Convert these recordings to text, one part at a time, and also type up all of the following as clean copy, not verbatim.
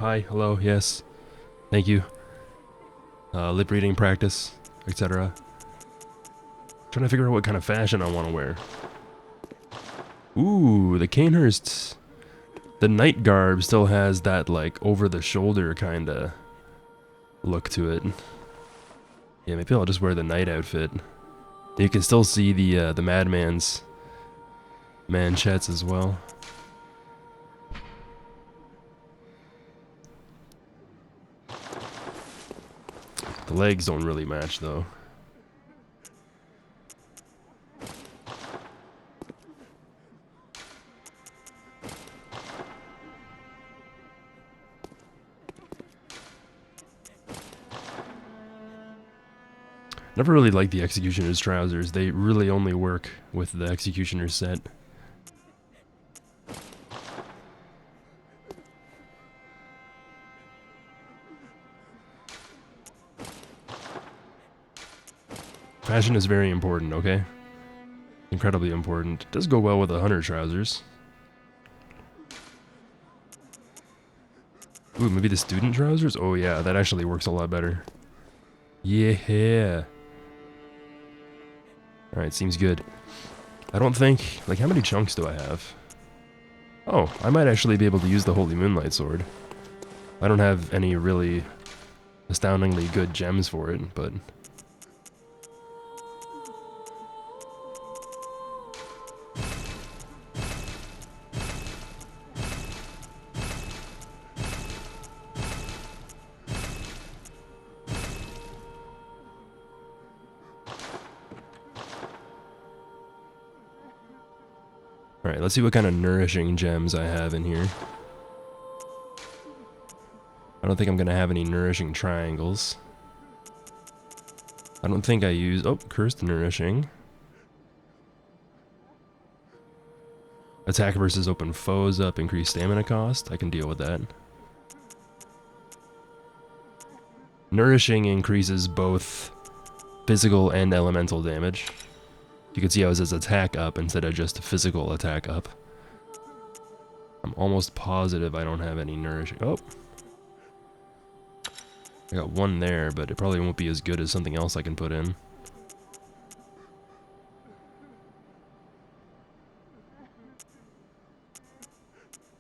Hi, hello, yes. Thank you. Lip reading practice, etc. Trying to figure out what kind of fashion I want to wear. Ooh, the Canehurst. The Night Garb still has that, like, over-the-shoulder kind of look to it. Yeah, maybe I'll just wear the night outfit. You can still see the Madman's manchettes as well. The legs don't really match, though. Never really liked the Executioner's trousers. They really only work with the Executioner's set. Fashion is very important, okay? Incredibly important. It does go well with the Hunter trousers. Ooh, maybe the student trousers? Oh yeah, that actually works a lot better. Yeah. Alright, seems good. I don't think... Like, how many chunks do I have? Oh, I might actually be able to use the Holy Moonlight Sword. I don't have any really astoundingly good gems for it, but... Alright, let's see what kind of nourishing gems I have in here. I don't think I'm gonna have any nourishing triangles. I don't think I use... Oh, cursed nourishing. Attack versus open foes up, increased stamina cost. I can deal with that. Nourishing increases both physical and elemental damage. You can see how it says attack up instead of just physical attack up. I'm almost positive I don't have any nourishing. Oh! I got one there, but it probably won't be as good as something else I can put in.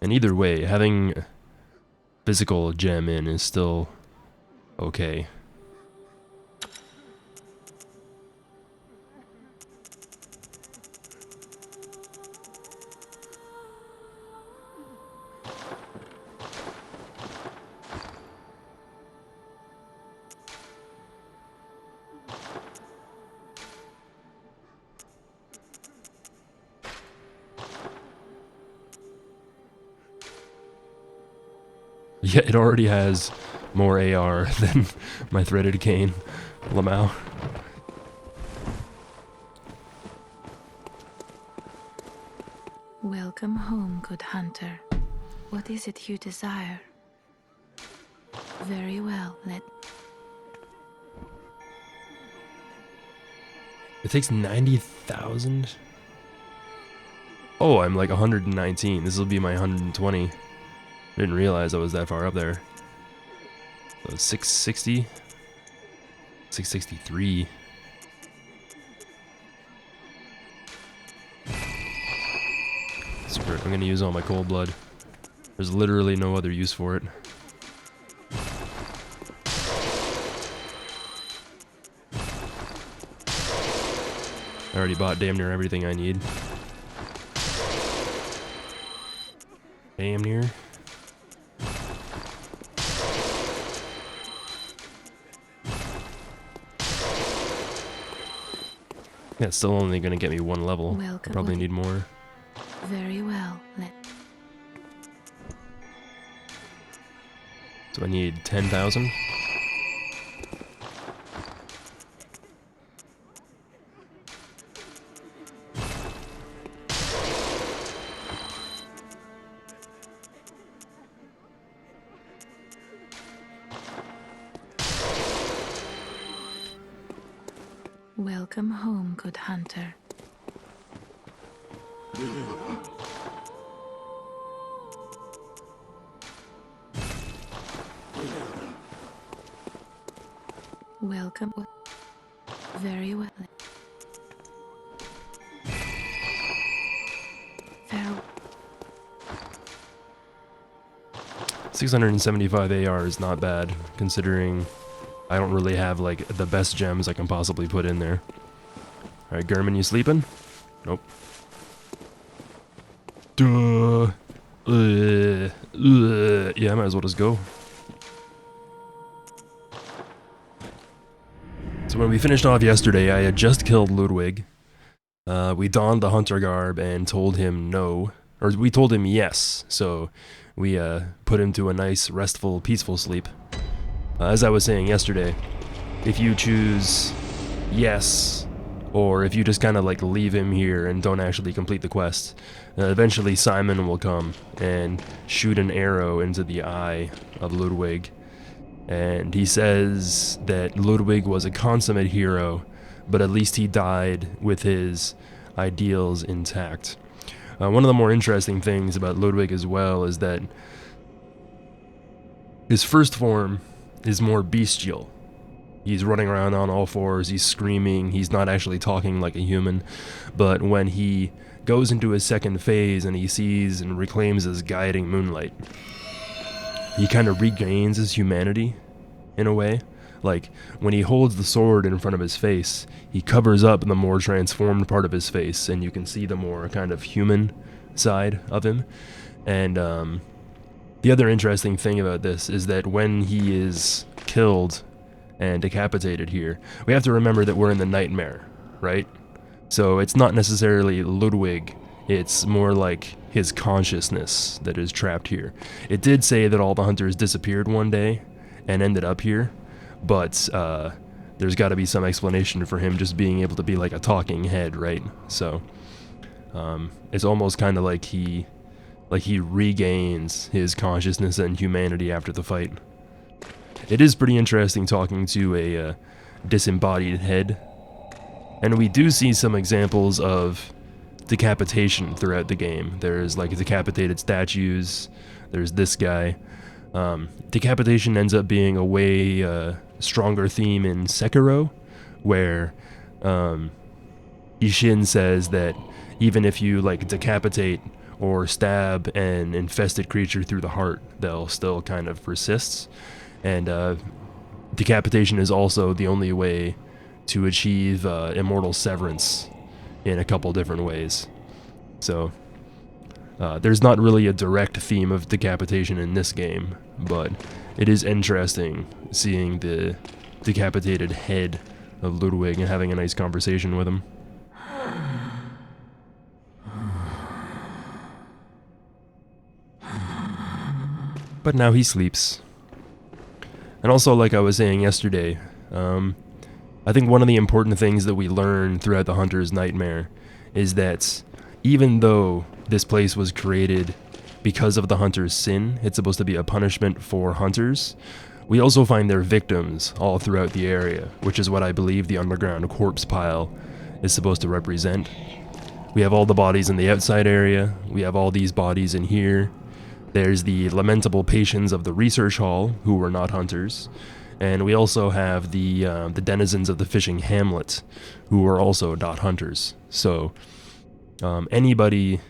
And either way, having physical gem in is still okay. Yeah, it already has more AR than my threaded cane, Lamau. Welcome home, good hunter. What is it you desire? Very well, It takes 90,000? Oh, I'm like 119. This will be my 120. Didn't realize I was that far up there. So 660? 663. Screw it, I'm gonna use all my cold blood. There's literally no other use for it. I already bought damn near everything I need. Damn near. Yeah, it's still only gonna get me one level. I probably need more. Very well, So I need 10,000. Welcome home, good hunter. Welcome. Very well. Farewell. 675 AR is not bad, considering I don't really have, like, the best gems I can possibly put in there. Alright, German, you sleeping? Nope. Duh. Yeah, I might as well just go. So when we finished off yesterday, I had just killed Ludwig. We donned the Hunter Garb and told him no. Or we told him yes, so we put him to a nice, restful, peaceful sleep. As I was saying yesterday, if you choose yes, or if you just kind of like leave him here and don't actually complete the quest, eventually Simon will come and shoot an arrow into the eye of Ludwig. And he says that Ludwig was a consummate hero, but at least he died with his ideals intact. One of the more interesting things about Ludwig as well is that his first form is more bestial. He's running around on all fours, he's screaming, he's not actually talking like a human. But when he goes into his second phase and he sees and reclaims his guiding moonlight, he kind of regains his humanity, in a way. Like, when he holds the sword in front of his face, he covers up the more transformed part of his face, and you can see the more kind of human side of him. And the other interesting thing about this is that when he is killed and decapitated here, we have to remember that we're in the nightmare, right? So it's not necessarily Ludwig, it's more like his consciousness that is trapped here. It did say that all the hunters disappeared one day and ended up here, but there's got to be some explanation for him just being able to be like a talking head, right? So it's almost kind of like he regains his consciousness and humanity after the fight. It is pretty interesting talking to a disembodied head, and we do see some examples of decapitation throughout the game. There's like decapitated statues, there's this guy. Decapitation ends up being a way stronger theme in Sekiro, where Ishin says that even if you like decapitate or stab an infested creature through the heart, they'll still kind of persist. And decapitation is also the only way to achieve immortal severance in a couple different ways. So there's not really a direct theme of decapitation in this game, but it is interesting seeing the decapitated head of Ludwig and having a nice conversation with him. But now he sleeps. And also, like I was saying yesterday, I think one of the important things that we learn throughout the Hunter's Nightmare is that even though this place was created because of the Hunter's sin, it's supposed to be a punishment for hunters, we also find their victims all throughout the area, which is what I believe the underground corpse pile is supposed to represent. We have all the bodies in the outside area, we have all these bodies in here. There's the lamentable patients of the research hall, who were not hunters, and we also have the denizens of the fishing hamlet, who were also not hunters. So anybody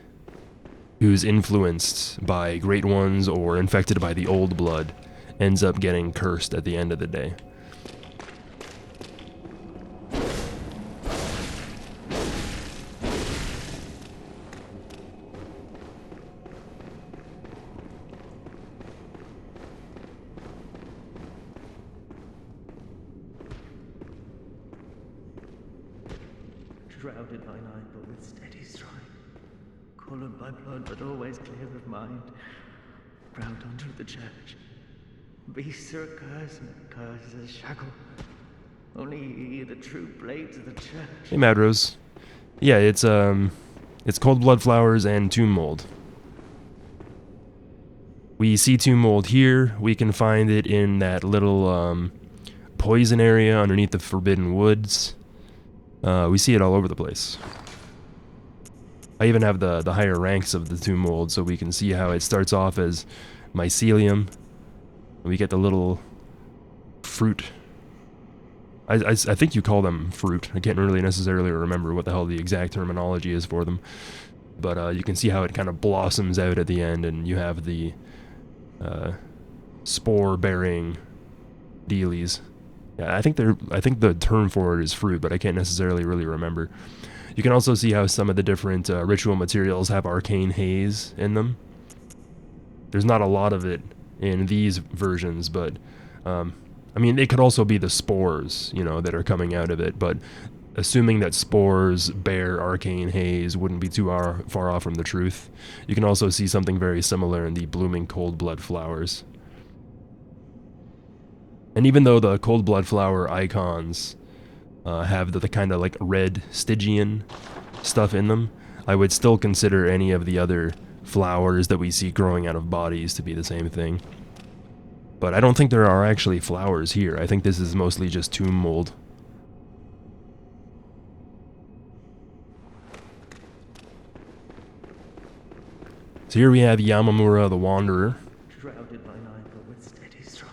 who's influenced by great ones or infected by the old blood ends up getting cursed at the end of the day. Shrouded by night, but with steady stride, colored by blood, but always clear of mind, proud hunter of the church, beasts are a curse, and a curse is a shackle. Only ye, the true blades of the church. Hey, Madrose. Yeah, it's cold blood flowers and tomb mold. We see tomb mold here. We can find it in that little poison area underneath the Forbidden Woods. We see it all over the place. I even have the higher ranks of the tomb mold so we can see how it starts off as mycelium. We get the little fruit I think you call them fruit. I can't really necessarily remember what the hell the exact terminology is for them. But you can see how it kind of blossoms out at the end, and you have the spore-bearing dealies. Yeah, I think the term for it is fruit, but I can't necessarily really remember. You can also see how some of the different ritual materials have arcane haze in them. There's not a lot of it in these versions, but I mean, it could also be the spores, you know, that are coming out of it, but assuming that spores bear arcane haze wouldn't be too far off from the truth. You can also see something very similar in the blooming cold blood flowers. And even though the cold blood flower icons have the kind of like red Stygian stuff in them, I would still consider any of the other flowers that we see growing out of bodies to be the same thing. But I don't think there are actually flowers here. I think this is mostly just tomb mold. So here we have Yamamura the Wanderer. Shrouded by night but with steady stride,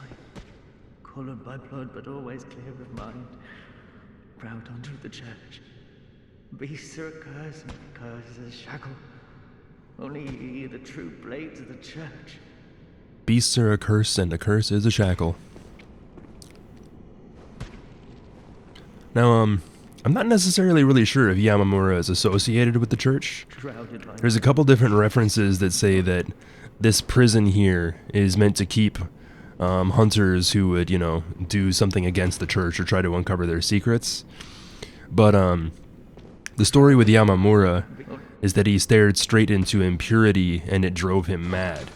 coloured by blood but always clear of mind, proud under the church. Beasts are a curse and curse is a shackle. Only ye, the true blades of the church. Beasts are a curse, and a curse is a shackle. Now, I'm not necessarily really sure if Yamamura is associated with the church. There's a couple different references that say that this prison here is meant to keep hunters who would, you know, do something against the church or try to uncover their secrets. But the story with Yamamura is that he stared straight into impurity and it drove him mad.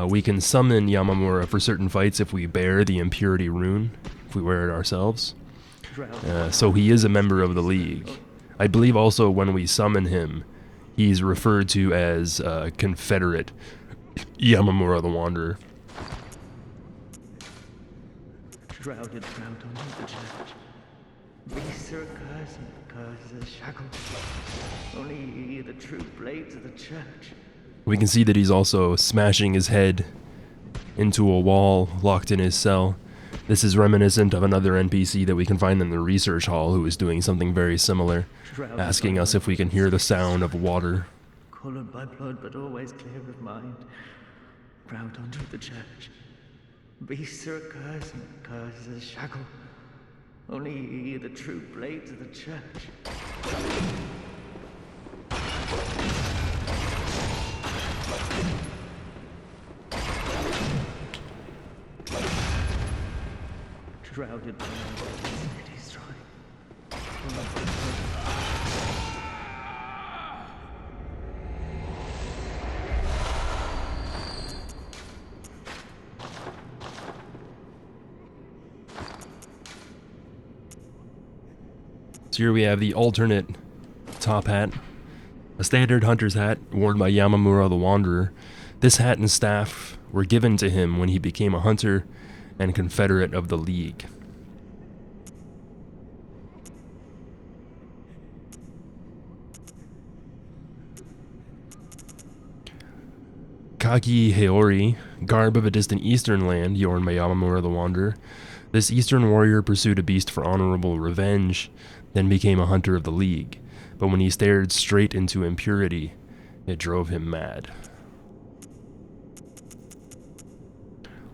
We can summon Yamamura for certain fights if we bear the Impurity Rune, if we wear it ourselves. So he is a member of the League. I believe also when we summon him, he's referred to as Confederate Yamamura the Wanderer. Shrouded proud under the church. Beasts are a curse and curse is a shackle. Only ye, the true blades of the church. We can see that he's also smashing his head into a wall locked in his cell. This is reminiscent of another NPC that we can find in the research hall who is doing something very similar, asking us if we can hear the sound of water. Coloured by blood but always clear of mind, proud under the church. Beasts are a curse and curse is a shackle. Only ye, the true blades of the church. Shrouded by steady stride. So here we have the alternate top hat, a standard hunter's hat worn by Yamamura the Wanderer. This hat and staff were given to him when he became a hunter and Confederate of the League. Kagi Heori, garb of a distant eastern land, worn by Yamamura the Wanderer. This eastern warrior pursued a beast for honorable revenge, then became a hunter of the League. But when he stared straight into impurity, it drove him mad.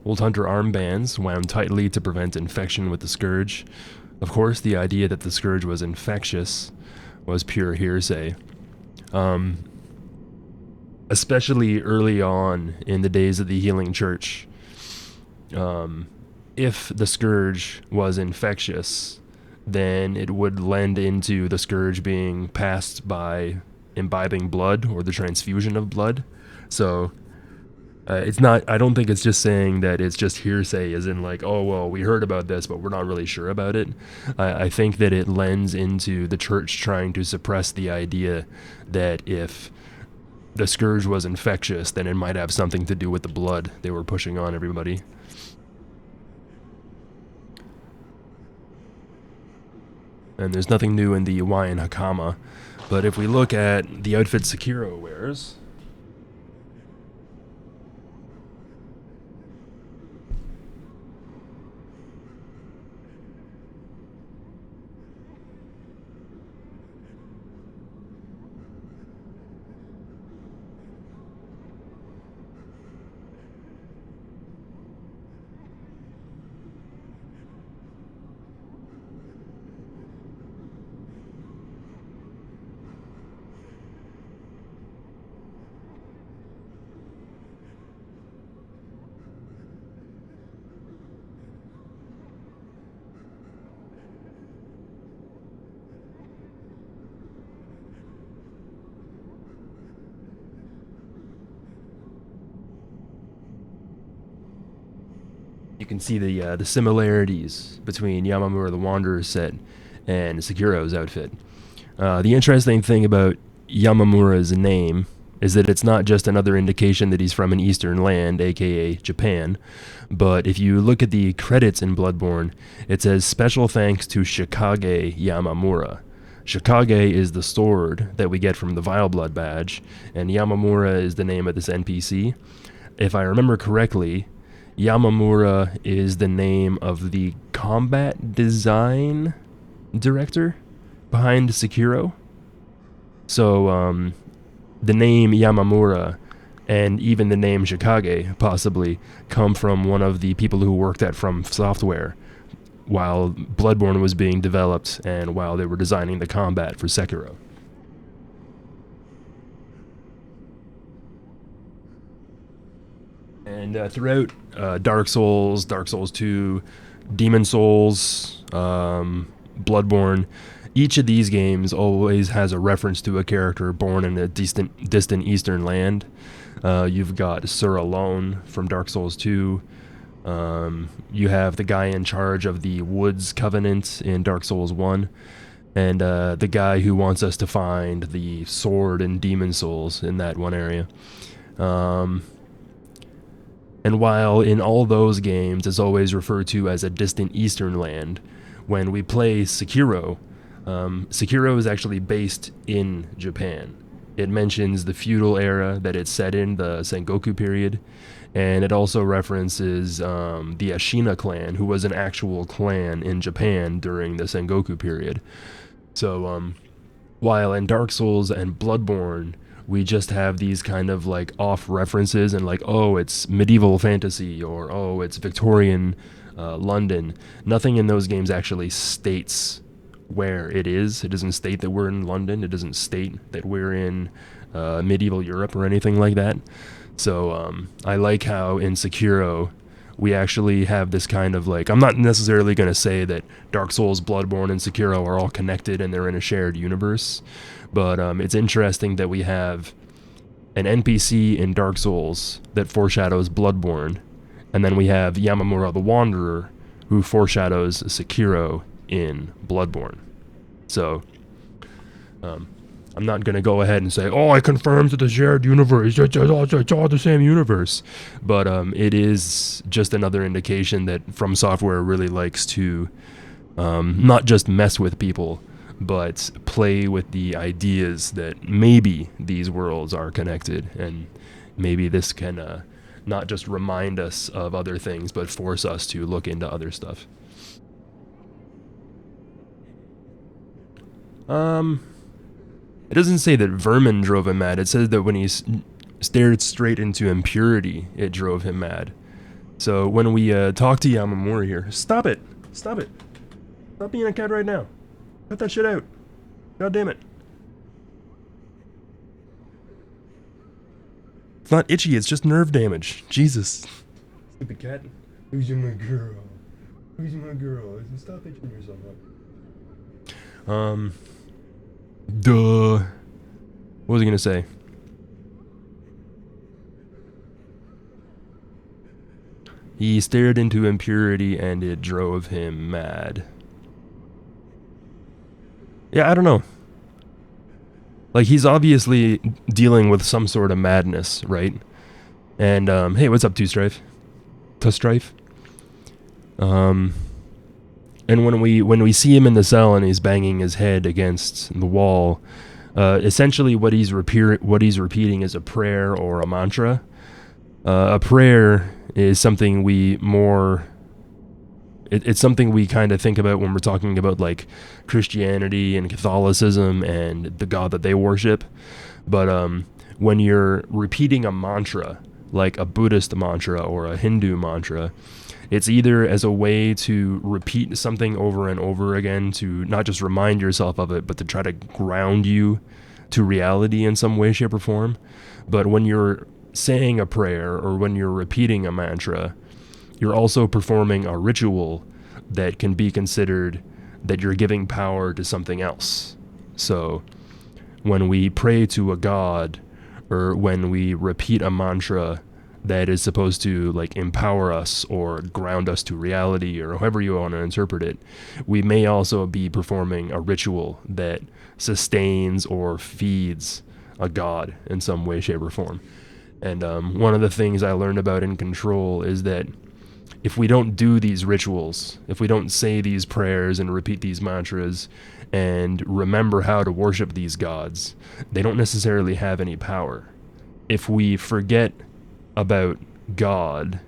Old hunter armbands wound tightly to prevent infection with the scourge. Of course, the idea that the scourge was infectious was pure hearsay. Especially early on in the days of the Healing Church, if the scourge was infectious, then it would lend into the scourge being passed by imbibing blood or the transfusion of blood. So it's not, I don't think it's just saying that it's just hearsay as in like, oh, well, we heard about this, but we're not really sure about it. I think that it lends into the church trying to suppress the idea that if the scourge was infectious, then it might have something to do with the blood they were pushing on everybody. And there's nothing new in the Hawaiian Hakama, but if we look at the outfit Sekiro wears, you can see the similarities between Yamamura the Wanderer set and Sekiro's outfit. The interesting thing about Yamamura's name is that it's not just another indication that he's from an eastern land, aka Japan, but if you look at the credits in Bloodborne, it says special thanks to Shikage Yamamura. Shikage is the sword that we get from the Vile Blood badge, and Yamamura is the name of this NPC. If I remember correctly, Yamamura is the name of the combat design director behind Sekiro. So, the name Yamamura and even the name Shikage possibly come from one of the people who worked at From Software while Bloodborne was being developed and while they were designing the combat for Sekiro. And throughout Dark Souls, Dark Souls 2, Demon Souls, Bloodborne, each of these games always has a reference to a character born in a distant eastern land. You've got Sur Alone from Dark Souls 2. You have the guy in charge of the Woods Covenant in Dark Souls 1. And the guy who wants us to find the sword in Demon Souls in that one area. And while in all those games it's always referred to as a distant eastern land, when we play Sekiro, Sekiro is actually based in Japan. It mentions the feudal era that it's set in, the Sengoku period, and it also references the Ashina clan, who was an actual clan in Japan during the Sengoku period. So, while in Dark Souls and Bloodborne, we just have these kind of like off references and like, oh, it's medieval fantasy, or oh, it's Victorian London. Nothing in those games actually states where it is. It doesn't state that we're in London. It doesn't state that we're in medieval Europe or anything like that. So I like how in Sekiro we actually have this kind of like, I'm not necessarily going to say that Dark Souls, Bloodborne, and Sekiro are all connected and they're in a shared universe, but it's interesting that we have an NPC in Dark Souls that foreshadows Bloodborne, and then we have Yamamura the Wanderer who foreshadows Sekiro in Bloodborne. So, I'm not going to go ahead and say, oh, I confirm to the shared universe, it's all the same universe. But it is just another indication that From Software really likes to not just mess with people, but play with the ideas that maybe these worlds are connected, and maybe this can not just remind us of other things, but force us to look into other stuff. It doesn't say that vermin drove him mad. It says that when he stared straight into impurity, it drove him mad. So when we talk to Yamamura here, stop it! Stop it! Stop being a cat right now. Cut that shit out. God damn it. It's not itchy, it's just nerve damage. Jesus. Stupid cat. Who's my girl? Who's my girl? Stop itching yourself up. Duh. What was I gonna say? He stared into impurity and it drove him mad. Yeah, I don't know. Like, he's obviously dealing with some sort of madness, right? And, hey, what's up, Two-Strife? Two-Strife? And when we see him in the cell and he's banging his head against the wall, essentially what he's repeating is a prayer or a mantra. A prayer is something it's something we kind of think about when we're talking about like Christianity and Catholicism and the God that they worship. But when you're repeating a mantra, like a Buddhist mantra or a Hindu mantra, it's either as a way to repeat something over and over again to not just remind yourself of it, but to try to ground you to reality in some way, shape, or form. But when you're saying a prayer or when you're repeating a mantra, you're also performing a ritual that can be considered that you're giving power to something else. So when we pray to a god or when we repeat a mantra that is supposed to like empower us or ground us to reality, or however you want to interpret it, we may also be performing a ritual that sustains or feeds a god in some way, shape, or form. And one of the things I learned about in Control is that if we don't do these rituals, if we don't say these prayers and repeat these mantras and remember how to worship these gods, they don't necessarily have any power. If we forget about God,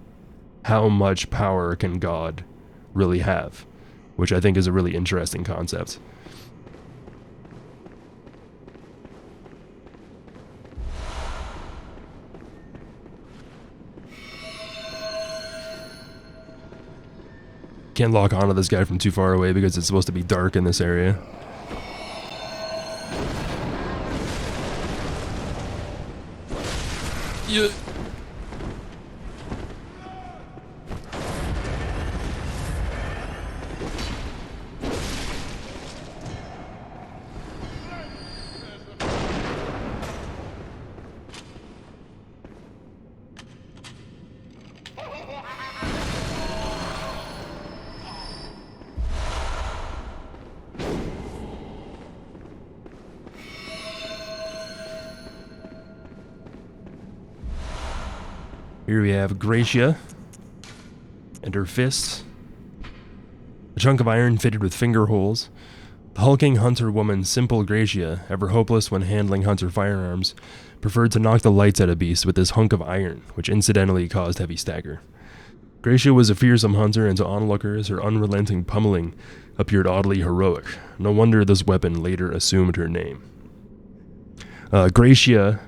how much power can God really have? Which I think is a really interesting concept. Can't lock onto this guy from too far away because it's supposed to be dark in this area. Yeah. Here we have Gracia and her fists, a chunk of iron fitted with finger holes. The hulking hunter woman, simple Gracia, ever hopeless when handling hunter firearms, preferred to knock the lights out of beasts with this hunk of iron, which incidentally caused heavy stagger. Gracia was a fearsome hunter, and to onlookers, her unrelenting pummeling appeared oddly heroic. No wonder this weapon later assumed her name. Gracia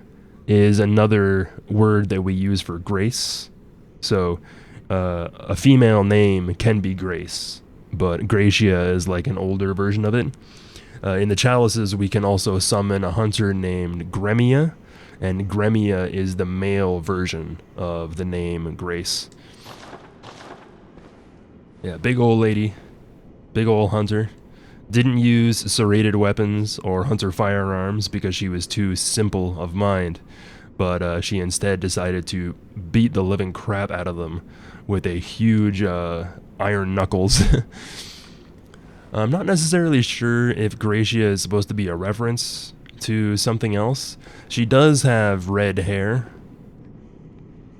is another word that we use for grace. So a female name can be Grace, but Gracia is like an older version of it. In the Chalices, we can also summon a hunter named Gremia, and Gremia is the male version of the name Grace. Yeah, big old lady, big old hunter. Didn't use serrated weapons or hunter firearms because she was too simple of mind, but she instead decided to beat the living crap out of them with a huge iron knuckles. I'm not necessarily sure if Gracia is supposed to be a reference to something else. She does have red hair,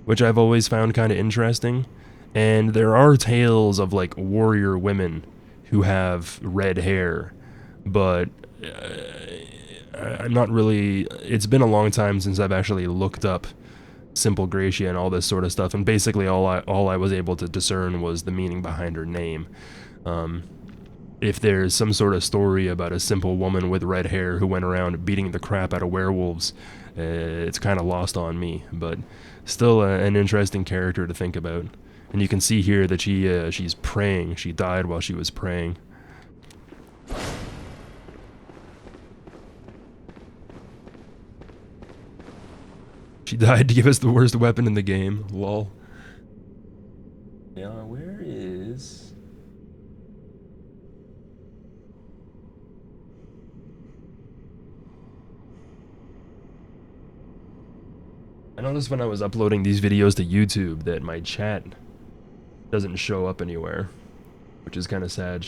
which I've always found kind of interesting, and there are tales of like warrior women who have red hair, but I'm not really, it's been a long time since I've actually looked up Simple Gracia and all this sort of stuff, and basically all I was able to discern was the meaning behind her name. If there's some sort of story about a simple woman with red hair who went around beating the crap out of werewolves, it's kind of lost on me, but still an interesting character to think about. And you can see here that she's praying. She died while she was praying. She died to give us the worst weapon in the game. Lol. Yeah, where is... I noticed when I was uploading these videos to YouTube that my chat doesn't show up anywhere, which is kind of sad.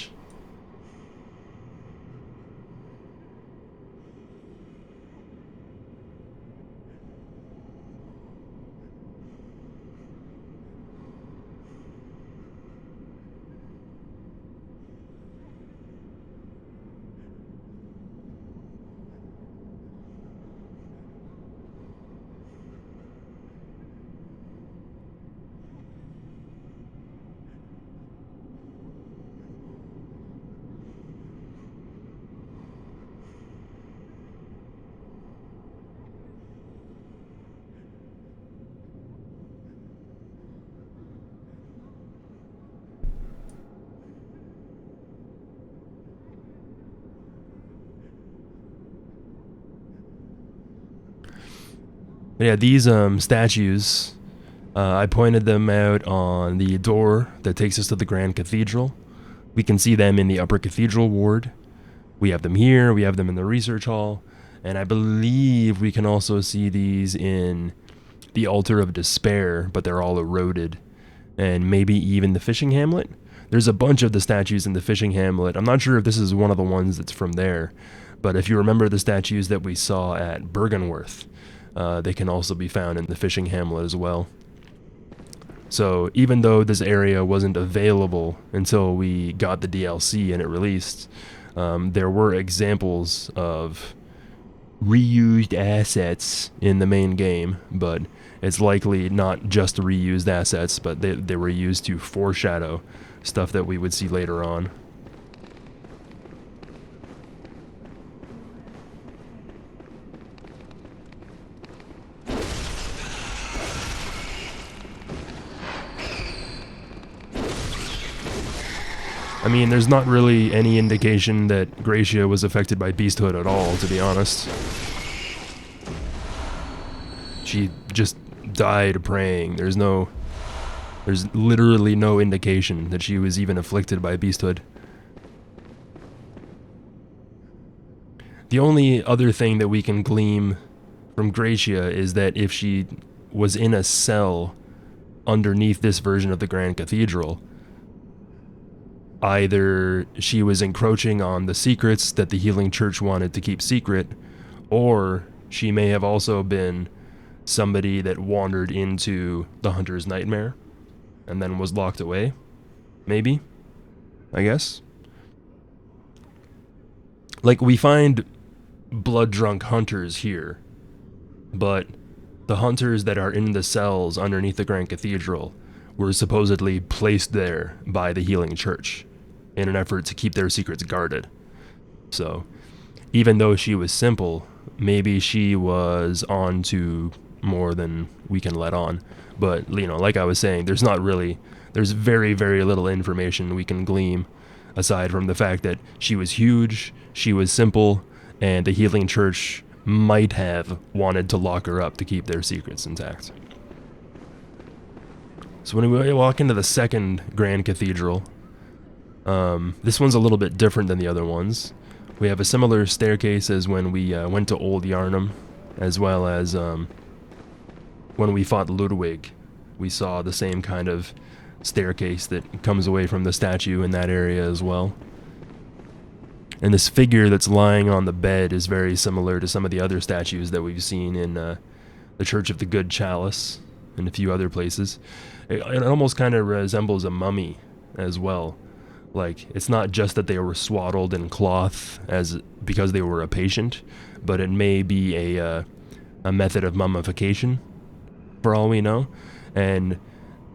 Yeah, these statues, I pointed them out on the door that takes us to the Grand Cathedral. We can see them in the Upper Cathedral Ward. We have them here, we have them in the Research Hall, and I believe we can also see these in the Altar of Despair, but they're all eroded. And maybe even the Fishing Hamlet. There's a bunch of the statues in the Fishing Hamlet. I'm not sure if this is one of the ones that's from there, but if you remember the statues that we saw at Bergenworth, they can also be found in the Fishing Hamlet as well. So even though this area wasn't available until we got the DLC and it released, there were examples of reused assets in the main game, but it's likely not just reused assets, but they were used to foreshadow stuff that we would see later on. I mean, there's not really any indication that Gracia was affected by beasthood at all, to be honest. She just died praying. There's literally no indication that she was even afflicted by beasthood. The only other thing that we can glean from Gracia is that if she was in a cell underneath this version of the Grand Cathedral, either she was encroaching on the secrets that the Healing Church wanted to keep secret, or she may have also been somebody that wandered into the Hunter's Nightmare and then was locked away. Maybe. I guess. Like, we find blood-drunk hunters here, but the hunters that are in the cells underneath the Grand Cathedral were supposedly placed there by the Healing Church in an effort to keep their secrets guarded. So, even though she was simple, maybe she was on to more than we can let on. But, you know, like I was saying, there's very, very little information we can glean, aside from the fact that she was huge, she was simple, and the Healing Church might have wanted to lock her up to keep their secrets intact. So when we walk into the second Grand Cathedral, this one's a little bit different than the other ones. We have a similar staircase as when we went to Old Yarnum, as well as when we fought Ludwig. We saw the same kind of staircase that comes away from the statue in that area as well. And this figure that's lying on the bed is very similar to some of the other statues that we've seen in the Church of the Good Chalice and a few other places. It almost kind of resembles a mummy as well. Like, it's not just that they were swaddled in cloth because they were a patient, but it may be a method of mummification, for all we know. And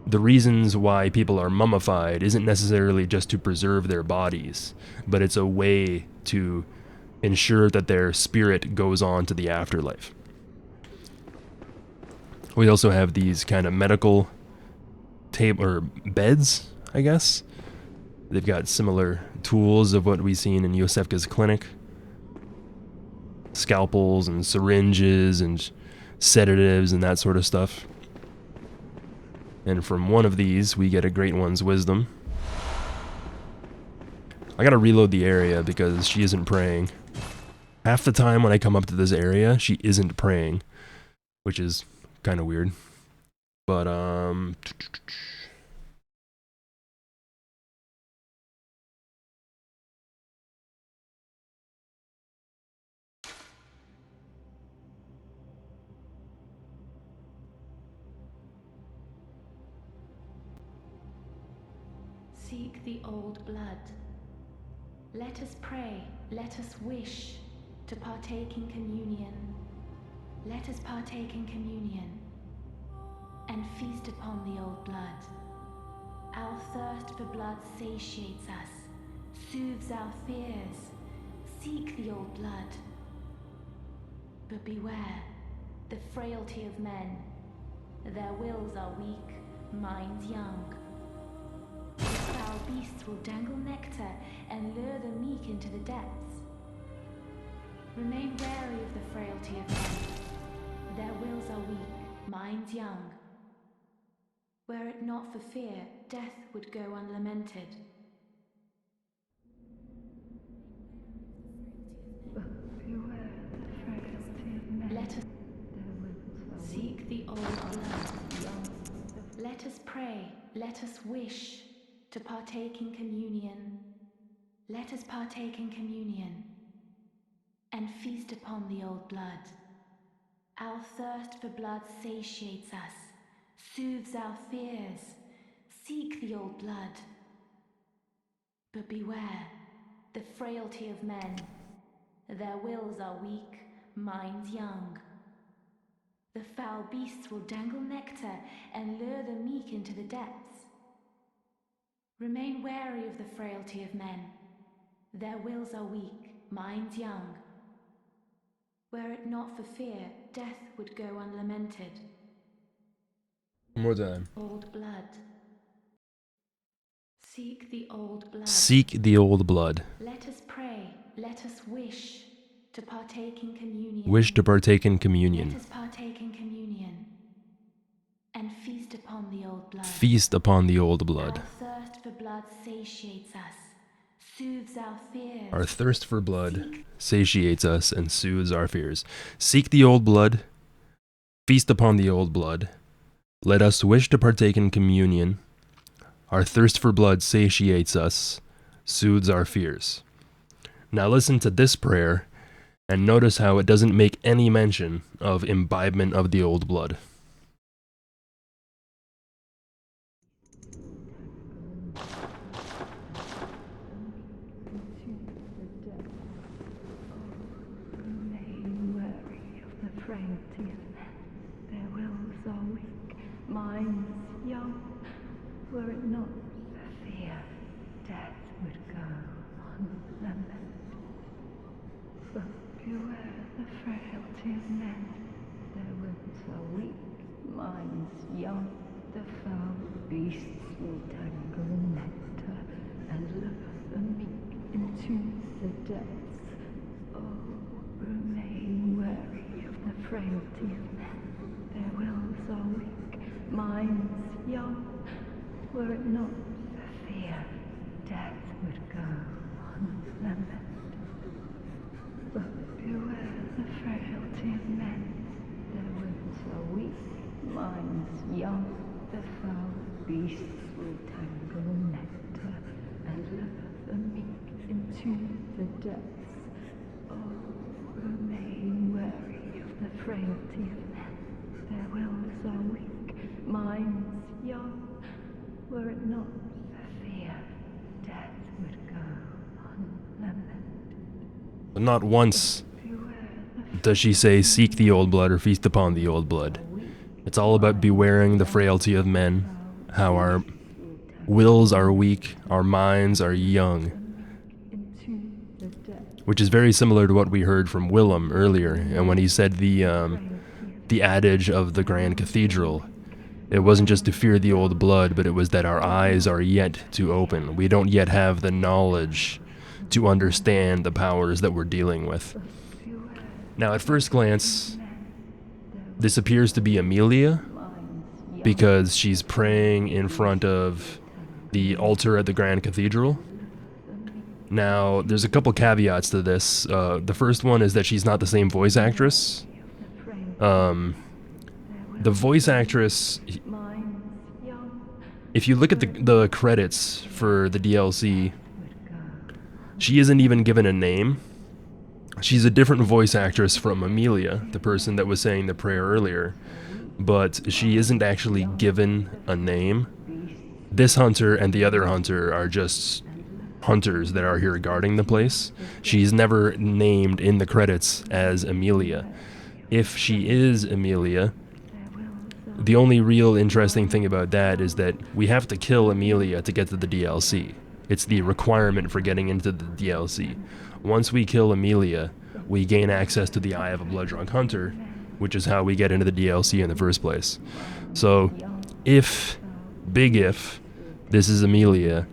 the reasons why people are mummified isn't necessarily just to preserve their bodies, but it's a way to ensure that their spirit goes on to the afterlife. We also have these kind of medical beds, I guess. They've got similar tools of what we've seen in Yosefka's clinic. Scalpels and syringes and sedatives and that sort of stuff. And from one of these, we get a Great One's Wisdom. I gotta reload the area because she isn't praying. Half the time when I come up to this area, she isn't praying, which is kind of weird. But, Seek the old blood. Let us pray, let us wish to partake in communion. Let us partake in communion and feast upon the old blood. Our thirst for blood satiates us, soothes our fears. Seek the old blood. But beware, the frailty of men. Their wills are weak, minds young. The foul beasts will dangle nectar and lure the meek into the depths. Remain wary of the frailty of men. Their wills are weak, minds young. Were it not for fear, death would go unlamented. Let us seek the old Let us pray, let us wish to partake in communion. Let us partake in communion and feast upon the old blood. Our thirst for blood satiates us, soothes our fears. Seek the old blood. But beware the frailty of men. Their wills are weak, minds young. The foul beasts will dangle nectar and lure the meek into the depths. Remain wary of the frailty of men. Their wills are weak, minds young. Were it not for fear, death would go unlamented. One more time. Old blood. Seek the old blood. Seek the old blood. Let us pray, let us wish to partake in communion. Wish to partake in Let communion. us partake in communion and feast upon the old blood. Feast upon the old blood. Our thirst for blood satiates us, soothes our fears. Our thirst for blood satiates us and soothes our fears. Seek the old blood. Feast upon the old blood. Let us wish to partake in communion. Our thirst for blood satiates us, soothes our fears. Now listen to this prayer and notice how it doesn't make any mention of imbibement of the old blood. Remain wary of the frailty of men. Their wills are weak, minds young. Were it not for fear, death would go unlamented. But beware the frailty of men. Their wills are weak, minds young. The foul beasts will tangle nectar and lure the meek into the depths. Oh, remain wary of the frailty of men. Their wills are weak, minds young. Were it not for fear, death would go unlamented. But beware the frailty of men. Their wills are weak, minds young. The foul beasts will tangle nectar and lure the meek into the depths. Oh, remain wary of the frailty of men. Their wills are weak, minds young. Were it not for fear, death would go unlamented. But not once does she say, seek the old blood or feast upon the old blood. It's all about bewaring the frailty of men, how our wills are weak, our minds are young, which is very similar to what we heard from Willem earlier, and when he said the adage of the Grand Cathedral. It wasn't just to fear the old blood, but it was that our eyes are yet to open. We don't yet have the knowledge to understand the powers that we're dealing with. Now, at first glance, this appears to be Amelia, because she's praying in front of the altar at the Grand Cathedral. Now, there's a couple caveats to this. The first one is that she's not the same voice actress. The voice actress, if you look at the credits for the DLC, she isn't even given a name. She's a different voice actress from Amelia, the person that was saying the prayer earlier, but she isn't actually given a name. This hunter and the other hunter are just hunters that are here guarding the place. She's never named in the credits as Amelia. If she is Amelia, the only real interesting thing about that is that we have to kill Amelia to get to the DLC. It's the requirement for getting into the DLC. Once we kill Amelia, we gain access to the Eye of a Blood-Drunk Hunter, which is how we get into the DLC in the first place. So, big if, this is Amelia,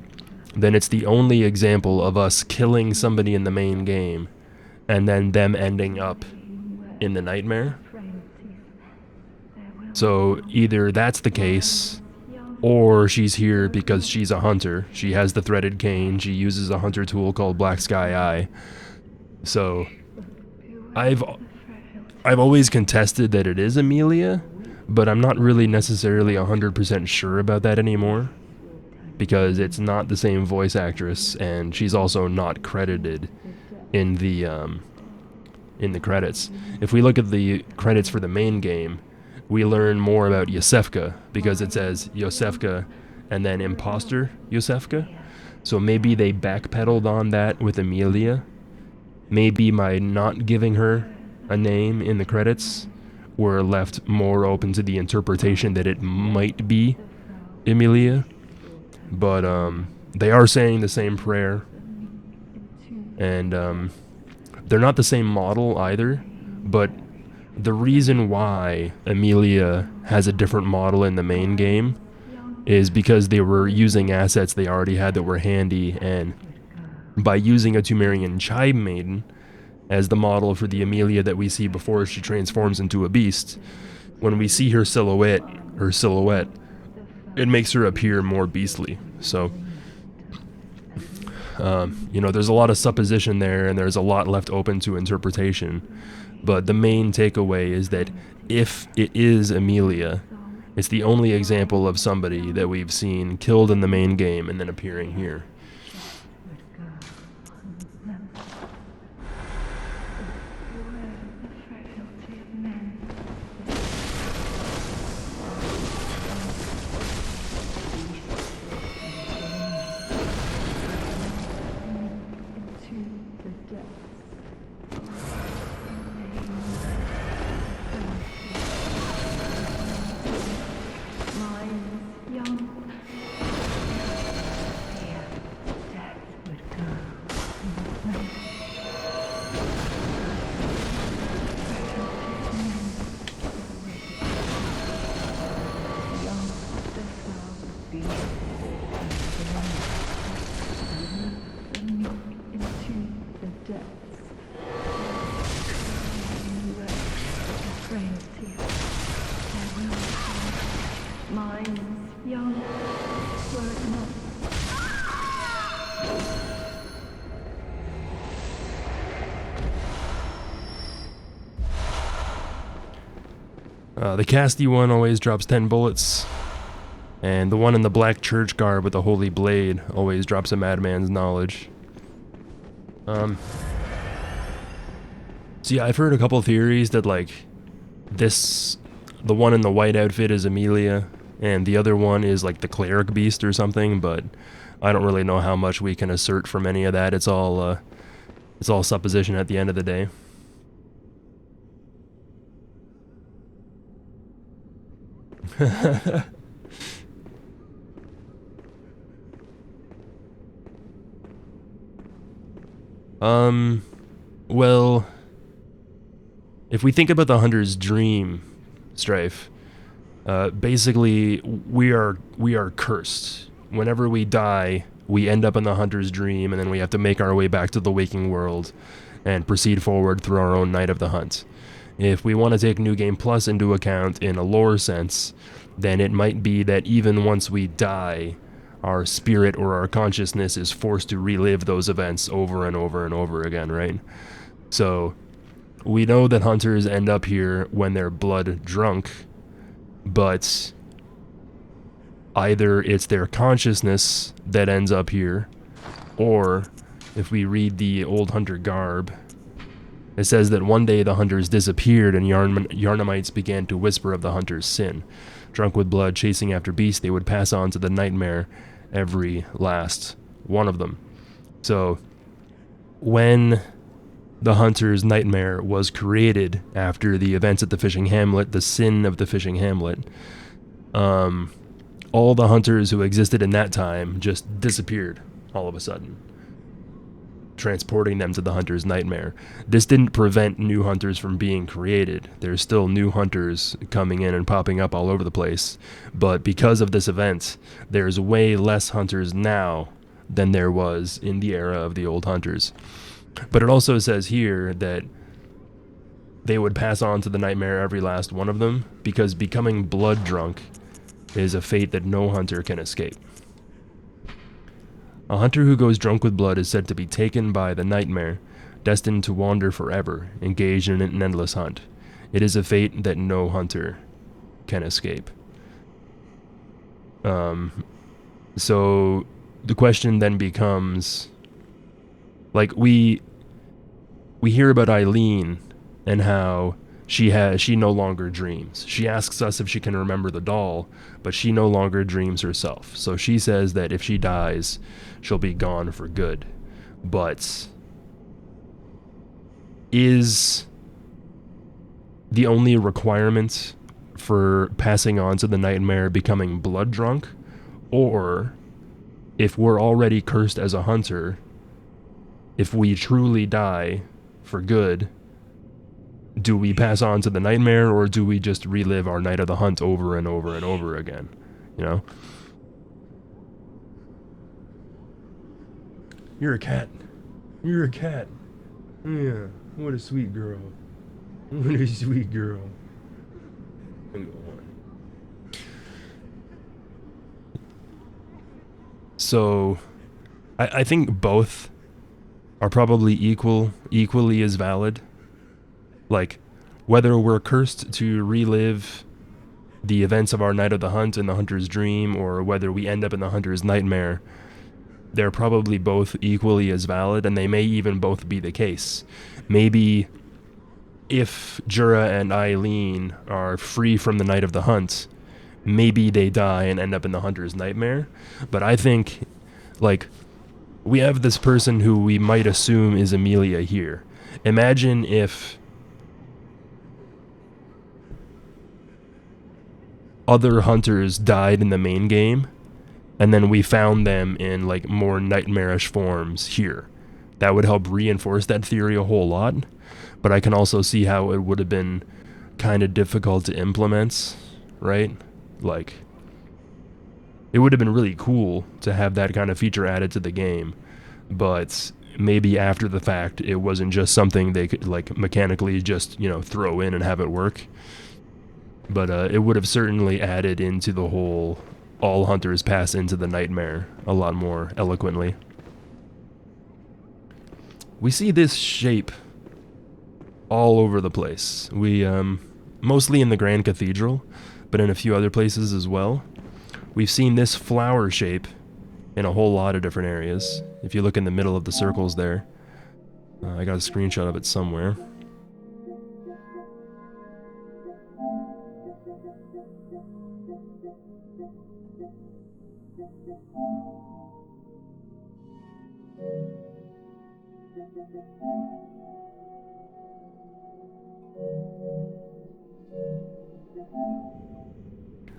then it's the only example of us killing somebody in the main game, and then them ending up in the nightmare. So either that's the case, or she's here because she's a hunter. She has the threaded cane. She uses a hunter tool called Black Sky Eye. So I've always contested that it is Amelia, but I'm not really necessarily 100% sure about that anymore, because it's not the same voice actress, and she's also not credited in the credits. If we look at the credits for the main game, we learn more about Yosefka, because it says Yosefka and then Imposter Yosefka. So maybe they backpedaled on that with Emilia. Maybe by not giving her a name in the credits, we're left more open to the interpretation that it might be Emilia. But they are saying the same prayer, and they're not the same model either, but the reason why Emilia has a different model in the main game is because they were using assets they already had that were handy, and by using a Tumerian Chibe Maiden as the model for the Emilia that we see before she transforms into a beast, when we see her silhouette, it makes her appear more beastly. So, there's a lot of supposition there, and there's a lot left open to interpretation. But the main takeaway is that if it is Emilia, it's the only example of somebody that we've seen killed in the main game and then appearing here. The casty one always drops 10 bullets, and the one in the black church garb with the holy blade always drops a madman's knowledge. So yeah, I've heard a couple theories that the one in the white outfit is Emilia, and the other one is the cleric beast or something, but I don't really know how much we can assert from any of that. It's all supposition at the end of the day. Well, if we think about the Hunter's dream, Strife, basically we are cursed. Whenever we die, we end up in the Hunter's dream, and then we have to make our way back to the waking world and proceed forward through our own night of the hunt. If we want to take New Game Plus into account in a lore sense, then it might be that even once we die, our spirit or our consciousness is forced to relive those events over and over and over again, right? So, we know that hunters end up here when they're blood drunk, but either it's their consciousness that ends up here, or if we read the old Hunter Garb, it says that one day the hunters disappeared and Yarnamites began to whisper of the hunter's sin. Drunk with blood, chasing after beasts, they would pass on to the nightmare, every last one of them. So, when the hunter's nightmare was created after the events at the fishing hamlet, the sin of the fishing hamlet, all the hunters who existed in that time just disappeared all of a sudden, transporting them to the hunter's nightmare. This didn't prevent new hunters from being created. There's still new hunters coming in and popping up all over the place, but because of this event, there's way less hunters now than there was in the era of the old hunters. But it also says here that they would pass on to the nightmare, every last one of them, because becoming blood drunk is a fate that no hunter can escape. A hunter who goes drunk with blood is said to be taken by the nightmare, destined to wander forever, engaged in an endless hunt. It is a fate that no hunter can escape. So the question then becomes, like, we hear about Eileen and how she no longer dreams. She asks us if she can remember the doll, but she no longer dreams herself. So she says that if she dies, she'll be gone for good. But is the only requirement for passing on to the nightmare becoming blood drunk? Or if we're already cursed as a hunter, if we truly die for good, do we pass on to the nightmare, or do we just relive our night of the hunt over and over and over again? You know? You're a cat. You're a cat. Yeah, what a sweet girl. What a sweet girl. So, I think both are probably equally as valid. Like, whether we're cursed to relive the events of our night of the hunt in the hunter's dream, or whether we end up in the hunter's nightmare, they're probably both equally as valid, and they may even both be the case. Maybe if Jura and Eileen are free from the night of the hunt, maybe they die and end up in the hunter's nightmare. But I think, like, we have this person who we might assume is Amelia here. Imagine if other hunters died in the main game, and then we found them in, like, more nightmarish forms here. That would help reinforce that theory a whole lot, but I can also see how it would have been kind of difficult to implement, right? Like, it would have been really cool to have that kind of feature added to the game, but maybe after the fact, it wasn't just something they could, like, mechanically just, you know, throw in and have it work. But it would have certainly added into the whole all hunters pass into the nightmare a lot more eloquently. We see this shape all over the place. We, mostly in the Grand Cathedral, but in a few other places as well. We've seen this flower shape in a whole lot of different areas. If you look in the middle of the circles there, I got a screenshot of it somewhere.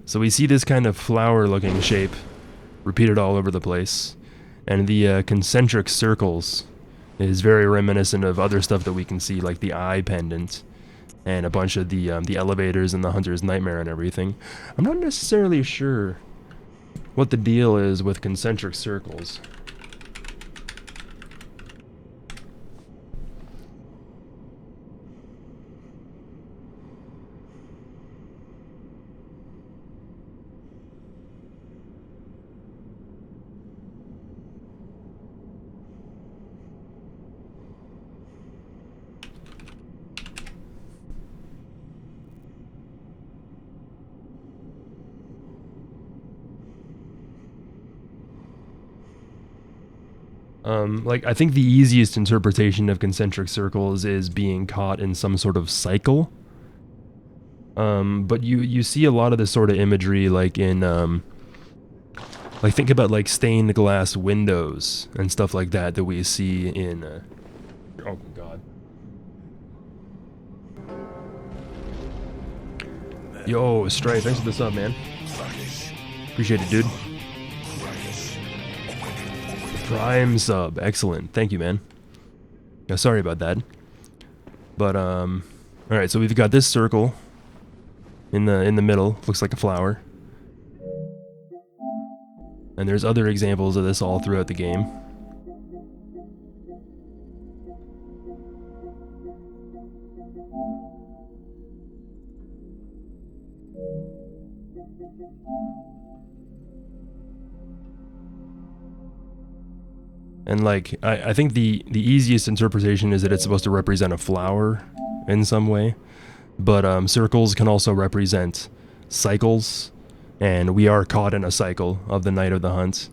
So we see this kind of flower-looking shape repeated all over the place, and the concentric circles is very reminiscent of other stuff that we can see, like the eye pendant and a bunch of the elevators in the Hunter's Nightmare and everything. I'm not necessarily sure what the deal is with concentric circles. Like, I think the easiest interpretation of concentric circles is being caught in some sort of cycle. But you see a lot of this sort of imagery, like in, like, think about, like, stained glass windows and stuff like that that we see in, oh god. Yo, Strife, thanks for the sub, man. Appreciate it, dude. Prime sub, excellent. Thank you, man. Yeah, sorry about that. But alright, so we've got this circle in the middle, looks like a flower. And there's other examples of this all throughout the game. And, like, I think the easiest interpretation is that it's supposed to represent a flower in some way. But circles can also represent, cycles, and we are caught in a cycle of the Night of the Hunt.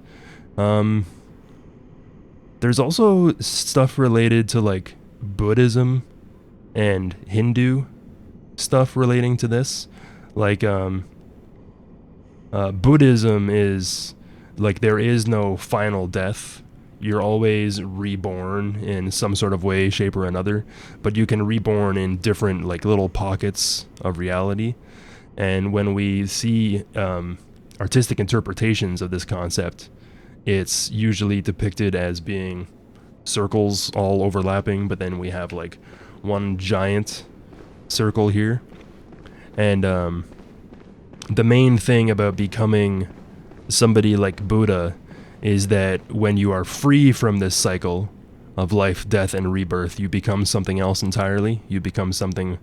There's also stuff related to like Buddhism and Hindu stuff relating to this. Like Buddhism is like there is no final death. You're always reborn in some sort of way, shape, or another, but you can reborn in different like little pockets of reality. And when we see artistic interpretations of this concept, it's usually depicted as being circles all overlapping, but then we have like one giant circle here. And the main thing about becoming somebody like Buddha is that when you are free from this cycle of life, death, and rebirth, you become something else entirely. You become something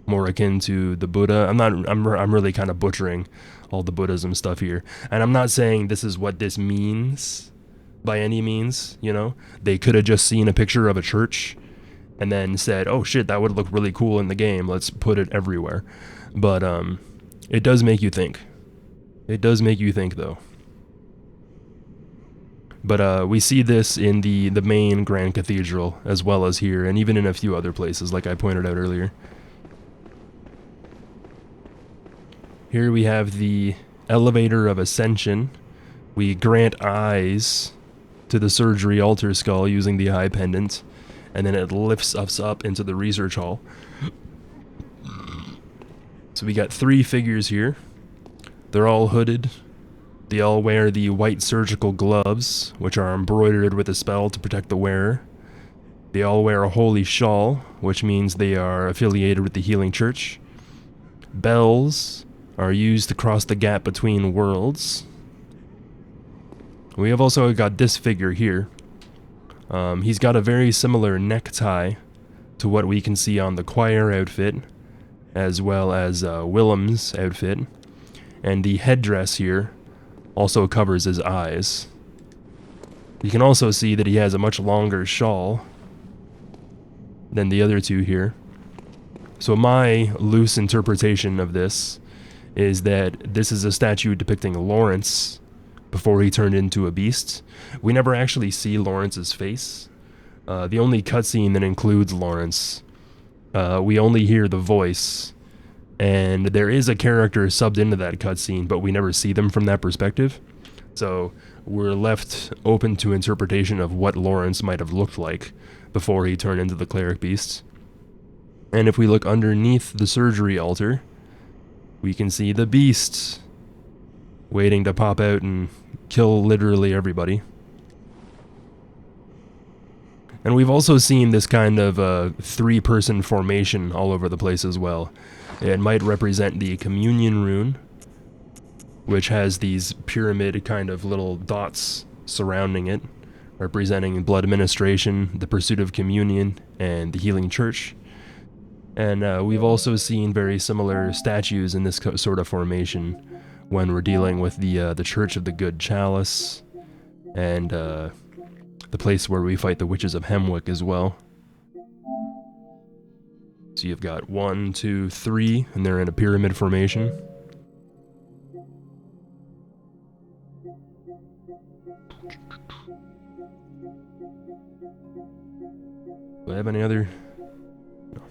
more akin to the Buddha. I'm really kind of butchering all the Buddhism stuff here. And I'm not saying this is what this means by any means, you know? They could have just seen a picture of a church and then said, oh shit, that would look really cool in the game. Let's put it everywhere. But it does make you think. It does make you think, though. But we see this in the main Grand Cathedral, as well as here, and even in a few other places, like I pointed out earlier. Here we have the Elevator of Ascension. We grant eyes to the surgery altar skull using the eye pendant, and then it lifts us up into the research hall. So we got 3 figures here. They're all hooded. They all wear the white surgical gloves, which are embroidered with a spell to protect the wearer. They all wear a holy shawl, which means they are affiliated with the Healing Church. Bells are used to cross the gap between worlds. We have also got this figure here. He's got a very similar necktie to what we can see on the choir outfit, as well as Willem's outfit. And the headdress here also covers his eyes. You can also see that he has a much longer shawl than the other 2 here. So my loose interpretation of this is that this is a statue depicting Lawrence before he turned into a beast. We never actually see Lawrence's face. The only cutscene that includes Lawrence, we only hear the voice, and there is a character subbed into that cutscene, but we never see them from that perspective. So we're left open to interpretation of what Lawrence might have looked like before he turned into the cleric beast. And if we look underneath the surgery altar, we can see the beast waiting to pop out and kill literally everybody. And we've also seen this kind of 3-person formation all over the place as well. It might represent the Communion Rune, which has these pyramid kind of little dots surrounding it, representing blood administration, the pursuit of communion, and the Healing Church. And we've also seen very similar statues in this sort of formation when we're dealing with the Church of the Good Chalice, and the place where we fight the Witches of Hemwick as well. So you've got 1, 2, 3, and they're in a pyramid formation. Do I have any other? No.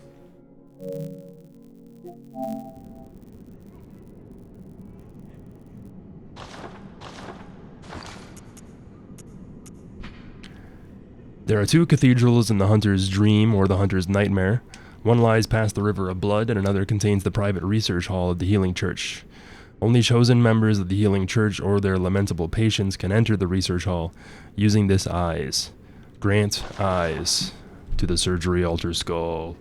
There are 2 cathedrals in the Hunter's Dream or the Hunter's Nightmare. One lies past the River of Blood, and another contains the private research hall of the Healing Church. Only chosen members of the Healing Church or their lamentable patients can enter the research hall using this eyes. Grant eyes to the surgery altar skull.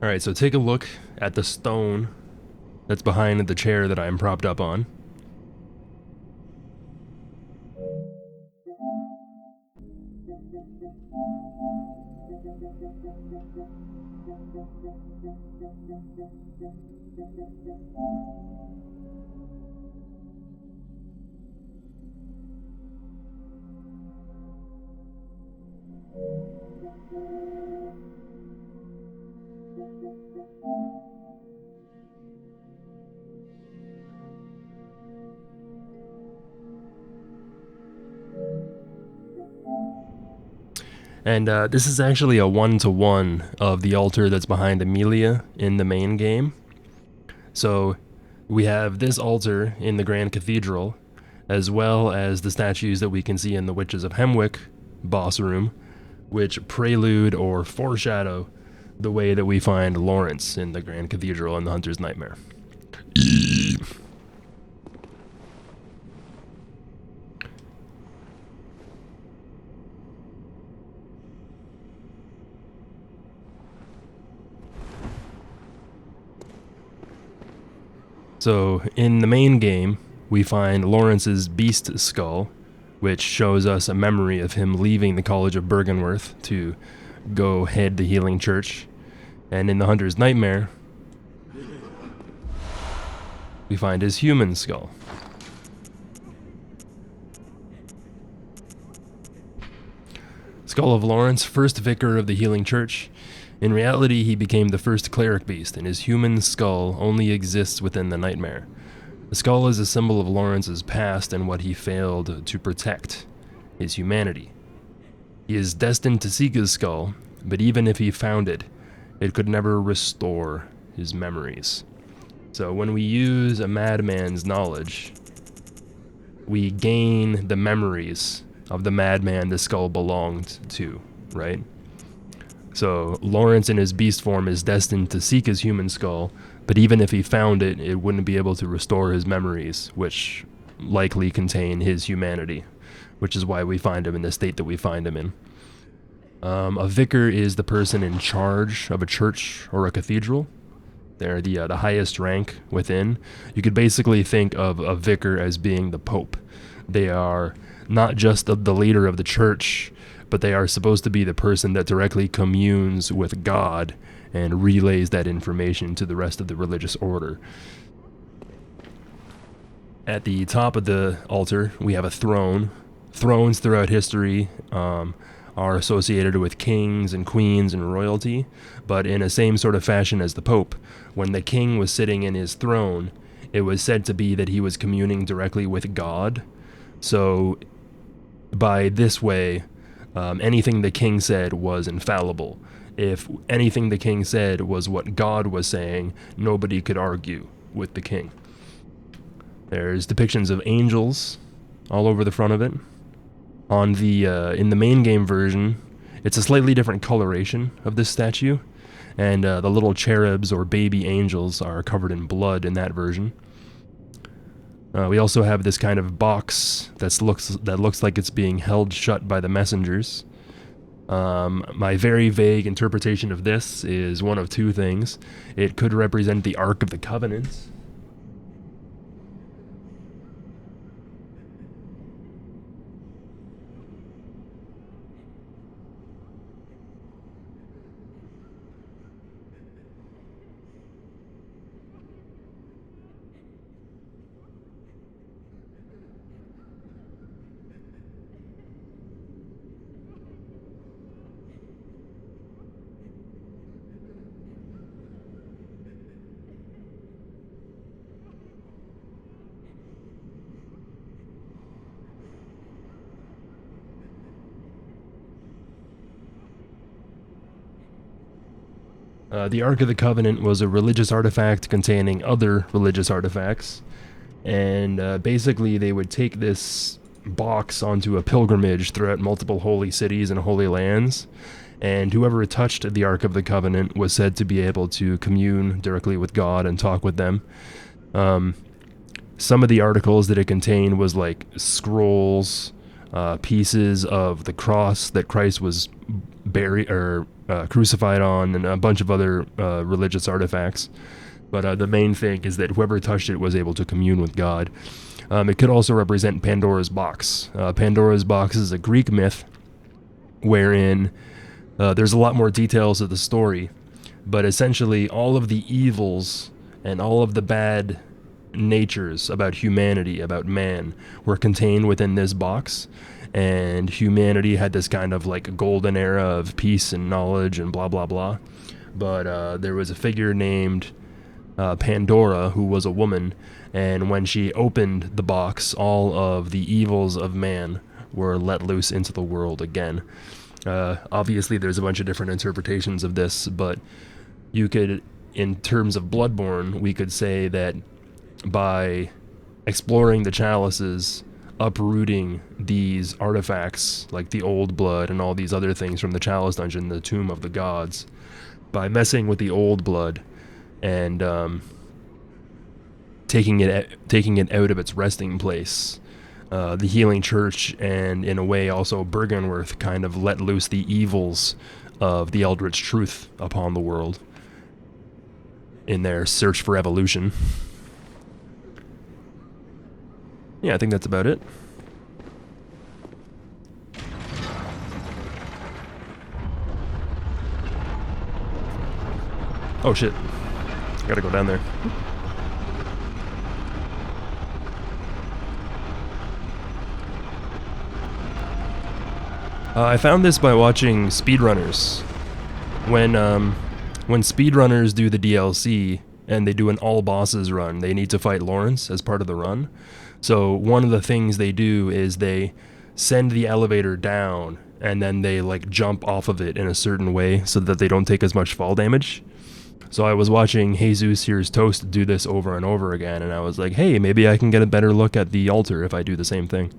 Alright, so take a look at the stone that's behind the chair that I'm propped up on. And this is actually a one-to-one of the altar that's behind Amelia in the main game. So we have this altar in the Grand Cathedral, as well as the statues that we can see in the Witches of Hemwick boss room, which prelude or foreshadow the way that we find Lawrence in the Grand Cathedral in the Hunter's Nightmare. So, in the main game, we find Lawrence's beast skull, which shows us a memory of him leaving the College of Bergenworth to go head the Healing Church. And in the Hunter's Nightmare, we find his human skull. Skull of Lawrence, first vicar of the Healing Church. In reality, he became the first cleric beast, and his human skull only exists within the nightmare. The skull is a symbol of Lawrence's past and what he failed to protect, his humanity. He is destined to seek his skull, but even if he found it, it could never restore his memories. So when we use a madman's knowledge, we gain the memories of the madman the skull belonged to, right? So Lawrence in his beast form is destined to seek his human skull, but even if he found it, it wouldn't be able to restore his memories, which likely contain his humanity, which is why we find him in the state that we find him in. A vicar is the person in charge of a church or a cathedral. They're the highest rank within. You could basically think of a vicar as being the pope. They are not just the leader of the church, but they are supposed to be the person that directly communes with God and relays that information to the rest of the religious order. At the top of the altar, we have a throne. Thrones throughout history are associated with kings and queens and royalty, but in a same sort of fashion as the Pope. When the king was sitting in his throne, it was said to be that he was communing directly with God. So by this way, anything the king said was infallible. If anything the king said was what God was saying, nobody could argue with the king. There's depictions of angels all over the front of it. On the in the main game version, it's a slightly different coloration of this statue, and the little cherubs or baby angels are covered in blood in that version. We also have this kind of box that looks like it's being held shut by the messengers. My very vague interpretation of this is one of two things. It could represent the Ark of the Covenant. The Ark of the Covenant was a religious artifact containing other religious artifacts, and basically they would take this box onto a pilgrimage throughout multiple holy cities and holy lands, and whoever touched the Ark of the Covenant was said to be able to commune directly with God and talk with them. Some of the articles that it contained was like scrolls, pieces of the cross that Christ was crucified on, and a bunch of other religious artifacts. But the main thing is that whoever touched it was able to commune with God. It could also represent Pandora's box. Pandora's box is a Greek myth wherein there's a lot more details of the story, but essentially all of the evils and all of the bad natures about humanity, about man, were contained within this box, and humanity had this kind of like golden era of peace and knowledge and blah blah blah. But there was a figure named Pandora, who was a woman, and when she opened the box, all of the evils of man were let loose into the world again. Obviously there's a bunch of different interpretations of this, but you could, in terms of Bloodborne, we could say that by exploring the chalices, uprooting these artifacts like the old blood and all these other things from the Chalice dungeon, the Tomb of the Gods, by messing with the old blood and taking it out of its resting place, the Healing Church and in a way also Bergenworth kind of let loose the evils of the Eldritch Truth upon the world in their search for evolution. Yeah, I think that's about it. Oh shit. Gotta go down there. I found this by watching speedrunners. When speedrunners do the DLC and they do an all bosses run, they need to fight Lawrence as part of the run. So one of the things they do is they send the elevator down and then they like jump off of it in a certain way so that they don't take as much fall damage. So I was watching Jesus Here's Toast do this over and over again, and I was like, hey, maybe I can get a better look at the altar if I do the same thing.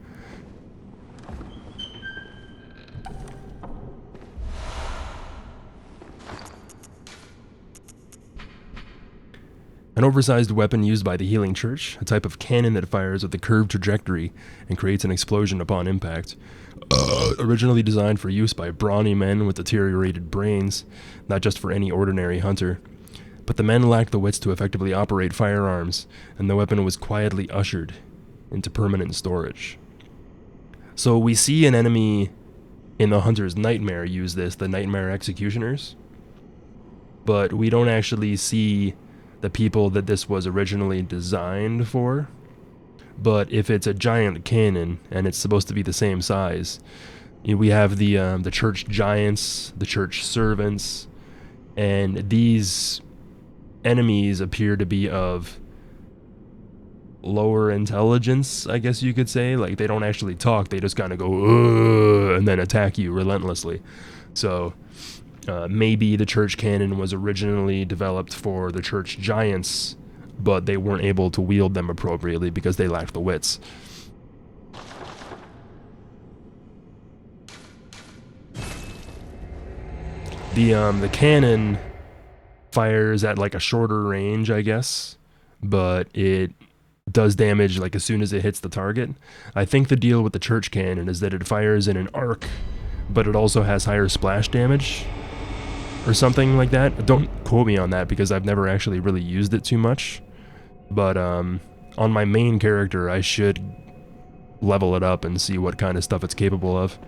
An oversized weapon used by the Healing Church, a type of cannon that fires with a curved trajectory and creates an explosion upon impact. Originally designed for use by brawny men with deteriorated brains, not just for any ordinary hunter. But the men lacked the wits to effectively operate firearms, and the weapon was quietly ushered into permanent storage. So we see an enemy in the Hunter's Nightmare use this, the Nightmare Executioners, but we don't actually see the people that this was originally designed for. But if it's a giant cannon and it's supposed to be the same size, we have the church giants, the church servants, and these enemies appear to be of lower intelligence, I guess you could say. Like, they don't actually talk, they just kind of go, and then attack you relentlessly. So maybe the church cannon was originally developed for the church giants, but they weren't able to wield them appropriately because they lacked the wits. The cannon fires at like a shorter range, I guess, but it does damage like as soon as it hits the target. I think the deal with the church cannon is that it fires in an arc, but it also has higher splash damage or something like that. Don't quote me on that because I've never actually really used it too much. But on my main character, I should level it up and see what kind of stuff it's capable of.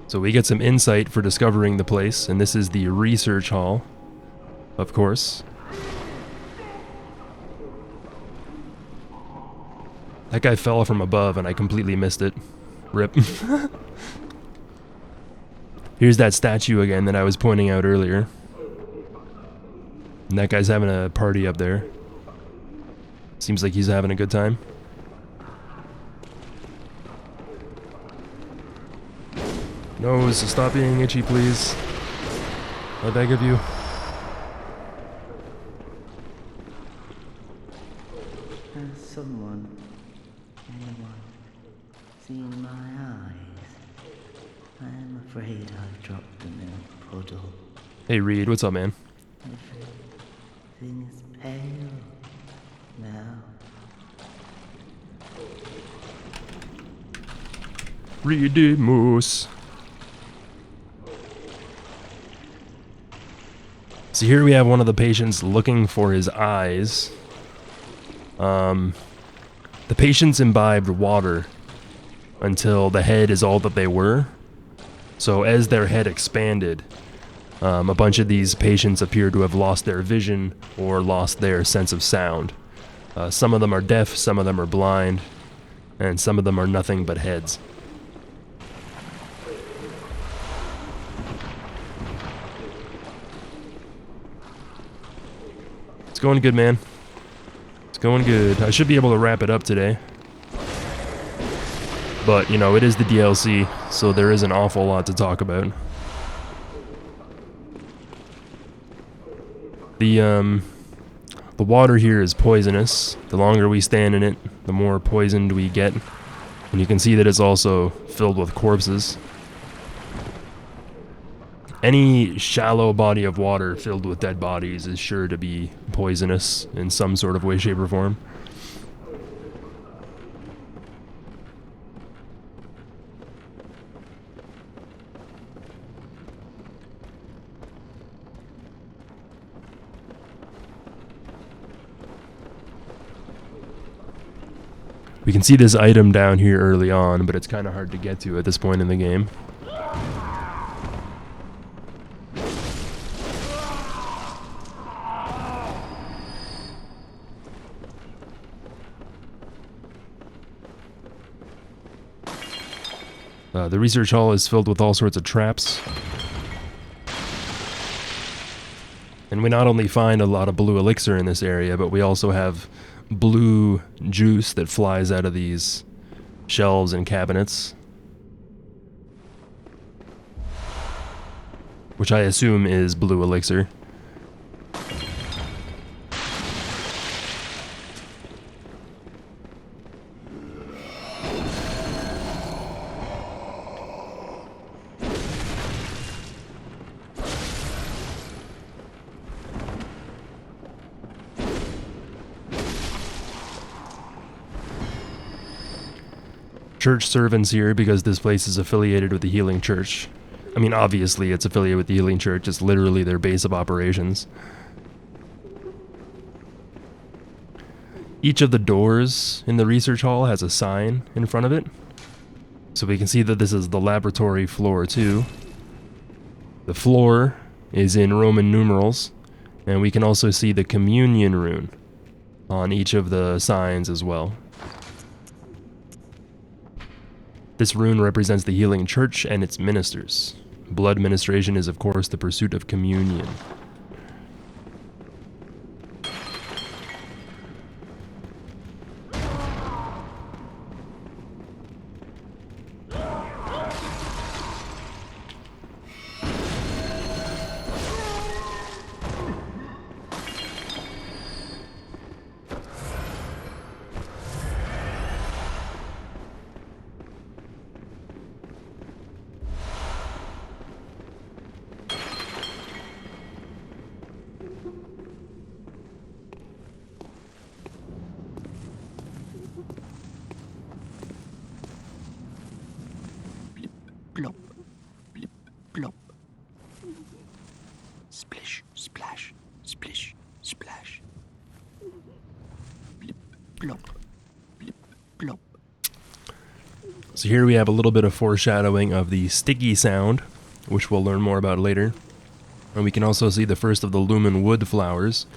So we get some insight for discovering the place, and this is the research hall, of course. That guy fell from above and I completely missed it. Rip. Here's that statue again that I was pointing out earlier. And that guy's having a party up there. Seems like he's having a good time. Nose, stop being itchy, please. I beg of you. Has someone, anyone, seen my eyes? I am afraid I've dropped them in a puddle. Hey Reed, what's up, man? Everything is pale now. Redeemus. So here we have one of the patients looking for his eyes. The patients imbibed water until the head is all that they were. So as their head expanded, a bunch of these patients appear to have lost their vision or lost their sense of sound. Some of them are deaf, some of them are blind, and some of them are nothing but heads. It's going good, man. It's going good. I should be able to wrap it up today. But, you know, it is the DLC, so there is an awful lot to talk about. The water here is poisonous. The longer we stand in it, the more poisoned we get. And you can see that it's also filled with corpses. Any shallow body of water filled with dead bodies is sure to be poisonous in some sort of way, shape, or form. We can see this item down here early on, but it's kind of hard to get to at this point in the game. The research hall is filled with all sorts of traps. And we not only find a lot of blue elixir in this area, but we also have blue juice that flies out of these shelves and cabinets, which I assume is blue elixir. Church servants here because this place is affiliated with the Healing Church. I mean, obviously it's affiliated with the Healing Church. It's literally their base of operations. Each of the doors in the research hall has a sign in front of it. So we can see that this is the laboratory floor too. The floor is in Roman numerals. And we can also see the communion rune on each of the signs as well. This rune represents the Healing Church and its ministers. Blood ministration is, of course, the pursuit of communion. Plop, blip, plop. Splish, splash, splish, splash. Blip, plop, blip, plop. So here we have a little bit of foreshadowing of the sticky sound, which we'll learn more about later. And we can also see the first of the Lumen Wood flowers.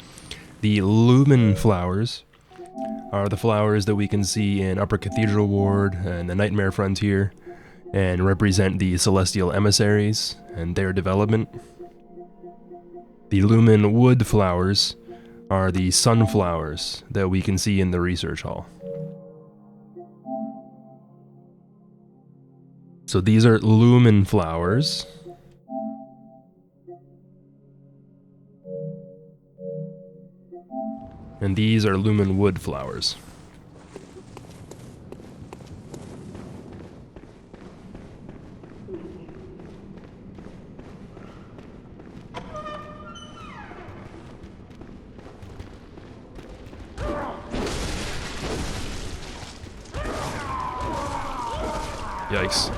The Lumen flowers are the flowers that we can see in Upper Cathedral Ward and the Nightmare Frontier, and represent the Celestial Emissaries and their development. The Lumen Wood flowers are the sunflowers that we can see in the research hall. So these are Lumen flowers. And these are Lumen Wood flowers. Yikes.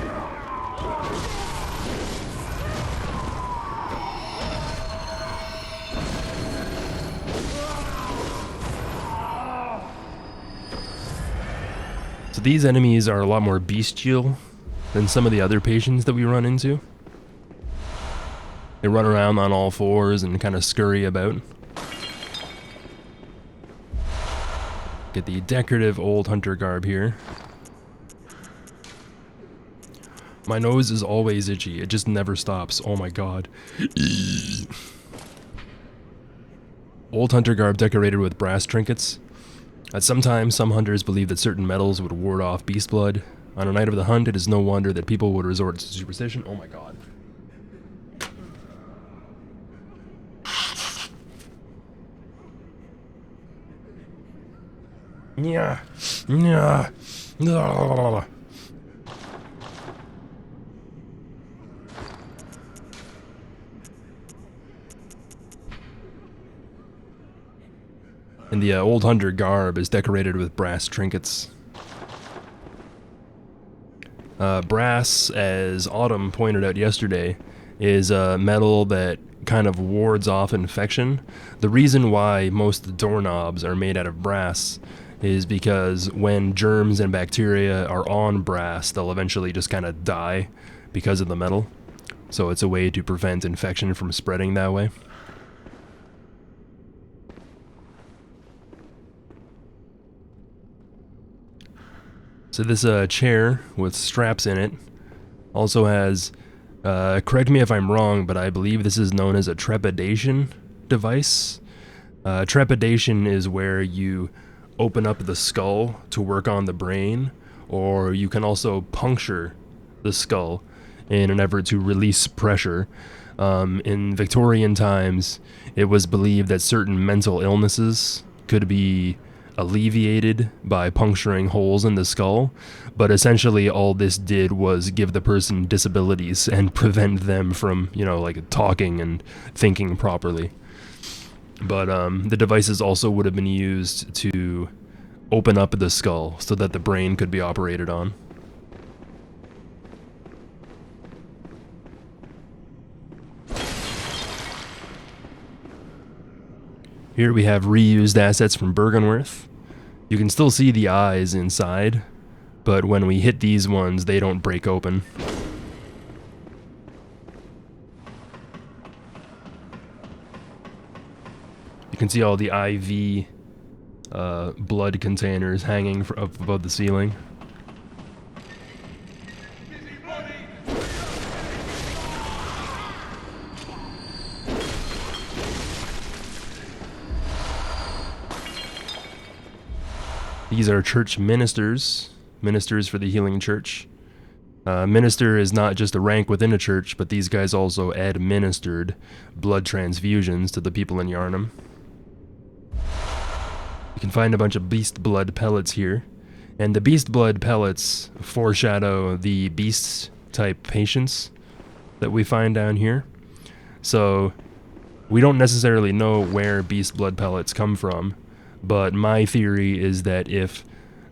So these enemies are a lot more bestial than some of the other patients that we run into. They run around on all fours and kind of scurry about. Get the decorative old Hunter Garb here. My nose is always itchy. It just never stops. Oh my god. Old Hunter Garb decorated with brass trinkets. Sometimes some hunters believe that certain metals would ward off beast blood. On a night of the hunt, it is no wonder that people would resort to superstition. Oh my god. Yeah. Yeah. And the old Hunter Garb is decorated with brass trinkets. Brass, as Autumn pointed out yesterday, is a metal that kind of wards off infection. The reason why most doorknobs are made out of brass is because when germs and bacteria are on brass, they'll eventually just kind of die because of the metal. So it's a way to prevent infection from spreading that way. So this chair with straps in it also has, correct me if I'm wrong, but I believe this is known as a trepidation device. Trepidation is where you open up the skull to work on the brain, or you can also puncture the skull in an effort to release pressure. In Victorian times, it was believed that certain mental illnesses could be alleviated by puncturing holes in the skull, but essentially all this did was give the person disabilities and prevent them from, like talking and thinking properly. But the devices also would have been used to open up the skull so that the brain could be operated on. Here we have reused assets from Bergenworth. You can still see the eyes inside, but when we hit these ones, they don't break open. You can see all the IV blood containers hanging up above the ceiling. These are church ministers for the healing church. Minister is not just a rank within a church, but these guys also administered blood transfusions to the people in Yharnam. You can find a bunch of beast blood pellets here, and the beast blood pellets foreshadow the beast type patients that we find down here. So we don't necessarily know where beast blood pellets come from, but my theory is that if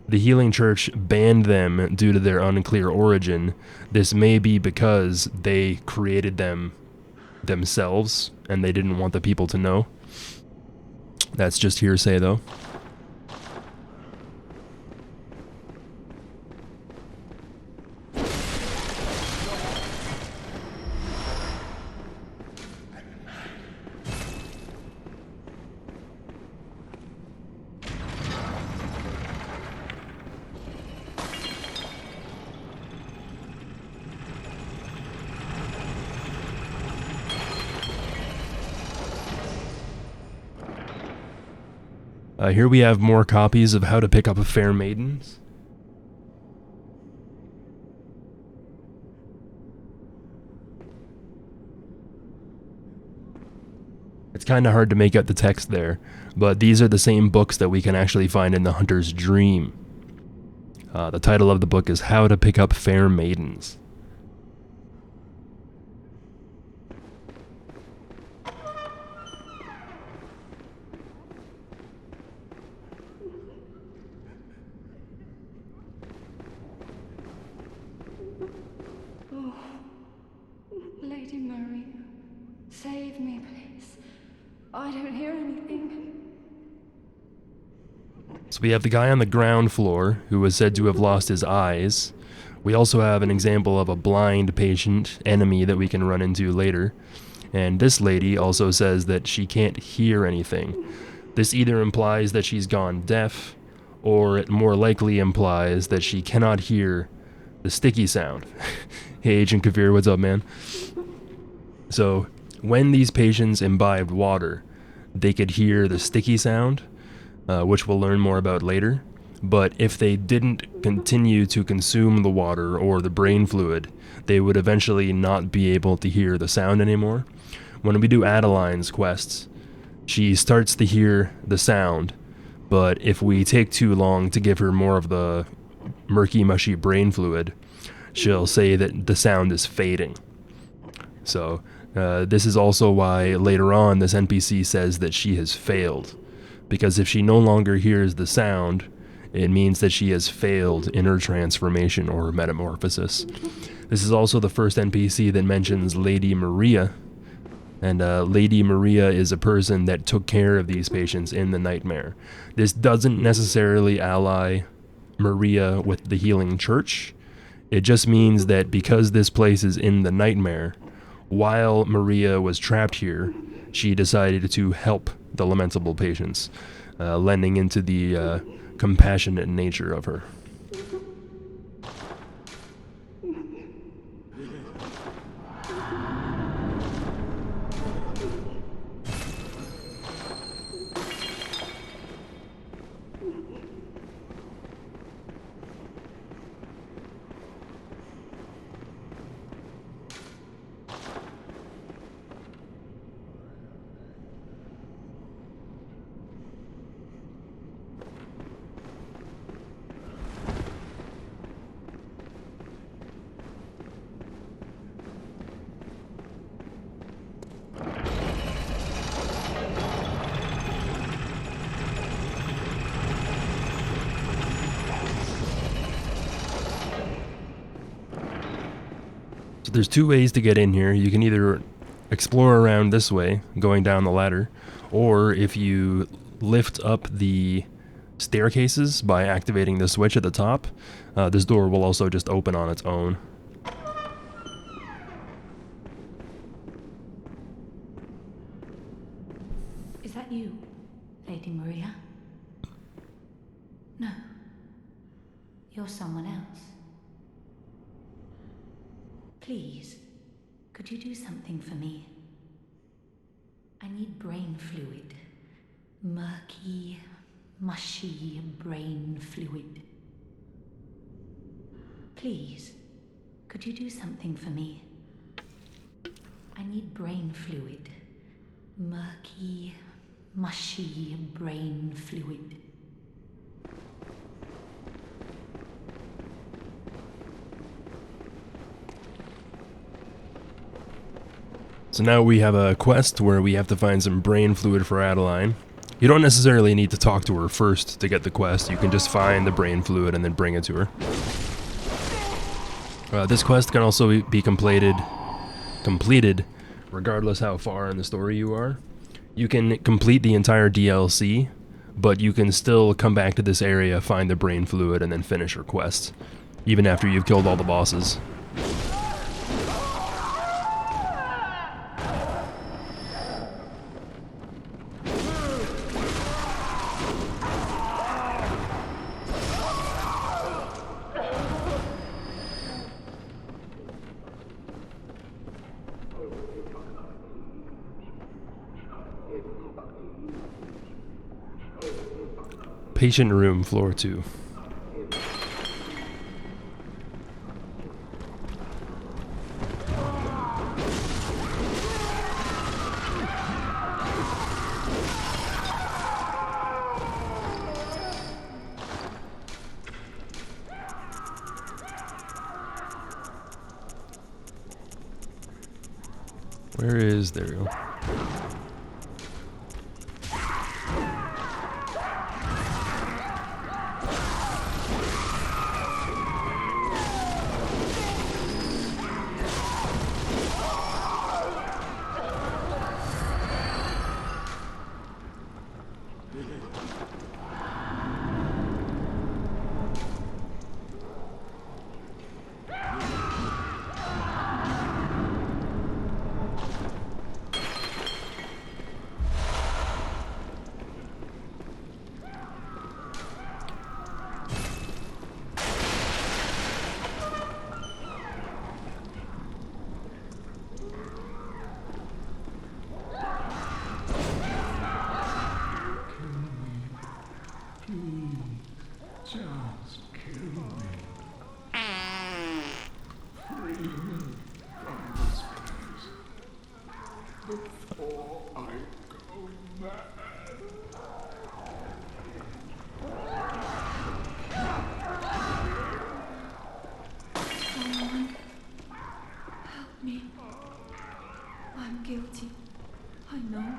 the healing church banned them due to their unclear origin, this may be because they created them themselves and they didn't want the people to know. That's just hearsay though. Here we have more copies of How to Pick Up Fair Maidens. It's kind of hard to make out the text there, but these are the same books that we can actually find in the Hunter's Dream. The title of the book is How to Pick Up Fair Maidens. Save me, please. I don't hear anything. So we have the guy on the ground floor who was said to have lost his eyes. We also have an example of a blind patient enemy that we can run into later. And this lady also says that she can't hear anything. This either implies that she's gone deaf, or it more likely implies that she cannot hear the sticky sound. Hey, Agent Kavir, what's up, man? So, when these patients imbibed water, they could hear the sticky sound, which we'll learn more about later. But if they didn't continue to consume the water or the brain fluid, they would eventually not be able to hear the sound anymore. When we do Adeline's quests, she starts to hear the sound, but if we take too long to give her more of the murky, mushy brain fluid, she'll say that the sound is fading. So, this is also why later on this NPC says that she has failed. Because if she no longer hears the sound, it means that she has failed in her transformation or her metamorphosis. This is also the first NPC that mentions Lady Maria. And Lady Maria is a person that took care of these patients in the nightmare. This doesn't necessarily ally Maria with the healing church. It just means that because this place is in the nightmare, while Maria was trapped here, she decided to help the lamentable patients, lending into the compassionate nature of her. There's two ways to get in here. You can either explore around this way, going down the ladder, or if you lift up the staircases by activating the switch at the top, this door will also just open on its own. Is that you, Lady Maria? No. You're someone else. Please, could you do something for me? I need brain fluid. Murky, mushy brain fluid. Please, could you do something for me? I need brain fluid. Murky, mushy brain fluid. So now we have a quest where we have to find some brain fluid for Adeline. You don't necessarily need to talk to her first to get the quest. You can just find the brain fluid and then bring it to her. This quest can also be completed regardless how far in the story you are. You can complete the entire DLC, but you can still come back to this area, find the brain fluid, and then finish your quest, even after you've killed all the bosses. Patient room, floor 2. Where is, there we go. Just kill me. Free me from this place before I go mad. Someone help me. I'm guilty. I know.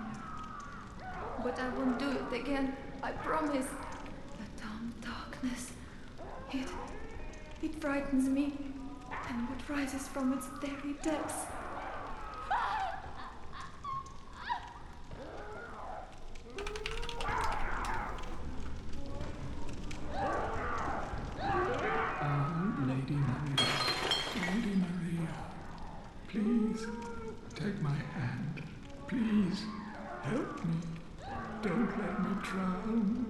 But I won't do it again. I promise. The damn darkness. It frightens me. And what rises from its very depths. Lady Maria, Lady Maria, please take my hand. Please help me. Don't let me drown.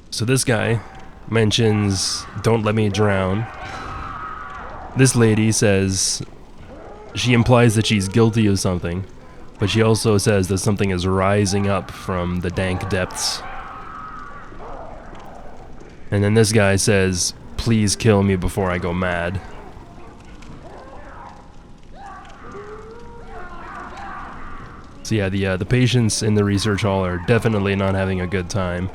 So this guy mentions, "Don't let me drown." This lady says, she implies that she's guilty of something, but she also says that something is rising up from the dank depths. And then this guy says, "Please kill me before I go mad." So yeah, the patients in the research hall are definitely not having a good time.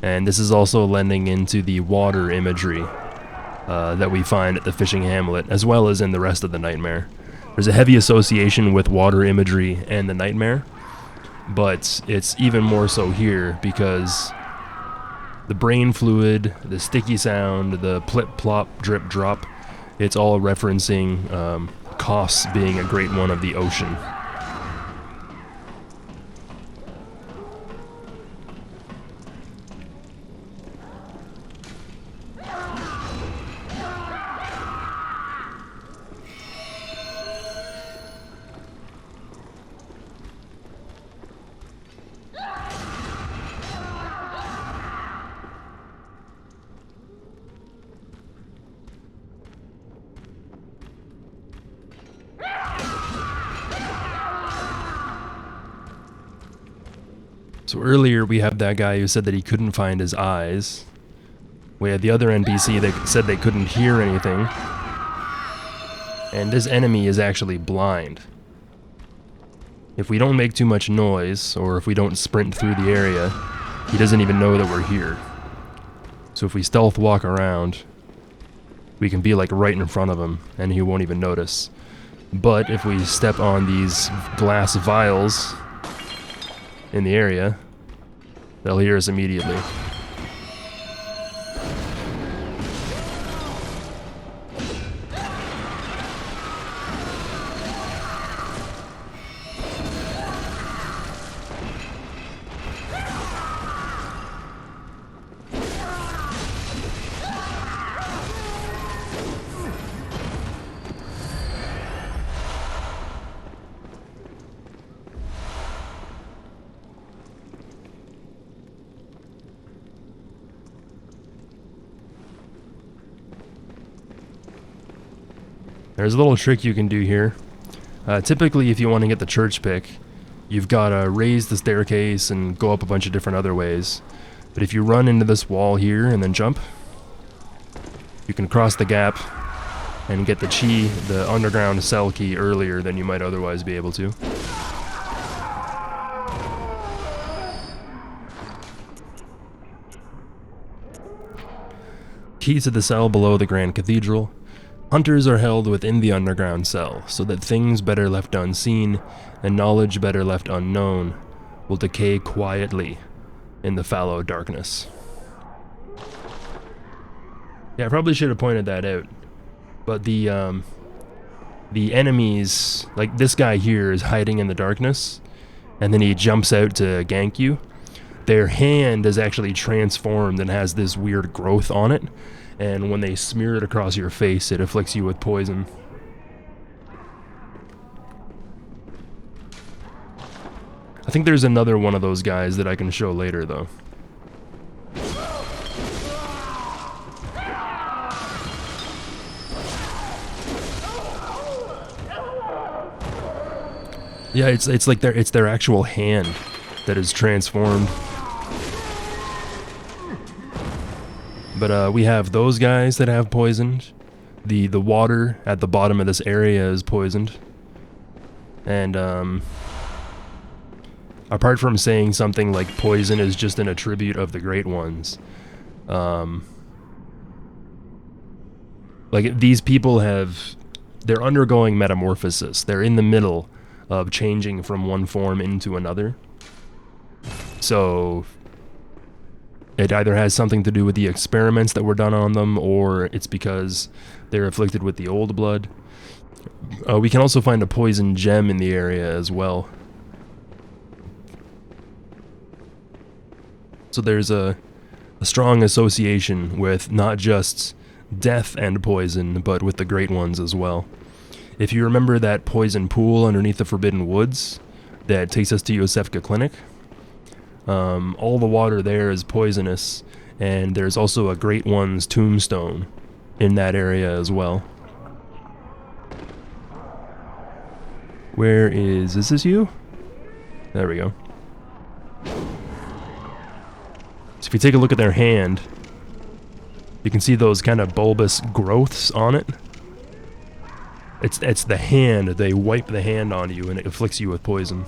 And this is also lending into the water imagery that we find at the fishing hamlet, as well as in the rest of the nightmare. There's a heavy association with water imagery and the nightmare, but it's even more so here because the brain fluid, the sticky sound, the plip plop drip drop, it's all referencing Kos being a great one of the ocean. So earlier we have that guy who said that he couldn't find his eyes. We had the other NPC that said they couldn't hear anything. And this enemy is actually blind. If we don't make too much noise, or if we don't sprint through the area, he doesn't even know that we're here. So if we stealth walk around, we can be like right in front of him, and he won't even notice. But if we step on these glass vials in the area, they'll hear us immediately. There's a little trick you can do here. Typically, if you want to get the church pick, you've got to raise the staircase and go up a bunch of different other ways. But if you run into this wall here and then jump, you can cross the gap and get the chi, the underground cell key, earlier than you might otherwise be able to. Key to the cell below the Grand Cathedral. Hunters are held within the underground cell, so that things better left unseen and knowledge better left unknown will decay quietly in the fallow darkness. Yeah, I probably should have pointed that out. But the enemies, like this guy here is hiding in the darkness, and then he jumps out to gank you. Their hand is actually transformed and has this weird growth on it. And when they smear it across your face, it afflicts you with poison. I think there's another one of those guys that I can show later, though. Yeah, it's like their actual hand that is transformed. But we have those guys that have poisoned. The water at the bottom of this area is poisoned. And apart from saying something like poison is just an attribute of the Great Ones, like these people they're undergoing metamorphosis. They're in the middle of changing from one form into another. So it either has something to do with the experiments that were done on them, or it's because they're afflicted with the old blood. We can also find a poison gem in the area as well. So there's a strong association with not just death and poison, but with the Great Ones as well. If you remember that poison pool underneath the Forbidden Woods that takes us to Yosefka Clinic, all the water there is poisonous, and there's also a Great One's tombstone in that area as well. Where is this you? There we go. So if you take a look at their hand, you can see those kind of bulbous growths on it. It's the hand. They wipe the hand on you and it afflicts you with poison.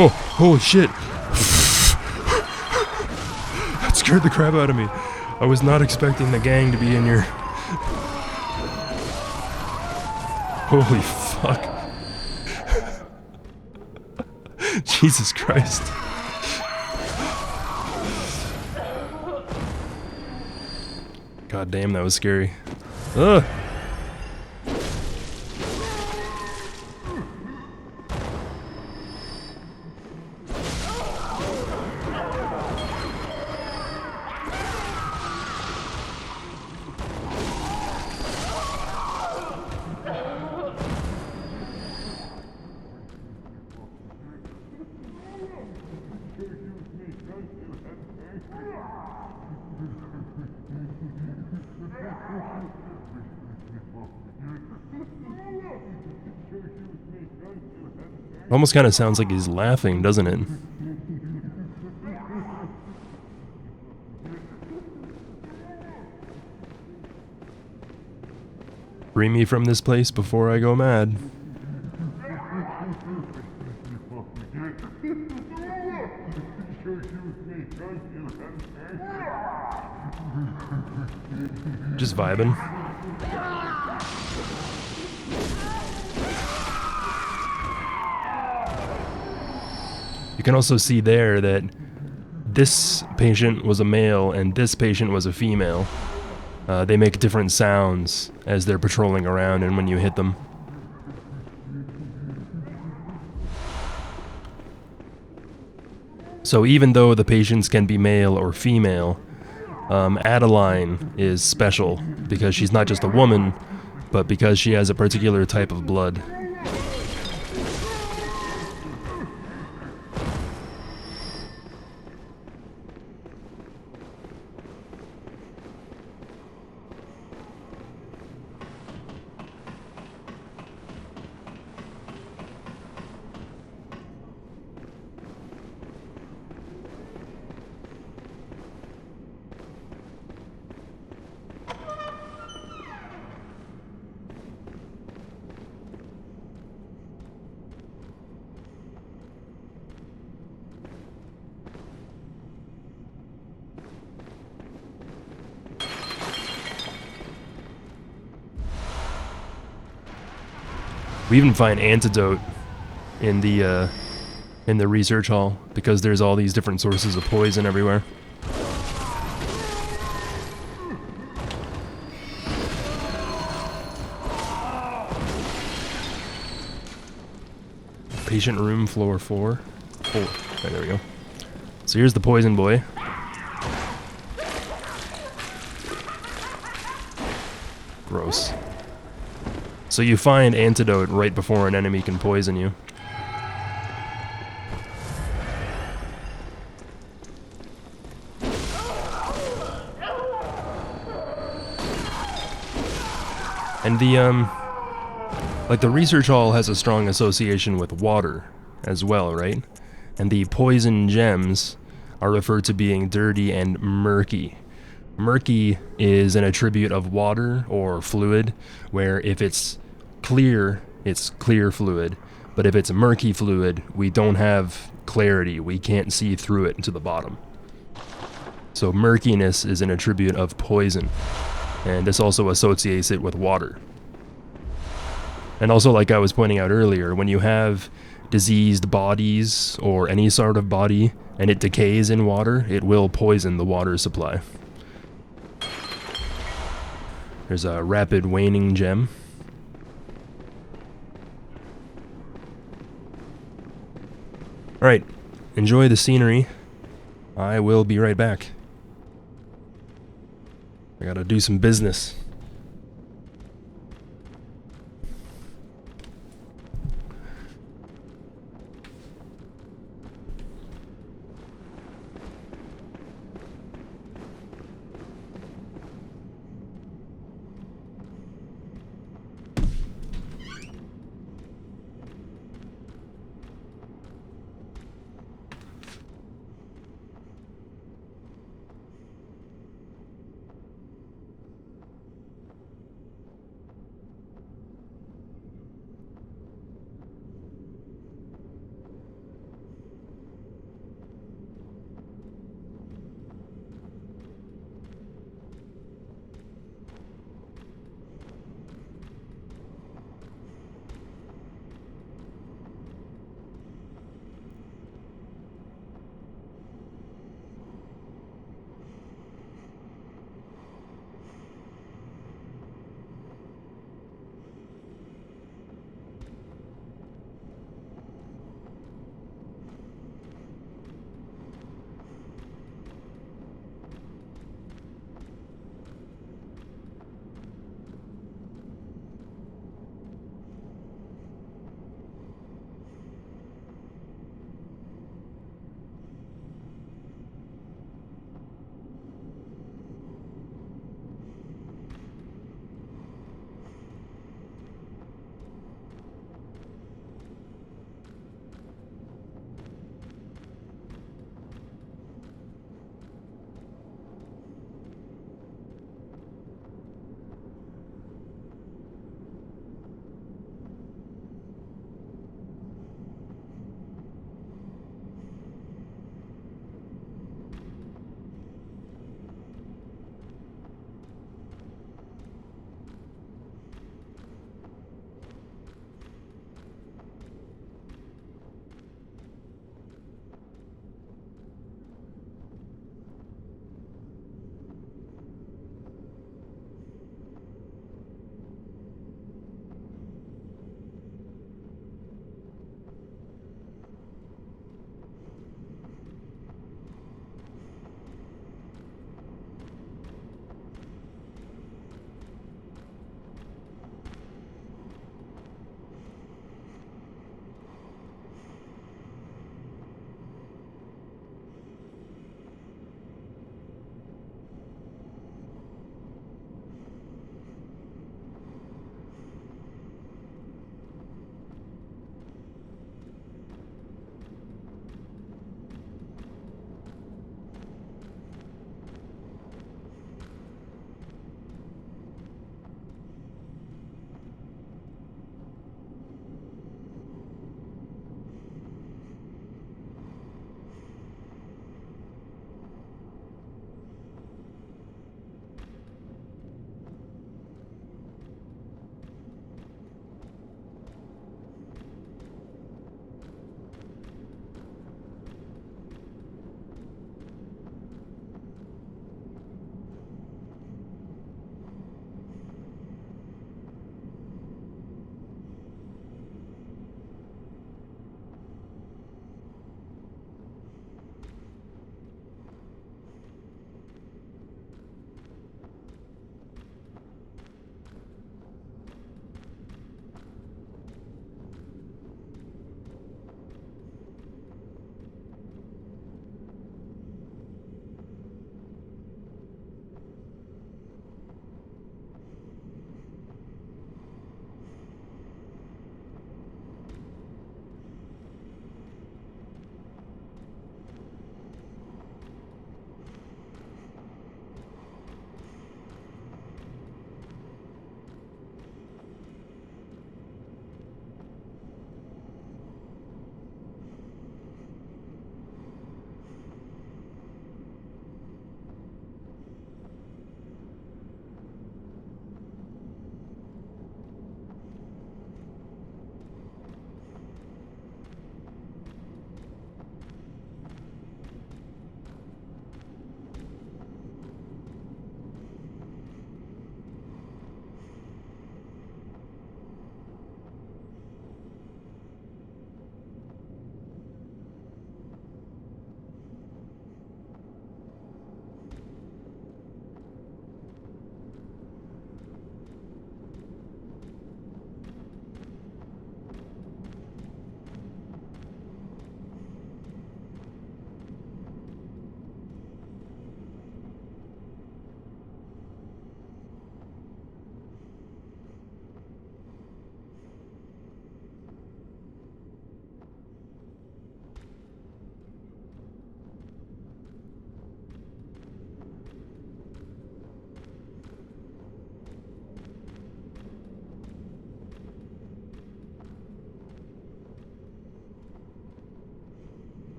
Oh, holy shit. That scared the crap out of me. I was not expecting the gang to be in here. Holy fuck. Jesus Christ. God damn, that was scary. Ugh. Almost kind of sounds like he's laughing, doesn't it? Free me from this place before I go mad. Just vibing. You can also see there that this patient was a male and this patient was a female. They make different sounds as they're patrolling around and when you hit them. So even though the patients can be male or female, Adeline is special because she's not just a woman, but because she has a particular type of blood. We even find antidote in the research hall because there's all these different sources of poison everywhere. Patient room, floor 4. Right, there we go. So here's the poison boy. Gross. So you find antidote right before an enemy can poison you. And the research hall has a strong association with water as well, right? And the poison gems are referred to being dirty and murky. Murky is an attribute of water or fluid, where if it's clear fluid, but if it's murky fluid, we don't have clarity, we can't see through it to the bottom. So murkiness is an attribute of poison, and this also associates it with water. And also, like I was pointing out earlier, when you have diseased bodies or any sort of body and it decays in water, it will poison the water supply. There's a rapid waning gem. Alright, enjoy the scenery. I will be right back. I gotta do some business.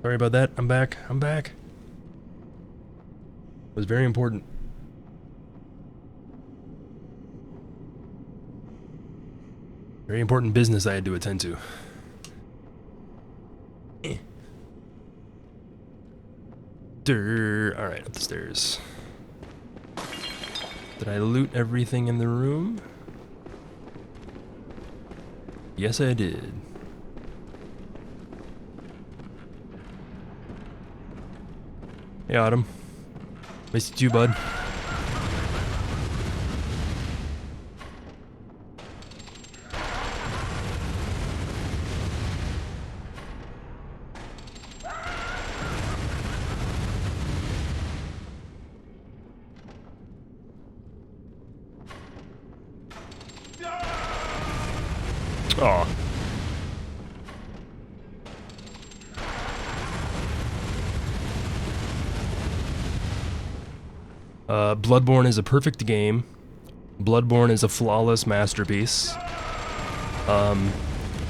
Sorry about that. I'm back. I'm back. It was very important. Very important business I had to attend to. Alright, up the stairs. Did I loot everything in the room? Yes, I did. Hey, Autumn. Missed you, bud. Aw. Bloodborne is a perfect game. Bloodborne is a flawless masterpiece.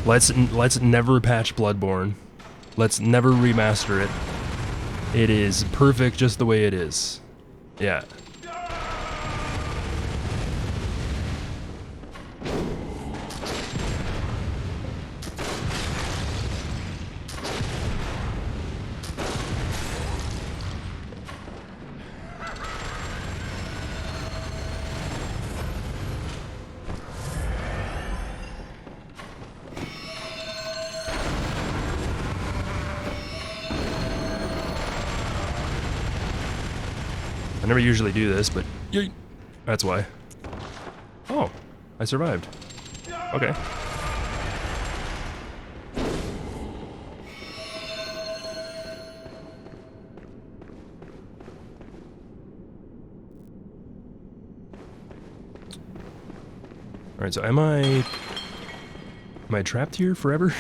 Let's never patch Bloodborne. Let's never remaster it. It is perfect just the way it is. Yeah. I never usually do this, but that's why. Oh, I survived. Okay. Alright, so am I trapped here forever?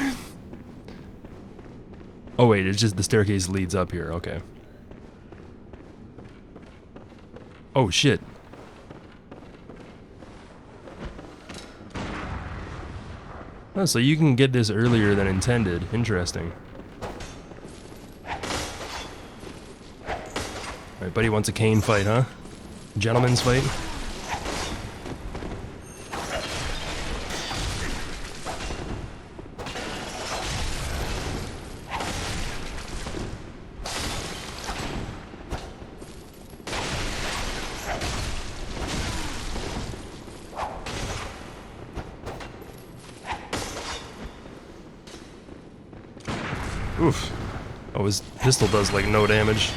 Oh wait, it's just the staircase leads up here, okay. Oh shit. Oh, so you can get this earlier than intended. Interesting. Alright, buddy wants a cane fight, huh? Gentleman's fight? Oof. Oh, his pistol does like no damage.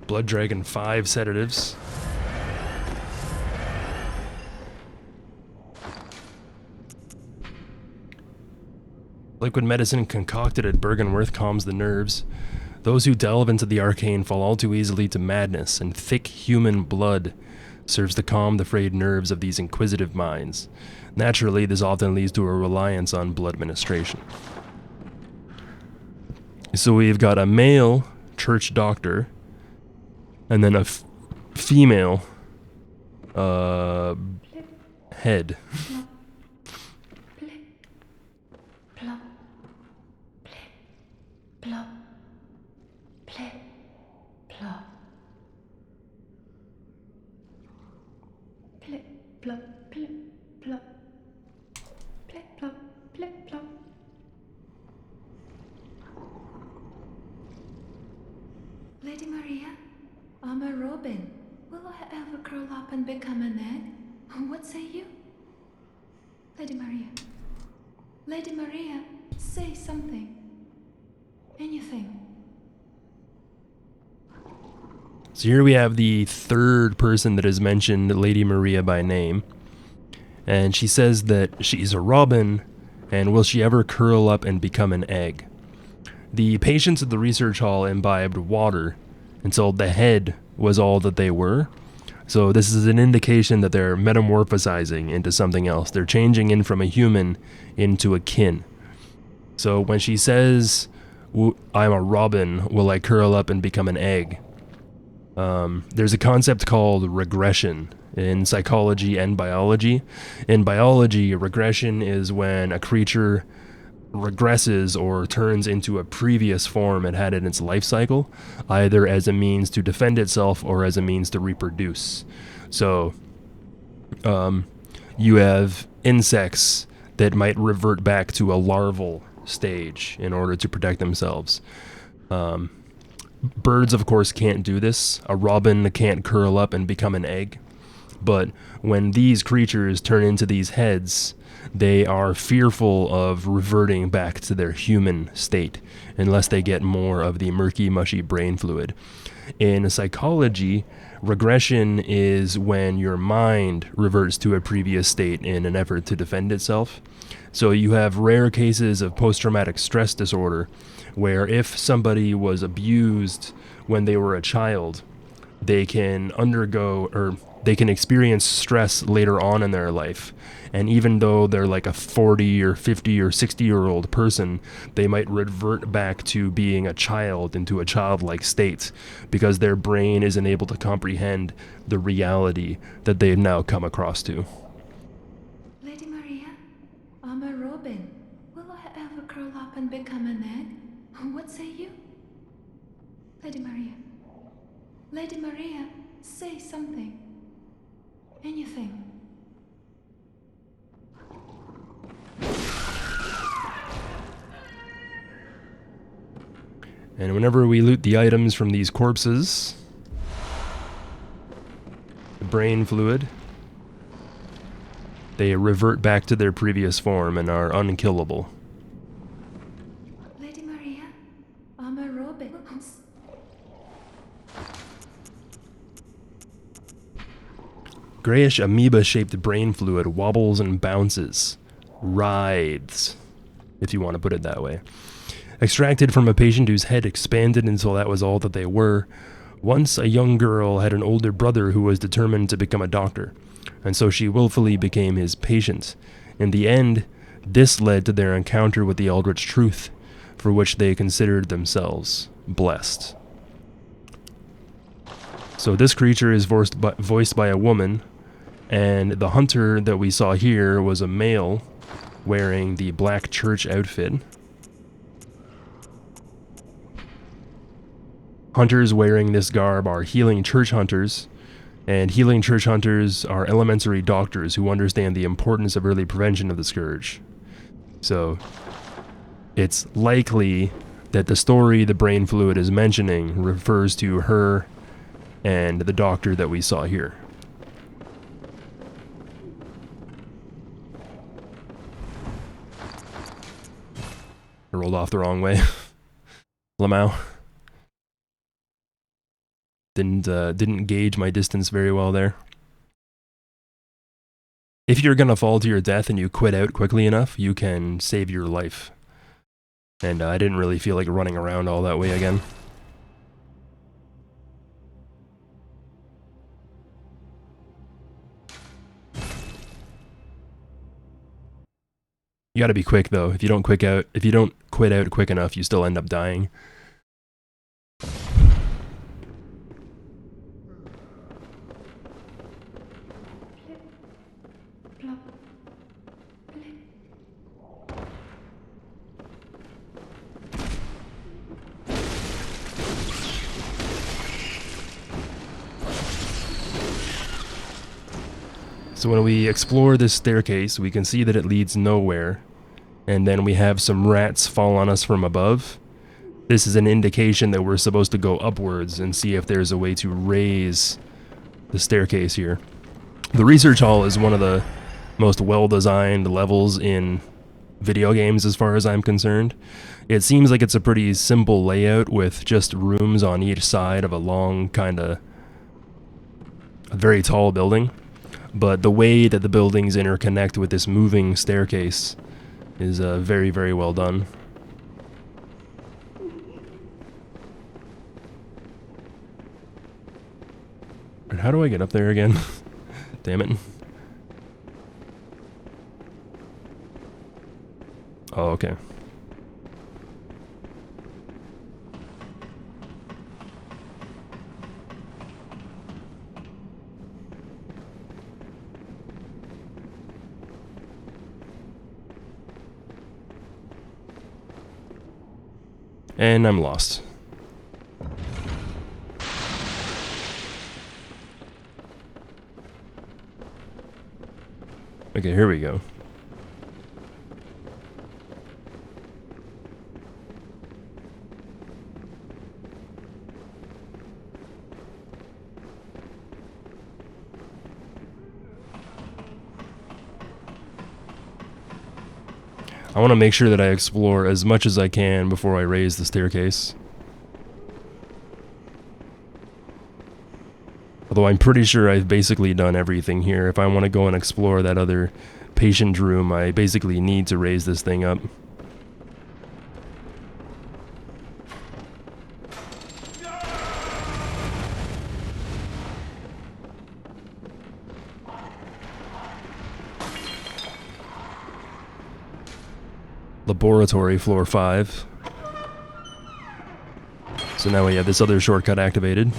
Blood Dragon 5 sedatives. Liquid medicine concocted at Bergenworth calms the nerves. Those who delve into the arcane fall all too easily to madness, and thick human blood serves to calm the frayed nerves of these inquisitive minds. Naturally, this often leads to a reliance on blood ministration. So we've got a male church doctor, and then a female head. Lady Maria, I'm a robin. Will I ever curl up and become an egg? What say you? Lady Maria. Lady Maria, say something. Anything. So here we have the third person that has mentioned Lady Maria by name. And she says that she's a robin, and will she ever curl up and become an egg? The patients at the research hall imbibed water until the head was all that they were. So this is an indication that they're metamorphosizing into something else. They're changing in from a human into a kin. So when she says, I'm a robin, will I curl up and become an egg? There's a concept called regression in psychology and biology. In biology, regression is when a creature regresses or turns into a previous form it had in its life cycle, either as a means to defend itself or as a means to reproduce. So, you have insects that might revert back to a larval stage in order to protect themselves. Birds, of course, can't do this. A robin can't curl up and become an egg. But when these creatures turn into these heads, they are fearful of reverting back to their human state unless they get more of the murky, mushy brain fluid. In psychology, regression is when your mind reverts to a previous state in an effort to defend itself. So you have rare cases of post-traumatic stress disorder where if somebody was abused when they were a child, they can undergo or they can experience stress later on in their life. And even though they're like a 40 or 50 or 60-year-old person, they might revert back to being a child into a childlike state because their brain isn't able to comprehend the reality that they've now come across to. Lady Maria, I'm a robin. Will I ever curl up and become an egg? What say you? Lady Maria. Lady Maria, say something. Anything. And whenever we loot the items from these corpses, the brain fluid, they revert back to their previous form and are unkillable. Lady Maria, I'm a robin. Grayish amoeba-shaped brain fluid wobbles and bounces, writhes, if you want to put it that way. Extracted from a patient whose head expanded until that was all that they were. Once a young girl had an older brother who was determined to become a doctor, and so she willfully became his patient. In the end, this led to their encounter with the Eldritch Truth, for which they considered themselves blessed. So this creature is voiced by a woman, and the hunter that we saw here was a male wearing the black church outfit. Hunters wearing this garb are healing church hunters, and healing church hunters are elementary doctors who understand the importance of early prevention of the scourge. So, it's likely that the story the brain fluid is mentioning refers to her and the doctor that we saw here. I rolled off the wrong way. Lamau. Didn't gauge my distance very well there. If you're gonna fall to your death and you quit out quickly enough, you can save your life. And I didn't really feel like running around all that way again. You gotta be quick though. If you don't quit out quick enough, you still end up dying. So when we explore this staircase, we can see that it leads nowhere, and then we have some rats fall on us from above. This is an indication that we're supposed to go upwards and see if there's a way to raise the staircase here. The research hall is one of the most well-designed levels in video games as far as I'm concerned. It seems like it's a pretty simple layout with just rooms on each side of a long, a very tall building. But the way that the buildings interconnect with this moving staircase is very, very well done. And how do I get up there again? Damn it. Oh, okay. And I'm lost. Okay, here we go. I want to make sure that I explore as much as I can before I raise the staircase. Although I'm pretty sure I've basically done everything here. If I want to go and explore that other patient room, I basically need to raise this thing up. Laboratory, floor 5. So now we have this other shortcut activated.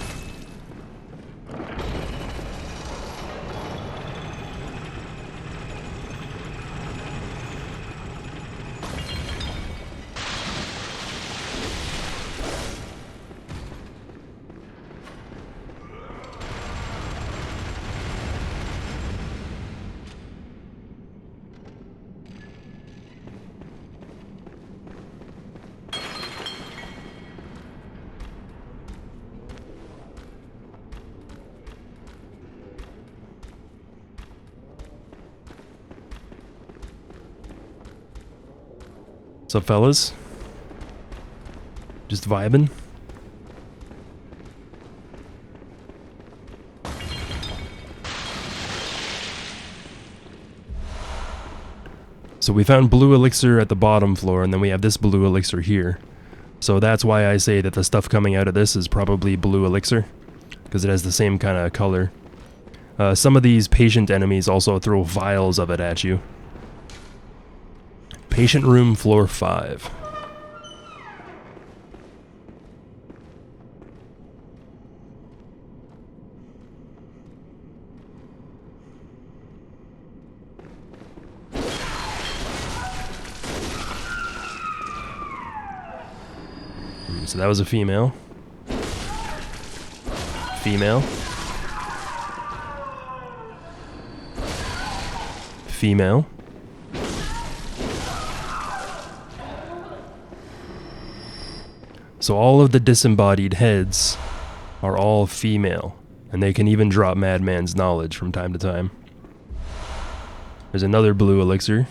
What's up, fellas? Just vibing? So we found blue elixir at the bottom floor, and then we have this blue elixir here. So that's why I say that the stuff coming out of this is probably blue elixir, because it has the same kind of color. Some of these patient enemies also throw vials of it at you. Patient room, floor 5. So that was a female. Female. Female. So all of the disembodied heads are all female, and they can even drop Madman's knowledge from time to time. There's another blue elixir.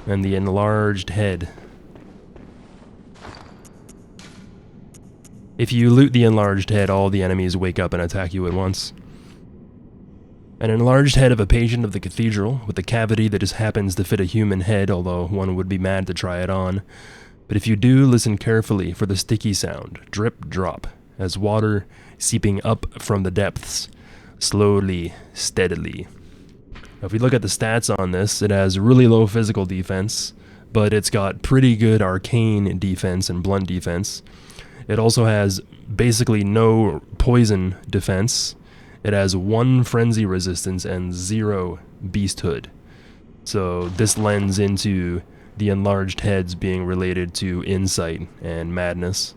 And the enlarged head. If you loot the enlarged head, all the enemies wake up and attack you at once. An enlarged head of a patient of the cathedral, with a cavity that just happens to fit a human head, although one would be mad to try it on. But if you do, listen carefully for the sticky sound, drip drop, as water seeping up from the depths, slowly, steadily. Now, if we look at the stats on this, it has really low physical defense, but it's got pretty good arcane defense and blunt defense. It also has basically no poison defense. It has 1 frenzy resistance and 0 beasthood. So this lends into the enlarged heads being related to insight and madness.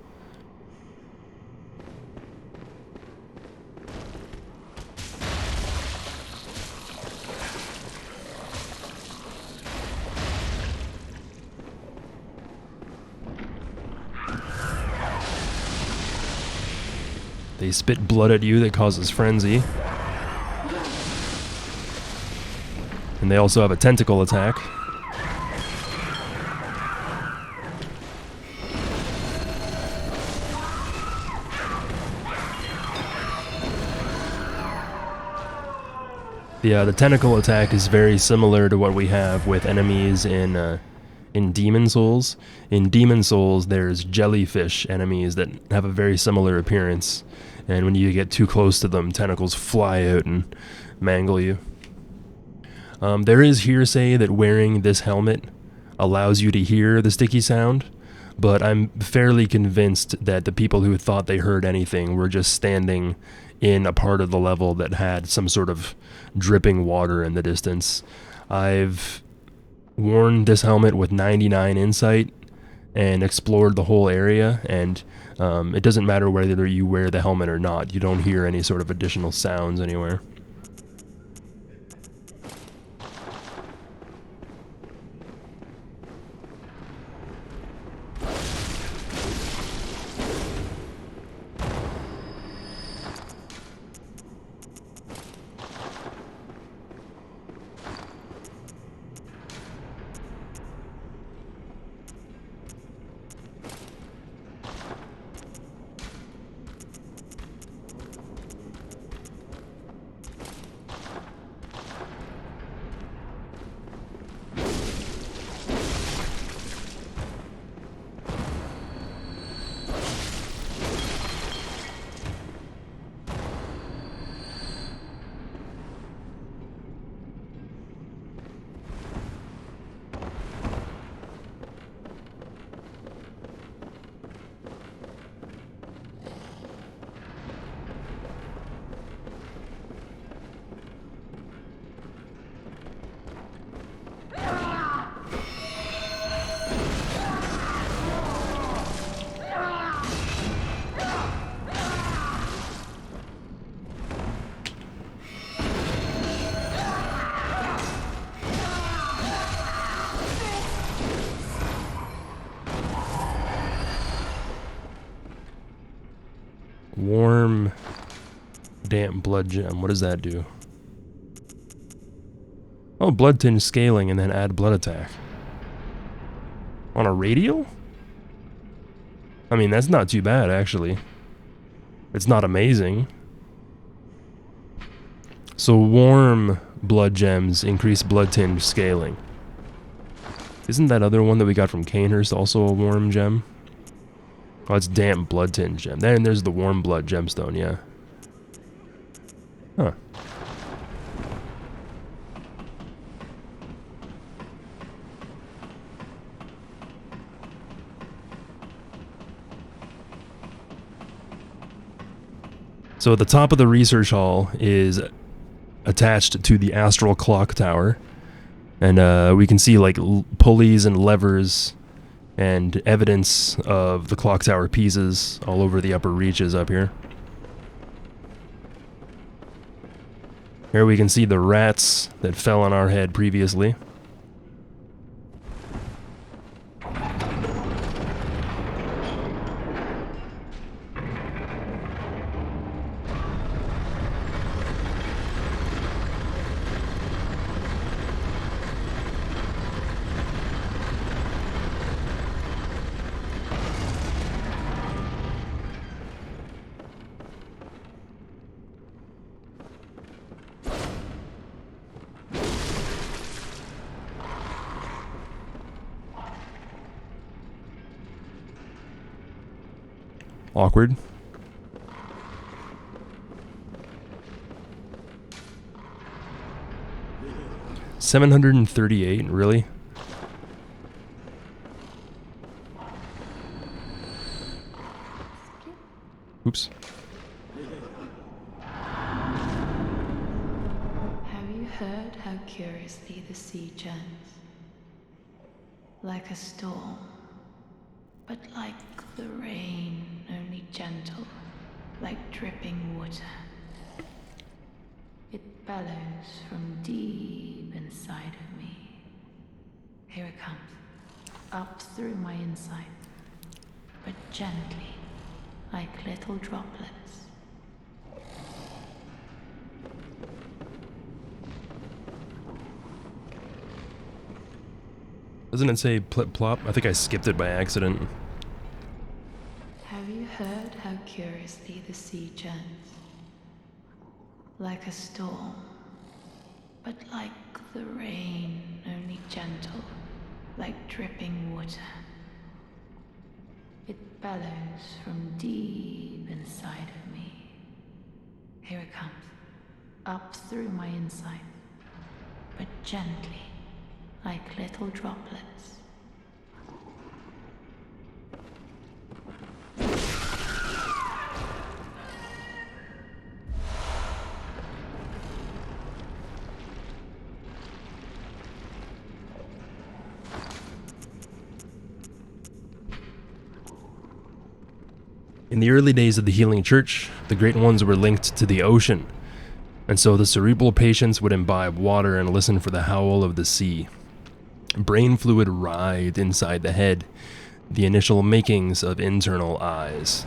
They spit blood at you that causes frenzy. And they also have a tentacle attack. The tentacle attack is very similar to what we have with enemies in in Demon Souls. In Demon Souls, there's jellyfish enemies that have a very similar appearance, and when you get too close to them, tentacles fly out and mangle you. There is hearsay that wearing this helmet allows you to hear the sticky sound, but I'm fairly convinced that the people who thought they heard anything were just standing in a part of the level that had some sort of dripping water in the distance. I've worn this helmet with 99 insight and explored the whole area, and it doesn't matter whether you wear the helmet or not. You don't hear any sort of additional sounds anywhere. Warm, damp blood gem. What does that do? Oh, blood tinge scaling and then add blood attack. On a radial? I mean, that's not too bad, actually. It's not amazing. So warm blood gems increase blood tinge scaling. Isn't that other one that we got from Canehurst also a warm gem? Oh, it's damp blood tinge gem. Then there's the warm blood gemstone, yeah. Huh. So at the top of the research hall is attached to the Astral clock tower. And we can see like pulleys and levers and evidence of the clock tower pieces all over the upper reaches up here. Here we can see the rats that fell on our head previously. Awkward. $738, really? Oops. Have you heard how curiously the sea churns? Like a storm, but like the rain, only gentle, like dripping water. It bellows from deep inside of me. Here it comes, up through my inside, but gently, like little droplets. Doesn't it say plip plop? I think I skipped it by accident. Have you heard how curiously the sea churns? Like a storm, but like the rain, only gentle, like dripping water. It bellows from deep inside of me. Here it comes, up through my inside, but gently, like little droplets. In the early days of the Healing Church, the Great Ones were linked to the ocean, and so the cerebral patients would imbibe water and listen for the howl of the sea. Brain fluid writhed inside the head, the initial makings of internal eyes.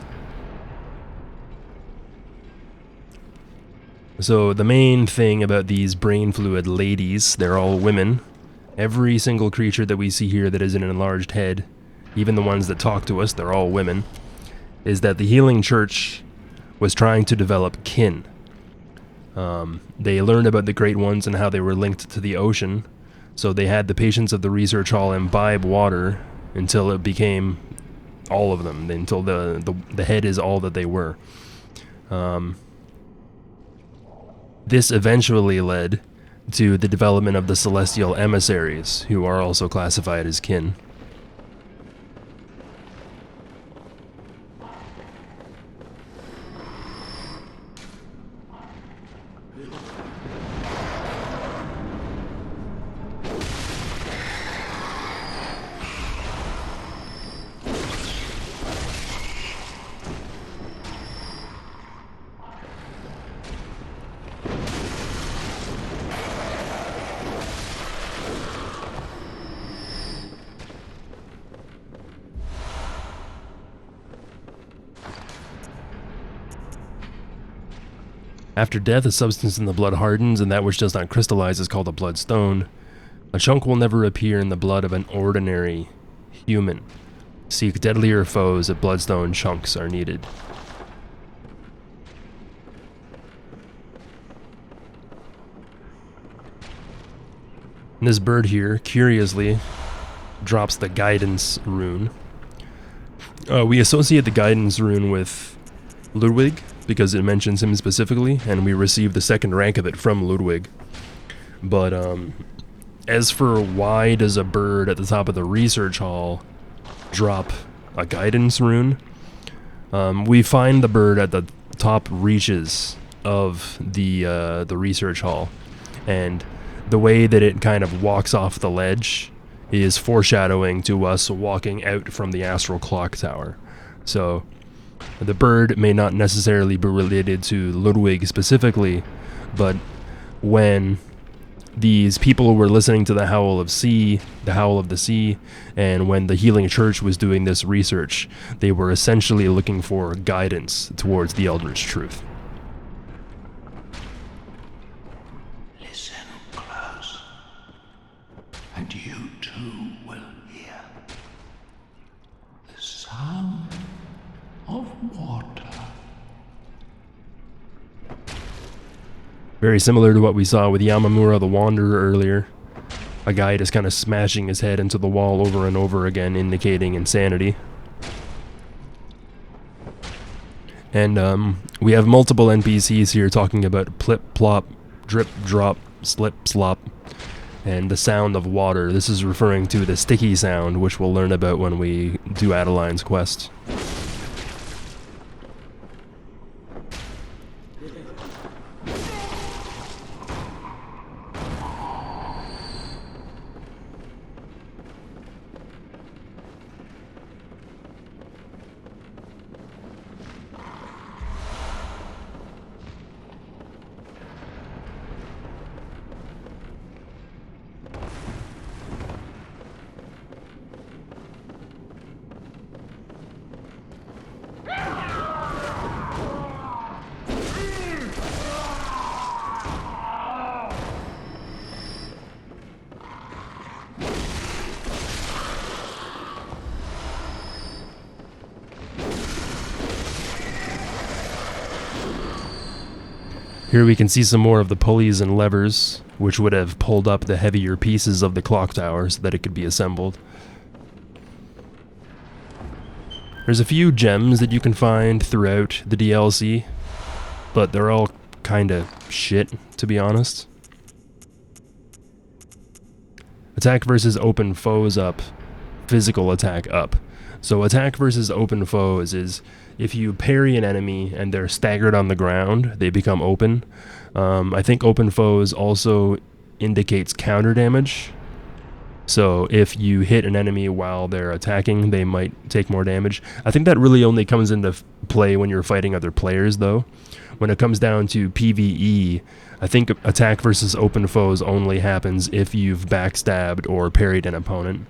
So the main thing about these brain fluid ladies, they're all women. Every single creature that we see here that is an enlarged head, even the ones that talk to us, they're all women, is that the Healing Church was trying to develop kin. They learned about the Great Ones and how they were linked to the ocean, so they had the patients of the research hall imbibe water until it became all of them, until the head is all that they were. This eventually led to the development of the celestial emissaries, who are also classified as kin. After death, a substance in the blood hardens, and that which does not crystallize is called a bloodstone. A chunk will never appear in the blood of an ordinary human. Seek deadlier foes if bloodstone chunks are needed. And this bird here, curiously, drops the guidance rune. We associate the guidance rune with Ludwig, because it mentions him specifically, and we received the second rank of it from Ludwig. But as for why does a bird at the top of the research hall drop a guidance rune, we find the bird at the top reaches of the research hall, and the way that it kind of walks off the ledge is foreshadowing to us walking out from the Astral Clock Tower. So the bird may not necessarily be related to Ludwig specifically, but when these people were listening to the howl of the sea, and when the Healing Church was doing this research, they were essentially looking for guidance towards the Eldritch Truth. Listen close, and you too will hear the sound of water. Very similar to what we saw with Yamamura the Wanderer earlier. A guy just kind of smashing his head into the wall over and over again, indicating insanity. And we have multiple NPCs here talking about plip, plop, drip, drop, slip, slop, and the sound of water. This is referring to the sticky sound, which we'll learn about when we do Adeline's quest. Here we can see some more of the pulleys and levers, which would have pulled up the heavier pieces of the clock tower so that it could be assembled. There's a few gems that you can find throughout the DLC, but they're all kinda shit, to be honest. Attack versus open foes up, physical attack up. So attack versus open foes is if you parry an enemy and they're staggered on the ground, they become open. I think open foes also indicates counter damage. So if you hit an enemy while they're attacking, they might take more damage. I think that really only comes into play when you're fighting other players, though. When it comes down to PvE, I think attack versus open foes only happens if you've backstabbed or parried an opponent.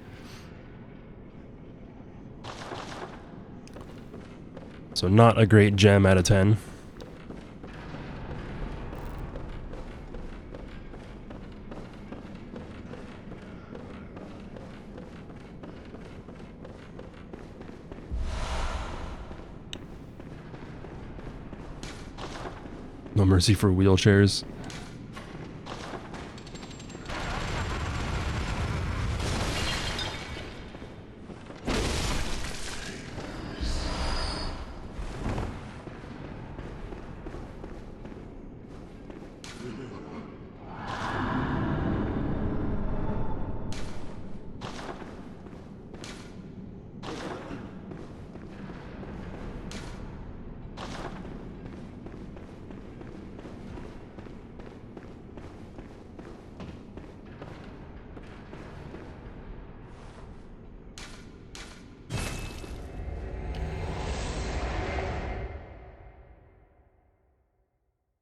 So not a great gem out of 10. No mercy for wheelchairs.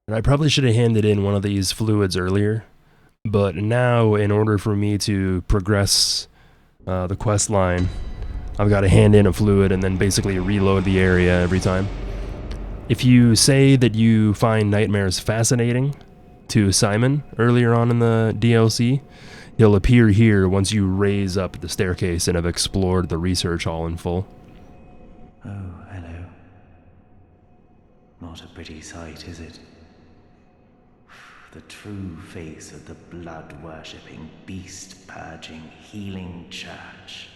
And I probably should have handed in one of these fluids earlier, but now in order for me to progress the quest line, I've got to hand in a fluid and then basically reload the area every time. If you say that you find nightmares fascinating to Simon earlier on in the DLC, he'll appear here once you raise up the staircase and have explored the research hall in full. Oh, hello. Not a pretty sight, is it? The true face of the blood-worshipping, beast-purging, healing church.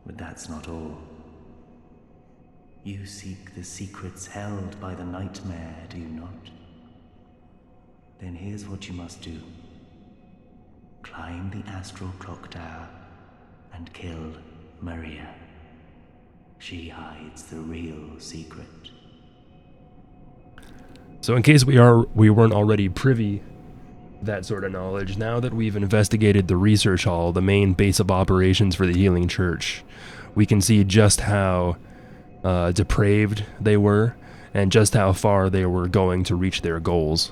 But that's not all. You seek the secrets held by the nightmare, do you not? Then here's what you must do. Climb the Astral clock tower and kill Maria. She hides the real secret. So in case we weren't already privy to that sort of knowledge, now that we've investigated the research hall, the main base of operations for the Healing Church, we can see just how depraved they were and just how far they were going to reach their goals.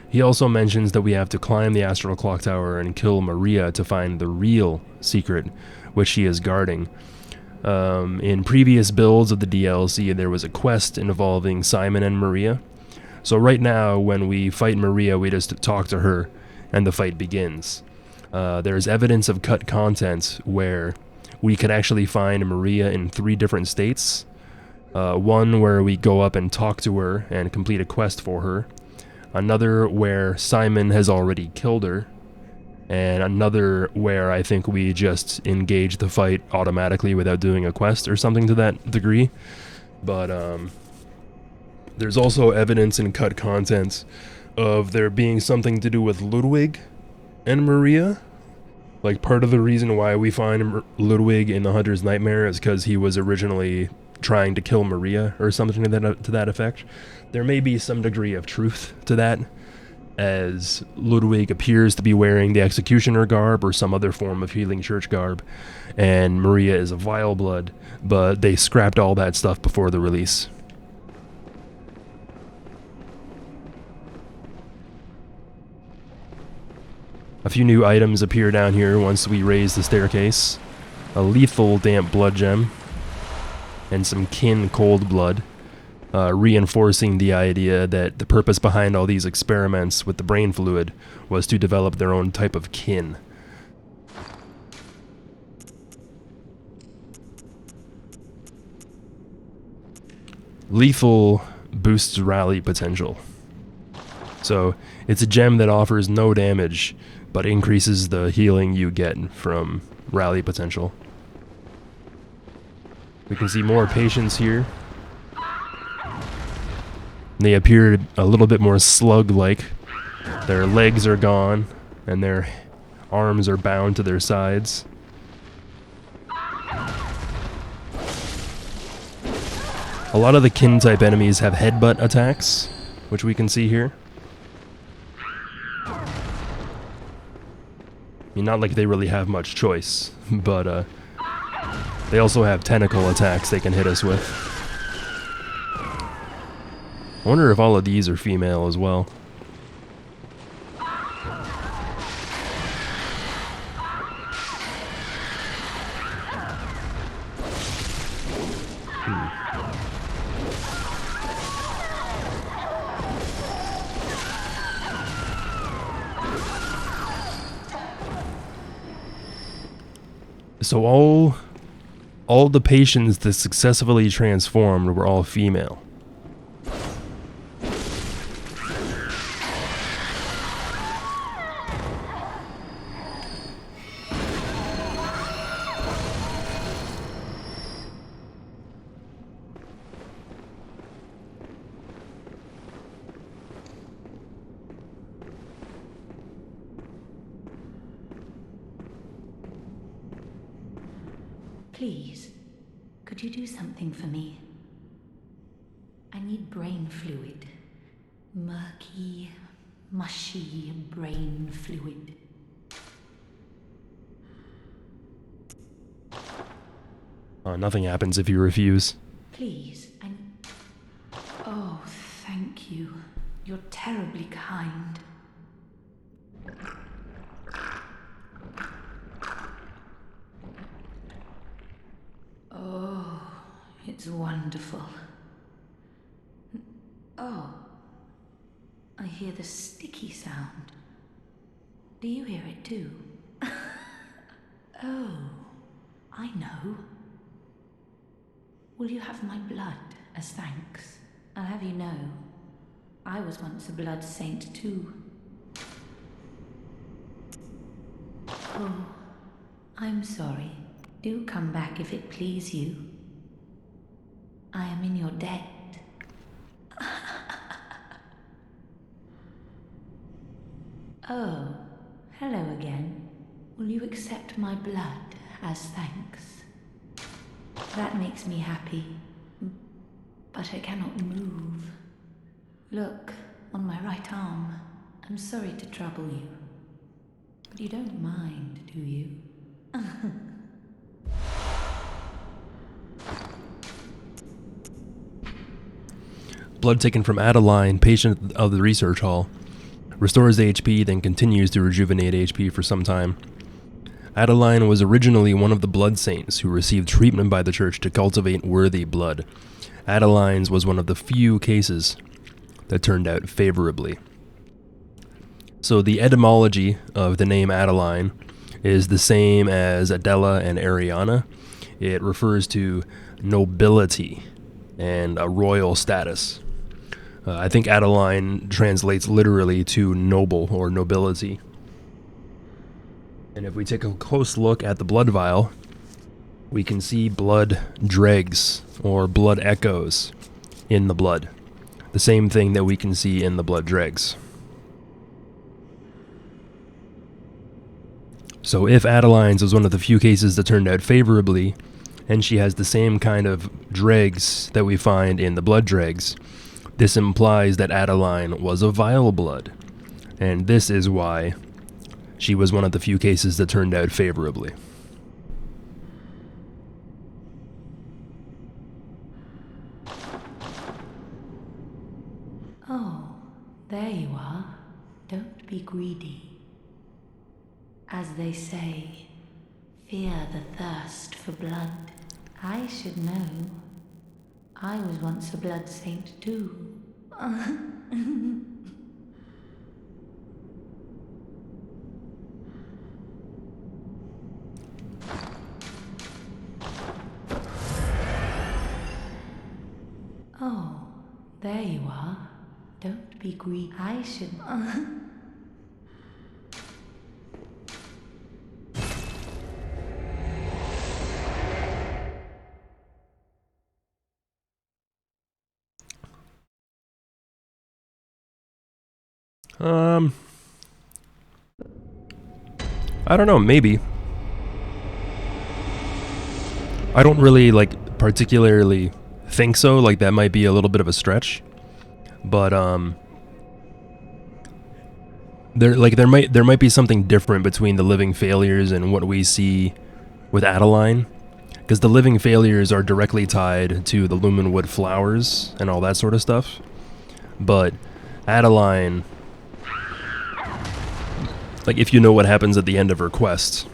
He also mentions that we have to climb the Astral Clock Tower and kill Maria to find the real secret, which she is guarding. In previous builds of the DLC, there was a quest involving Simon and Maria. So right now, when we fight Maria, we just talk to her, and the fight begins. There's evidence of cut content where we can actually find Maria in 3 different states. One where we go up and talk to her and complete a quest for her. Another where Simon has already killed her. And another where I think we just engage the fight automatically without doing a quest or something to that degree. But there's also evidence in cut content of there being something to do with Ludwig and Maria. Like, part of the reason why we find Ludwig in the Hunter's Nightmare is because he was originally trying to kill Maria or something to that effect. There may be some degree of truth to that, as Ludwig appears to be wearing the Executioner garb or some other form of Healing Church garb, and Maria is a vile blood, but they scrapped all that stuff before the release. A few new items appear down here once we raise the staircase. A lethal damp blood gem, and some kin cold blood. Reinforcing the idea that the purpose behind all these experiments with the brain fluid was to develop their own type of kin. Lethal boosts rally potential. So it's a gem that offers no damage, but increases the healing you get from rally potential. We can see more patients here. They appear a little bit more slug-like. Their legs are gone, and their arms are bound to their sides. A lot of the kin-type enemies have headbutt attacks, which we can see here. I mean, not like they really have much choice, but they also have tentacle attacks they can hit us with. I wonder if all of these are female as well. So all the patients that successfully transformed were all female. Please, could you do something for me? I need brain fluid. Murky, mushy brain fluid. Nothing happens if you refuse. Please, Oh, thank you. You're terribly kind. Oh, it's wonderful. Oh, I hear the sticky sound. Do you hear it too? Oh, I know. Will you have my blood as thanks? I'll have you know, I was once a blood saint too. Oh, I'm sorry. Do come back if it please you. I am in your debt. Oh, hello again. Will you accept my blood as thanks? That makes me happy, but I cannot move. Look, on my right arm. I'm sorry to trouble you, but you don't mind, do you? Blood taken from Adeline, patient of the research hall. Restores HP, then continues to rejuvenate HP for some time. Adeline was originally one of the blood saints who received treatment by the church to cultivate worthy blood. Adeline's was one of the few cases that turned out favorably. So the etymology of the name Adeline is the same as Adela and Ariana. It refers to nobility and a royal status. I think Adeline translates literally to noble or nobility. And if we take a close look at the blood vial, we can see blood dregs or blood echoes in the blood. The same thing that we can see in the blood dregs. So if Adeline's was one of the few cases that turned out favorably, and she has the same kind of dregs that we find in the blood dregs, this implies that Adeline was a vile blood, and this is why she was one of the few cases that turned out favorably. Oh, there you are. Don't be greedy. As they say, fear the thirst for blood. I should know. I was once a blood saint too. Oh, there you are. Don't be greedy. I should. I don't know, maybe. I don't really, like, particularly think so, like, that might be a little bit of a stretch. But, there might be something different between the living failures and what we see with Adeline. Because the living failures are directly tied to the Lumen Wood flowers and all that sort of stuff. But Adeline, like, if you know what happens at the end of her quest,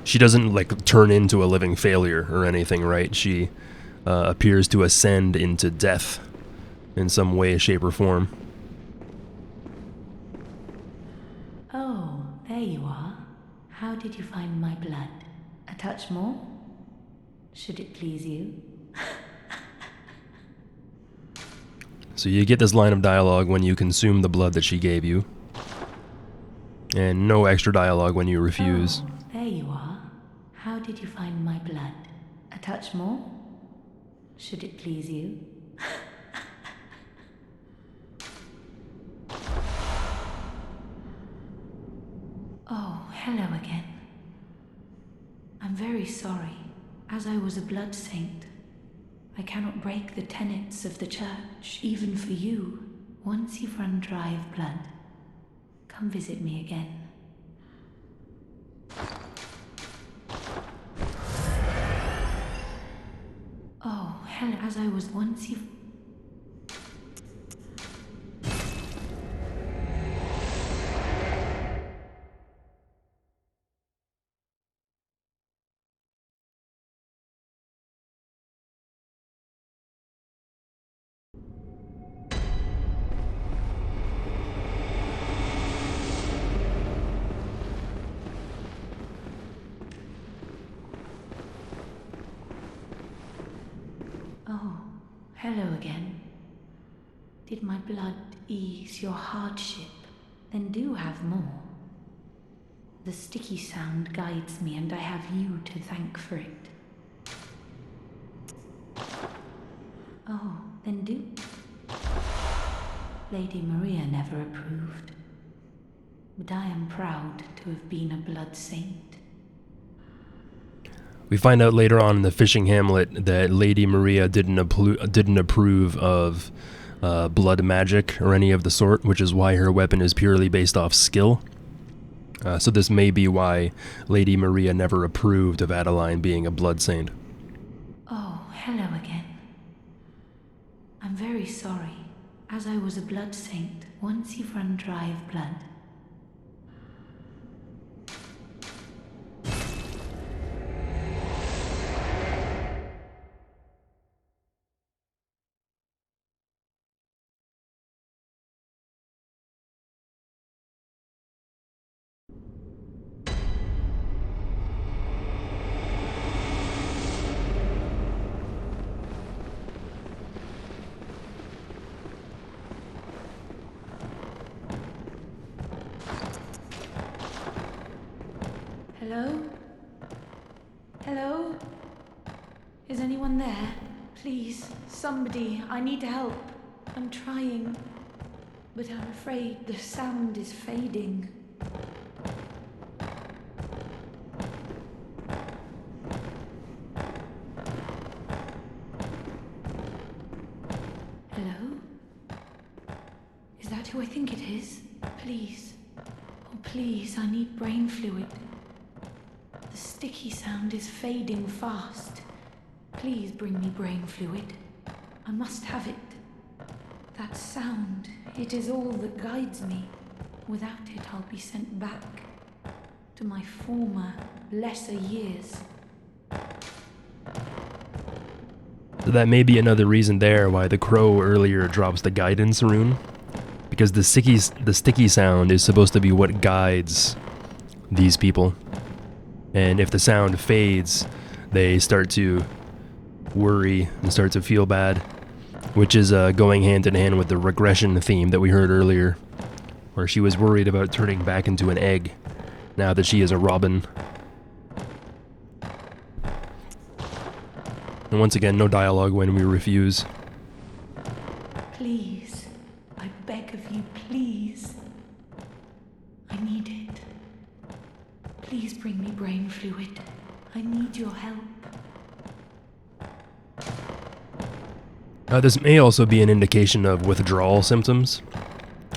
she doesn't, like, turn into a living failure or anything, right? She appears to ascend into death in some way, shape, or form. Oh, there you are. How did you find my blood? A touch more? Should it please you? So you get this line of dialogue when you consume the blood that she gave you. And no extra dialogue when you refuse. Oh, there you are. How did you find my blood? A touch more? Should it please you? Oh, hello again. I'm very sorry. As I was a blood saint, I cannot break the tenets of the church, even for you. Once you've run dry of blood, come visit me again. Oh, hello. As I was once you've... Oh, hello again. Did my blood ease your hardship? Then do have more. The sticky sound guides me, and I have you to thank for it. Oh, then do. Lady Maria never approved, but I am proud to have been a blood saint. We find out later on in the fishing hamlet that Lady Maria didn't approve of blood magic or any of the sort, which is why her weapon is purely based off skill. So this may be why Lady Maria never approved of Adeline being a blood saint. Oh, hello again. I'm very sorry. As I was a blood saint, once you've run dry of blood, hello? Hello? Is anyone there? Please, somebody, I need help. I'm trying, but I'm afraid the sound is fading. Hello? Is that who I think it is? Please. Oh, please, I need brain fluid. The sticky sound is fading fast. Please bring me brain fluid. I must have it. That sound, it is all that guides me. Without it, I'll be sent back to my former, lesser years. So that may be another reason there why the crow earlier drops the guidance rune. Because the sticky sound is supposed to be what guides these people. And if the sound fades, they start to worry and start to feel bad. which is going hand in hand with the regression theme that we heard earlier, where she was worried about turning back into an egg now that she is a robin. And once again, no dialogue when we refuse. Please, I beg of you, please. I need it. Please bring me brain fluid. I need your help. This may also be an indication of withdrawal symptoms.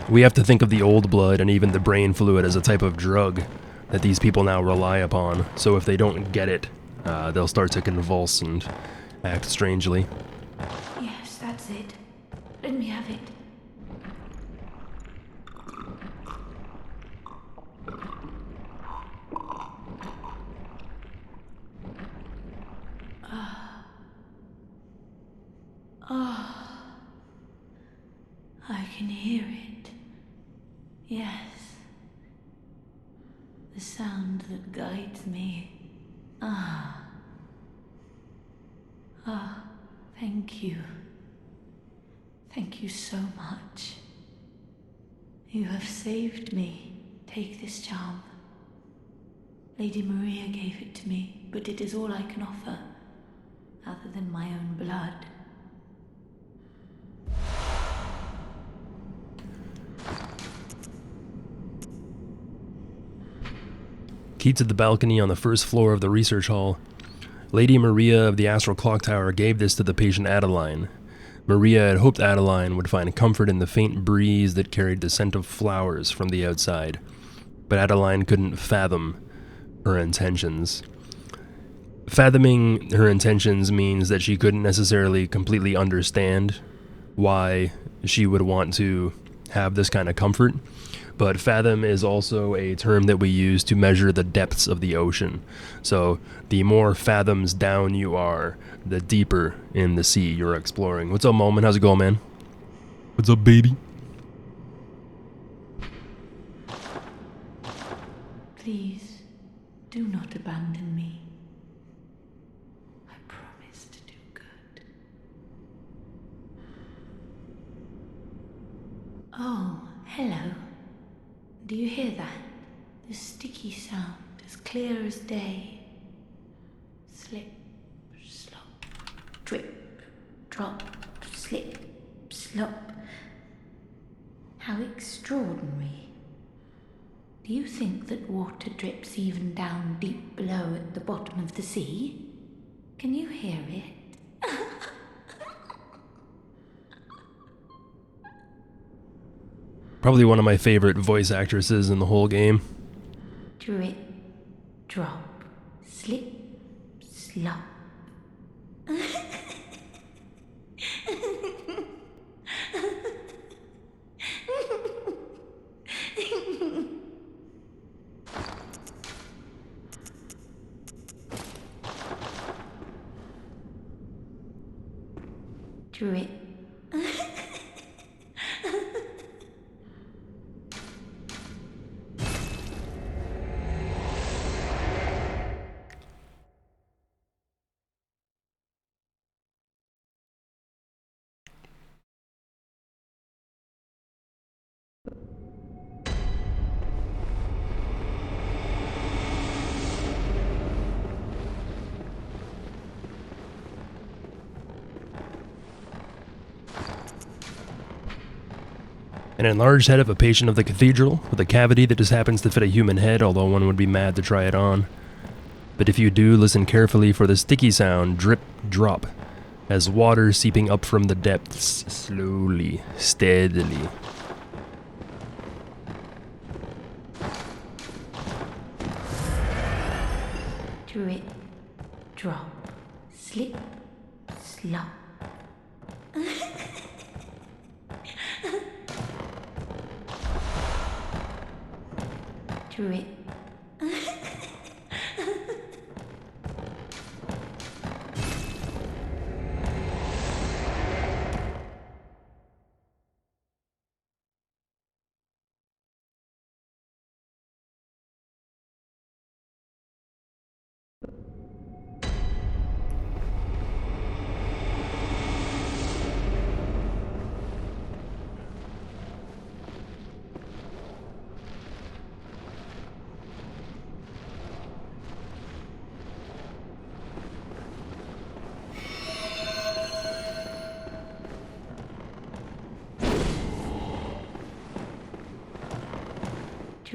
We have to think of the old blood and even the brain fluid as a type of drug that these people now rely upon. So if they don't get it, they'll start to convulse and act strangely. Yes, that's it. Let me have it. I can hear it. Yes. The sound that guides me. Thank you. Thank you so much. You have saved me. Take this charm. Lady Maria gave it to me, but it is all I can offer, other than my own blood. Key to the balcony on the first floor of the research hall. Lady Maria of the Astral Clock Tower gave this to the patient Adeline. Maria had hoped Adeline would find comfort in the faint breeze that carried the scent of flowers from the outside, but Adeline couldn't fathom her intentions. Fathoming her intentions means that she couldn't necessarily completely understand why she would want to have this kind of comfort, but fathom is also a term that we use to measure the depths of the ocean. So the more fathoms down you are, the deeper in the sea you're exploring. What's up, Moment? How's it going, man? What's up, baby? Please, do not abandon me. I promise to do good. Oh, hello. Do you hear that? The sticky sound, as clear as day. Slip, slop, drip, drop, slip, slop. How extraordinary. Do you think that water drips even down deep below at the bottom of the sea? Can you hear it? Probably one of my favorite voice actresses in the whole game. Drip, drop, slip, slop. Drip. An enlarged head of a patient of the cathedral, with a cavity that just happens to fit a human head, although one would be mad to try it on. But if you do, listen carefully for the sticky sound, drip, drop, as water seeping up from the depths, slowly, steadily. Drip, drop, slip, slop. Drip.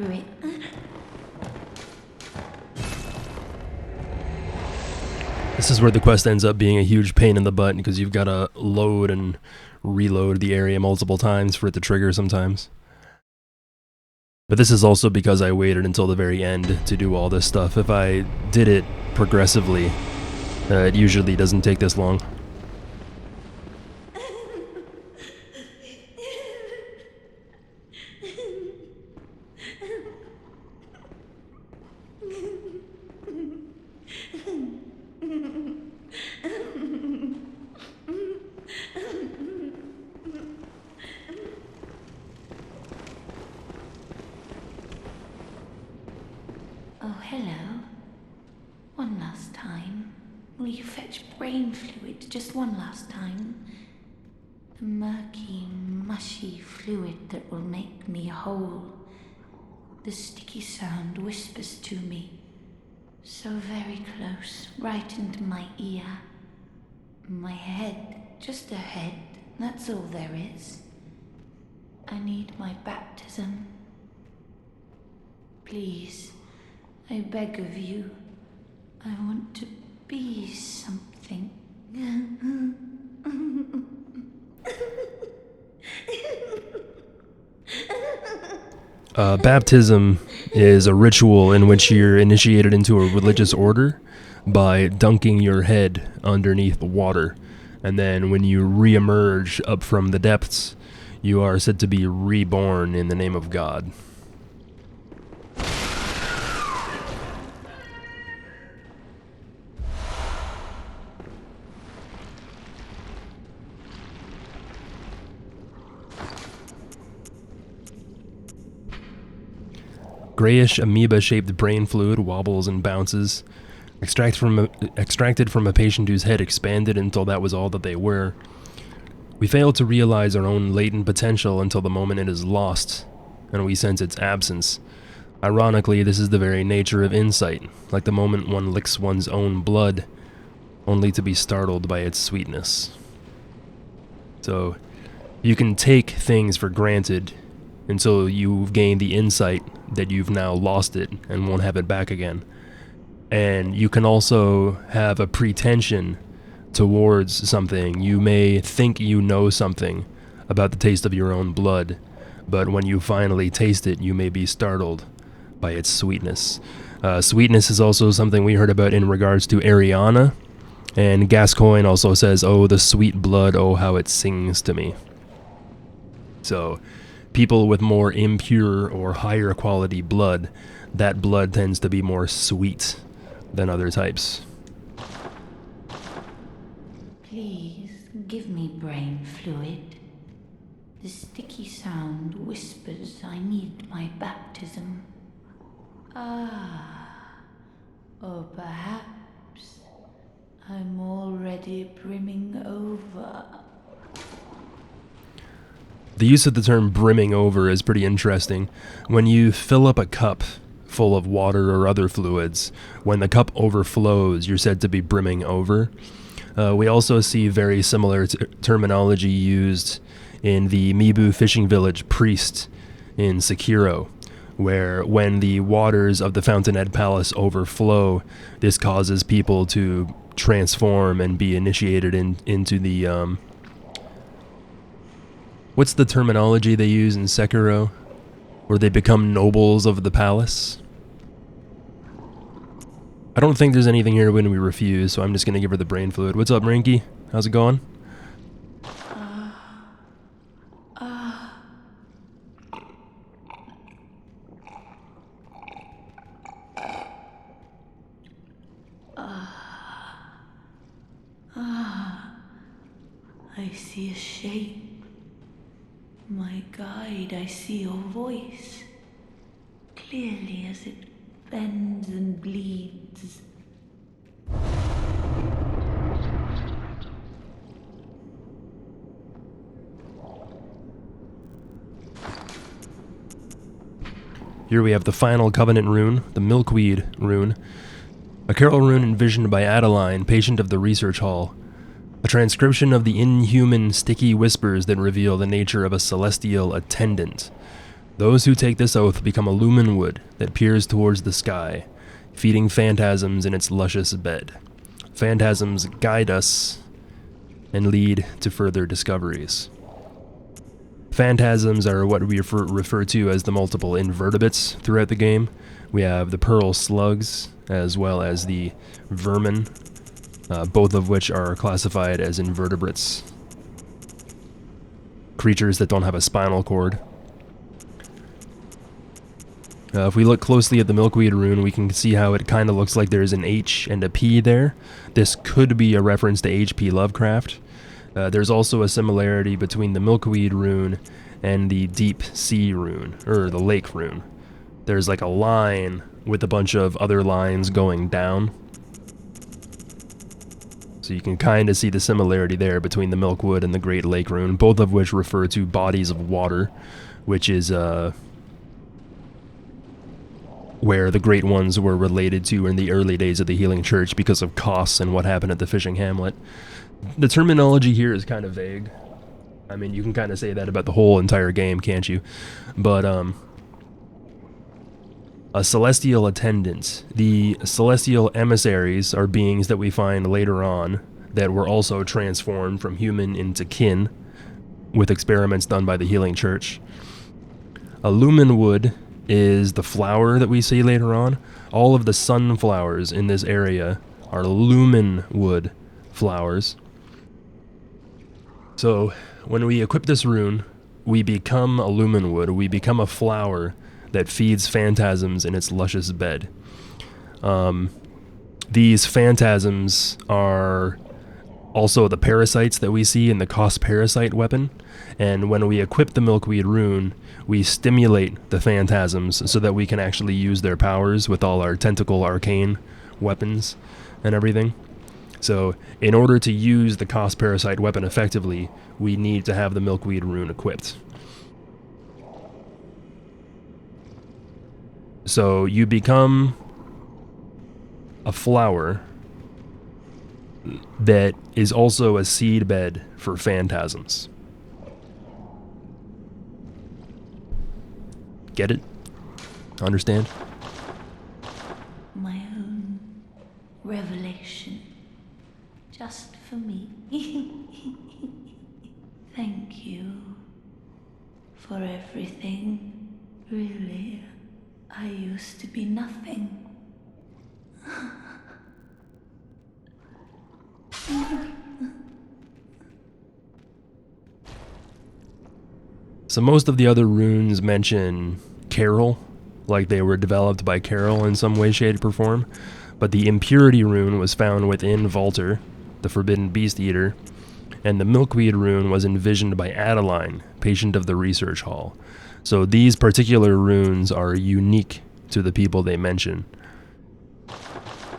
through it. This is where the quest ends up being a huge pain in the butt because you've got to load and reload the area multiple times for it to trigger sometimes. But this is also because I waited until the very end to do all this stuff. If I did it progressively, it usually doesn't take this long. Oh, hello. One last time. Will you fetch brain fluid just one last time? The murky, mushy fluid that will make me whole. The sticky sound whispers to me. So very close, right into my ear. My head, just a head, that's all there is. I need my baptism. Please, I beg of you. I want to be something. Baptism is a ritual in which you're initiated into a religious order by dunking your head underneath water. And then when you re-emerge up from the depths, you are said to be reborn in the name of God. Grayish amoeba-shaped brain fluid wobbles and bounces, extracted from a patient whose head expanded until that was all that they were. We fail to realize our own latent potential until the moment it is lost, and we sense its absence. Ironically, this is the very nature of insight, like the moment one licks one's own blood, only to be startled by its sweetness. So, you can take things for granted until you've gained the insight that you've now lost it and won't have it back again. And you can also have a pretension towards something. You may think you know something about the taste of your own blood, but when you finally taste it, you may be startled by its sweetness. Sweetness is also something we heard about in regards to Ariana, and Gascoigne also says, "Oh, the sweet blood, oh, how it sings to me." So, people with more impure or higher quality blood, that blood tends to be more sweet than other types. Please give me brain fluid. The sticky sound whispers I need my baptism. Or perhaps I'm already brimming over. The use of the term brimming over is pretty interesting. When you fill up a cup full of water or other fluids, when the cup overflows, you're said to be brimming over. We also see very similar terminology used in the Mibu fishing village priest in Sekiro, where when the waters of the Fountainhead Palace overflow, this causes people to transform and be initiated into the what's the terminology they use in Sekiro? Where they become nobles of the palace? I don't think there's anything here when we refuse, so I'm just gonna give her the brain fluid. What's up, Rinky? How's it going? I see a shape. My guide, I see your voice, clearly as it bends and bleeds. Here we have the final Covenant rune, the Milkweed Rune. A carol rune envisioned by Adeline, patient of the research hall. A transcription of the inhuman, sticky whispers that reveal the nature of a celestial attendant. Those who take this oath become a Lumen Wood that peers towards the sky, feeding phantasms in its luscious bed. Phantasms guide us and lead to further discoveries. Phantasms are what we refer to as the multiple invertebrates throughout the game. We have the pearl slugs, as well as the vermin, both of which are classified as invertebrates. Creatures that don't have a spinal cord. If we look closely at the Milkweed Rune, we can see how it kind of looks like there's an H and a P there. This could be a reference to H.P. Lovecraft. There's also a similarity between the Milkweed Rune and the Deep Sea Rune, or the Lake Rune. There's like a line with a bunch of other lines going down. So you can kind of see the similarity there between the Milkwood and the Great Lake Rune, both of which refer to bodies of water, which is where the Great Ones were related to in the early days of the Healing Church because of Kos and what happened at the fishing hamlet. The terminology here is kind of vague. I mean, you can kind of say that about the whole entire game, can't you? But, a celestial attendant. The celestial emissaries are beings that we find later on that were also transformed from human into kin with experiments done by the Healing Church. A Lumen Wood is the flower that we see later on. All of the sunflowers in this area are Lumen Wood flowers. So, when we equip this rune, we become a Lumen Wood. We become a flower that feeds phantasms in its luscious bed. These phantasms are also the parasites that we see in the Kos parasite weapon, and when we equip the Milkweed Rune, we stimulate the phantasms so that we can actually use their powers with all our tentacle arcane weapons and everything. So, in order to use the Kos parasite weapon effectively, we need to have the Milkweed Rune equipped. So, you become a flower that is also a seed bed for phantasms. Get it? Understand? My own revelation. Just for me. Thank you for everything. Really, I used to be nothing. So most of the other runes mention Carol, like they were developed by Carol in some way, shape, or form. But the Impurity Rune was found within Valter, the Forbidden Beast Eater, and the Milkweed Rune was envisioned by Adeline, patient of the Research Hall. So these particular runes are unique to the people they mention.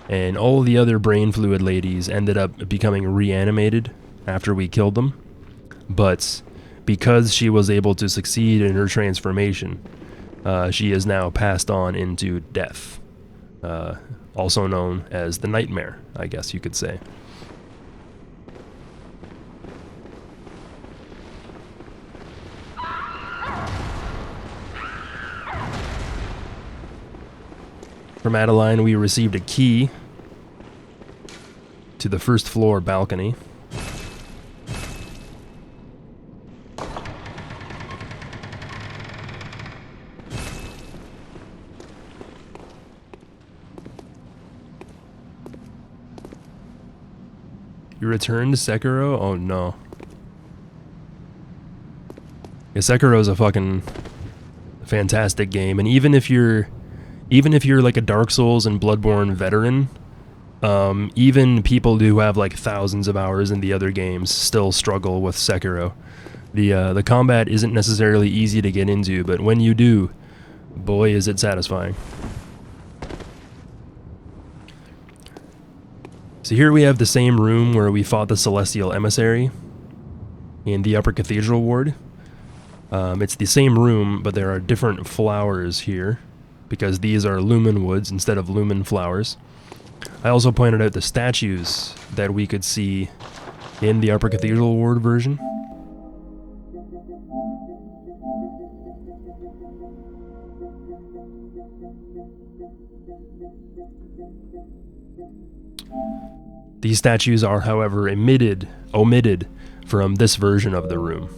And all the other brain fluid ladies ended up becoming reanimated after we killed them. But because she was able to succeed in her transformation, she is now passed on into death. Also known as the Nightmare, I guess you could say. From Adeline, we received a key to the first floor balcony. You returned to Sekiro? Oh no. Yeah, Sekiro's a fucking fantastic game, and even if you're like a Dark Souls and Bloodborne veteran, even people who have like thousands of hours in the other games still struggle with Sekiro. The combat isn't necessarily easy to get into, but when you do, boy is it satisfying. So here we have the same room where we fought the Celestial Emissary in the Upper Cathedral Ward. It's the same room, but there are different flowers here, because these are Lumen Woods instead of Lumen Flowers. I also pointed out the statues that we could see in the Upper Cathedral Ward version. These statues are, however, omitted from this version of the room.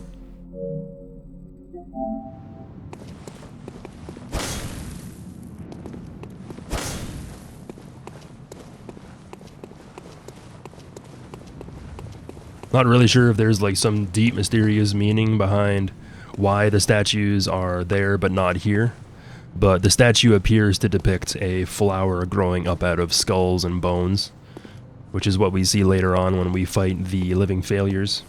Not really sure if there's like some deep mysterious meaning behind why the statues are there but not here, but the statue appears to depict a flower growing up out of skulls and bones, which is what we see later on when we fight the living failures.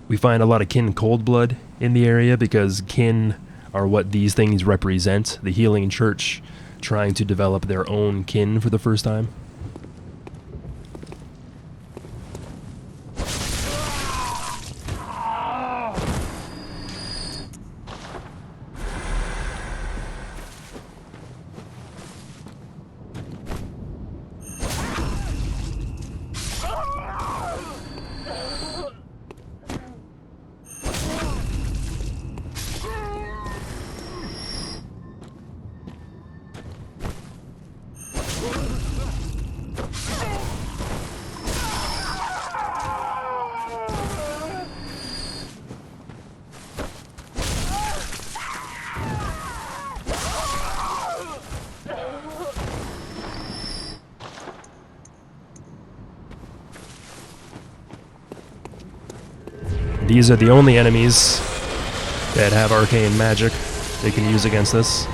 We find a lot of kin cold blood in the area because kin are what these things represent, the healing church trying to develop their own kin for the first time. These are the only enemies that have arcane magic they can use against us.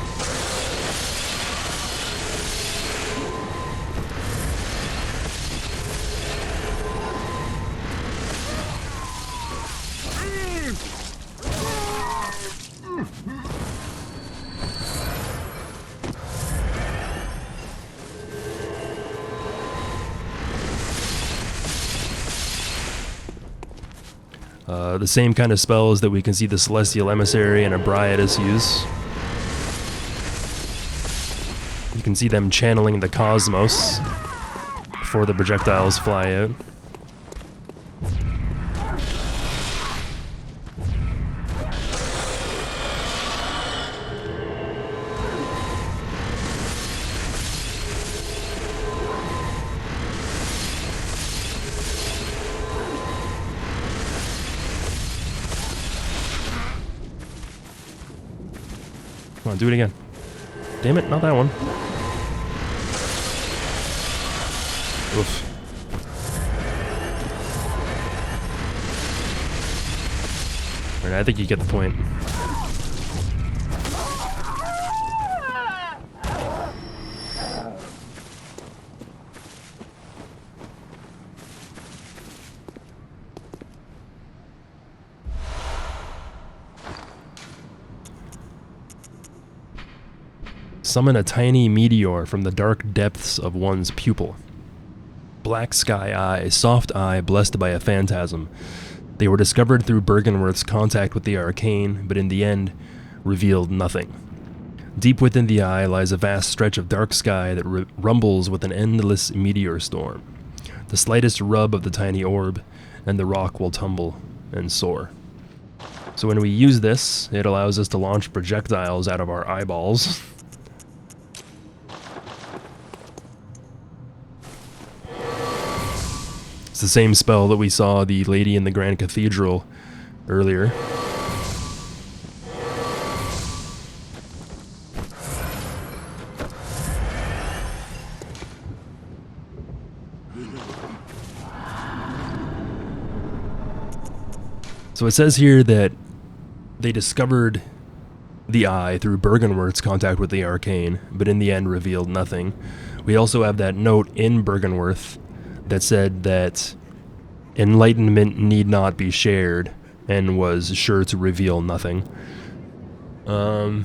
The same kind of spells that we can see the Celestial Emissary and Abriatus use. You can see them channeling the cosmos before the projectiles fly out. Come on, do it again. Damn it, not that one. Oof. Alright, I think you get the point. Summon a tiny meteor from the dark depths of one's pupil. Black sky eye, soft eye blessed by a phantasm. They were discovered through Bergenworth's contact with the arcane, but in the end, revealed nothing. Deep within the eye lies a vast stretch of dark sky that rumbles with an endless meteor storm. The slightest rub of the tiny orb, and the rock will tumble and soar. So when we use this, it allows us to launch projectiles out of our eyeballs. It's the same spell that we saw the lady in the Grand Cathedral earlier. So it says here that they discovered the eye through Bergenworth's contact with the arcane, but in the end revealed nothing. We also have that note in Bergenworth that said that enlightenment need not be shared and was sure to reveal nothing. And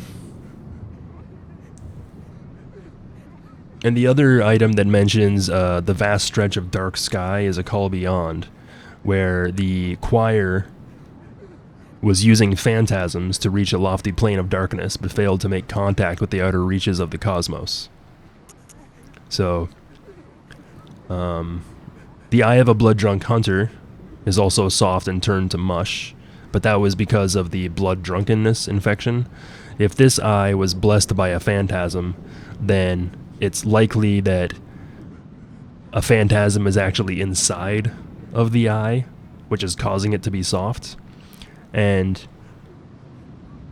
the other item that mentions the vast stretch of dark sky is a call beyond, where the choir was using phantasms to reach a lofty plane of darkness, but failed to make contact with the outer reaches of the cosmos. So, the eye of a blood-drunk hunter is also soft and turned to mush, but that was because of the blood drunkenness infection. if this eye was blessed by a phantasm, then it's likely that a phantasm is actually inside of the eye, which is causing it to be soft. And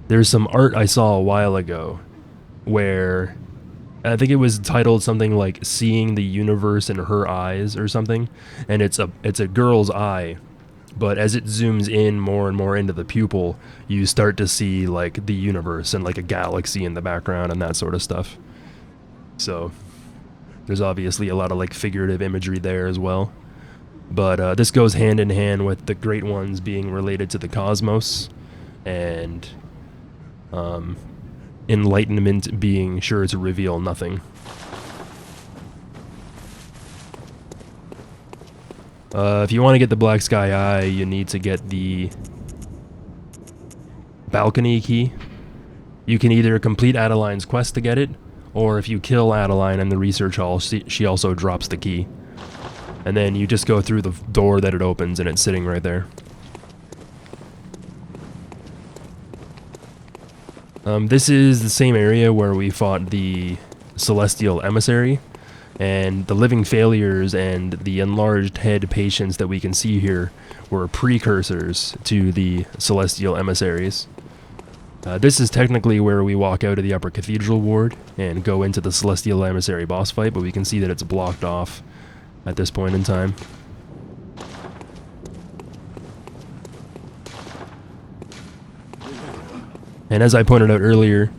there's some art I saw a while ago where I think it was titled something like "Seeing the Universe in Her Eyes" or something, and it's a girl's eye, but as it zooms in more and more into the pupil, you start to see like the universe and like a galaxy in the background and that sort of stuff. So there's obviously a lot of like figurative imagery there as well. But this goes hand in hand with the Great Ones being related to the cosmos, and enlightenment being sure to reveal nothing. If you want to get the Black Sky Eye, you need to get the balcony key. You can either complete Adeline's quest to get it, or if you kill Adeline in the research hall, she also drops the key. And then you just go through the door that it opens, and it's sitting right there. This is the same area where we fought the Celestial Emissary, and the living failures and the enlarged head patients that we can see here were precursors to the Celestial Emissaries. This is technically where we walk out of the Upper Cathedral ward and go into the Celestial Emissary boss fight, but we can see that it's blocked off at this point in time. And as I pointed out earlier,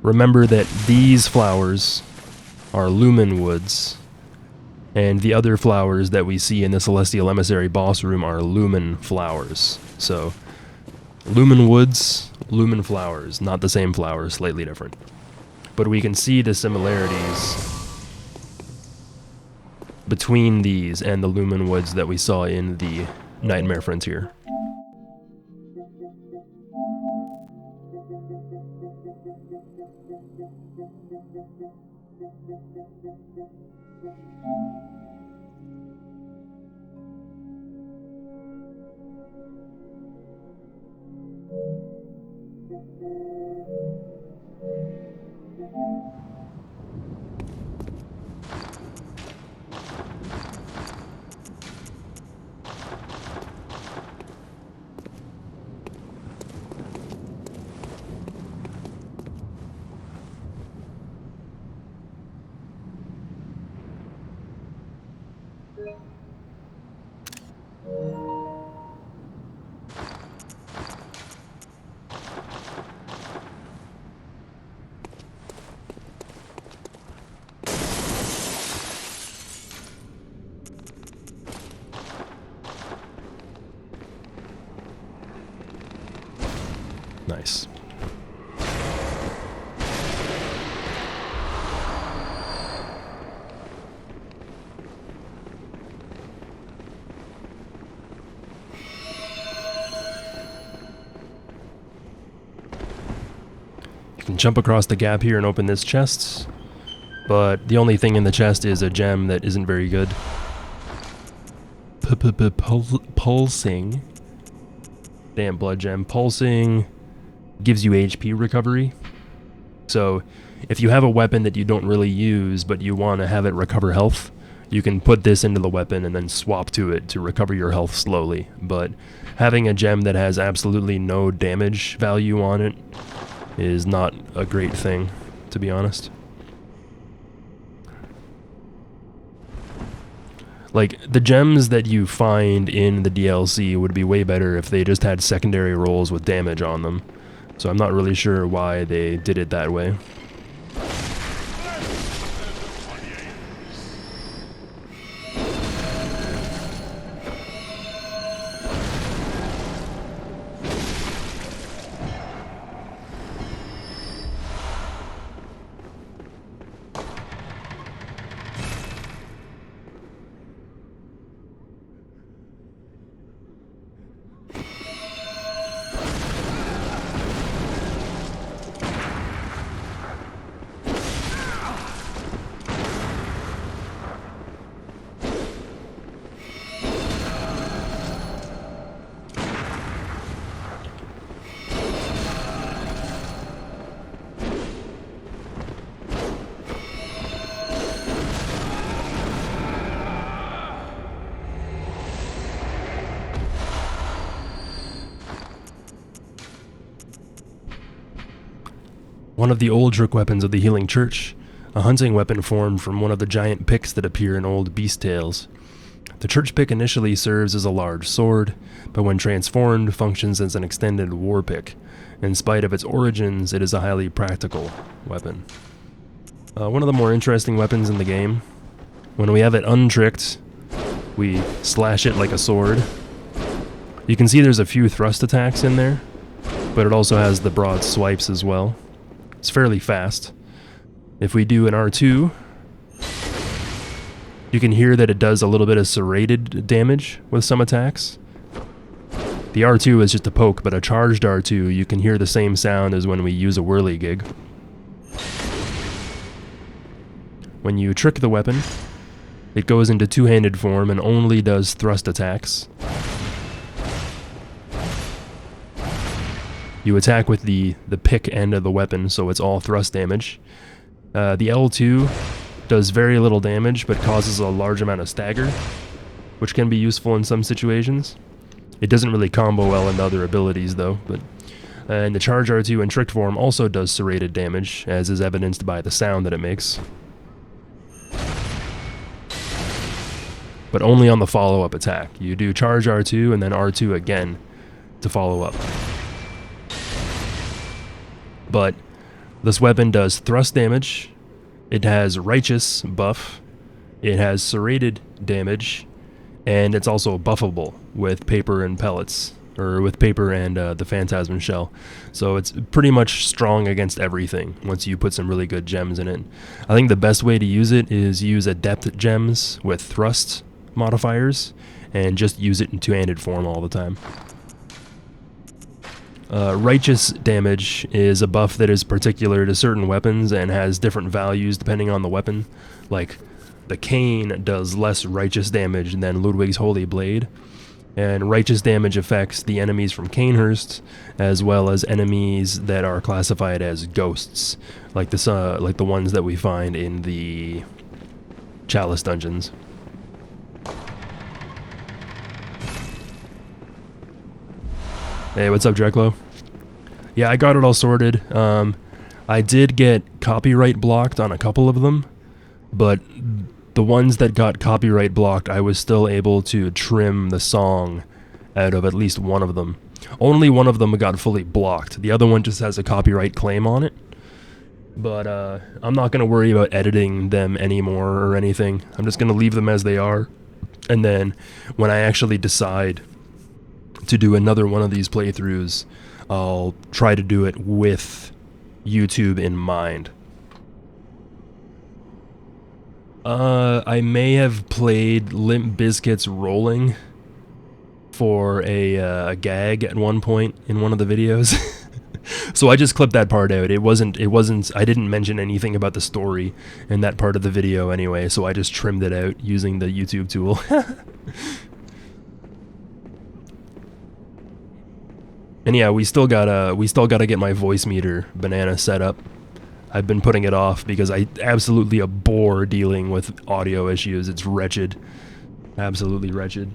remember that these flowers are Lumen Woods, and the other flowers that we see in the Celestial Emissary boss room are Lumen Flowers. So, Lumen Woods, Lumen Flowers, not the same flowers, slightly different. But we can see the similarities between these and the Lumen Woods that we saw in the Nightmare Frontier. Nice. You can jump across the gap here and open this chest, but the only thing in the chest is a gem that isn't very good. Pulsing. Damn, blood gem. Pulsing gives you HP recovery. So if you have a weapon that you don't really use but you want to have it recover health, you can put this into the weapon and then swap to it to recover your health slowly. But having a gem that has absolutely no damage value on it is not a great thing, to be honest. Like, the gems that you find in the DLC would be way better if they just had secondary rolls with damage on them. So I'm not really sure why they did it that way. one of the old trick weapons of the Healing Church, a hunting weapon formed from one of the giant picks that appear in old beast tales. The church pick initially serves as a large sword, but when transformed functions as an extended war pick. In spite of its origins, it is a highly practical weapon. One of the more interesting weapons in the game. When we have it untricked, we slash it like a sword. You can see there's a few thrust attacks in there, but it also has the broad swipes as well. It's fairly fast. If we do an R2, you can hear that it does a little bit of serrated damage with some attacks. The R2 is just a poke, but a charged R2, you can hear the same sound as when we use a whirligig. When you trick the weapon, it goes into two-handed form and only does thrust attacks. You attack with the pick end of the weapon, so it's all thrust damage. The L2 does very little damage, but causes a large amount of stagger, which can be useful in some situations. It doesn't really combo well into other abilities, though. But and the charge R2 in tricked form also does serrated damage, as is evidenced by the sound that it makes. But only on the follow-up attack. You do charge R2 and then R2 again to follow up. But this weapon does thrust damage, it has righteous buff, it has serrated damage, and it's also buffable with paper and pellets, or with paper and the Phantasm Shell. So it's pretty much strong against everything once you put some really good gems in it. I think the best way to use it is use adept gems with thrust modifiers, and just use it in two-handed form all the time. Righteous damage is a buff that is particular to certain weapons and has different values depending on the weapon. Like, the cane does less righteous damage than Ludwig's Holy Blade, and righteous damage affects the enemies from Canehurst, as well as enemies that are classified as ghosts, like the ones that we find in the Chalice dungeons. Hey, what's up, Dreklo? Yeah, I got it all sorted. I did get copyright blocked on a couple of them, but the ones that got copyright blocked, I was still able to trim the song out of at least one of them. Only one of them got fully blocked. The other one just has a copyright claim on it. But I'm not going to worry about editing them anymore or anything. I'm just going to leave them as they are. And then when I actually decide to do another one of these playthroughs, I'll try to do it with YouTube in mind. I may have played Limp Bizkit's Rolling for a gag at one point in one of the videos. So I just clipped that part out. It wasn't, I didn't mention anything about the story in that part of the video anyway, so I just trimmed it out using the YouTube tool. And yeah, we still gotta get my voice meter banana set up. I've been putting it off because I absolutely abhor dealing with audio issues. It's wretched. Absolutely wretched.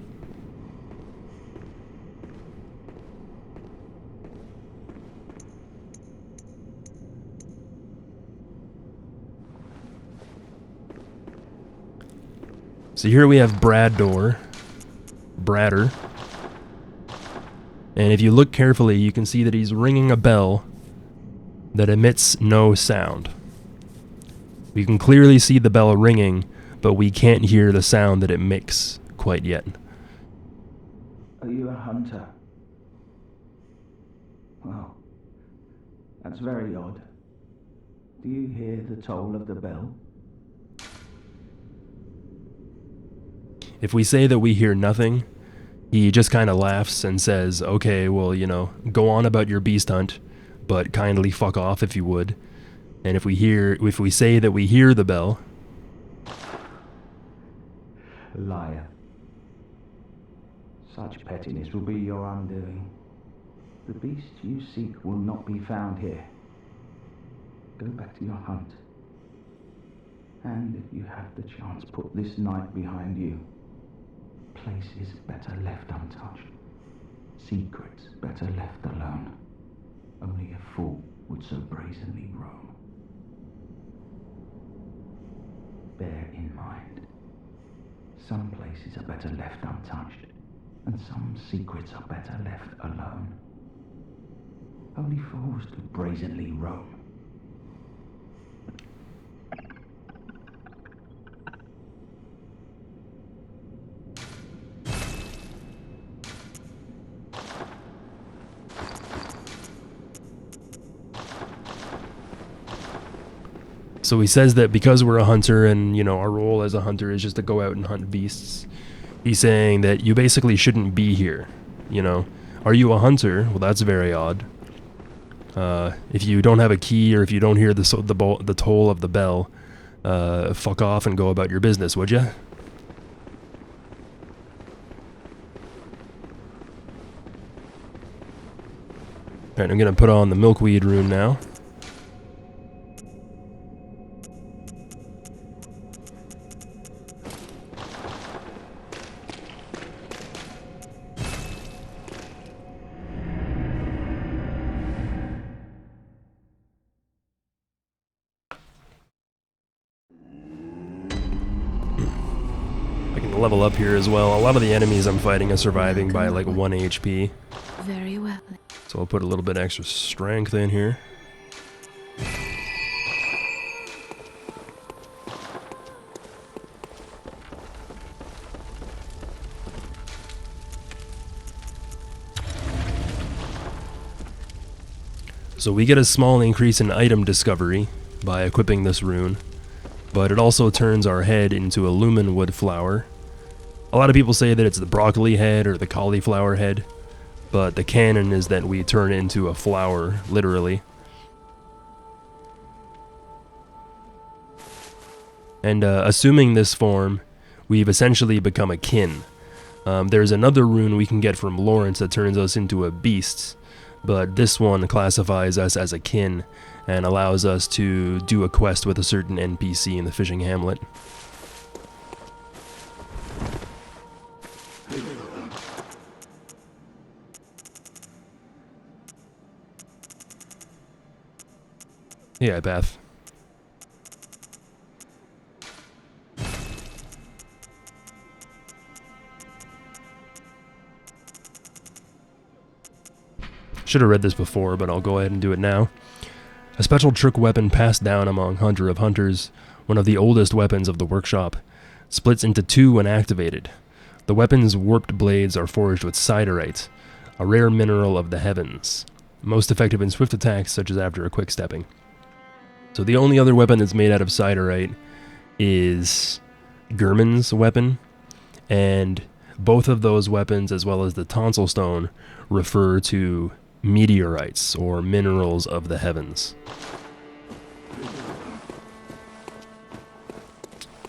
So here we have Bradder. And if you look carefully, you can see that he's ringing a bell that emits no sound. We can clearly see the bell ringing, but we can't hear the sound that it makes quite yet. Are you a hunter? Well, that's very odd. Do you hear the toll of the bell? If we say that we hear nothing, he just kind of laughs and says, okay, well, you know, go on about your beast hunt, but kindly fuck off if you would. And if we say that we hear the bell... Liar. Such pettiness will be your undoing. The beast you seek will not be found here. Go back to your hunt. And if you have the chance, put this night behind you. Places better left untouched. Secrets better left alone. Only a fool would so brazenly roam. Bear in mind, some places are better left untouched, and some secrets are better left alone. Only fools do brazenly roam. So he says that because we're a hunter and, you know, our role as a hunter is just to go out and hunt beasts, he's saying that you basically shouldn't be here, you know. Are you a hunter? Well, that's very odd. If you don't have a key or if you don't hear the toll of the bell, fuck off and go about your business, would ya? Alright, I'm gonna put on the Milkweed Rune now. Level up here as well. A lot of the enemies I'm fighting are surviving by like 1 HP. Very well. So I'll put a little bit extra strength in here. So we get a small increase in item discovery by equipping this rune, but it also turns our head into a Lumen Wood flower. A lot of people say that it's the broccoli head or the cauliflower head, but the canon is that we turn into a flower, literally. And assuming this form, we've essentially become a kin. There's another rune we can get from Lawrence that turns us into a beast, but this one classifies us as a kin and allows us to do a quest with a certain NPC in the fishing hamlet. Yeah, Beth. Should have read this before, but I'll go ahead and do it now. A special trick weapon passed down among Hunter of Hunters, one of the oldest weapons of the workshop, splits into two when activated. The weapon's warped blades are forged with siderite, a rare mineral of the heavens, most effective in swift attacks such as after a quick stepping. So the only other weapon that's made out of siderite is German's weapon, and both of those weapons, as well as the tonsil stone, refer to meteorites, or minerals of the heavens.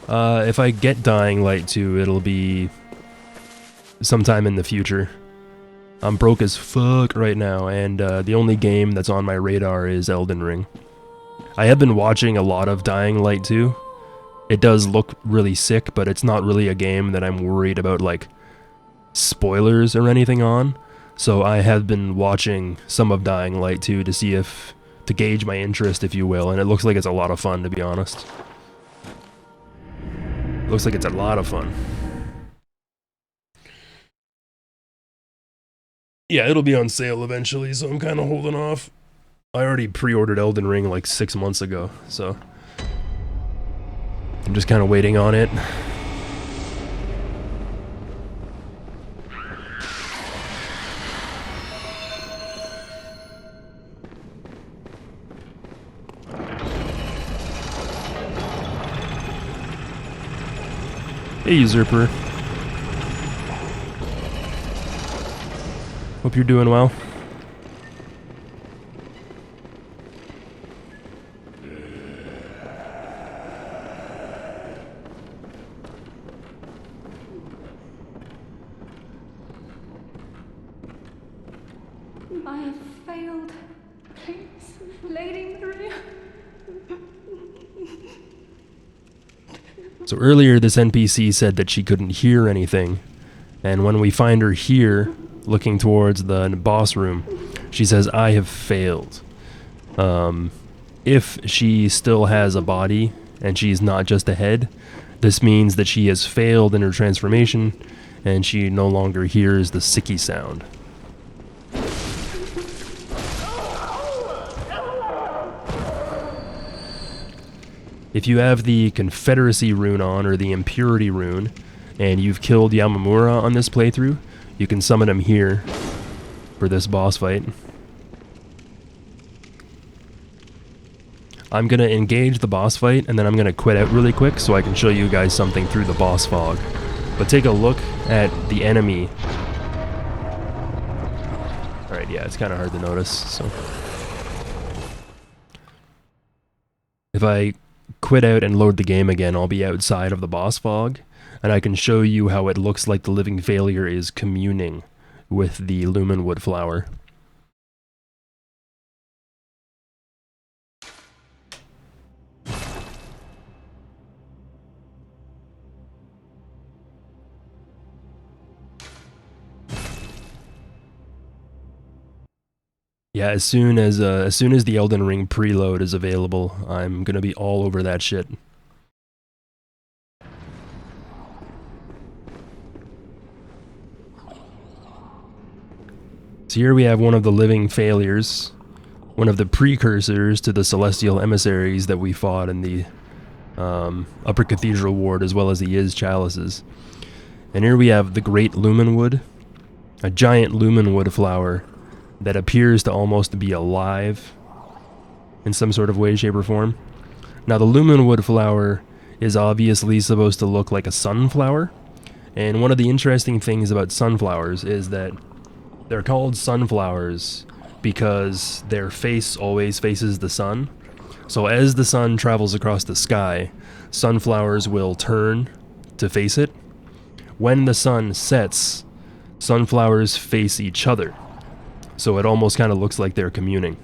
If I get Dying Light 2, it'll be sometime in the future. I'm broke as fuck right now, and the only game that's on my radar is Elden Ring. I have been watching a lot of Dying Light 2. It does look really sick, but it's not really a game that I'm worried about, like, spoilers or anything on. So I have been watching some of Dying Light 2 to see if, to gauge my interest, if you will, and it looks like it's a lot of fun, to be honest. Looks like it's a lot of fun. Yeah, it'll be on sale eventually, so I'm kind of holding off. I already pre-ordered Elden Ring like 6 months ago, so I'm just kind of waiting on it. Hey, Usurper. Hope you're doing well. I have failed. Please, Lady Maria. So earlier this NPC said that she couldn't hear anything, and when we find her here, looking towards the boss room, she says, "I have failed." If she still has a body and she's not just a head, this means that she has failed in her transformation and she no longer hears the sicky sound. If you have the Confederacy rune on, or the Impurity rune, and you've killed Yamamura on this playthrough, you can summon him here for this boss fight. I'm going to engage the boss fight, and then I'm going to quit out really quick so I can show you guys something through the boss fog. But take a look at the enemy. Alright, yeah, it's kind of hard to notice, so... If I quit out and load the game again, I'll be outside of the boss fog, and I can show you how it looks like the living failure is communing with the Lumen Wood flower. Yeah, as soon as the Elden Ring preload is available, I'm gonna be all over that shit. So here we have one of the living failures, one of the precursors to the celestial emissaries that we fought in the Upper Cathedral Ward, as well as the Chalices. And here we have the Great Lumen Wood, a giant Lumen Wood flower that appears to almost be alive in some sort of way, shape, or form. Now, the Lumen Wood flower is obviously supposed to look like a sunflower, and one of the interesting things about sunflowers is that they're called sunflowers because their face always faces the sun. So as the sun travels across the sky, sunflowers will turn to face it. When the sun sets, sunflowers face each other. So it almost kind of looks like they're communing.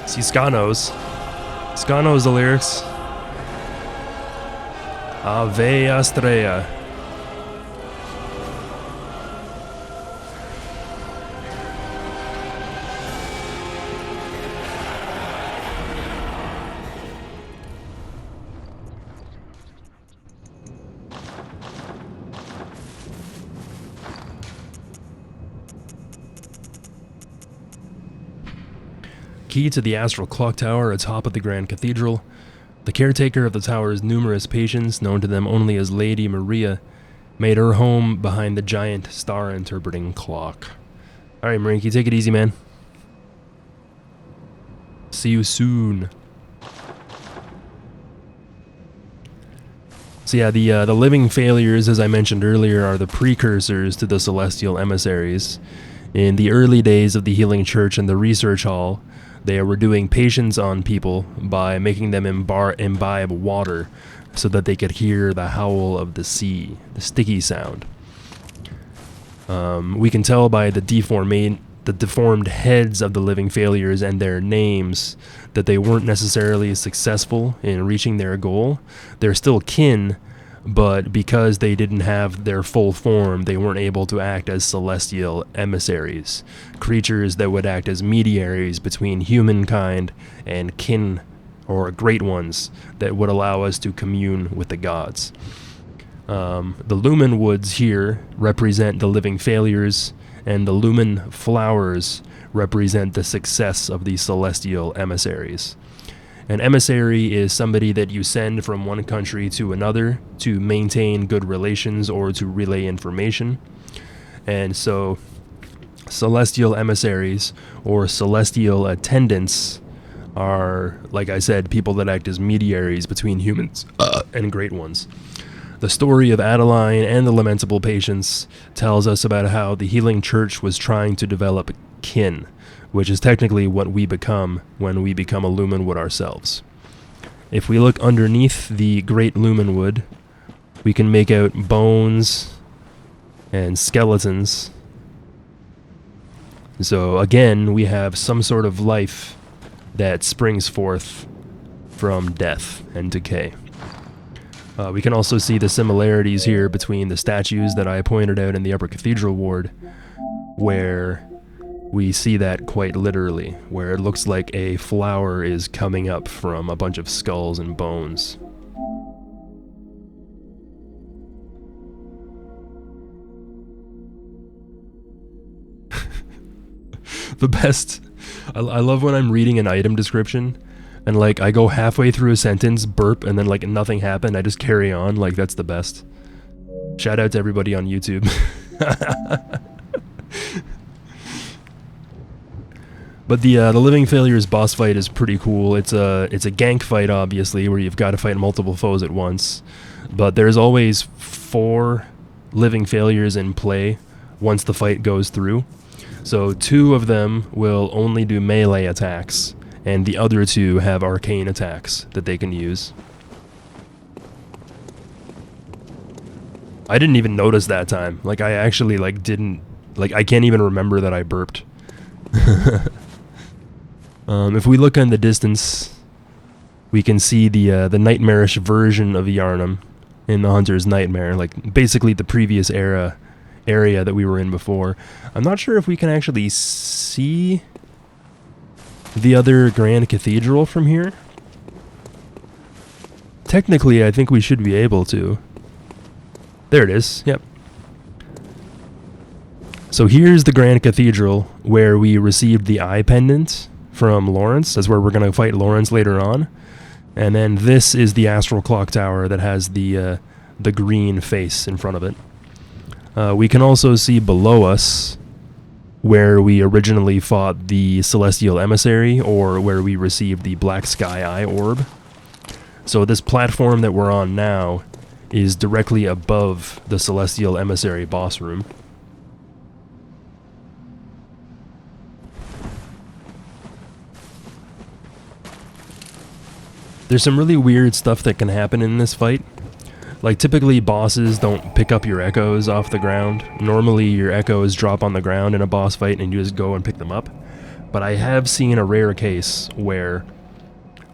See, Ska knows. Ska knows the lyrics. Ave Astrea. Key to the Astral Clock Tower atop of the Grand Cathedral. The caretaker of the tower's numerous patients, known to them only as Lady Maria, made her home behind the giant star-interpreting clock. Alright, Marinky, take it easy, man. See you soon. So yeah, the living failures, as I mentioned earlier, are the precursors to the celestial emissaries. In the early days of the Healing Church and the Research Hall, they were doing patience on people by making them imbibe water so that they could hear the howl of the sea, the sticky sound. We can tell by the deformed heads of the living failures and their names that they weren't necessarily successful in reaching their goal. They're still kin, but because they didn't have their full form, they weren't able to act as celestial emissaries, creatures that would act as mediaries between humankind and kin, or great ones, that would allow us to commune with the gods. The Lumen Woods here represent the living failures, and the Lumen Flowers represent the success of the celestial emissaries. An emissary is somebody that you send from one country to another to maintain good relations or to relay information. And so celestial emissaries or celestial attendants are, like I said, people that act as mediaries between humans and great ones. The story of Adeline and the lamentable patients tells us about how the Healing Church was trying to develop kin, which is technically what we become when we become a Lumen Wood ourselves. If we look underneath the Great Lumen Wood, we can make out bones and skeletons. So again, we have some sort of life that springs forth from death and decay. We can also see the similarities here between the statues that I pointed out in the Upper Cathedral Ward, where we see that quite literally, where it looks like a flower is coming up from a bunch of skulls and bones. The best. I love when I'm reading an item description and like I go halfway through a sentence, burp, and then like nothing happened. I just carry on. Like, that's the best. Shout out to everybody on YouTube. But the Living Failures boss fight is pretty cool. It's a gank fight, obviously, where you've got to fight multiple foes at once. But there's always 4 Living Failures in play once the fight goes through. So 2 of them will only do melee attacks, and the other 2 have arcane attacks that they can use. I didn't even notice that time. Like, I actually didn't, I can't even remember that I burped. If we look in the distance, we can see the nightmarish version of Yharnam in the Hunter's Nightmare, like basically the previous area that we were in before. I'm not sure if we can actually see the other Grand Cathedral from here. Technically, I think we should be able to. There it is, yep. So here's the Grand Cathedral where we received the eye pendant from Lawrence. That's where we're going to fight Lawrence later on. And then this is the Astral Clock Tower that has the green face in front of it. We can also see below us where we originally fought the Celestial Emissary, or where we received the Black Sky Eye Orb. So this platform that we're on now is directly above the Celestial Emissary boss room. There's some really weird stuff that can happen in this fight. Like, typically bosses don't pick up your echoes off the ground. Normally your echoes drop on the ground in a boss fight and you just go and pick them up. but I have seen a rare case where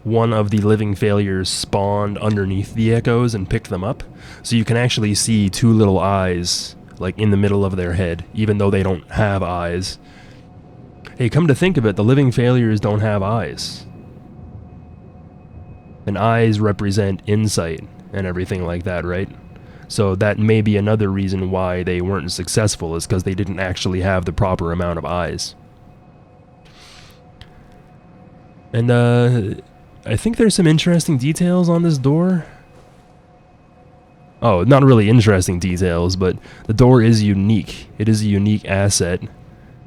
one of the living failures spawned underneath the echoes and picked them up. So you can actually see two little eyes, like, in the middle of their head, even though they don't have eyes. Hey, come to think of it, the living failures don't have eyes. And eyes represent insight and everything like that, right? So that may be another reason why they weren't successful, is because they didn't actually have the proper amount of eyes. And, I think there's some interesting details on this door. Oh, not really interesting details, but the door is unique. It is a unique asset.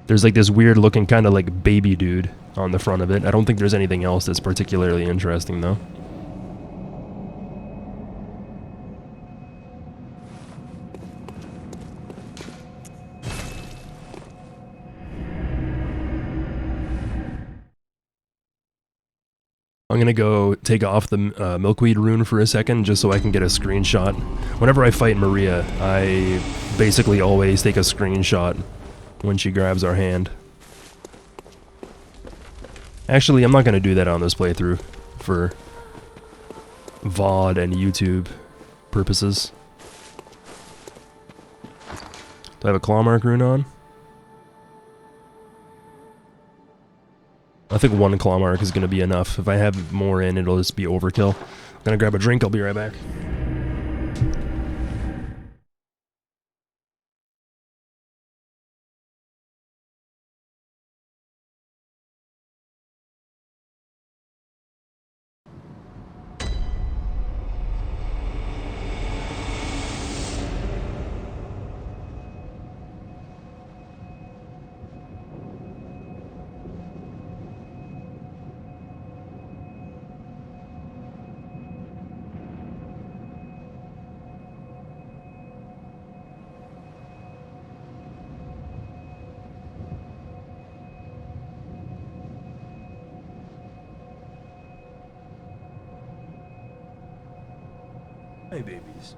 There's like this weird looking kind of like baby dude on the front of it. I don't think there's anything else that's particularly interesting though. I'm gonna go take off the Milkweed Rune for a second, just so I can get a screenshot. Whenever I fight Maria, I basically always take a screenshot when she grabs our hand. Actually, I'm not gonna do that on this playthrough, for VOD and YouTube purposes. Do I have a claw mark rune on? I think one claw mark is going to be enough. If I have more in, it'll just be overkill. I'm going to grab a drink, I'll be right back. Hey, babies.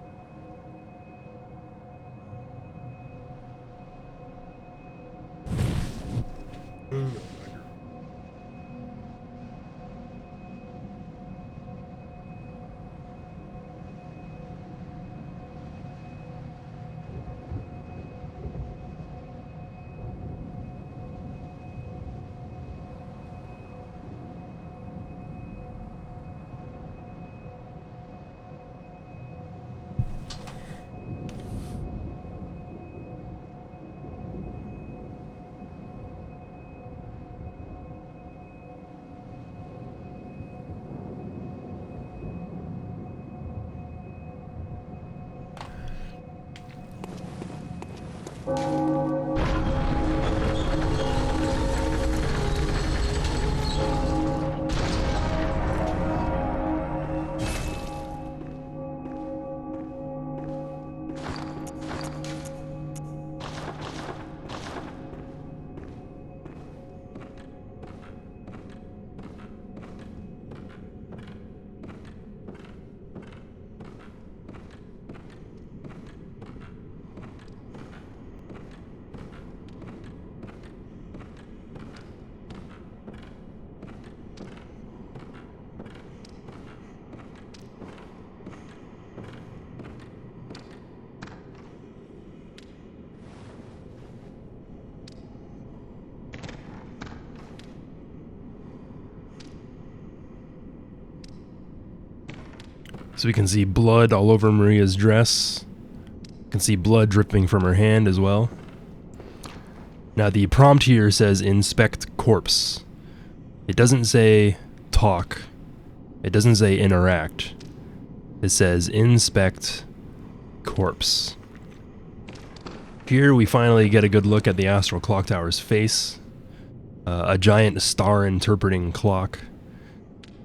So we can see blood all over Maria's dress. You can see blood dripping from her hand as well. Now the prompt here says inspect corpse. It doesn't say talk. It doesn't say interact. It says inspect corpse. Here we finally get a good look at the Astral Clock Tower's face. A giant star interpreting clock.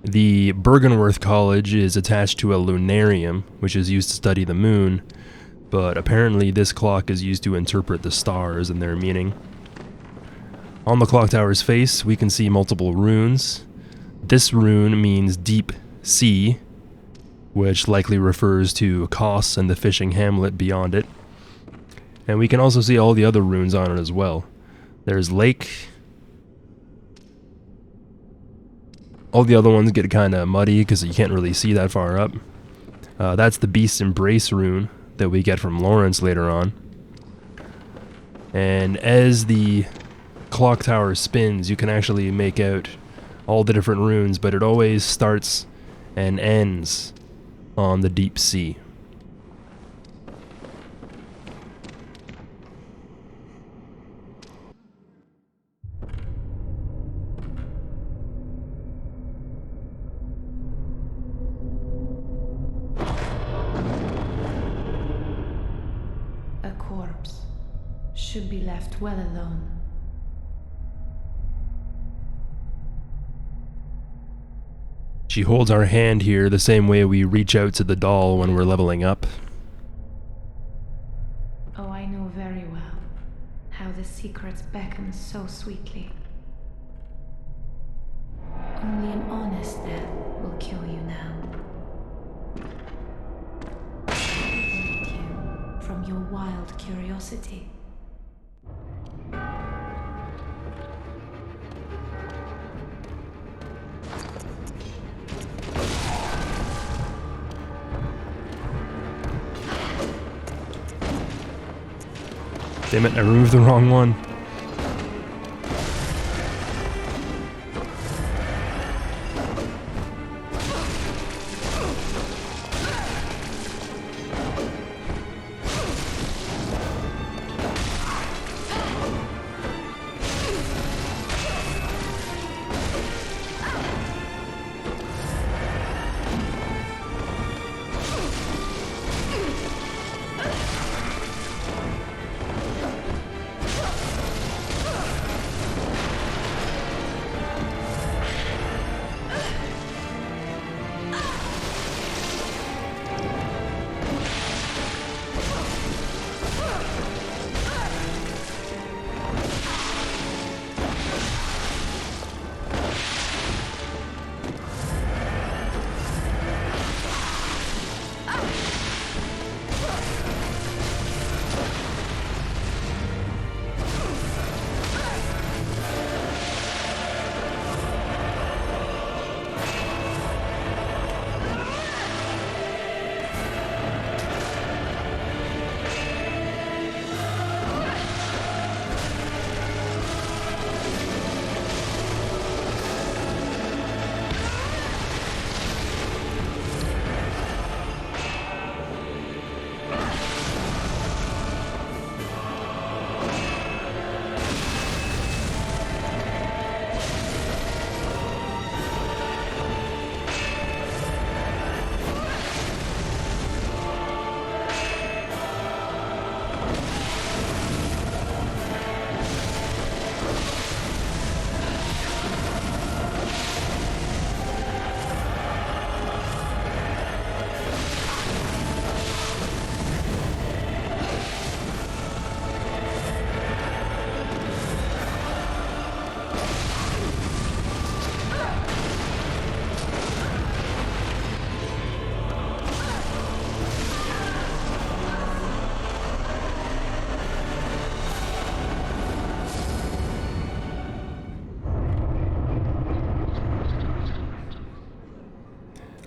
The Bergenworth College is attached to a lunarium, which is used to study the moon, but apparently this clock is used to interpret the stars and their meaning. On the clock tower's face, we can see multiple runes. This rune means deep sea, which likely refers to Kos and the fishing hamlet beyond it. And we can also see all the other runes on it as well. There's lake, All the other ones get kind of muddy because you can't really see that far up. That's the Beast's Embrace rune that we get from Lawrence later on. And as the clock tower spins, you can actually make out all the different runes, but it always starts and ends on the deep sea. A corpse should be left well alone. She holds our hand here the same way we reach out to the doll when we're leveling up. Oh, I know very well how the secrets beckon so sweetly. Only an honest death will kill you now. Save you from your wild curiosity. Damn it, I removed the wrong one.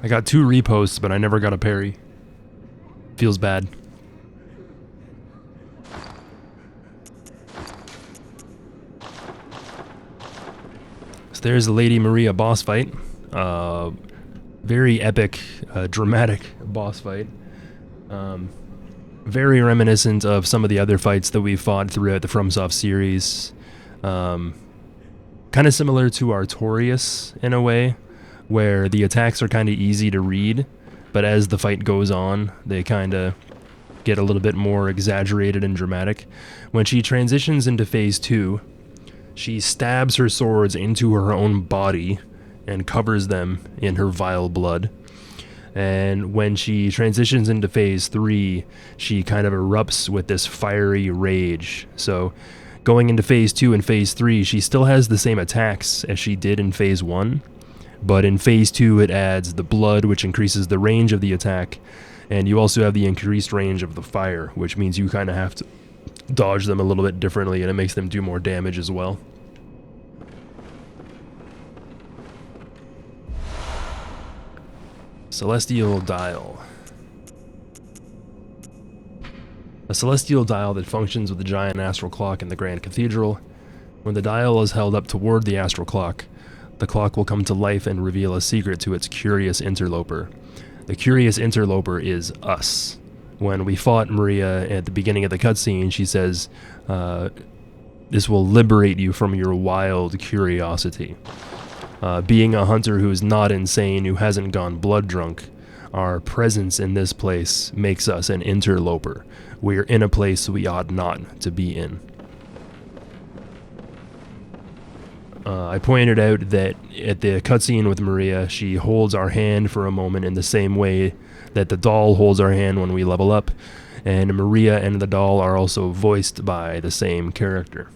I got 2 reposts, but I never got a parry. Feels bad. So there's the Lady Maria boss fight. Very epic, dramatic boss fight. Very reminiscent of some of the other fights that we've fought throughout the FromSoft series. Kind of similar to Artorias in a way, where the attacks are kind of easy to read, but as the fight goes on, they kind of get a little bit more exaggerated and dramatic. When she transitions into Phase 2, she stabs her swords into her own body and covers them in her vile blood. And when she transitions into Phase 3, she kind of erupts with this fiery rage. So going into Phase 2 and Phase 3, she still has the same attacks as she did in Phase 1, but in Phase 2 it adds the blood, which increases the range of the attack, and you also have the increased range of the fire, which means you kind of have to dodge them a little bit differently, and it makes them do more damage as well. Celestial Dial. A celestial dial that functions with the giant astral clock in the Grand Cathedral. When the dial is held up toward the astral clock, the clock will come to life and reveal a secret to its curious interloper. The curious interloper is us. When we fought Maria at the beginning of the cutscene, she says, this will liberate you from your wild curiosity. Being a hunter who's not insane, who hasn't gone blood drunk, our presence in this place makes us an interloper. We're in a place we ought not to be in. I pointed out that at the cutscene with Maria, she holds our hand for a moment in the same way that the doll holds our hand when we level up, and Maria and the doll are also voiced by the same character.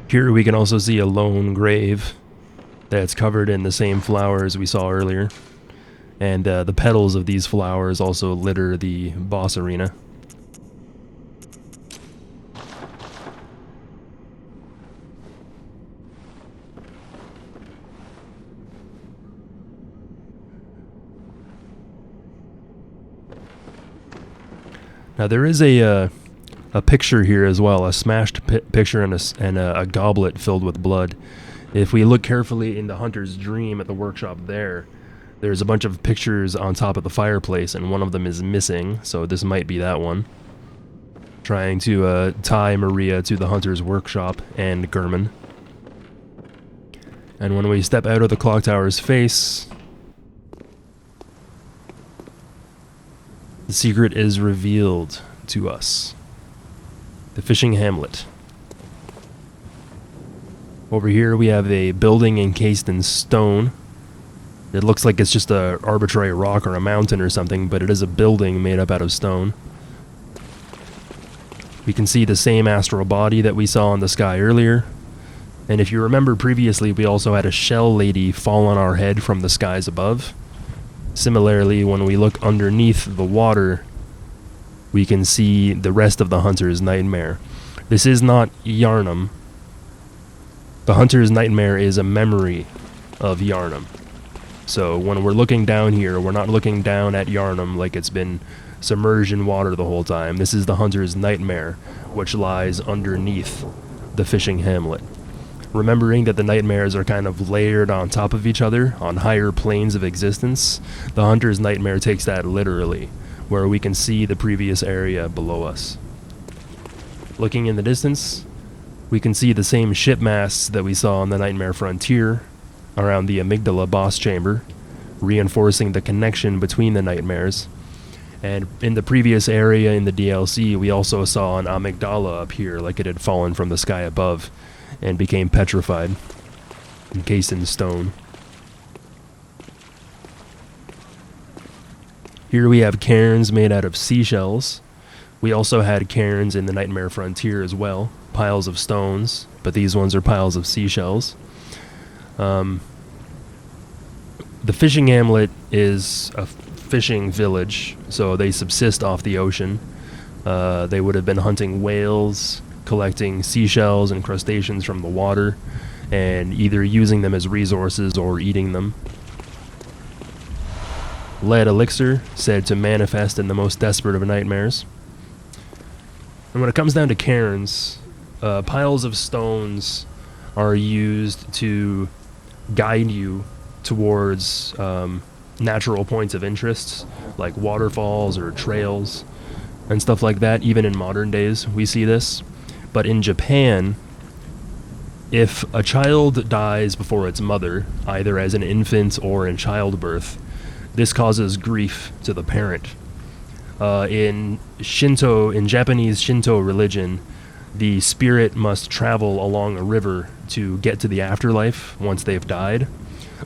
Here we can also see a lone grave that's covered in the same flowers we saw earlier. And the petals of these flowers also litter the boss arena. Now there is a picture here as well, a smashed picture and a goblet filled with blood. If we look carefully in the Hunter's Dream at the workshop there's a bunch of pictures on top of the fireplace, and one of them is missing, so this might be that one. Trying to tie Maria to the Hunter's workshop and Gurman. And when we step out of the clock tower's face, the secret is revealed to us. The fishing hamlet. Over here we have a building encased in stone. It looks like it's just an arbitrary rock or a mountain or something, but it is a building made up out of stone. We can see the same astral body that we saw in the sky earlier. And if you remember previously, we also had a shell lady fall on our head from the skies above. Similarly, when we look underneath the water, we can see the rest of the Hunter's Nightmare. This is not Yharnam. The Hunter's Nightmare is a memory of Yharnam. So when we're looking down here, we're not looking down at Yharnam like it's been submerged in water the whole time. This is the Hunter's Nightmare, which lies underneath the fishing hamlet. Remembering that the nightmares are kind of layered on top of each other on higher planes of existence, the Hunter's Nightmare takes that literally, where we can see the previous area below us. Looking in the distance, we can see the same ship masts that we saw on the Nightmare Frontier around the Amygdala boss chamber, reinforcing the connection between the nightmares. And in the previous area in the DLC, we also saw an Amygdala up here, like it had fallen from the sky above and became petrified, encased in stone. Here we have cairns made out of seashells. We also had cairns in the Nightmare Frontier as well, piles of stones, but these ones are piles of seashells. The fishing hamlet is a fishing village, so they subsist off the ocean. They would have been hunting whales, collecting seashells and crustaceans from the water, and either using them as resources or eating them. Lead elixir, said to manifest in the most desperate of nightmares. And when it comes down to cairns, piles of stones are used to guide you towards natural points of interest, like waterfalls or trails and stuff like that. Even in modern days, we see this. But in Japan, if a child dies before its mother, either as an infant or in childbirth, this causes grief to the parent. In Japanese Shinto religion, the spirit must travel along a river to get to the afterlife once they've died.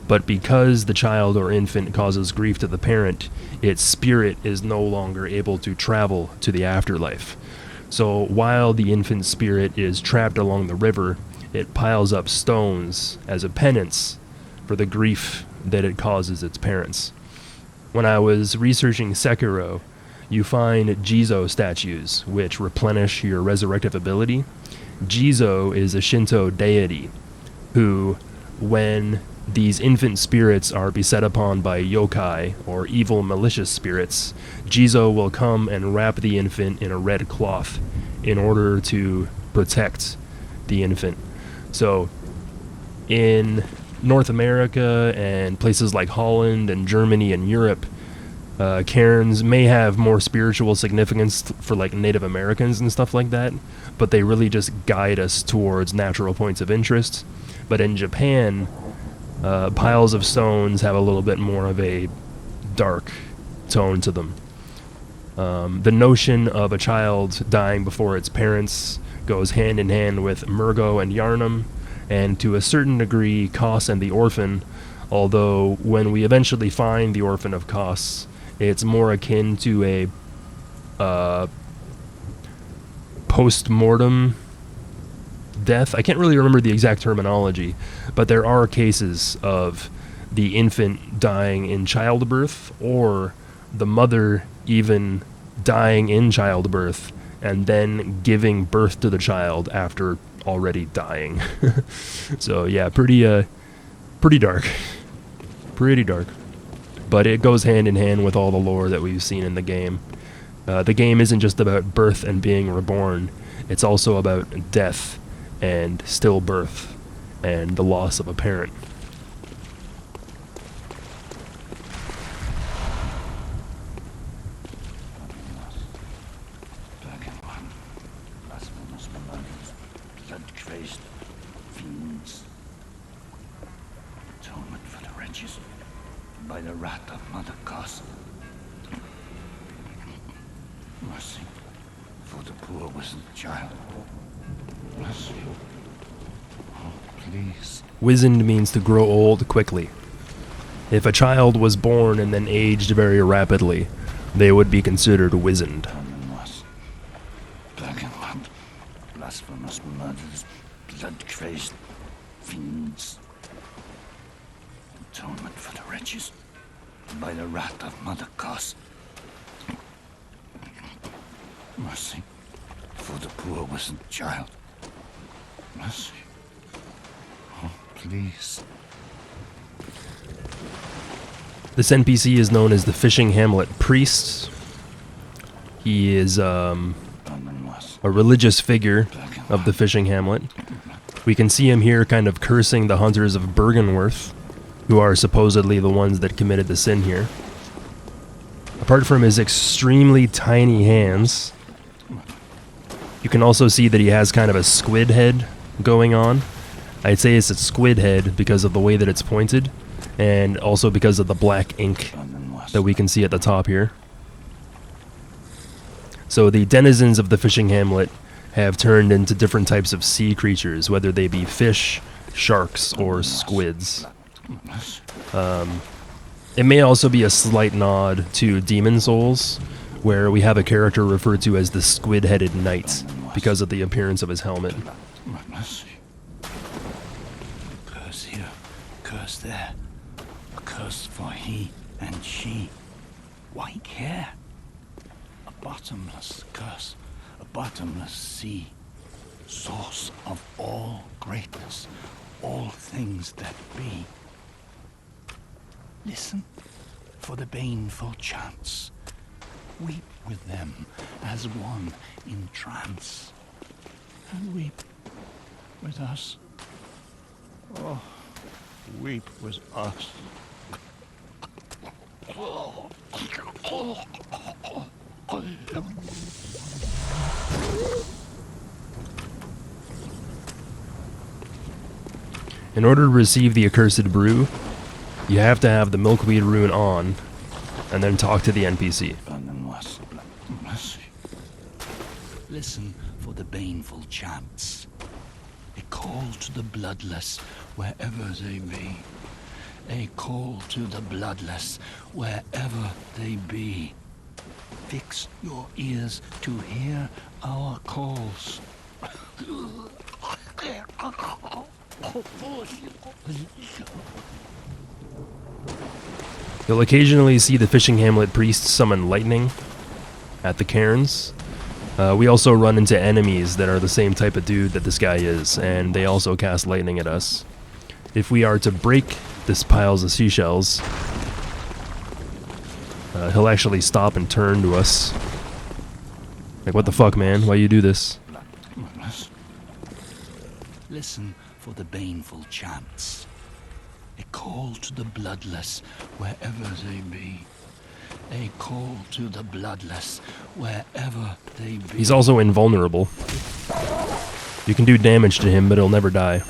but because the child or infant causes grief to the parent, its spirit is no longer able to travel to the afterlife. So while the infant spirit is trapped along the river, it piles up stones as a penance for the grief that it causes its parents. When I was researching Sekiro, you find Jizo statues, which replenish your resurrective ability. Jizo is a Shinto deity who, when these infant spirits are beset upon by yokai, or evil malicious spirits, Jizo will come and wrap the infant in a red cloth in order to protect the infant. So, in North America and places like Holland and Germany and Europe, cairns may have more spiritual significance for like Native Americans and stuff like that, but they really just guide us towards natural points of interest. But in Japan, piles of stones have a little bit more of a dark tone to them. The notion of a child dying before its parents goes hand in hand with Murgo and Yarnum, and to a certain degree Kos and the Orphan, although when we eventually find the Orphan of Kos, it's more akin to a post-mortem death. I can't really remember the exact terminology, but there are cases of the infant dying in childbirth, or the mother even dying in childbirth and then giving birth to the child after already dying. So yeah, pretty dark. Pretty dark. But it goes hand in hand with all the lore that we've seen in the game. The game isn't just about birth and being reborn, it's also about death and stillbirth and the loss of a parent. By the wrath of Mother Kos. Mercy for the poor wizened child. Mercy. Oh, please. Wizened means to grow old quickly. If a child was born and then aged very rapidly, they would be considered wizened. Black and blood, blasphemous murders, blood-crazed fiends. Atonement for the wretches. By the wrath of Mother Kos. Mercy for the poor wizened child. Mercy. Oh, please. This NPC is known as the Fishing Hamlet Priest. He is a religious figure of the Fishing Hamlet. We can see him here kind of cursing the hunters of Bergenworth, who are supposedly the ones that committed the sin here. Apart from his extremely tiny hands, you can also see that he has kind of a squid head going on. I'd say it's a squid head because of the way that it's pointed, and also because of the black ink that we can see at the top here. So the denizens of the Fishing Hamlet have turned into different types of sea creatures, whether they be fish, sharks, or squids. It may also be a slight nod to Demon Souls, where we have a character referred to as the Squid-Headed Knight because of the appearance of his helmet. Curse here, curse there. A curse for he and she. White hair. A bottomless curse. A bottomless sea. Source of all greatness. All things that be. Listen for the baneful chants. Weep with them as one in trance. And weep with us. Oh, weep with us. In order to receive the accursed brew, you have to have the Milkweed Rune on, and then talk to the NPC. Listen for the baneful chants. A call to the bloodless wherever they be. a call to the bloodless wherever they be. Fix your ears to hear our calls. You'll occasionally see the fishing hamlet priests summon lightning at the cairns. We also run into enemies that are the same type of dude that this guy is, and they also cast lightning at us. If we are to break this piles of seashells, he'll actually stop and turn to us. Like, what the fuck, man? Why you do this? Listen for the baneful chants. A call to the bloodless wherever they be. A call to the bloodless wherever they be. He's also invulnerable. You can do damage to him, but he'll never die.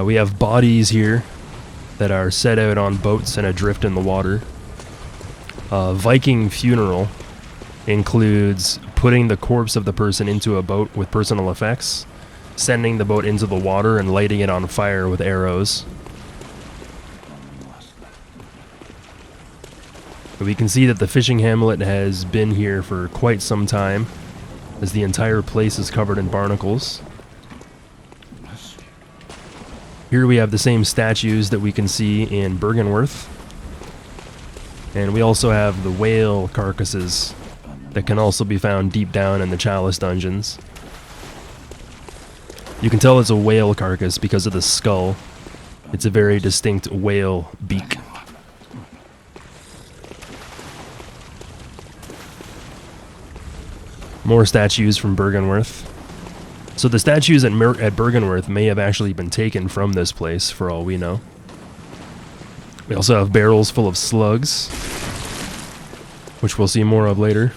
We have bodies here that are set out on boats and adrift in the water. Viking Funeral includes putting the corpse of the person into a boat with personal effects, sending the boat into the water and lighting it on fire with arrows. We can see that the fishing hamlet has been here for quite some time, as the entire place is covered in barnacles. Here we have the same statues that we can see in Bergenworth. And we also have the whale carcasses that can also be found deep down in the Chalice dungeons. You can tell it's a whale carcass because of the skull. It's a very distinct whale beak. More statues from Bergenworth. So the statues at Bergenworth may have actually been taken from this place, for all we know. We also have barrels full of slugs, which we'll see more of later.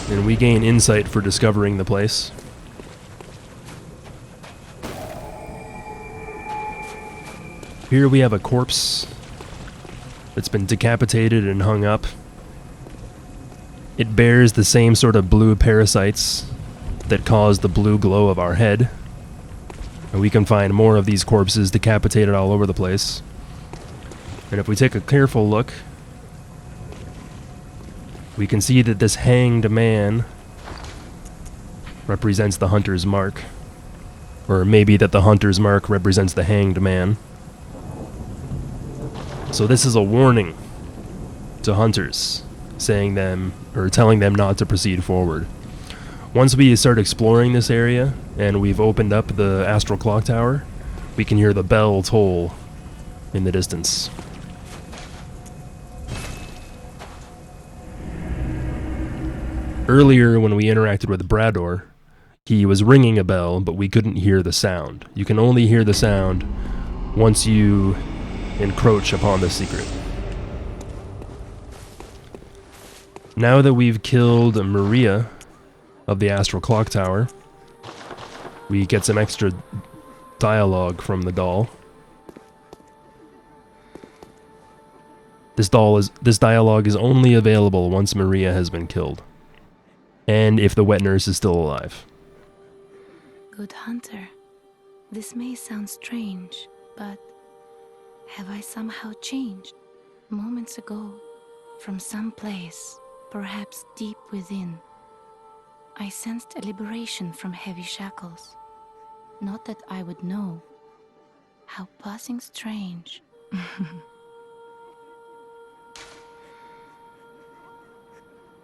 And we gain insight for discovering the place. Here we have a corpse that's been decapitated and hung up. It bears the same sort of blue parasites that cause the blue glow of our head. And we can find more of these corpses decapitated all over the place. And if we take a careful look, we can see that this hanged man represents the hunter's mark. Or maybe that the hunter's mark represents the hanged man. So this is a warning to hunters, saying them, or telling them not to proceed forward. Once we start exploring this area, and we've opened up the Astral Clock Tower, we can hear the bell toll in the distance. Earlier, when we interacted with Brador, he was ringing a bell, but we couldn't hear the sound. You can only hear the sound once you encroach upon the secret. Now that we've killed Maria of the Astral Clock Tower, we get some extra dialogue from the doll. This dialogue is only available once Maria has been killed, and if the wet nurse is still alive. Good hunter, this may sound strange, but have I somehow changed? Moments ago, from some place, perhaps deep within, I sensed a liberation from heavy shackles. Not that I would know. How passing strange.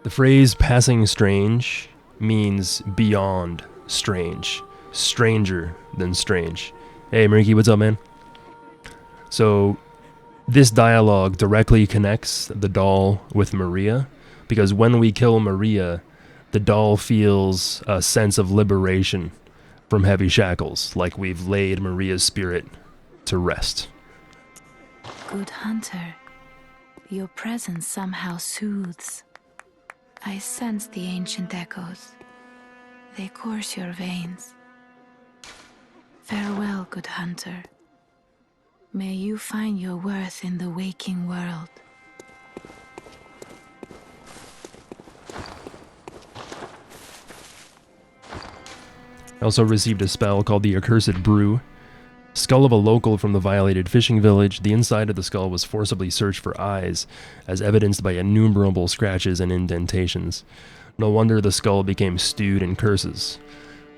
The phrase passing strange means beyond strange. Stranger than strange. Hey, Mariki, what's up, man? So, this dialogue directly connects the doll with Maria, because when we kill Maria, the doll feels a sense of liberation from heavy shackles, like we've laid Maria's spirit to rest. Good hunter, your presence somehow soothes. I sense the ancient echoes. They course your veins, Farewell, good hunter. May you find your worth in the waking world. I also received a spell called the Accursed Brew. Skull of a local from the violated fishing village, the inside of the skull was forcibly searched for eyes, as evidenced by innumerable scratches and indentations. No wonder the skull became stewed in curses.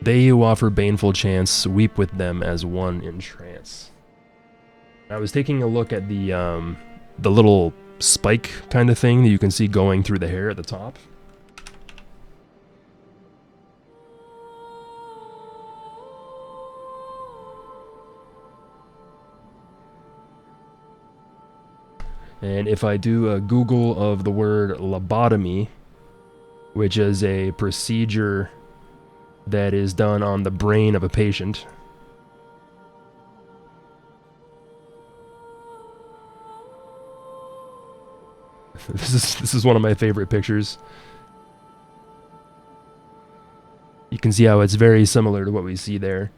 They who offer baneful chants weep with them as one in trance. I was taking a look at the little spike kind of thing that you can see going through the hair at the top. And if I do a Google of the word lobotomy, which is a procedure that is done on the brain of a patient, this is one of my favorite pictures. You can see how it's very similar to what we see there.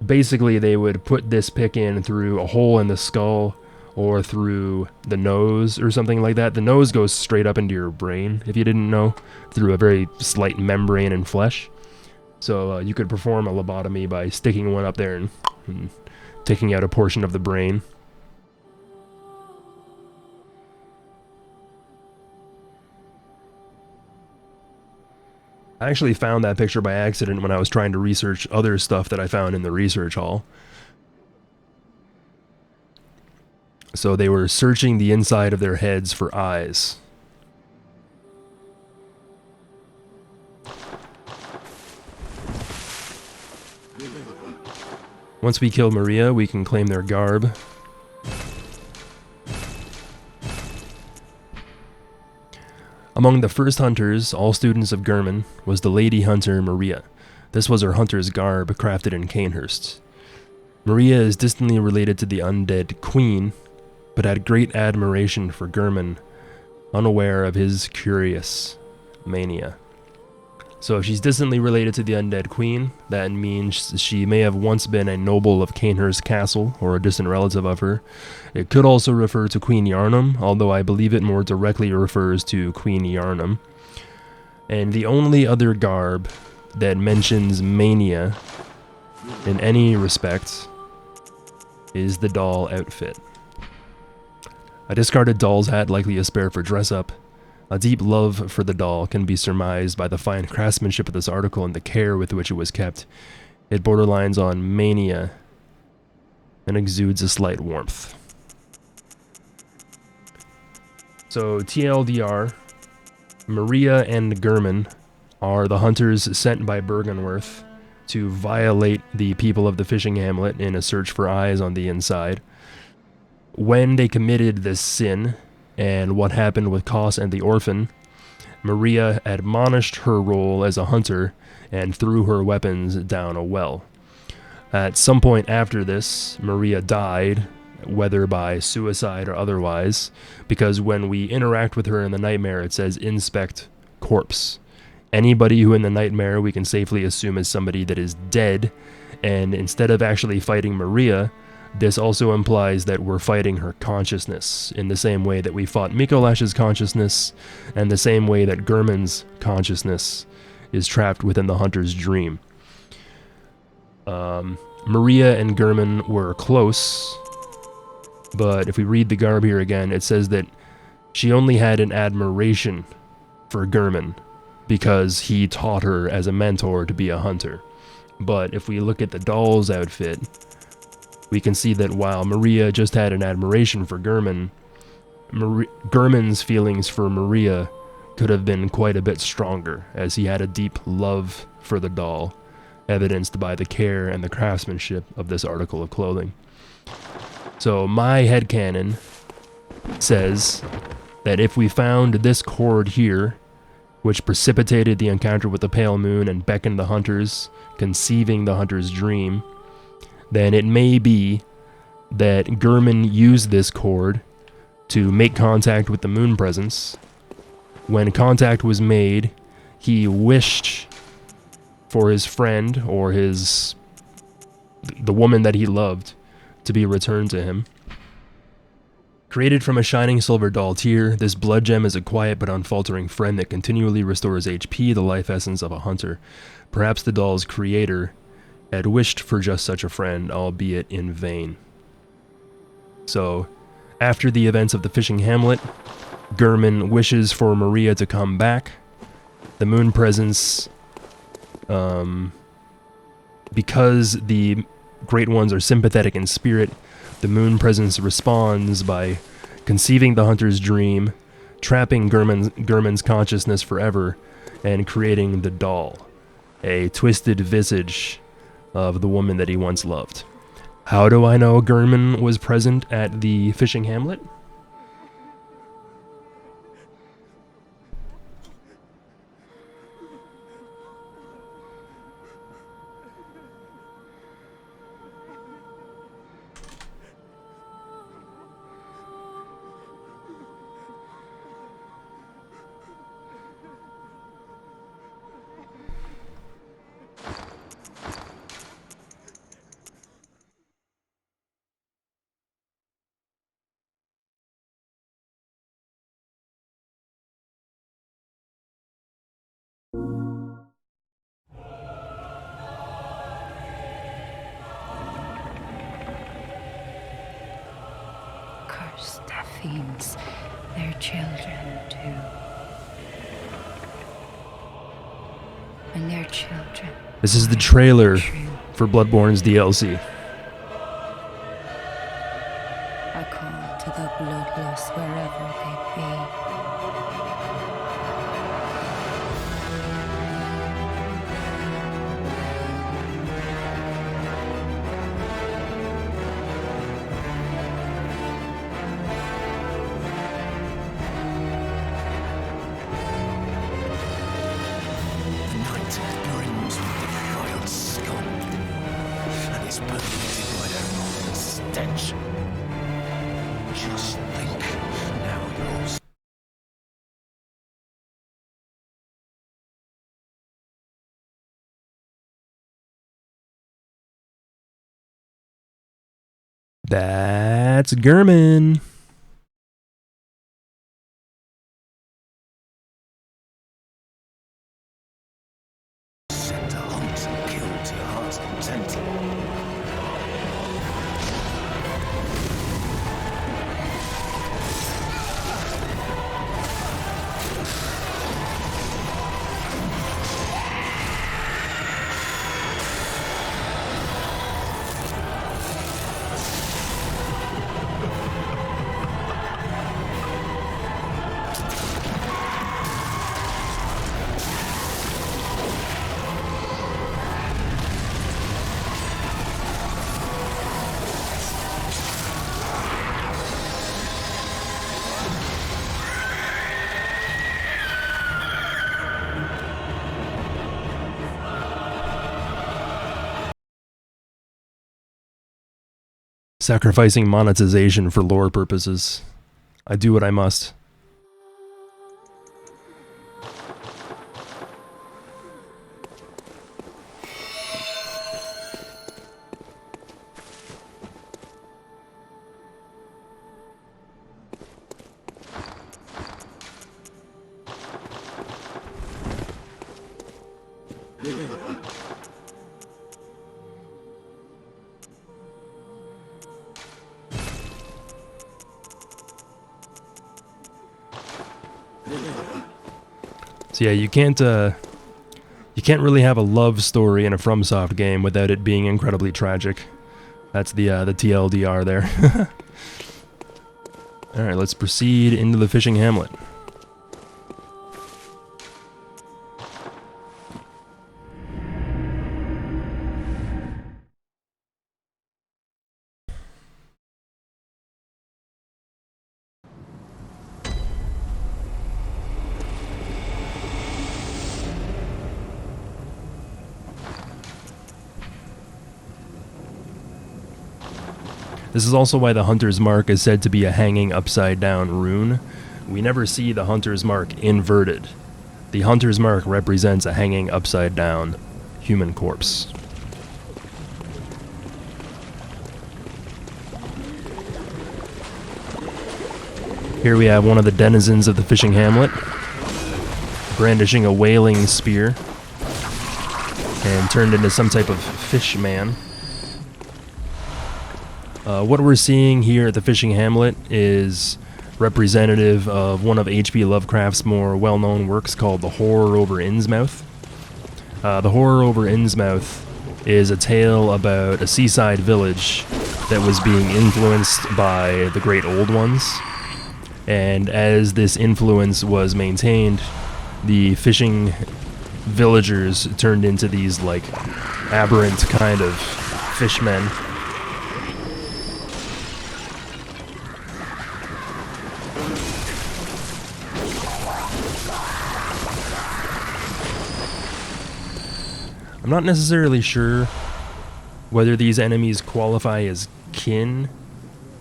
Basically, they would put this pick in through a hole in the skull or through the nose or something like that. The nose goes straight up into your brain, if you didn't know, through a very slight membrane and flesh. So you could perform a lobotomy by sticking one up there and taking out a portion of the brain. I actually found that picture by accident when I was trying to research other stuff that I found in the research hall. So they were searching the inside of their heads for eyes. Once we kill Maria, we can claim their garb. Among the first hunters, all students of Gurman, was the lady hunter Maria. This was her hunter's garb, crafted in Canehurst. Maria is distantly related to the undead queen, but had great admiration for Gurman, unaware of his curious mania. So if she's distantly related to the undead queen, that means she may have once been a noble of Canehurst Castle, or a distant relative of her. It could also refer to Queen Yarnum, although I believe it more directly refers to Queen Yarnum. And the only other garb that mentions mania in any respect is the doll outfit. A discarded doll's hat, likely a spare for dress-up. A deep love for the doll can be surmised by the fine craftsmanship of this article and the care with which it was kept. It borderlines on mania and exudes a slight warmth. So, TLDR, Maria and Gurman are the hunters sent by Bergenworth to violate the people of the fishing hamlet in a search for eyes on the inside. When they committed this sin, and what happened with Cos and the orphan, Maria admonished her role as a hunter and threw her weapons down a well. At some point after this, Maria died, whether by suicide or otherwise, because when we interact with her in the nightmare, it says inspect corpse. Anybody who in the nightmare we can safely assume is somebody that is dead, and instead of actually fighting Maria, this also implies that we're fighting her consciousness in the same way that we fought Mikolash's consciousness, and the same way that Gurman's consciousness is trapped within the hunter's dream. Maria and Gurman were close, but if we read the garb here again, it says that she only had an admiration for Gurman because he taught her as a mentor to be a hunter. But if we look at the doll's outfit, we can see that while Maria just had an admiration for Gurman, Gurman's feelings for Maria could have been quite a bit stronger, as he had a deep love for the doll, evidenced by the care and the craftsmanship of this article of clothing. So my headcanon says that if we found this cord here, which precipitated the encounter with the pale moon and beckoned the hunters, conceiving the hunter's dream, then it may be that Gurman used this cord to make contact with the moon presence. When contact was made, he wished for his friend or the woman that he loved to be returned to him. Created from a shining silver doll tear, this blood gem is a quiet but unfaltering friend that continually restores HP, the life essence of a hunter. Perhaps the doll's creator had wished for just such a friend, albeit in vain. So, after the events of the fishing hamlet, Gurman wishes for Maria to come back. The moon presence, because the Great Ones are sympathetic in spirit, the moon presence responds by conceiving the hunter's dream, trapping Gurman's consciousness forever, and creating the doll, a twisted visage of the woman that he once loved. How do I know Gurman was present at the fishing hamlet? Cursed fiends, their children too. And their children. This is the trailer for Bloodborne's DLC. I call to the bloodlust wherever they be. That's Gurman. Sent to hunt and kill to your heart's content. Sacrificing monetization for lore purposes. I do what I must. So yeah, you can't really have a love story in a FromSoft game without it being incredibly tragic. That's the TLDR there. All right, let's proceed into the fishing hamlet. This is also why the Hunter's Mark is said to be a hanging upside down rune. We never see the Hunter's Mark inverted. The Hunter's Mark represents a hanging upside down human corpse. Here we have one of the denizens of the fishing hamlet, brandishing a wailing spear, and turned into some type of fish man. What we're seeing here at the fishing hamlet is representative of one of H.P. Lovecraft's more well-known works called The Horror over Innsmouth. The Horror over Innsmouth is a tale about a seaside village that was being influenced by the Great Old Ones. And as this influence was maintained, the fishing villagers turned into these, like, aberrant kind of fishmen. I'm not necessarily sure whether these enemies qualify as kin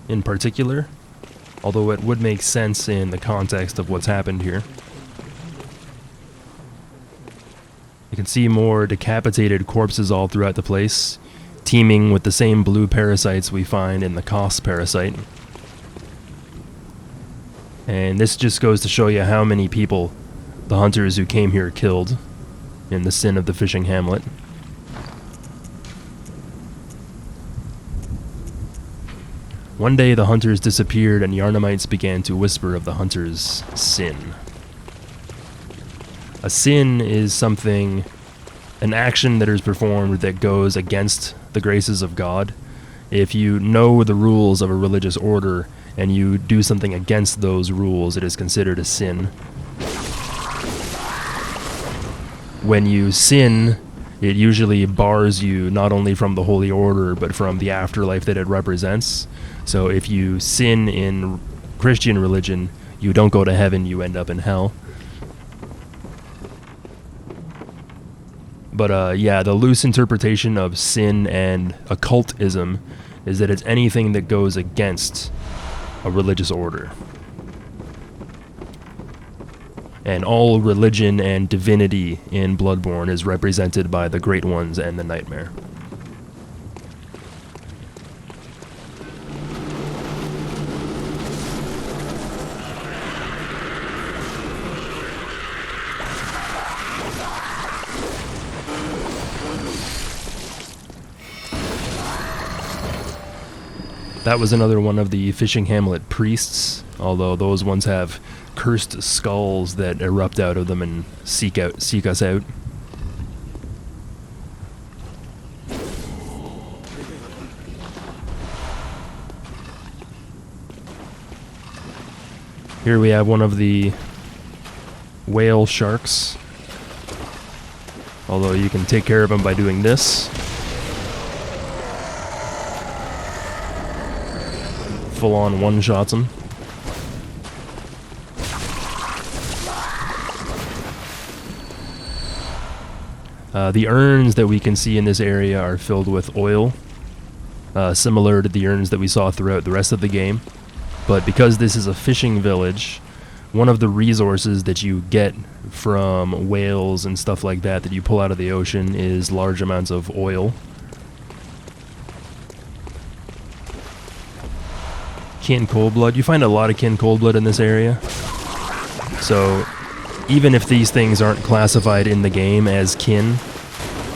in particular, although it would make sense in the context of what's happened here. You can see more decapitated corpses all throughout the place, teeming with the same blue parasites we find in the Kos parasite. And this just goes to show you how many people the hunters who came here killed in the sin of the fishing hamlet. One day the hunters disappeared and Yarnamites began to whisper of the hunters' sin. A sin is something, an action that is performed that goes against the graces of God. If you know the rules of a religious order and you do something against those rules, it is considered a sin. When you sin, it usually bars you not only from the holy order, but from the afterlife that it represents. So if you sin in Christian religion, you don't go to heaven, you end up in hell. But yeah, the loose interpretation of sin and occultism is that it's anything that goes against a religious order. And all religion and divinity in Bloodborne is represented by the Great Ones and the Nightmare. That was another one of the fishing hamlet priests, although those ones have cursed skulls that erupt out of them and seek us out. Here we have one of the whale sharks, although you can take care of them by doing this. Full-on one-shots them. The urns that we can see in this area are filled with oil, similar to the urns that we saw throughout the rest of the game. But because this is a fishing village, one of the resources that you get from whales and stuff like that you pull out of the ocean is large amounts of oil. Kin cold blood. You find a lot of kin cold blood in this area. So even if these things aren't classified in the game as kin,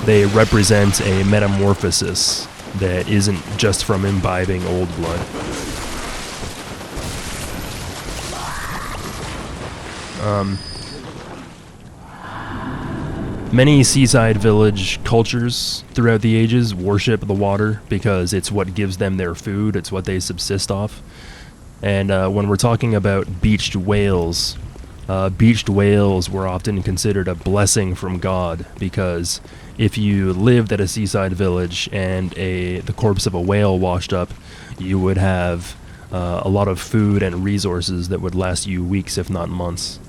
they represent a metamorphosis that isn't just from imbibing old blood. Many seaside village cultures throughout the ages worship the water because it's what gives them their food, it's what they subsist off. And when we're talking about beached whales were often considered a blessing from God, because if you lived at a seaside village and the corpse of a whale washed up, you would have a lot of food and resources that would last you weeks, if not months.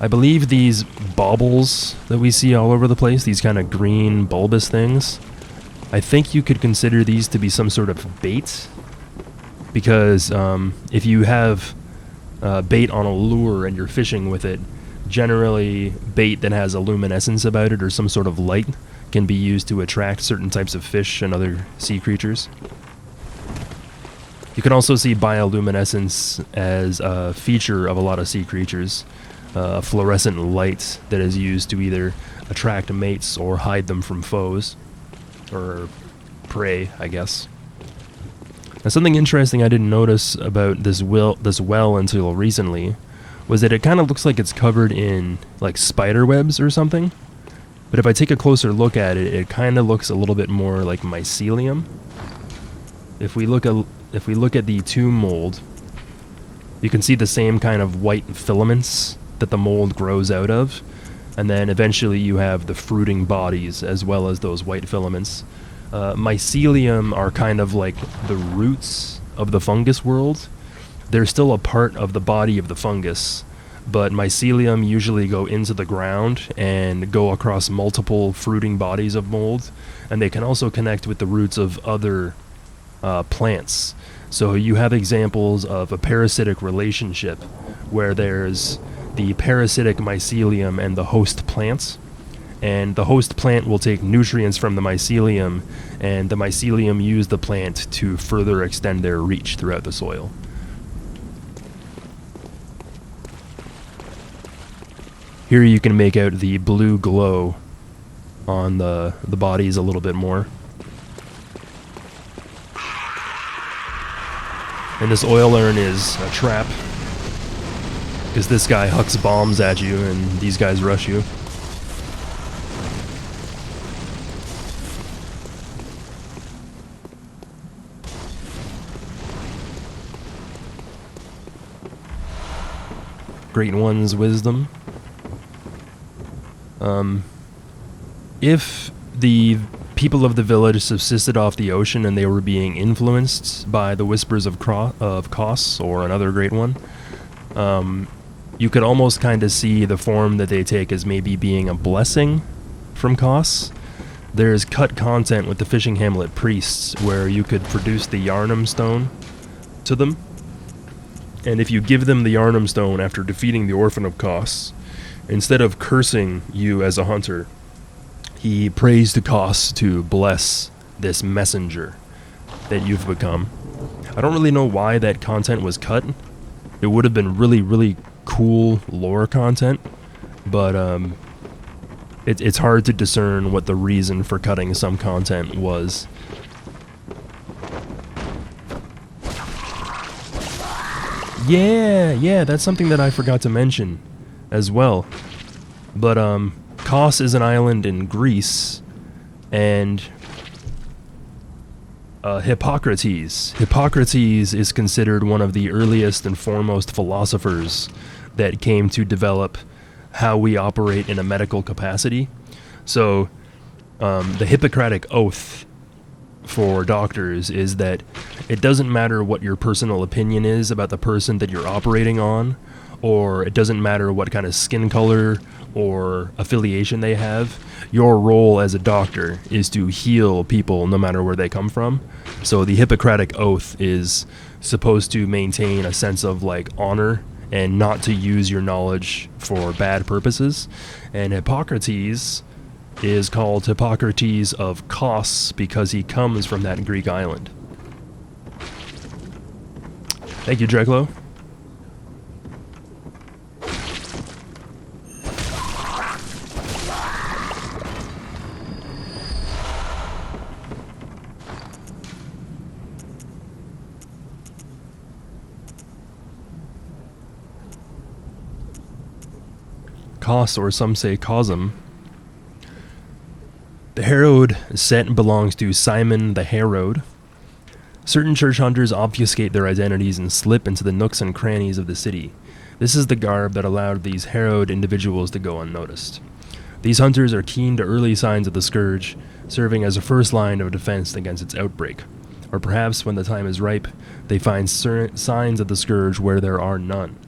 I believe these baubles that we see all over the place, these kind of green bulbous things, I think you could consider these to be some sort of bait, because if you have bait on a lure and you're fishing with it, generally bait that has a luminescence about it or some sort of light can be used to attract certain types of fish and other sea creatures. You can also see bioluminescence as a feature of a lot of sea creatures, a fluorescent light that is used to either attract mates or hide them from foes, or prey, I guess. Now, something interesting I didn't notice about this well until recently was that it kind of looks like it's covered in like spider webs or something. But if I take a closer look at it, it kind of looks a little bit more like mycelium. If we look at the tomb mold, you can see the same kind of white filaments that the mold grows out of, and then eventually you have the fruiting bodies as well as those white filaments. Mycelium are kind of like the roots of the fungus world. They're still a part of the body of the fungus, but mycelium usually go into the ground and go across multiple fruiting bodies of mold, and they can also connect with the roots of other plants. So you have examples of a parasitic relationship where there's the parasitic mycelium and the host plants, and the host plant will take nutrients from the mycelium, and the mycelium use the plant to further extend their reach throughout the soil. Here you can make out the blue glow on the bodies a little bit more. And this oil urn is a trap, because this guy hucks bombs at you and these guys rush you. Great One's wisdom. If the people of the village subsisted off the ocean and they were being influenced by the whispers of Kos, or another Great One, you could almost kind of see the form that they take as maybe being a blessing from Kos. There's cut content with the fishing Hamlet priests where you could produce the Yarnum Stone to them, and if you give them the Yarnum Stone after defeating the Orphan of Kos, instead of cursing you as a hunter, he prays to Kos to bless this messenger that you've become. I don't really know why that content was cut. It would have been really, really cool lore content, but it's hard to discern what the reason for cutting some content was. Yeah, that's something that I forgot to mention as well. But Kos is an island in Greece, and Hippocrates is considered one of the earliest and foremost philosophers that came to develop how we operate in a medical capacity. So the Hippocratic Oath for doctors is that it doesn't matter what your personal opinion is about the person that you're operating on, or it doesn't matter what kind of skin color or affiliation they have. Your role as a doctor is to heal people no matter where they come from. So the Hippocratic Oath is supposed to maintain a sense of like honor and not to use your knowledge for bad purposes. And Hippocrates is called Hippocrates of Kos because he comes from that Greek island. Thank you, Dreklo. Kos, or some say Cosm. The Harrowed set belongs to Simon the Harrowed. Certain church hunters obfuscate their identities and slip into the nooks and crannies of the city. This is the garb that allowed these harrowed individuals to go unnoticed. These hunters are keen to early signs of the scourge, serving as a first line of defense against its outbreak. Or perhaps, when the time is ripe, they find signs of the scourge where there are none.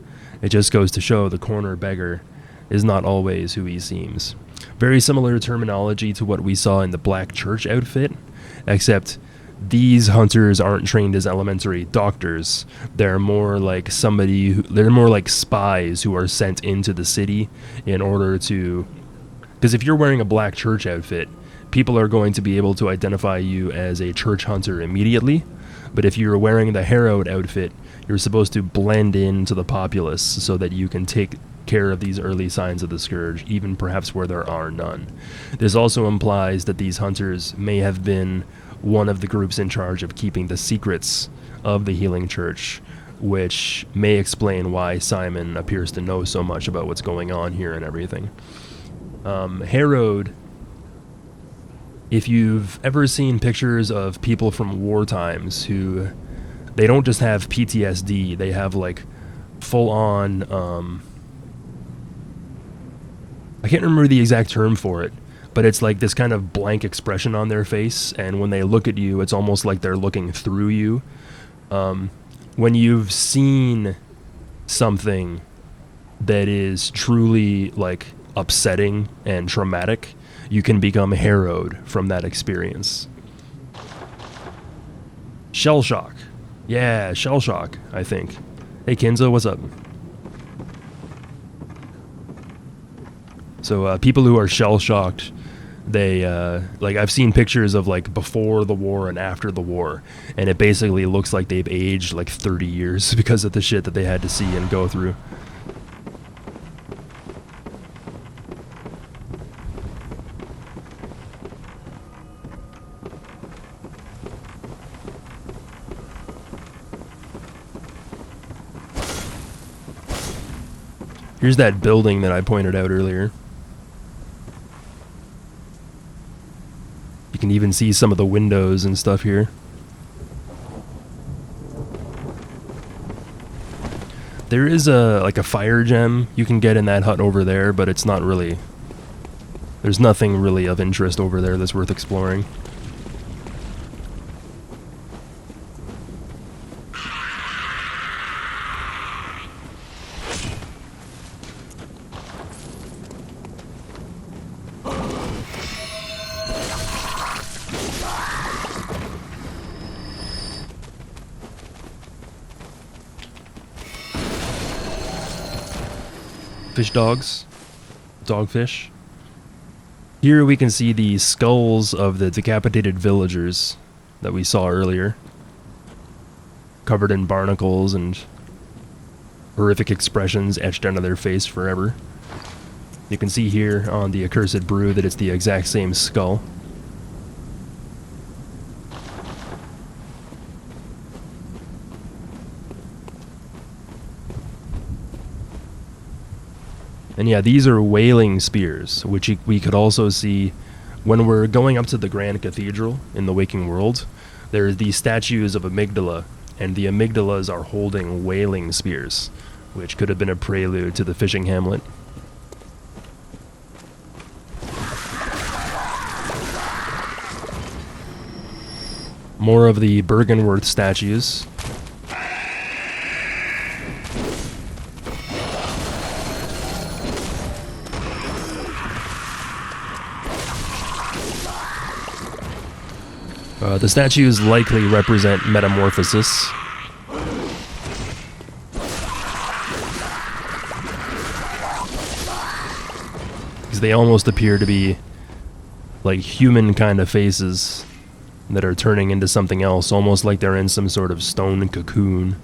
It just goes to show the corner beggar is not always who he seems. Very similar terminology to what we saw in the Black Church outfit, except these hunters aren't trained as elementary doctors. They're more like they're more like spies who are sent into the city in order to, because if you're wearing a black church outfit, people are going to be able to identify you as a church hunter immediately. But if you're wearing the harrowed outfit, you're supposed to blend into the populace so that you can take care of these early signs of the scourge, even perhaps where there are none. This also implies that these hunters may have been one of the groups in charge of keeping the secrets of the healing church, which may explain why Simon appears to know so much about what's going on here and everything. Harrowed, if you've ever seen pictures of people from war times who, they don't just have PTSD, they have like full-on, I can't remember the exact term for it, but it's like this kind of blank expression on their face, and when they look at you, it's almost like they're looking through you. When you've seen something that is truly like upsetting and traumatic, you can become harrowed from that experience. Shell shock. Yeah, shell shock, I think. Hey Kinzo, what's up? So people who are shell shocked, they like, I've seen pictures of like before the war and after the war, and it basically looks like they've aged like 30 years because of the shit that they had to see and go through. Here's that building that I pointed out earlier. You can even see some of the windows and stuff here. There is like a fire gem you can get in that hut over there, but it's not really, there's nothing really of interest over there that's worth exploring. Fish dogs, dogfish. Here we can see the skulls of the decapitated villagers that we saw earlier, covered in barnacles and horrific expressions etched onto their face forever. You can see here on the accursed brew that it's the exact same skull. And yeah, these are wailing spears, which we could also see when we're going up to the Grand Cathedral in the Waking World. There's these statues of amygdala, and the amygdalas are holding wailing spears, which could have been a prelude to the fishing hamlet. More of the Bergenworth statues. The statues likely represent metamorphosis. Because they almost appear to be like human kind of faces that are turning into something else, almost like they're in some sort of stone cocoon.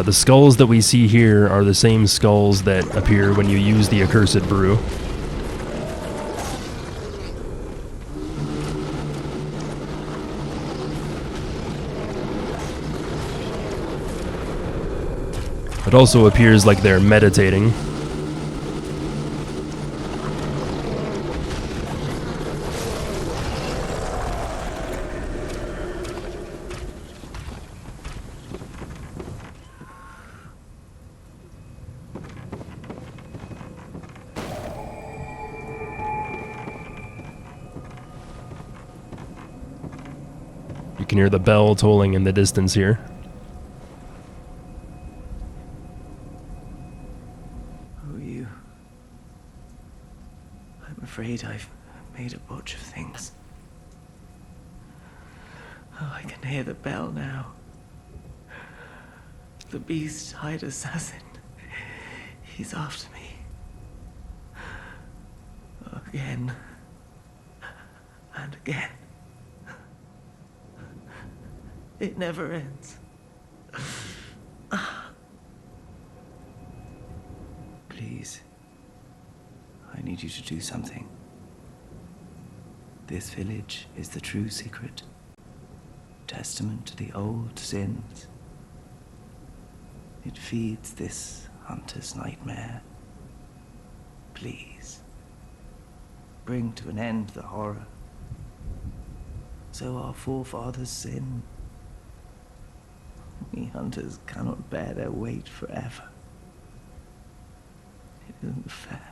The skulls that we see here are the same skulls that appear when you use the accursed brew. It also appears like they're meditating. You can hear the bell tolling in the distance here. afraid I've made a botch of things. Oh, I can hear the bell now. The beast-eyed assassin. He's after me. Again. And again. It never ends. Please. I need you to do something. This village is the true secret. Testament to the old sins. It feeds this hunter's nightmare. Please. Bring to an end the horror. So our forefathers sinned. We hunters cannot bear their weight forever. It isn't fair.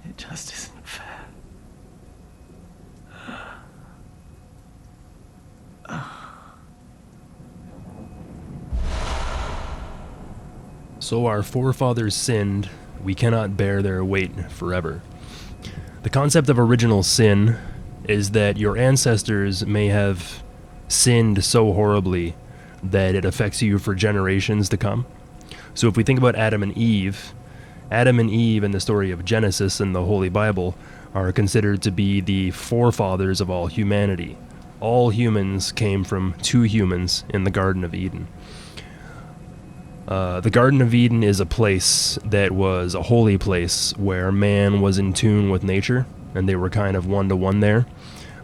It just isn't fair. So our forefathers sinned, we cannot bear their weight forever. The concept of original sin is that your ancestors may have sinned so horribly that it affects you for generations to come. So if we think about Adam and Eve in the story of Genesis in the Holy Bible are considered to be the forefathers of all humanity. All humans came from two humans in the Garden of Eden. The Garden of Eden is a place that was a holy place where man was in tune with nature, and they were kind of one-to-one there.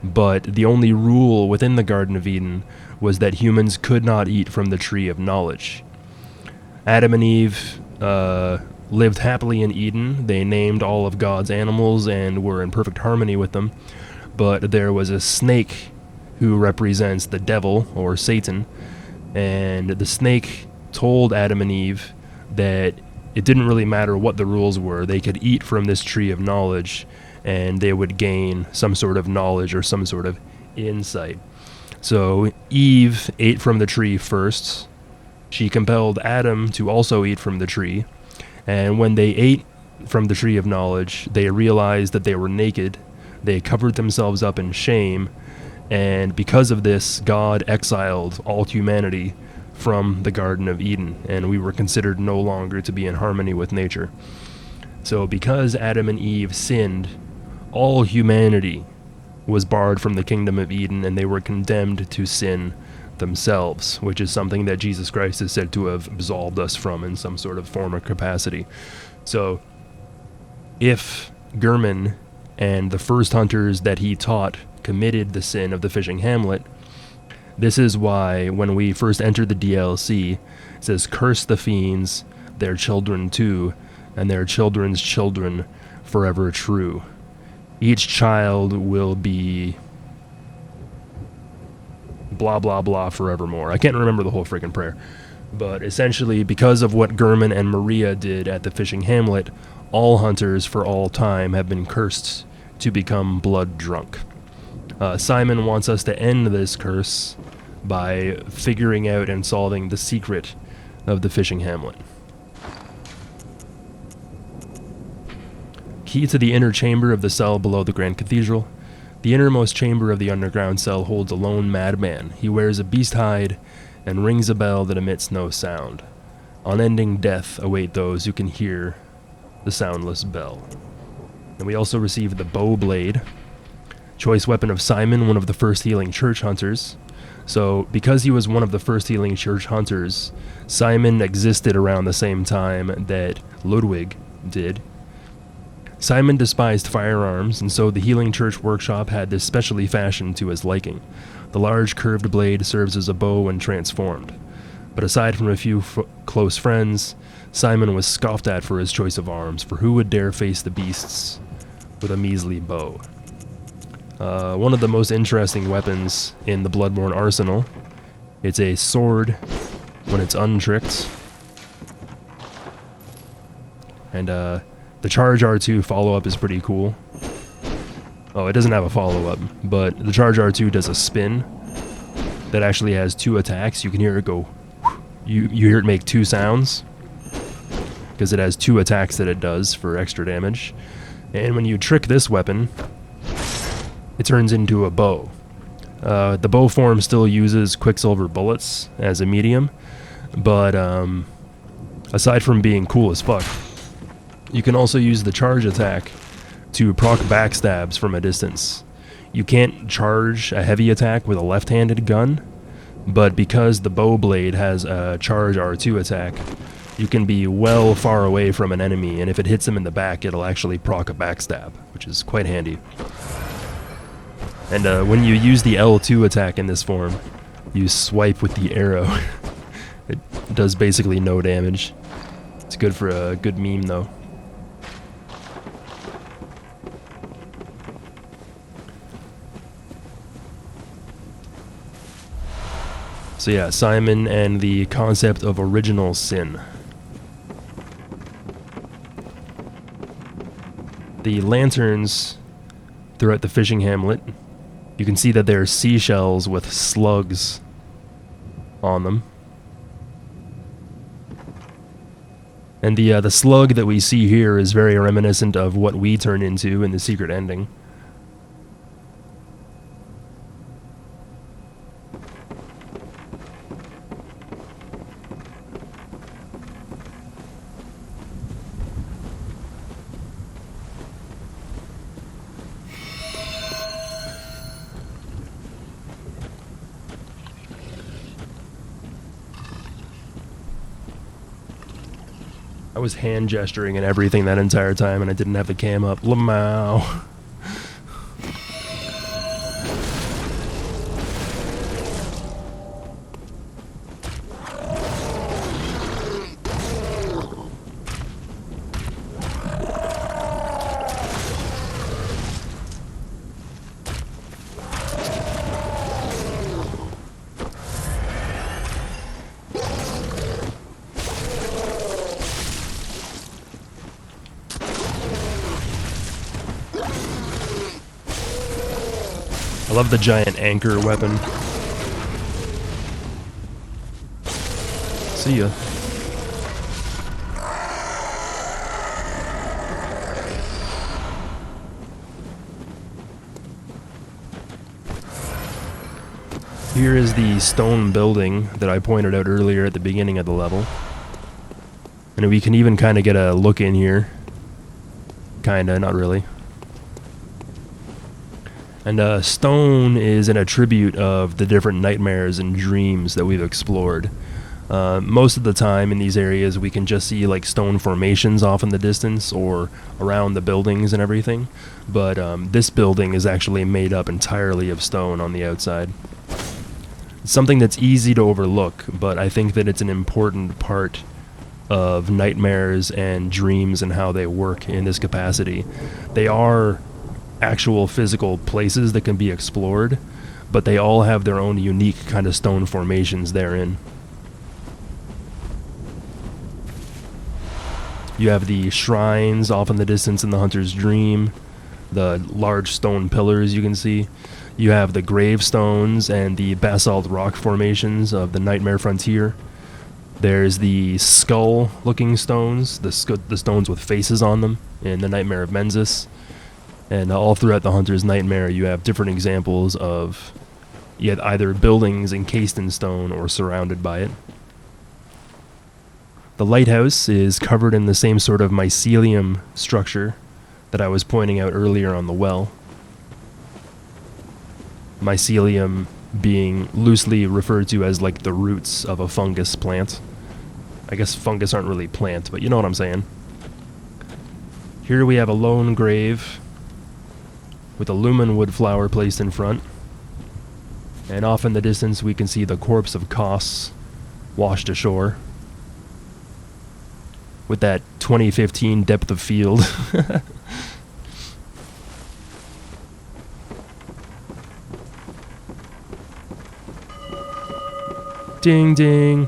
But the only rule within the Garden of Eden was that humans could not eat from the tree of knowledge. Adam and Eve lived happily in Eden. They named all of God's animals and were in perfect harmony with them. But there was a snake who represents the devil, or Satan, and the snake told Adam and Eve that it didn't really matter what the rules were. They could eat from this tree of knowledge, and they would gain some sort of knowledge or some sort of insight. So Eve ate from the tree first. She compelled Adam to also eat from the tree. And when they ate from the tree of knowledge, they realized that they were naked. They covered themselves up in shame. And because of this, God exiled all humanity from the Garden of Eden, and we were considered no longer to be in harmony with nature. So because Adam and Eve sinned, all humanity was barred from the kingdom of Eden, and they were condemned to sin themselves, which is something that Jesus Christ is said to have absolved us from in some sort of form or capacity. So if Gurman and the first hunters that he taught committed the sin of the fishing Hamlet, this is why when we first entered the DLC, it says, "Curse the fiends, their children too, and their children's children forever true. Each child will be blah blah blah forevermore." I can't remember the whole freaking prayer. But essentially, because of what Gurman and Maria did at the fishing Hamlet, all hunters for all time have been cursed to become blood drunk. Simon wants us to end this curse by figuring out and solving the secret of the fishing Hamlet. Key to the inner chamber of the cell below the Grand Cathedral. The innermost chamber of the underground cell holds a lone madman. He wears a beast hide and rings a bell that emits no sound. Unending death await those who can hear the soundless bell. And we also received the bow blade, choice weapon of Simon, one of the first healing church hunters. So, because he was one of the first healing church hunters, Simon existed around the same time that Ludwig did. Simon despised firearms, and so the healing church workshop had this specially fashioned to his liking. The large curved blade serves as a bow when transformed. But aside from a few close friends, Simon was scoffed at for his choice of arms, for who would dare face the beasts with a measly bow? One of the most interesting weapons in the Bloodborne arsenal. It's a sword when it's untricked. And the Charge R2 follow-up is pretty cool. Oh, it doesn't have a follow-up, but the Charge R2 does a spin that actually has two attacks. You can hear it go, you hear it make two sounds. because it has 2 attacks that it does for extra damage. And when you trick this weapon, it turns into a bow. The bow form still uses quicksilver bullets as a medium, but aside from being cool as fuck, you can also use the charge attack to proc backstabs from a distance. You can't charge a heavy attack with a left-handed gun, but because the bow blade has a charge R2 attack, you can be well far away from an enemy, and if it hits them in the back, it'll actually proc a backstab, which is quite handy. And when you use the L2 attack in this form, you swipe with the arrow. It does basically no damage. It's good for a good meme, though. So yeah, Simon and the concept of original sin. The lanterns throughout the fishing hamlet, you can see that there are seashells with slugs on them. And the slug that we see here is very reminiscent of what we turn into in the secret ending. I was hand gesturing and everything that entire time, and I didn't have the cam up. Lamau. I love the giant anchor weapon. See ya. Here is the stone building that I pointed out earlier at the beginning of the level. And we can even kind of get a look in here. Kinda, not really. And stone is an attribute of the different nightmares and dreams that we've explored. Most of the time in these areas we can just see like stone formations off in the distance or around the buildings and everything. But this building is actually made up entirely of stone on the outside. It's something that's easy to overlook, but I think that it's an important part of nightmares and dreams and how they work in this capacity. They are actual physical places that can be explored, but they all have their own unique kind of stone formations therein. You have the shrines off in the distance in the Hunter's Dream, the large stone pillars you can see. You have the gravestones and the basalt rock formations of the Nightmare Frontier. There's the skull-looking stones, the stones with faces on them in the Nightmare of Mensis. And all throughout the Hunter's Nightmare, you have different examples of either buildings encased in stone or surrounded by it. The lighthouse is covered in the same sort of mycelium structure that I was pointing out earlier on the well. Mycelium being loosely referred to as like the roots of a fungus plant. I guess fungus aren't really plant, but you know what I'm saying. Here we have a lone grave with a Lumen Wood flower placed in front. And off in the distance we can see the corpse of Kos washed ashore with that 2015 depth of field. Ding ding.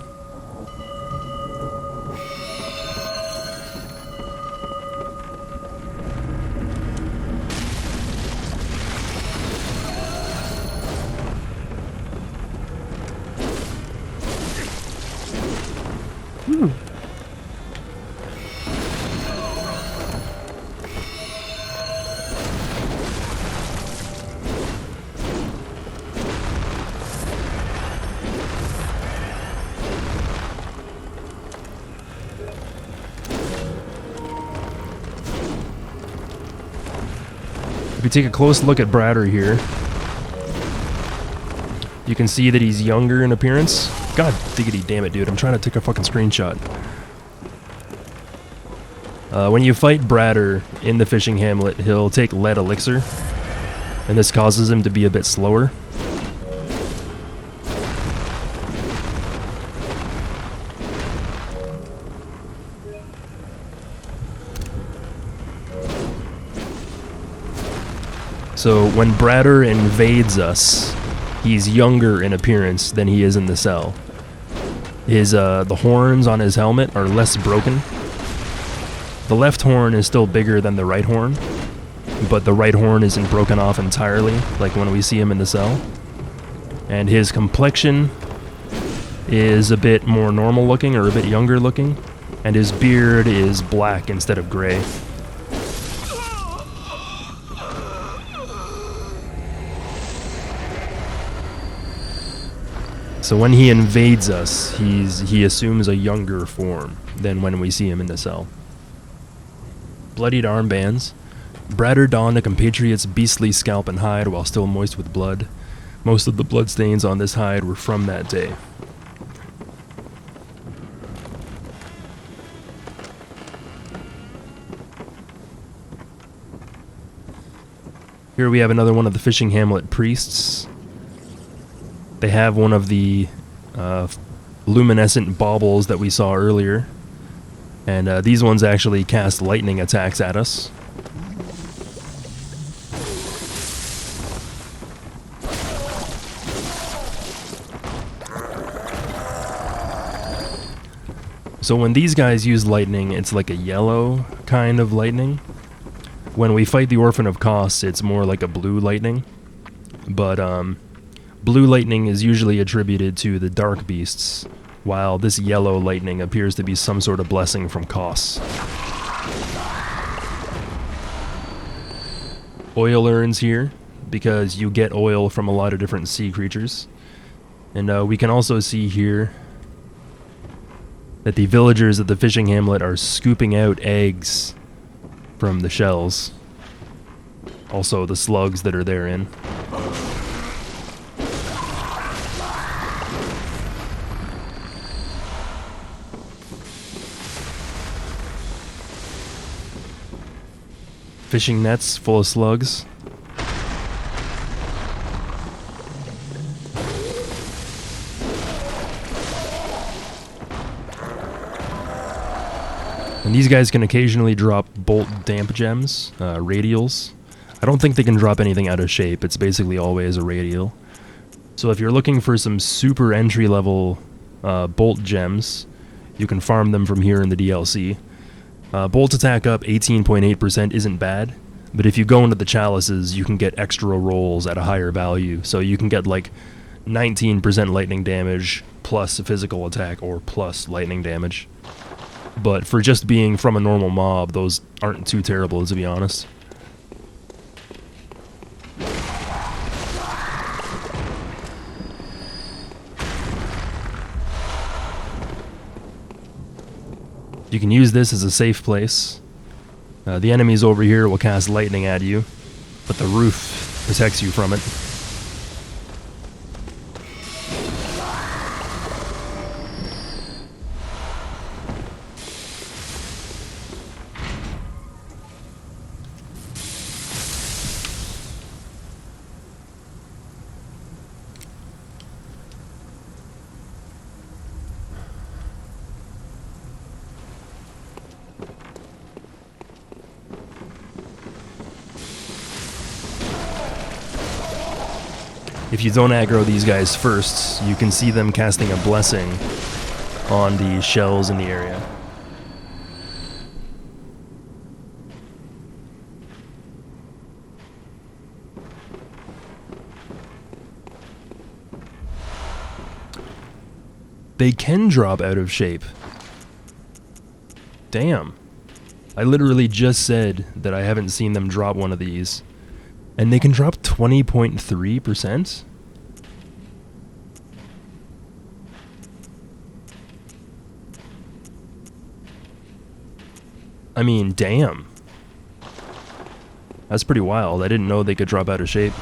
If you take a close look at Bratter here, you can see that he's younger in appearance. God diggity damn it, dude. I'm trying to take a fucking screenshot. When you fight Bratter in the fishing hamlet, he'll take lead elixir, and this causes him to be a bit slower. So when Bratter invades us, he's younger in appearance than he is in the cell. His the horns on his helmet are less broken. The left horn is still bigger than the right horn, but the right horn isn't broken off entirely, like when we see him in the cell. And his complexion is a bit more normal looking, or a bit younger looking, and his beard is black instead of gray. So when he invades us, he assumes a younger form than when we see him in the cell. Bloodied armbands. Bratter donned a compatriot's beastly scalp and hide while still moist with blood. Most of the bloodstains on this hide were from that day. Here we have another one of the fishing hamlet priests. They have one of the luminescent baubles that we saw earlier. And these ones actually cast lightning attacks at us. So when these guys use lightning, it's like a yellow kind of lightning. When we fight the Orphan of Kos, it's more like a blue lightning. But blue lightning is usually attributed to the dark beasts, while this yellow lightning appears to be some sort of blessing from Kos. Oil urns here, because you get oil from a lot of different sea creatures. And we can also see here that the villagers of the fishing hamlet are scooping out eggs from the shells. Also the slugs that are therein. Fishing nets full of slugs. And these guys can occasionally drop bolt damp gems, radials. I don't think they can drop anything out of shape. It's basically always a radial. So if you're looking for some super entry level bolt gems, you can farm them from here in the DLC. Bolt attack up 18.8% isn't bad, but if you go into the chalices, you can get extra rolls at a higher value. So you can get like 19% lightning damage plus physical attack or plus lightning damage. But for just being from a normal mob, those aren't too terrible, to be honest. You can use this as a safe place. The enemies over here will cast lightning at you, but the roof protects you from it. If you don't aggro these guys first, you can see them casting a blessing on the shells in the area. They can drop out of shape. Damn. I literally just said that I haven't seen them drop one of these. And they can drop 20.3%? I mean, damn. That's pretty wild. I didn't know they could drop out of shape.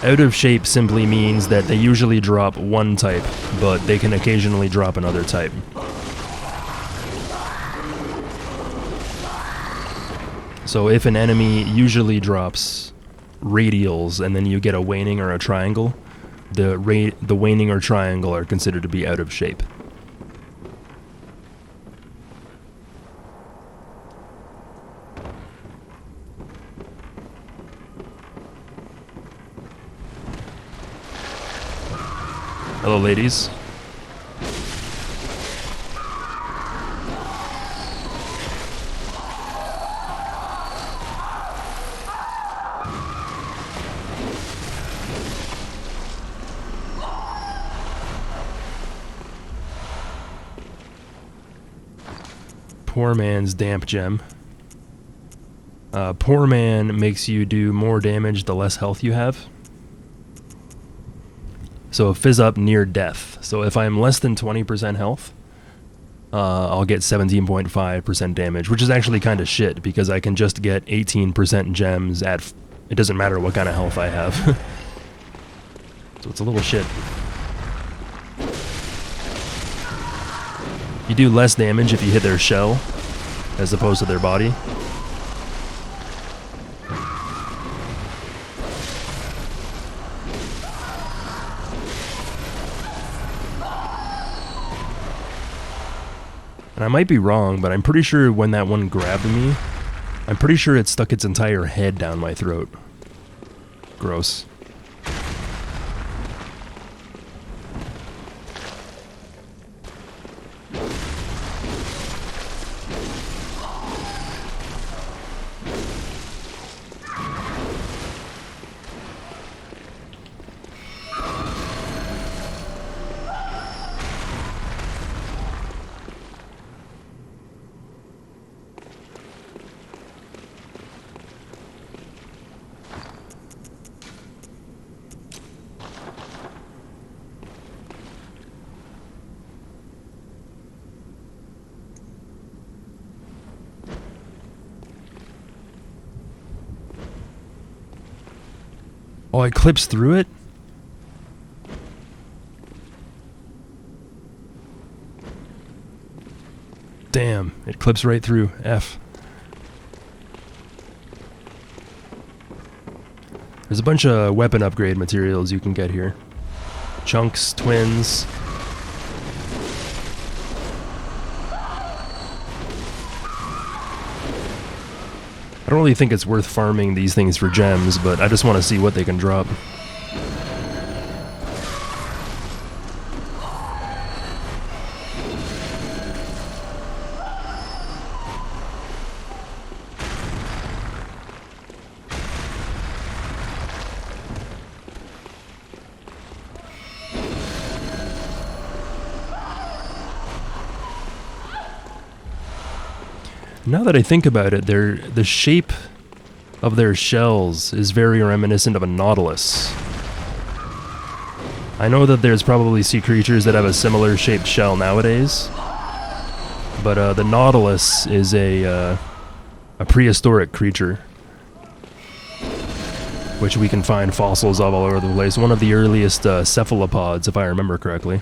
Out of shape simply means that they usually drop one type, but they can occasionally drop another type. So if an enemy usually drops radials and then you get a waning or a triangle, the waning or triangle are considered to be out of shape. Hello, ladies. Poor man's damp gem. Poor man makes you do more damage the less health you have. So fizz up near death. So if I'm less than 20% health, I'll get 17.5% damage, which is actually kind of shit because I can just get 18% gems at... it doesn't matter what kind of health I have. So it's a little shit. You do less damage if you hit their shell as opposed to their body. And I might be wrong, but I'm pretty sure when that one grabbed me, I'm pretty sure it stuck its entire head down my throat. Gross. Oh, it clips through it? Damn, it clips right through. F. There's a bunch of weapon upgrade materials you can get here. Chunks, twins. I don't really think it's worth farming these things for gems, but I just want to see what they can drop. Now that I think about it, the shape of their shells is very reminiscent of a nautilus. I know that there's probably sea creatures that have a similar shaped shell nowadays, but the nautilus is a prehistoric creature, which we can find fossils of all over the place. One of the earliest cephalopods, if I remember correctly.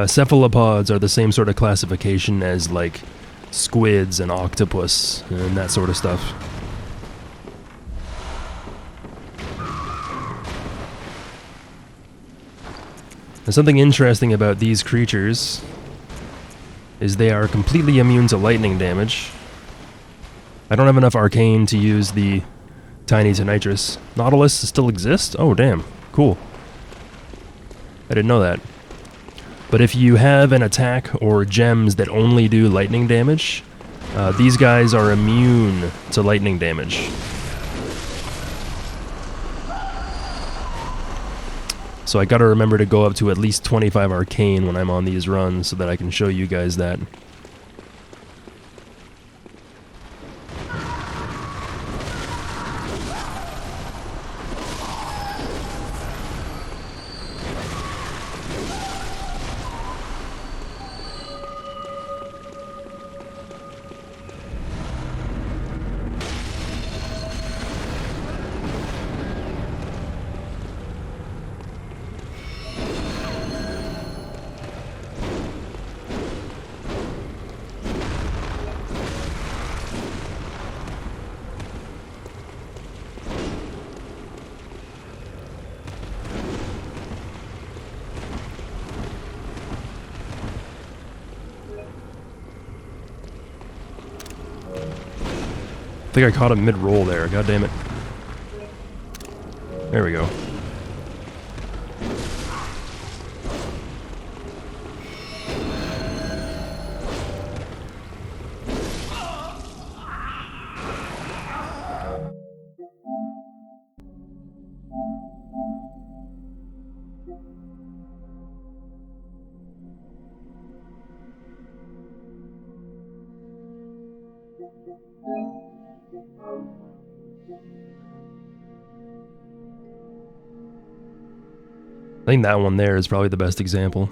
Cephalopods are the same sort of classification as, like, squids and octopus and that sort of stuff. And something interesting about these creatures is they are completely immune to lightning damage. I don't have enough arcane to use the tiny to nitrous. Nautilus still exists? Oh, damn. Cool. I didn't know that. But if you have an attack or gems that only do lightning damage, these guys are immune to lightning damage. So I gotta remember to go up to at least 25 arcane when I'm on these runs so that I can show you guys that. think I caught him mid-roll there. God damn it. There we go. I think that one there is probably the best example.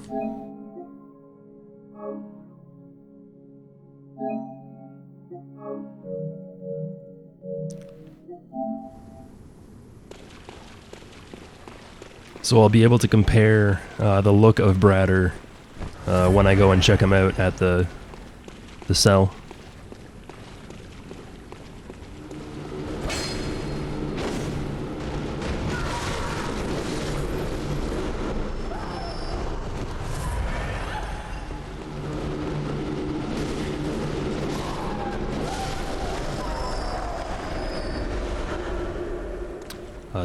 So I'll be able to compare the look of Bradder when I go and check him out at the cell.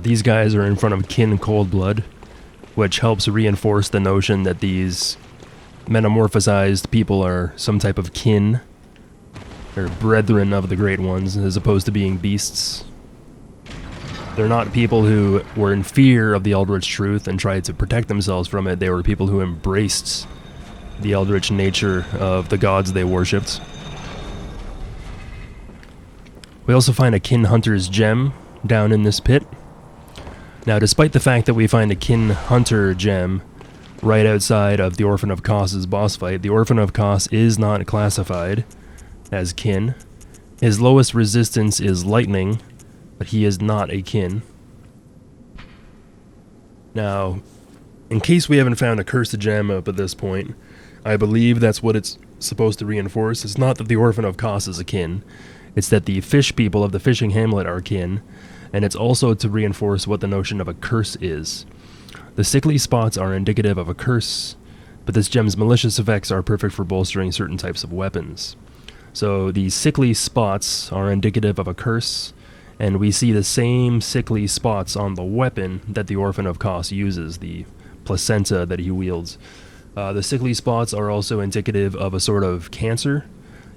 These guys are in front of Kin Coldblood, which helps reinforce the notion that these metamorphosized people are some type of kin, or brethren of the Great Ones, as opposed to being beasts. They're not people who were in fear of the Eldritch truth and tried to protect themselves from it. They were people who embraced the Eldritch nature of the gods they worshipped. We also find a Kin Hunter's gem down in this pit. Now, despite the fact that we find a Kin Hunter gem right outside of the Orphan of Kos's boss fight, the Orphan of Kos is not classified as kin. His lowest resistance is lightning, but he is not a kin. Now, in case we haven't found a cursed gem up at this point, I believe that's what it's supposed to reinforce. It's not that the Orphan of Kos is a kin, it's that the fish people of the fishing hamlet are kin, and it's also to reinforce what the notion of a curse is. The sickly spots are indicative of a curse, but this gem's malicious effects are perfect for bolstering certain types of weapons. So the sickly spots are indicative of a curse, and we see the same sickly spots on the weapon that the Orphan of Kos uses, the placenta that he wields. The sickly spots are also indicative of a sort of cancer.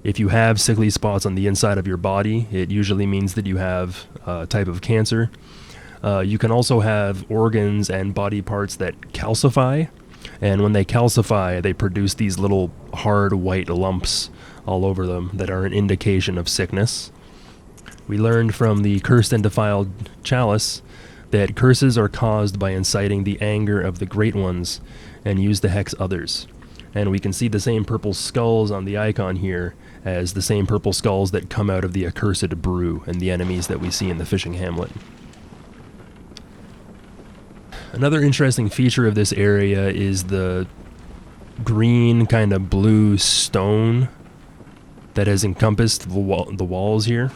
If you have sickly spots on the inside of your body, it usually means that you have a type of cancer. You can also have organs and body parts that calcify, and when they calcify, they produce these little hard white lumps all over them that are an indication of sickness. We learned from the Cursed and Defiled Chalice that curses are caused by inciting the anger of the Great Ones and used to hex others. And we can see the same purple skulls on the icon here as the same purple skulls that come out of the accursed brew and the enemies that we see in the fishing hamlet. Another interesting feature of this area is the green kind of blue stone that has encompassed the walls here.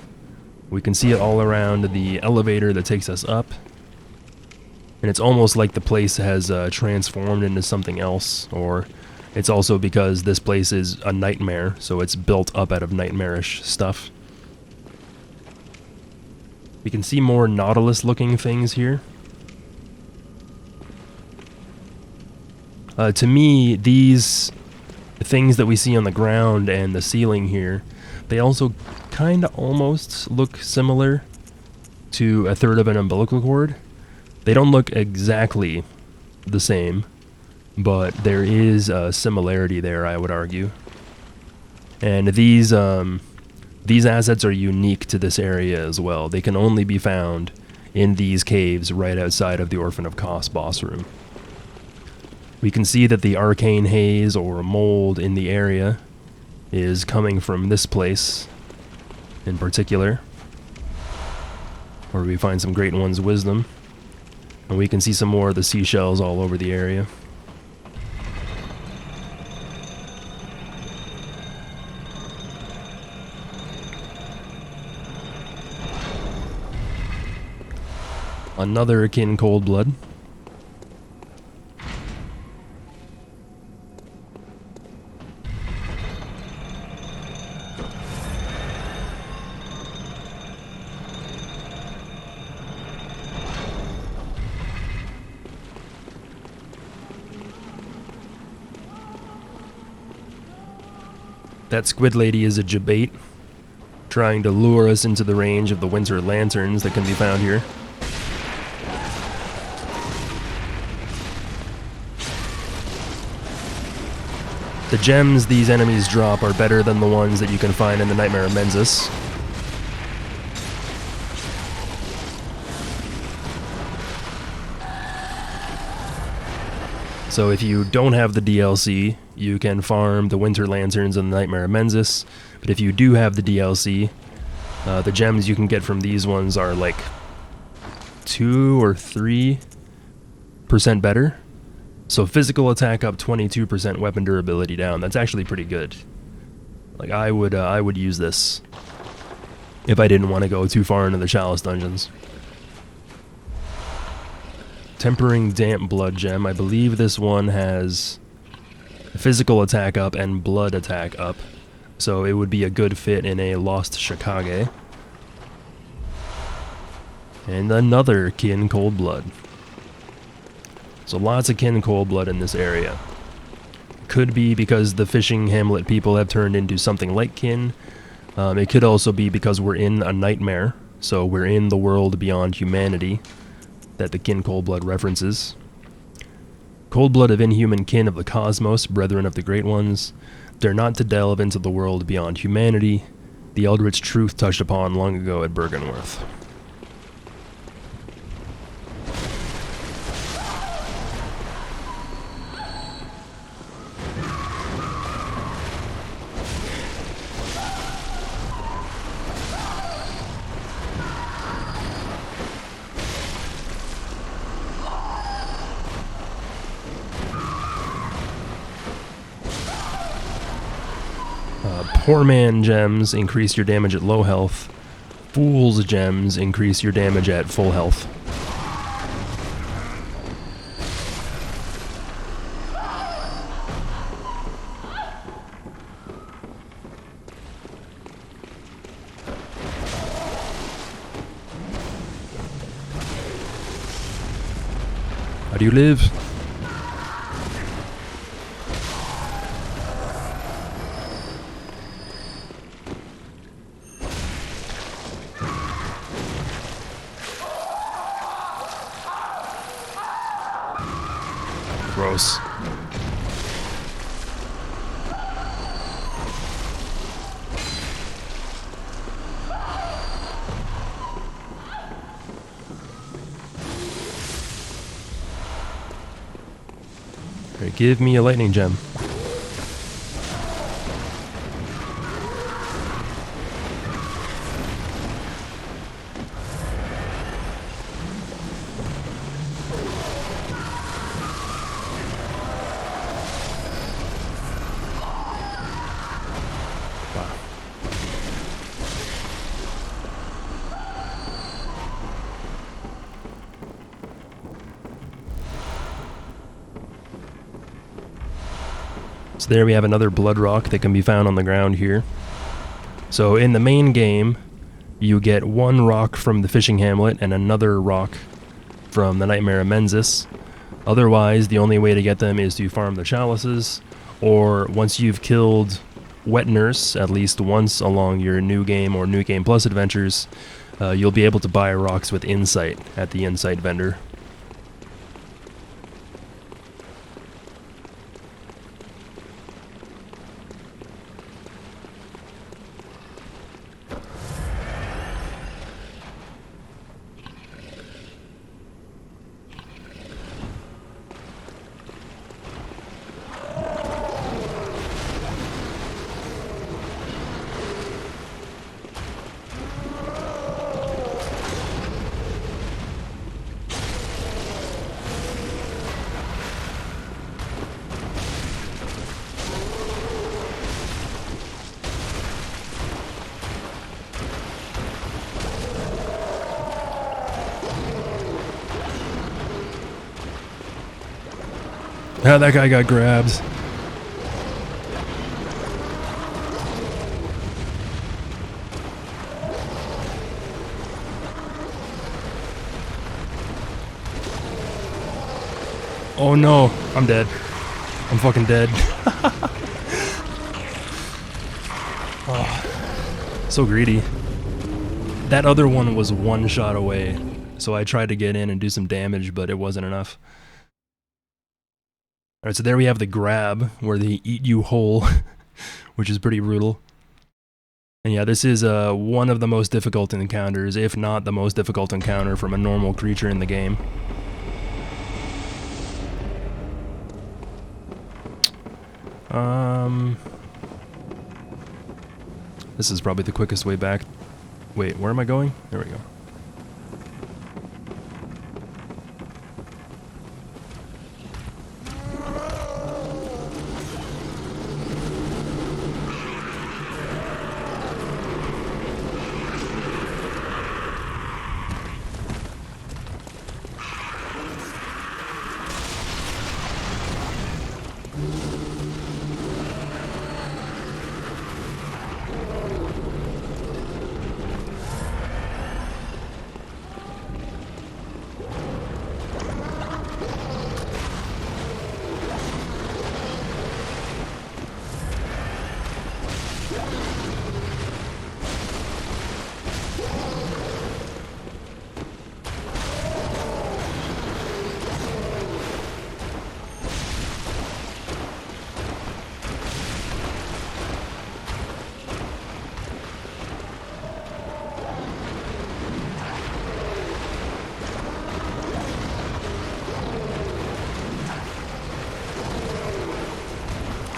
We can see it all around the elevator that takes us up, and it's almost like the place has transformed into something else, or it's also because this place is a nightmare, so it's built up out of nightmarish stuff. We can see more Nautilus-looking things here. To me, these things that we see on the ground and the ceiling here, they also kind of almost look similar to a third of an umbilical cord. They don't look exactly the same, but there is a similarity there, I would argue. And these assets are unique to this area as well. They can only be found in these caves right outside of the Orphan of Kos boss room. We can see that the arcane haze or mold in the area is coming from this place in particular, where we find some Great One's wisdom. And we can see some more of the seashells all over the area. Another Kin Coldblood. That squid lady is a jabate, trying to lure us into the range of the winter lanterns that can be found here. The gems these enemies drop are better than the ones that you can find in the Nightmare of Mensis. So if you don't have the DLC, you can farm the Winter Lanterns and the Nightmare of Mensis. But if you do have the DLC, the gems you can get from these ones are like 2 or 3% better. So physical attack up, 22% weapon durability down. That's actually pretty good. Like I would use this if I didn't want to go too far into the Chalice dungeons. Tempering Damp Blood Gem. I believe this one has physical attack up and blood attack up. So it would be a good fit in a Lost Shikage. And another Kin Cold Blood. So lots of Kin Cold Blood in this area. Could be because the fishing hamlet people have turned into something like kin. It could also be because we're in a nightmare. So we're in the world beyond humanity that the Kin Cold Blood references. Cold blood of inhuman kin of the cosmos, brethren of the great ones. Dare not to delve into the world beyond humanity. The eldritch truth touched upon long ago at Bergenworth. Poor Man gems increase your damage at low health. Fool's gems increase your damage at full health. How do you live? Gross. Alright, give me a lightning gem. So there we have another blood rock that can be found on the ground here. So in the main game, you get one rock from the fishing hamlet and another rock from the Nightmare of Mensis. Otherwise, the only way to get them is to farm the chalices, or once you've killed Wet Nurse at least once along your New Game or New Game Plus adventures, you'll be able to buy rocks with Insight at the Insight vendor. Ah, that guy got grabbed. Oh no, I'm dead. I'm fucking dead. Oh, so greedy. That other one was one shot away, so I tried to get in and do some damage, but it wasn't enough. Alright, so there we have the grab, where they eat you whole, which is pretty brutal. And yeah, this is one of the most difficult encounters, if not the most difficult encounter from a normal creature in the game. This is probably the quickest way back. Wait, where am I going? There we go.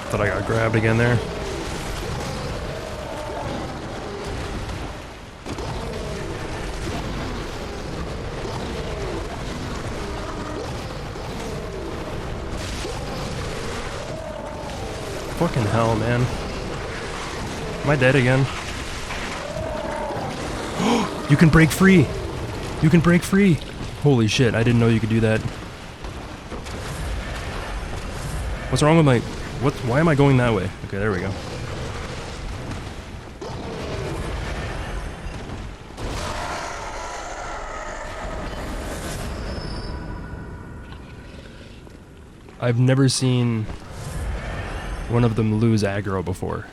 Thought I got grabbed again there. Fucking hell, man. Am I dead again? You can break free! You can break free! Holy shit, I didn't know you could do that. What's wrong with my... Why am I going that way? Okay, there we go. I've never seen one of them lose aggro before.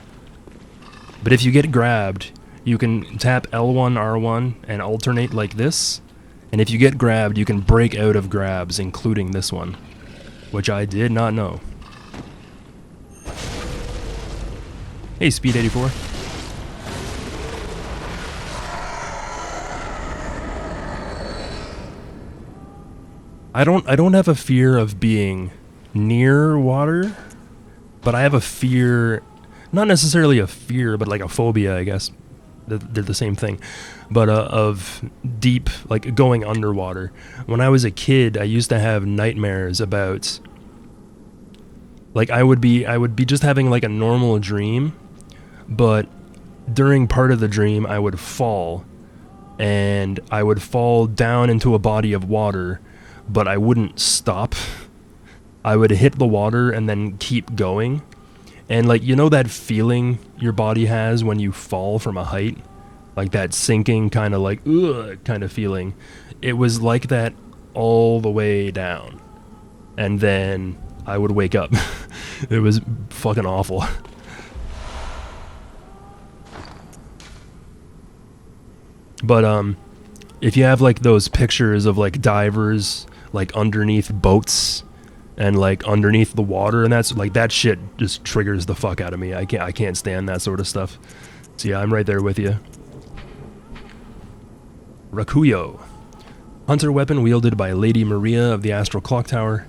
But if you get grabbed, you can tap L1, R1, and alternate like this. And if you get grabbed, you can break out of grabs, including this one. Which I did not know. Hey, Speed 84. I don't have a fear of being near water, but I have a fear, not necessarily a fear, but like a phobia, I guess. They're the same thing. But of deep, like going underwater. When I was a kid, I used to have nightmares about, like I would be just having like a normal dream, but during part of the dream I would fall, and I would fall down into a body of water, but I wouldn't stop. I would hit the water and then keep going. And like, you know that feeling your body has when you fall from a height? Like that sinking kind of like, ugh, kind of feeling. It was like that all the way down. And then I would wake up. It was fucking awful. But if you have like those pictures of like divers like underneath boats and like underneath the water, and that's like, that shit just triggers the fuck out of me. I can't stand that sort of stuff. So yeah, I'm right there with you. Rakuyo. Hunter weapon wielded by Lady Maria of the Astral Clock Tower.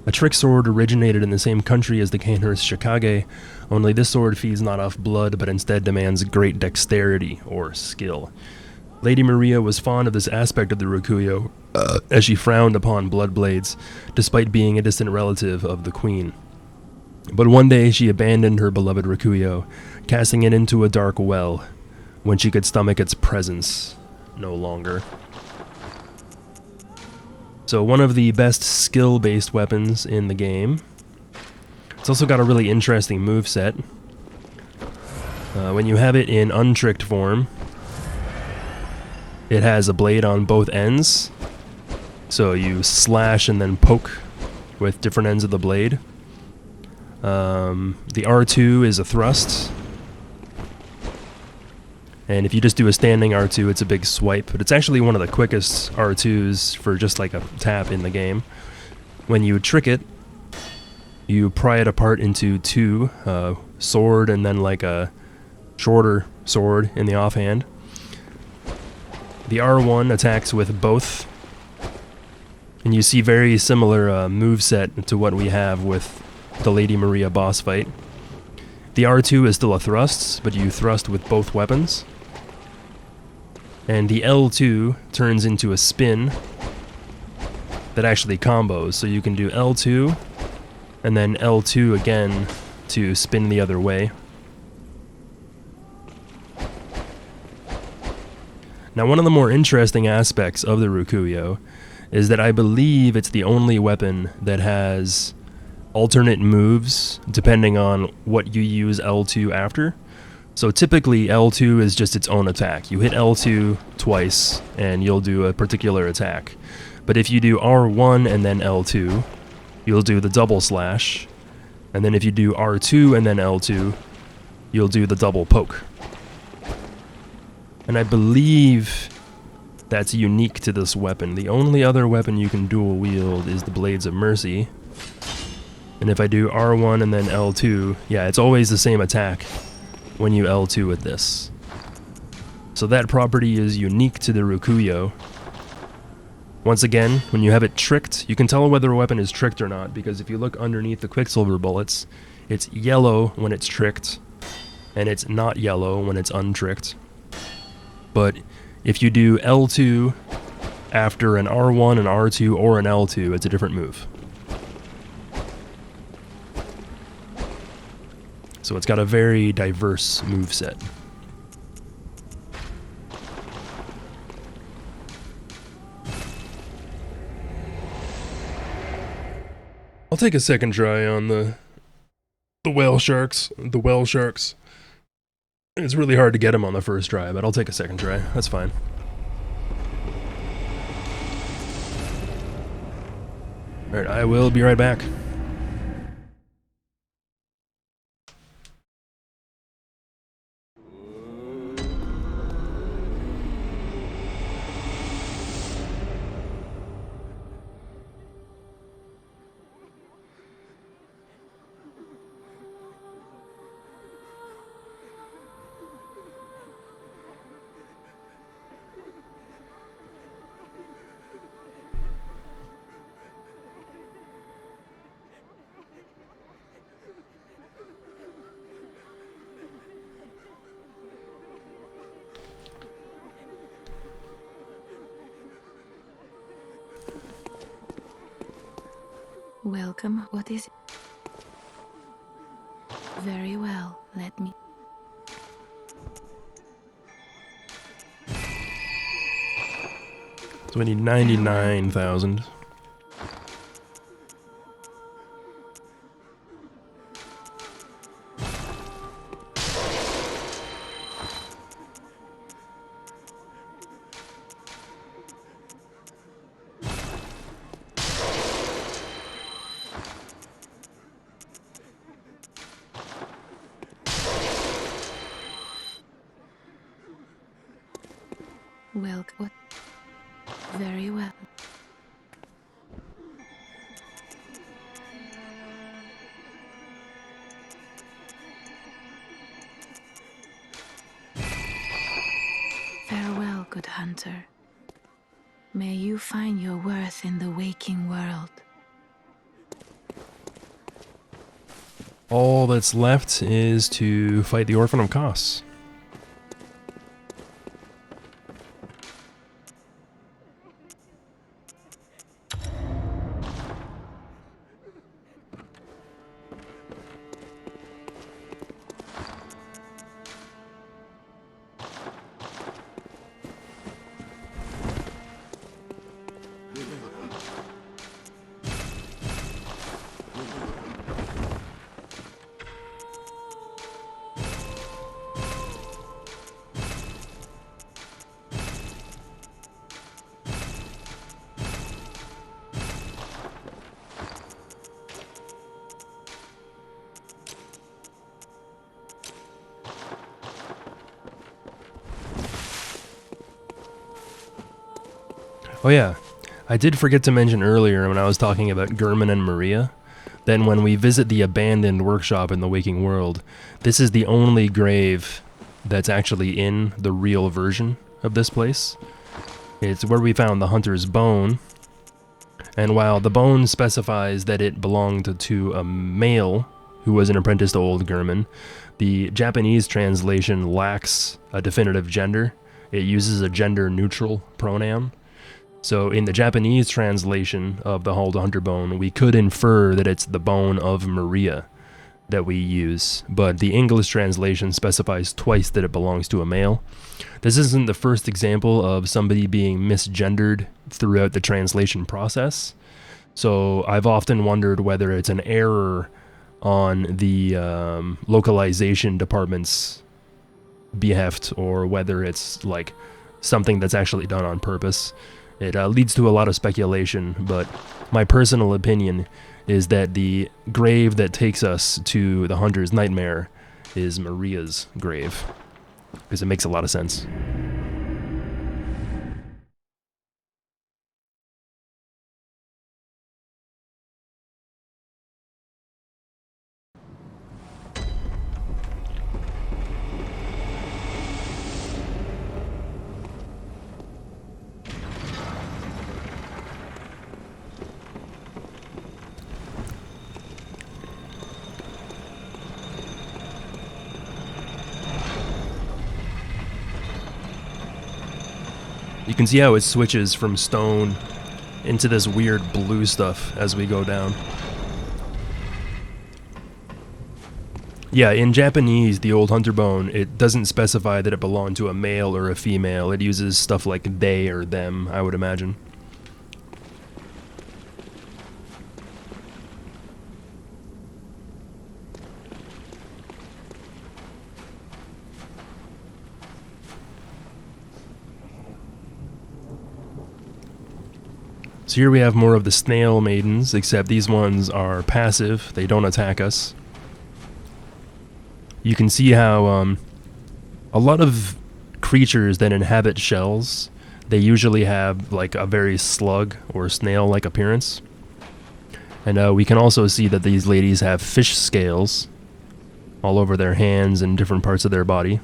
A trick sword originated in the same country as the Kanehurst Shikage, only this sword feeds not off blood but instead demands great dexterity or skill. Lady Maria was fond of this aspect of the Rakuyo, as she frowned upon blood blades, despite being a distant relative of the queen. But one day she abandoned her beloved Rakuyo, casting it into a dark well, when she could stomach its presence no longer. So one of the best skill-based weapons in the game. It's also got a really interesting moveset. When you have it in untricked form, it has a blade on both ends, so you slash and then poke with different ends of the blade. The R2 is a thrust, And if you just do a standing R2, it's a big swipe, but it's actually one of the quickest R2s for just like a tap in the game. When you trick it, you pry it apart into two, sword and then like a shorter sword in the offhand. The R1 attacks with both, and you see very similar moveset to what we have with the Lady Maria boss fight. The R2 is still a thrust, but you thrust with both weapons. And the L2 turns into a spin that actually combos, so you can do L2 and then L2 again to spin the other way. Now, one of the more interesting aspects of the Rukuyo is that I believe it's the only weapon that has alternate moves depending on what you use L2 after. So typically L2 is just its own attack. You hit L2 twice and you'll do a particular attack. But if you do R1 and then L2, you'll do the double slash. And then if you do R2 and then L2, you'll do the double poke. And I believe that's unique to this weapon. The only other weapon you can dual wield is the Blades of Mercy. And if I do R1 and then L2, yeah, it's always the same attack when you L2 with this. So that property is unique to the Rukuyo. Once again, when you have it tricked, you can tell whether a weapon is tricked or not, because if you look underneath the Quicksilver bullets, it's yellow when it's tricked, and it's not yellow when it's untricked. But if you do L2 after an R1, an R2, or an L2, it's a different move. So it's got a very diverse moveset. I'll take a second try on the whale sharks. The whale sharks. It's really hard to get them on the first try, but I'll take a second try. That's fine. Alright, I will be right back. Welcome. What is it? Very well. Let me. So we need 99,000. What? Very well. Farewell, good hunter. May you find your worth in the waking world. All that's left is to fight the Orphan of Kos. Oh yeah, I did forget to mention earlier when I was talking about Gurman and Maria. Then when we visit the abandoned workshop in the waking world, this is the only grave that's actually in the real version of this place. It's where we found the hunter's bone, and while the bone specifies that it belonged to a male who was an apprentice to old Gurman, the Japanese translation lacks a definitive gender. It uses a gender-neutral pronoun. So in the Japanese translation of the Hall to Hunter bone, we could infer that it's the bone of Maria that we use, but the English translation specifies twice that it belongs to a male. This isn't the first example of somebody being misgendered throughout the translation process, so I've often wondered whether it's an error on the localization department's beheft, or whether it's like something that's actually done on purpose. It leads to a lot of speculation, but my personal opinion is that the grave that takes us to the Hunter's Nightmare is Maria's grave, because it makes a lot of sense. You can see how it switches from stone into this weird blue stuff as we go down. Yeah, in Japanese, the old hunter bone, it doesn't specify that it belonged to a male or a female. It uses stuff like they or them, I would imagine. So here we have more of the snail maidens, except these ones are passive. They don't attack us. You can see how a lot of creatures that inhabit shells, they usually have like a very slug or snail-like appearance. And we can also see that these ladies have fish scales all over their hands and different parts of their body.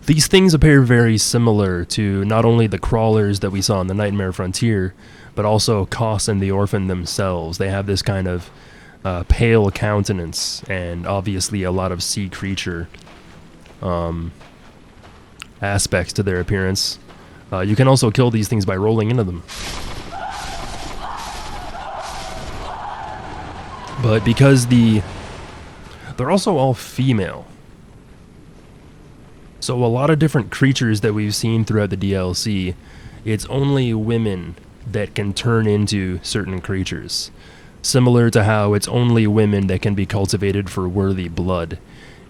These things appear very similar to not only the crawlers that we saw in the Nightmare Frontier, but also Koss and the Orphan themselves. They have this kind of pale countenance, and obviously a lot of sea creature aspects to their appearance. You can also kill these things by rolling into them. But because they're also all female, so a lot of different creatures that we've seen throughout the DLC, it's only women that can turn into certain creatures. Similar to how it's only women that can be cultivated for worthy blood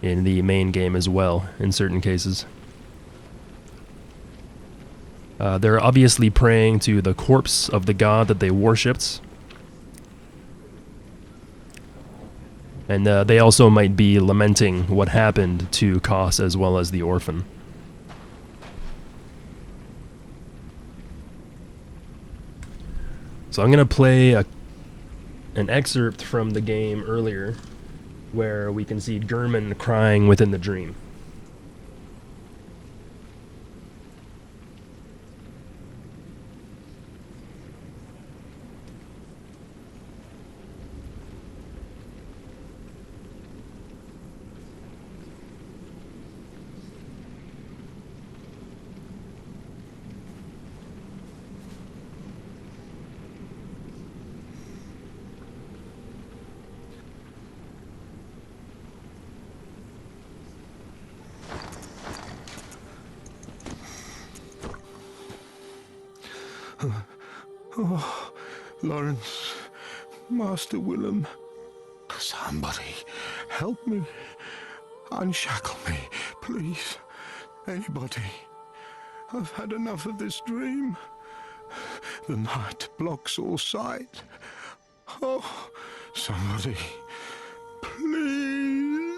in the main game as well, in certain cases. They're obviously praying to the corpse of the god that they worshipped. And they also might be lamenting what happened to Koss as well as the orphan. So I'm going to play an excerpt from the game earlier where we can see Gurman crying within the dream. Oh, Lawrence, Master Willem, Somebody. help me. Unshackle me, please. Anybody. I've had enough of this dream. The night blocks all sight. Oh, somebody, please.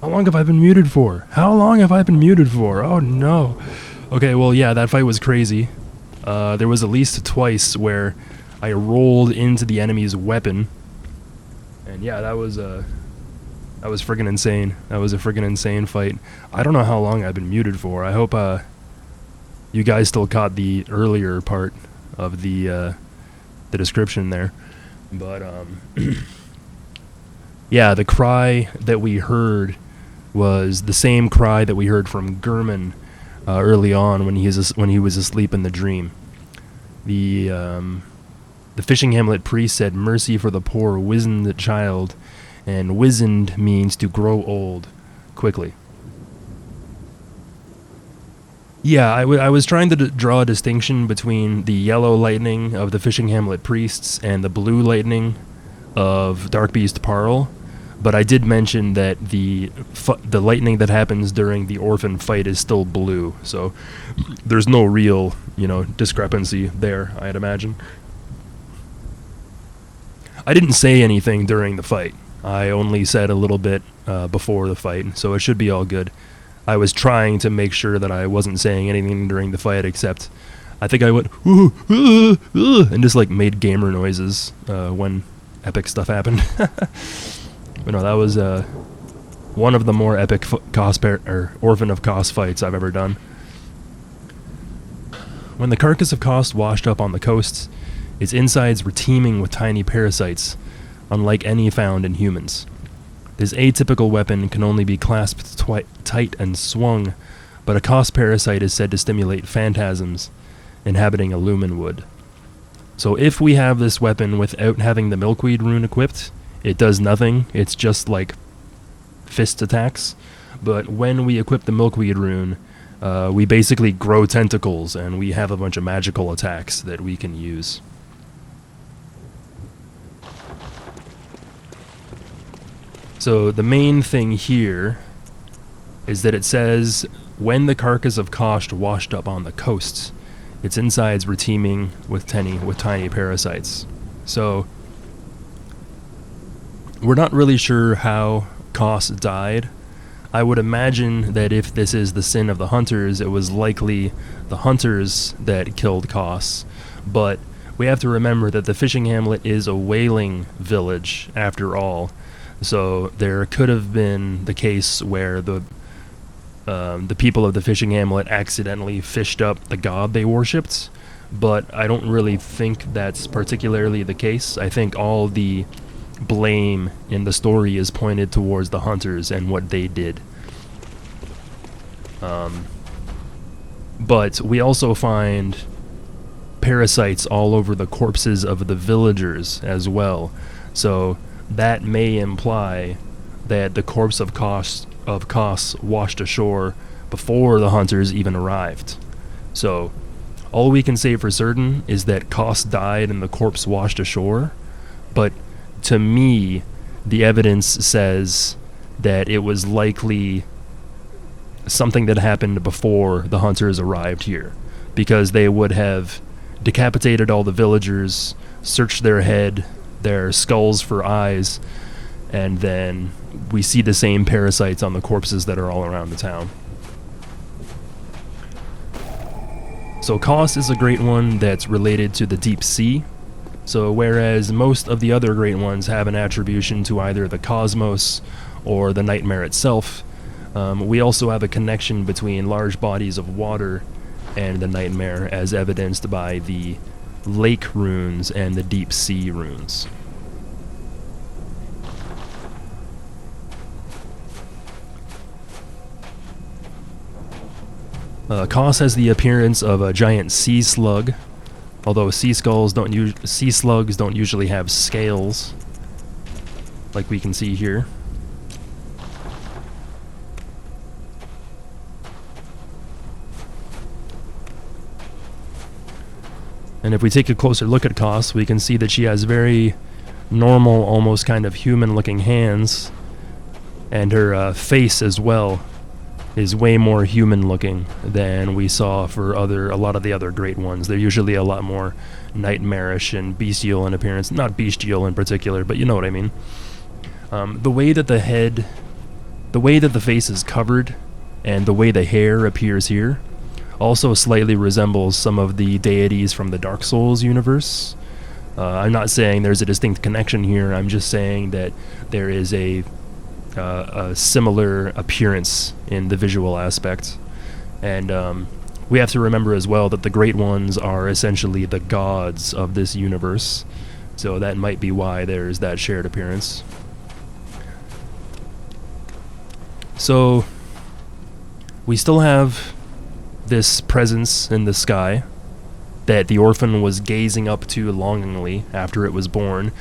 How long have I been muted for? How long have I been muted for? Oh no. Okay, well yeah, that fight was crazy. There was at least twice where I rolled into the enemy's weapon. And yeah, that was friggin' insane. That was a friggin' insane fight. I don't know how long I've been muted for. I hope you guys still caught the earlier part of the description there. But yeah, the cry that we heard was the same cry that we heard from Gurman early on when he was asleep in the dream. The fishing hamlet priest said, "Mercy for the poor wizened child," and wizened means to grow old quickly. Yeah, I was trying to draw a distinction between the yellow lightning of the fishing hamlet priests and the blue lightning of Darkbeast Parl, but I did mention that the lightning that happens during the orphan fight is still blue, so there's no real, discrepancy there, I'd imagine. I didn't say anything during the fight. I only said a little bit before the fight, so it should be all good. I was trying to make sure that I wasn't saying anything during the fight, except I think I went, and just like made gamer noises when epic stuff happened. But no, that was one of the more epic Orphan of Kos fights I've ever done. When the carcass of Kos washed up on the coasts, its insides were teeming with tiny parasites, unlike any found in humans. This atypical weapon can only be clasped tight and swung, but a Kos parasite is said to stimulate phantasms inhabiting a Lumen Wood. So if we have this weapon without having the Milkweed Rune equipped, it does nothing. It's just like fist attacks. But when we equip the Milkweed Rune, we basically grow tentacles, and we have a bunch of magical attacks that we can use. So the main thing here is that it says, when the carcass of Kos washed up on the coasts, its insides were teeming with tiny parasites. So we're not really sure how Kos died. I would imagine that if this is the sin of the hunters, it was likely the hunters that killed Kos. But we have to remember that the fishing hamlet is a whaling village, after all. So there could have been the case where the people of the fishing hamlet accidentally fished up the god they worshipped, but I don't really think that's particularly the case. I think all the blame in the story is pointed towards the hunters and what they did. But we also find parasites all over the corpses of the villagers as well, so that may imply that the corpse of Kos washed ashore before the hunters even arrived. So all we can say for certain is that Kos died and the corpse washed ashore, but to me, the evidence says that it was likely something that happened before the hunters arrived here, because they would have decapitated all the villagers, searched their skulls for eyes, and then we see the same parasites on the corpses that are all around the town. So Kos is a great one that's related to the deep sea. So whereas most of the other great ones have an attribution to either the cosmos or the nightmare itself, we also have a connection between large bodies of water and the nightmare, as evidenced by the lake runes and the deep sea runes. Kos has the appearance of a giant sea slug, although sea slugs don't usually have scales, like we can see here. And if we take a closer look at Kos, we can see that she has very normal, almost kind of human-looking hands, and her face as well is way more human-looking than we saw for a lot of the other great ones. They're usually a lot more nightmarish and bestial in appearance. Not bestial in particular, but you know what I mean. The way The way that the face is covered and the way the hair appears here also slightly resembles some of the deities from the Dark Souls universe. I'm not saying there's a distinct connection here, I'm just saying that there is a similar appearance in the visual aspect. And we have to remember as well that the Great Ones are essentially the gods of this universe, so that might be why there's that shared appearance. So, we still have this presence in the sky that the orphan was gazing up to longingly after it was born.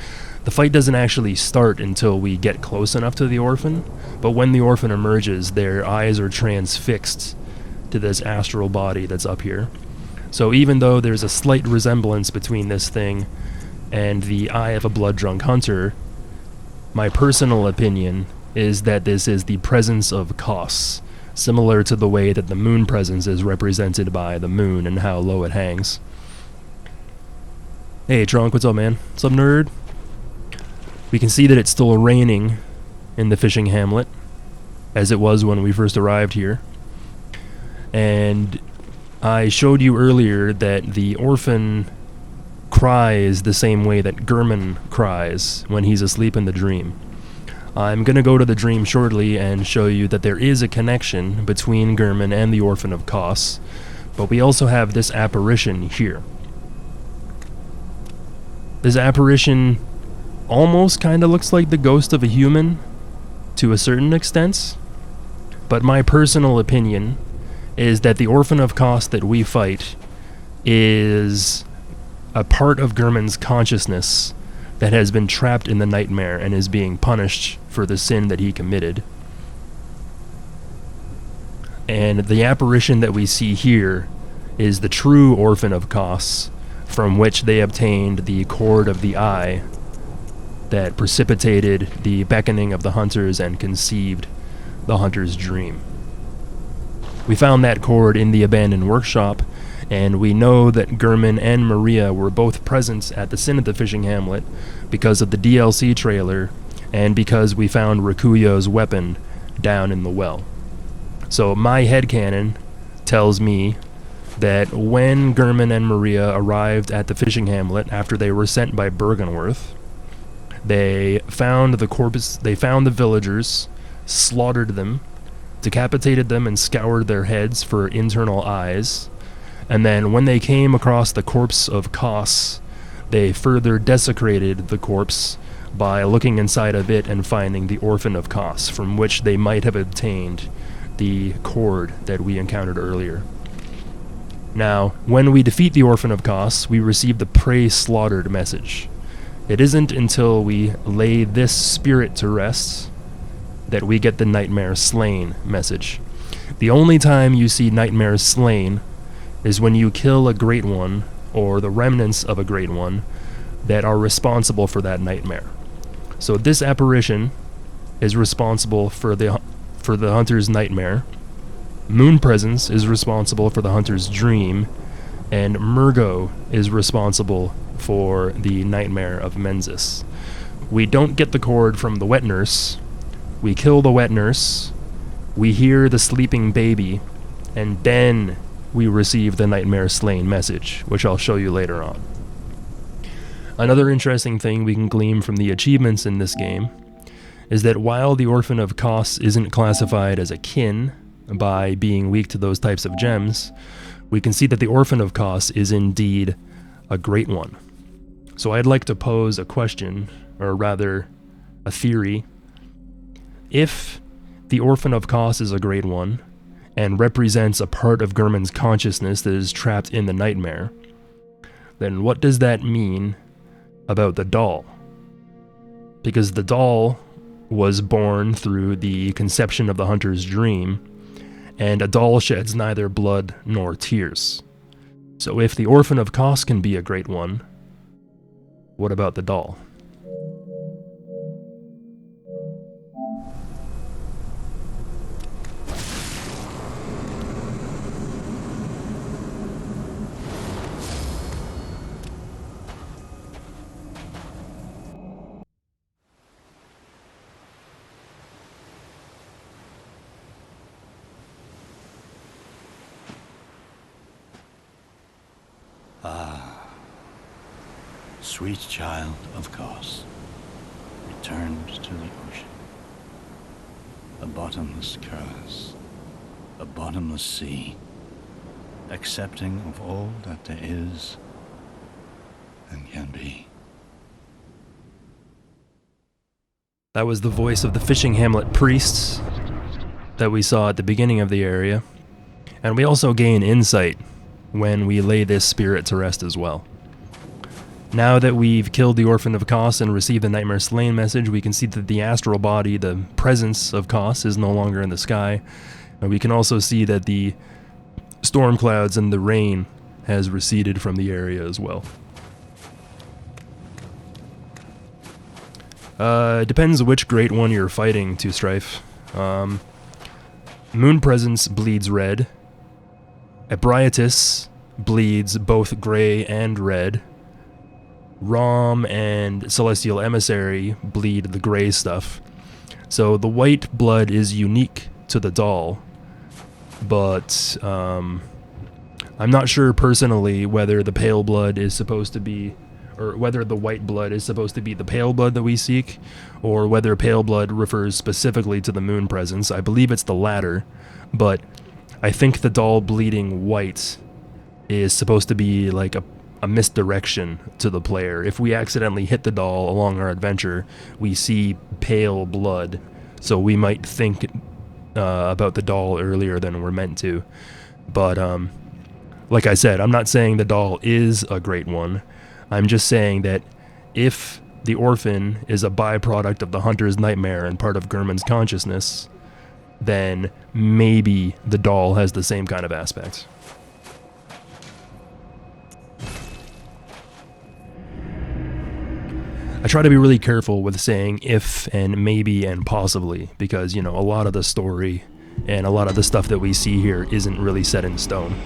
The fight doesn't actually start until we get close enough to the orphan, but when the orphan emerges, their eyes are transfixed to this astral body that's up here. So even though there's a slight resemblance between this thing and the eye of a blood-drunk hunter, my personal opinion is that this is the presence of Kos, similar to the way that the moon presence is represented by the moon and how low it hangs. Hey Trunk, what's up man? What's up nerd? We can see that it's still raining in the fishing hamlet, as it was when we first arrived here. And I showed you earlier that the orphan cries the same way that Gurman cries when he's asleep in the dream. I'm going to go to the dream shortly and show you that there is a connection between Gurman and the Orphan of Kos, but we also have this apparition here. This apparition almost kind of looks like the ghost of a human, to a certain extent, but my personal opinion is that the Orphan of Kos that we fight is a part of Gurman's consciousness that has been trapped in the nightmare and is being punished for the sin that he committed. And the apparition that we see here is the true Orphan of Kos, from which they obtained the cord of the eye that precipitated the beckoning of the hunters and conceived the hunter's dream. We found that cord in the abandoned workshop, and we know that Gurman and Maria were both present at the Sin of the Fishing Hamlet because of the DLC trailer and because we found Rakuyo's weapon down in the well. So my headcanon tells me that when Gurman and Maria arrived at the fishing hamlet after they were sent by Bergenworth, they found the villagers, slaughtered them, decapitated them and scoured their heads for internal eyes, and then when they came across the corpse of Kos, they further desecrated the corpse by looking inside of it and finding the Orphan of Kos, from which they might have obtained the cord that we encountered earlier. Now, when we defeat the Orphan of Kos, we receive the prey slaughtered message. It isn't until we lay this spirit to rest that we get the Nightmare Slain message. The only time you see Nightmare Slain is when you kill a Great One, or the remnants of a Great One, that are responsible for that nightmare. So this apparition is responsible for the hunter's nightmare, Moon Presence is responsible for the hunter's dream, and Murgo is responsible for the nightmare of Mensis. We don't get the cord from the wet nurse. We kill the wet nurse, we hear the sleeping baby, and then we receive the Nightmare Slain message, which I'll show you later on. Another interesting thing we can glean from the achievements in this game is that while the Orphan of Kos isn't classified as a kin by being weak to those types of gems, we can see that the Orphan of Kos is indeed a Great One. So I'd like to pose a question, or rather, a theory. If the Orphan of Kos is a Great One, and represents a part of Gurman's consciousness that is trapped in the nightmare, then what does that mean about the doll? Because the doll was born through the conception of the hunter's dream, and a doll sheds neither blood nor tears. So if the Orphan of Kos can be a Great One, what about the doll? sweet child of Kos returned to the ocean. A bottomless curse, a bottomless sea, accepting of all that there is and can be. That was the voice of the fishing hamlet priests that we saw at the beginning of the area. And we also gain insight when we lay this spirit to rest as well. Now that we've killed the Orphan of Kos and received the Nightmare Slain message, we can see that the astral body, the presence of Kos, is no longer in the sky. And we can also see that the storm clouds and the rain has receded from the area as well. Depends which Great One you're fighting, Two Strife. Moon Presence bleeds red. Ebrietis bleeds both gray and red. Rom and Celestial Emissary bleed the gray stuff. So the white blood is unique to the doll, but I'm not sure personally whether the pale blood is supposed to be, or whether the white blood is supposed to be the pale blood that we seek, or whether pale blood refers specifically to the moon presence. I believe it's the latter, but I think the doll bleeding white is supposed to be like a misdirection to the player. If we accidentally hit the doll along our adventure, we see pale blood, so we might think about the doll earlier than we're meant to. But like I said, I'm not saying the doll is a great one. I'm just saying that if the orphan is a byproduct of the hunter's nightmare and part of Gurman's consciousness, then maybe the doll has the same kind of aspects. I try to be really careful with saying if and maybe and possibly, because, you know, a lot of the story and a lot of the stuff that we see here isn't really set in stone.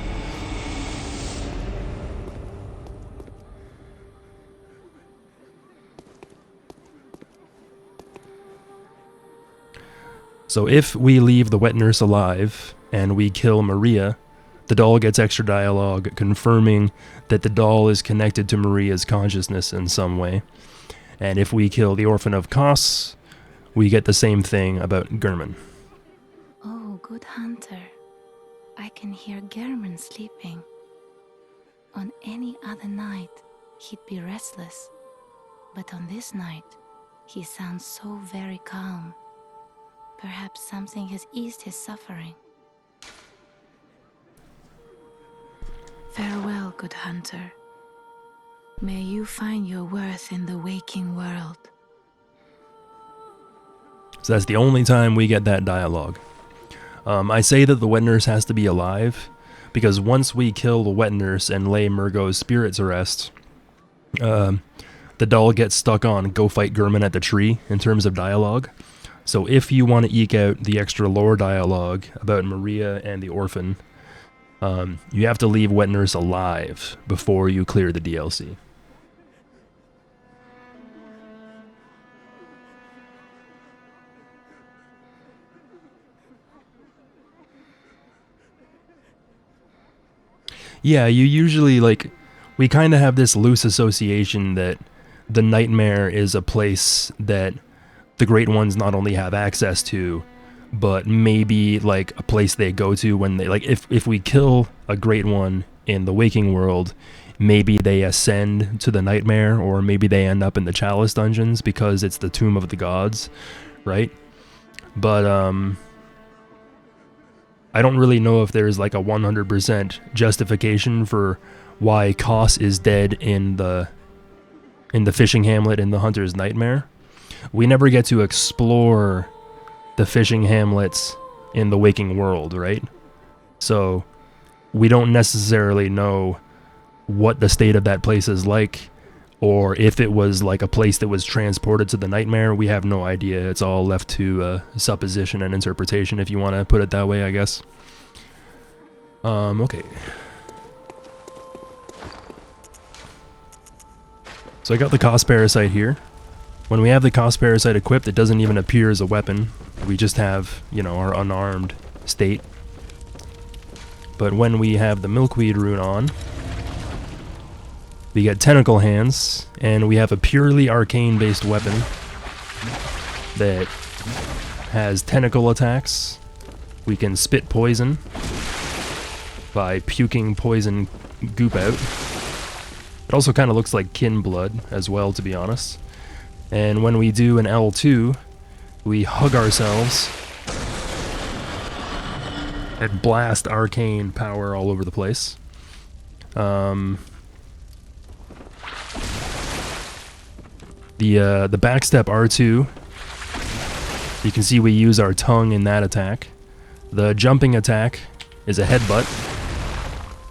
So if we leave the wet nurse alive and we kill Maria, the doll gets extra dialogue confirming that the doll is connected to Maria's consciousness in some way. And if we kill the Orphan of Kos, we get the same thing about Gurman. Oh, good hunter. I can hear Gurman sleeping. On any other night, he'd be restless. But on this night, he sounds so very calm. Perhaps something has eased his suffering. Farewell, good hunter. May you find your worth in the waking world. So that's the only time we get that dialogue. I say that the wet nurse has to be alive, because once we kill the wet nurse and lay Murgo's spirit to rest, the doll gets stuck on go fight Gurman at the tree in terms of dialogue. So if you want to eke out the extra lore dialogue about Maria and the orphan, you have to leave wet nurse alive before you clear the DLC. Yeah, you usually, we kind of have this loose association that the nightmare is a place that the Great Ones not only have access to, but maybe, a place they go to when they, if we kill a Great One in the waking world, maybe they ascend to the nightmare, or maybe they end up in the Chalice dungeons because it's the Tomb of the Gods, right? But, I don't really know if there's a 100% justification for why Kos is dead in the fishing hamlet in the Hunter's Nightmare. We never get to explore the fishing hamlets in the waking world, right? So we don't necessarily know what the state of that place is like, or if it was a place that was transported to the nightmare. We have no idea. It's all left to supposition and interpretation, if you want to put it that way, I guess. Okay. So I got the Kos Parasite here. When we have the Kos Parasite equipped, it doesn't even appear as a weapon. We just have, our unarmed state. But when we have the Milkweed Rune on, We get tentacle hands, and we have a purely arcane-based weapon that has tentacle attacks. We can spit poison by puking poison goop out. It also kind of looks like kin blood as well, to be honest. And when we do an L2, we hug ourselves and blast arcane power all over the place. The backstep R2, you can see we use our tongue in that attack. The jumping attack is a headbutt,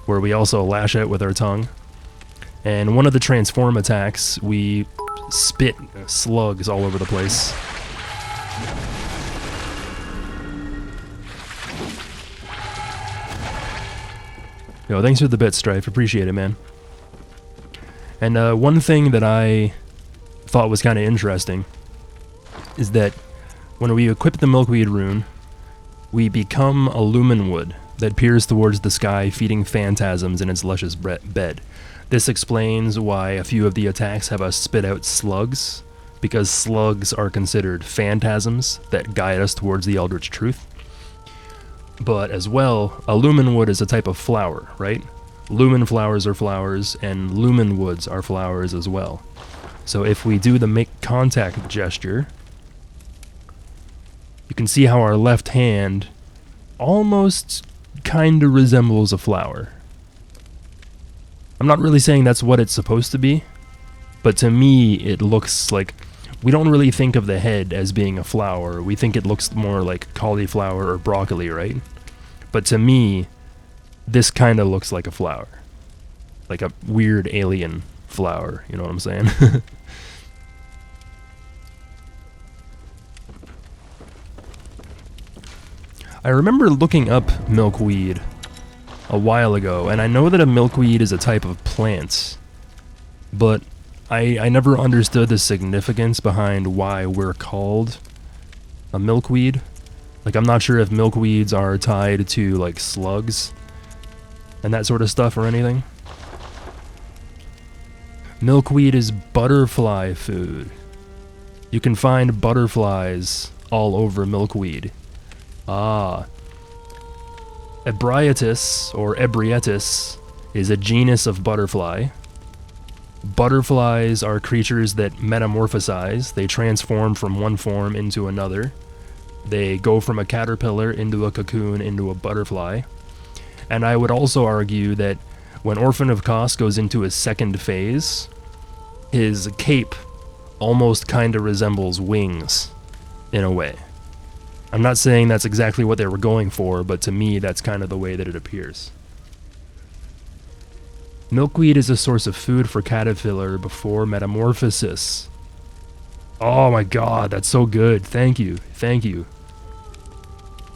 where we also lash out with our tongue. And one of the transform attacks, we spit slugs all over the place. Yo, thanks for the bit, Strife. Appreciate it, man. And one thing that I thought was kind of interesting is that when we equip the Milkweed Rune, we become a Lumen Wood that peers towards the sky, feeding phantasms in its luscious bed. This explains why a few of the attacks have us spit out slugs, because slugs are considered phantasms that guide us towards the Eldritch Truth. But as well, a Lumen Wood is a type of flower, right? Lumen flowers are flowers, and Lumen Woods are flowers as well. So if we do the make contact gesture, you can see how our left hand almost kind of resembles a flower. I'm not really saying that's what it's supposed to be, but to me it looks like, we don't really think of the head as being a flower. We think it looks more like cauliflower or broccoli, right? But to me, this kind of looks like a flower. Like a weird alien flower, you know what I'm saying? I remember looking up milkweed a while ago, and I know that a milkweed is a type of plant, but I never understood the significance behind why we're called a milkweed. Like, I'm not sure if milkweeds are tied to, like, slugs and that sort of stuff or anything. Milkweed is butterfly food. You can find butterflies all over milkweed. Ah. Ebrietis, or Ebrietis, is a genus of butterfly. Butterflies are creatures that metamorphosize. They transform from one form into another. They go from a caterpillar into a cocoon into a butterfly. And I would also argue that when Orphan of Kos goes into his second phase, his cape almost kind of resembles wings in a way. I'm not saying that's exactly what they were going for, but to me that's kind of the way that it appears. Milkweed is a source of food for caterpillar before metamorphosis. Oh my god, that's so good. Thank you. Thank you.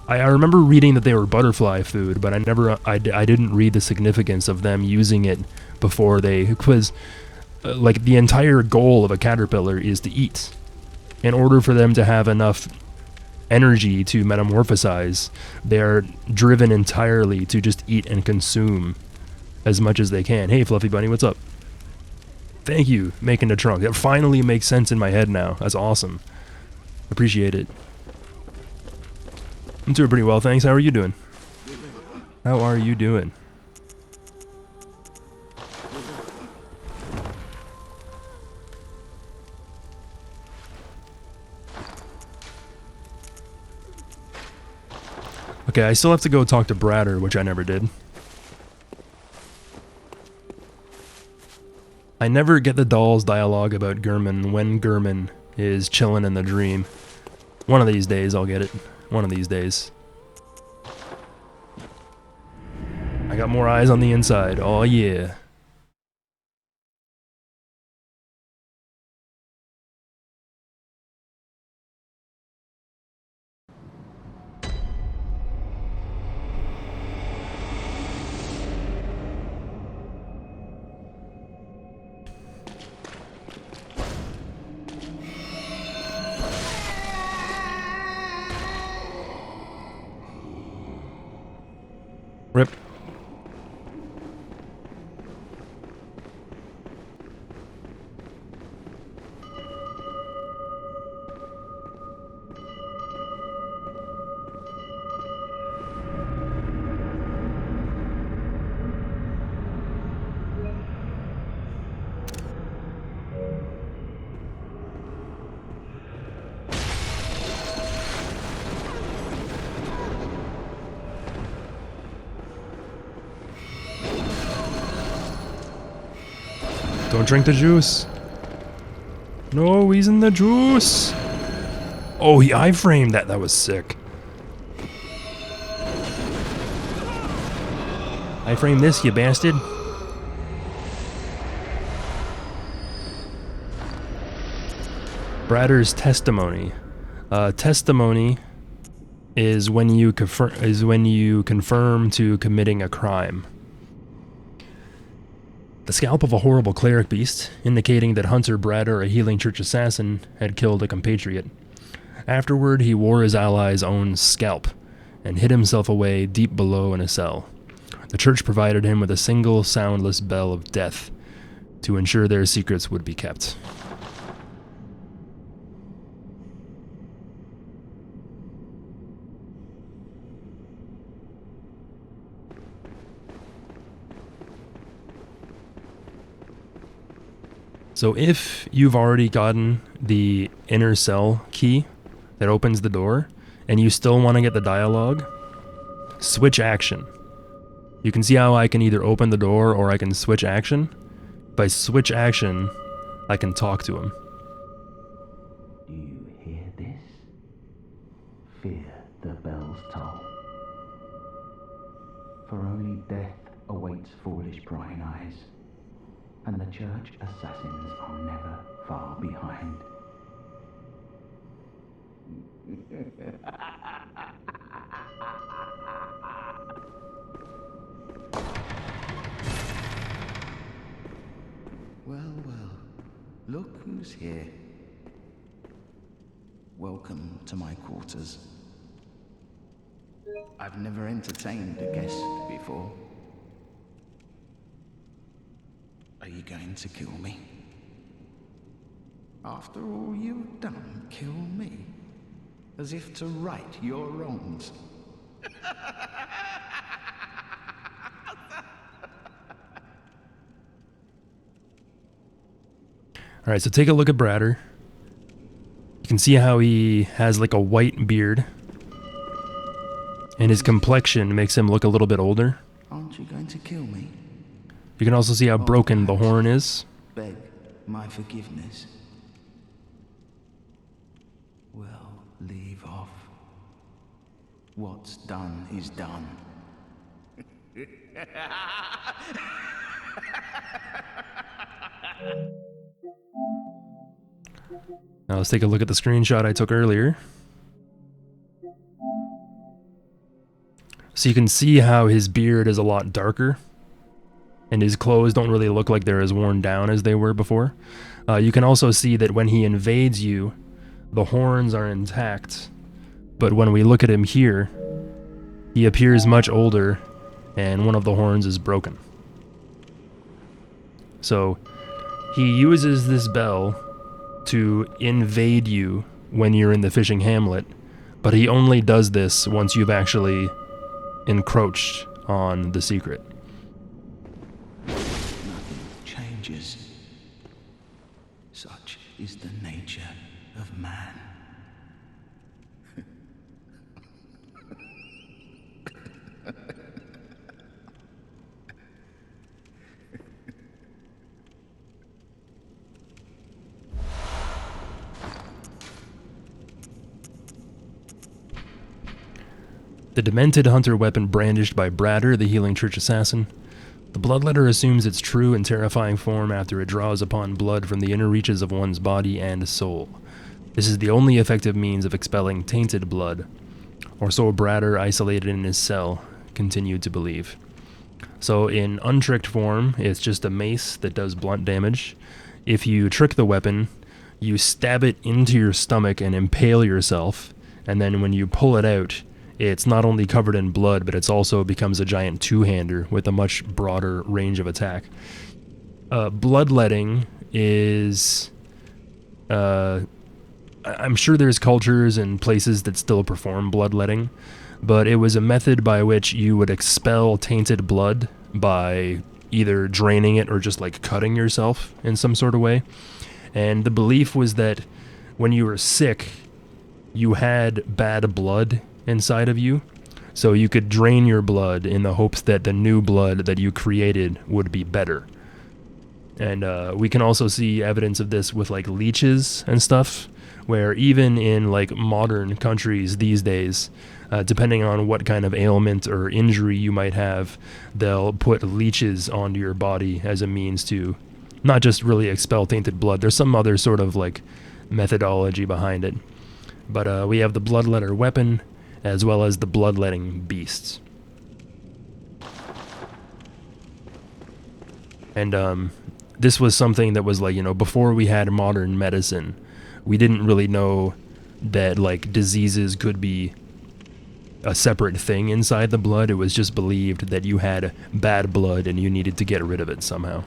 I remember reading that they were butterfly food, but I didn't read the significance of them using it before they, because like the entire goal of a caterpillar is to eat. In order for them to have enough energy to metamorphosize, they're driven entirely to just eat and consume as much as they can. Hey Fluffy Bunny, what's up? Thank you, making the trunk. That finally makes sense in my head now. That's awesome. Appreciate it. I'm doing pretty well, thanks. How are you doing? How are you doing? Okay, I still have to go talk to Bradder, which I never did. I never get the doll's dialogue about Gurman when Gurman is chilling in the dream. One of these days I'll get it. One of these days. I got more eyes on the inside. Oh yeah. Rip. Don't drink the juice. No, he's in the juice. Oh, he iframed that. That was sick. Iframe this, you bastard. Bradder's testimony. Testimony is when you confirm to committing a crime. The scalp of a horrible cleric beast, indicating that Hunter Bradder, a healing church assassin, had killed a compatriot. Afterward, he wore his ally's own scalp and hid himself away deep below in a cell. The church provided him with a single soundless bell of death to ensure their secrets would be kept. So if you've already gotten the inner cell key that opens the door, and you still want to get the dialogue, switch action. You can see how I can either open the door or I can switch action. If I switch action, I can talk to him. Do you hear this? Fear the bell's toll. For only death awaits foolish prying eyes, and the church assassins are never far behind. Well, well, look who's here. Welcome to my quarters. I've never entertained a guest before. Are you going to kill me? After all you've done, kill me? As if to right your wrongs. Alright, so take a look at Bradder. You can see how he has like a white beard. And his complexion makes him look a little bit older. Aren't you going to kill me? You can also see how broken the horn is. Beg my forgiveness. Well, leave off. What's done is done. Now let's take a look at the screenshot I took earlier. So you can see how his beard is a lot darker. And his clothes don't really look like they're as worn down as they were before. You can also see that when he invades you, the horns are intact. But when we look at him here, he appears much older, and one of the horns is broken. So he uses this bell to invade you when you're in the fishing hamlet, but he only does this once you've actually encroached on the secret. Nothing changes. Such is the nature of man. The demented hunter weapon brandished by Bradder, the healing church assassin. The bloodletter assumes its true and terrifying form after it draws upon blood from the inner reaches of one's body and soul. This is the only effective means of expelling tainted blood, or so Bradder, isolated in his cell, continued to believe. So in untricked form, it's just a mace that does blunt damage. If you trick the weapon, you stab it into your stomach and impale yourself, and then when you pull it out, it's not only covered in blood, but it also becomes a giant two-hander with a much broader range of attack. Bloodletting is... I'm sure there's cultures and places that still perform bloodletting, but it was a method by which you would expel tainted blood by either draining it or just like cutting yourself in some sort of way. And the belief was that when you were sick, you had bad blood inside of you, so you could drain your blood in the hopes that the new blood that you created would be better. And we can also see evidence of this with like leeches and stuff, where even in like modern countries these days, depending on what kind of ailment or injury you might have, they'll put leeches onto your body as a means to not just really expel tainted blood. There's some other sort of like methodology behind it. But we have the bloodletter weapon as well as the bloodletting beasts. And this was something that was like, you know, before we had modern medicine, we didn't really know that like diseases could be a separate thing inside the blood. It was just believed that you had bad blood and you needed to get rid of it somehow.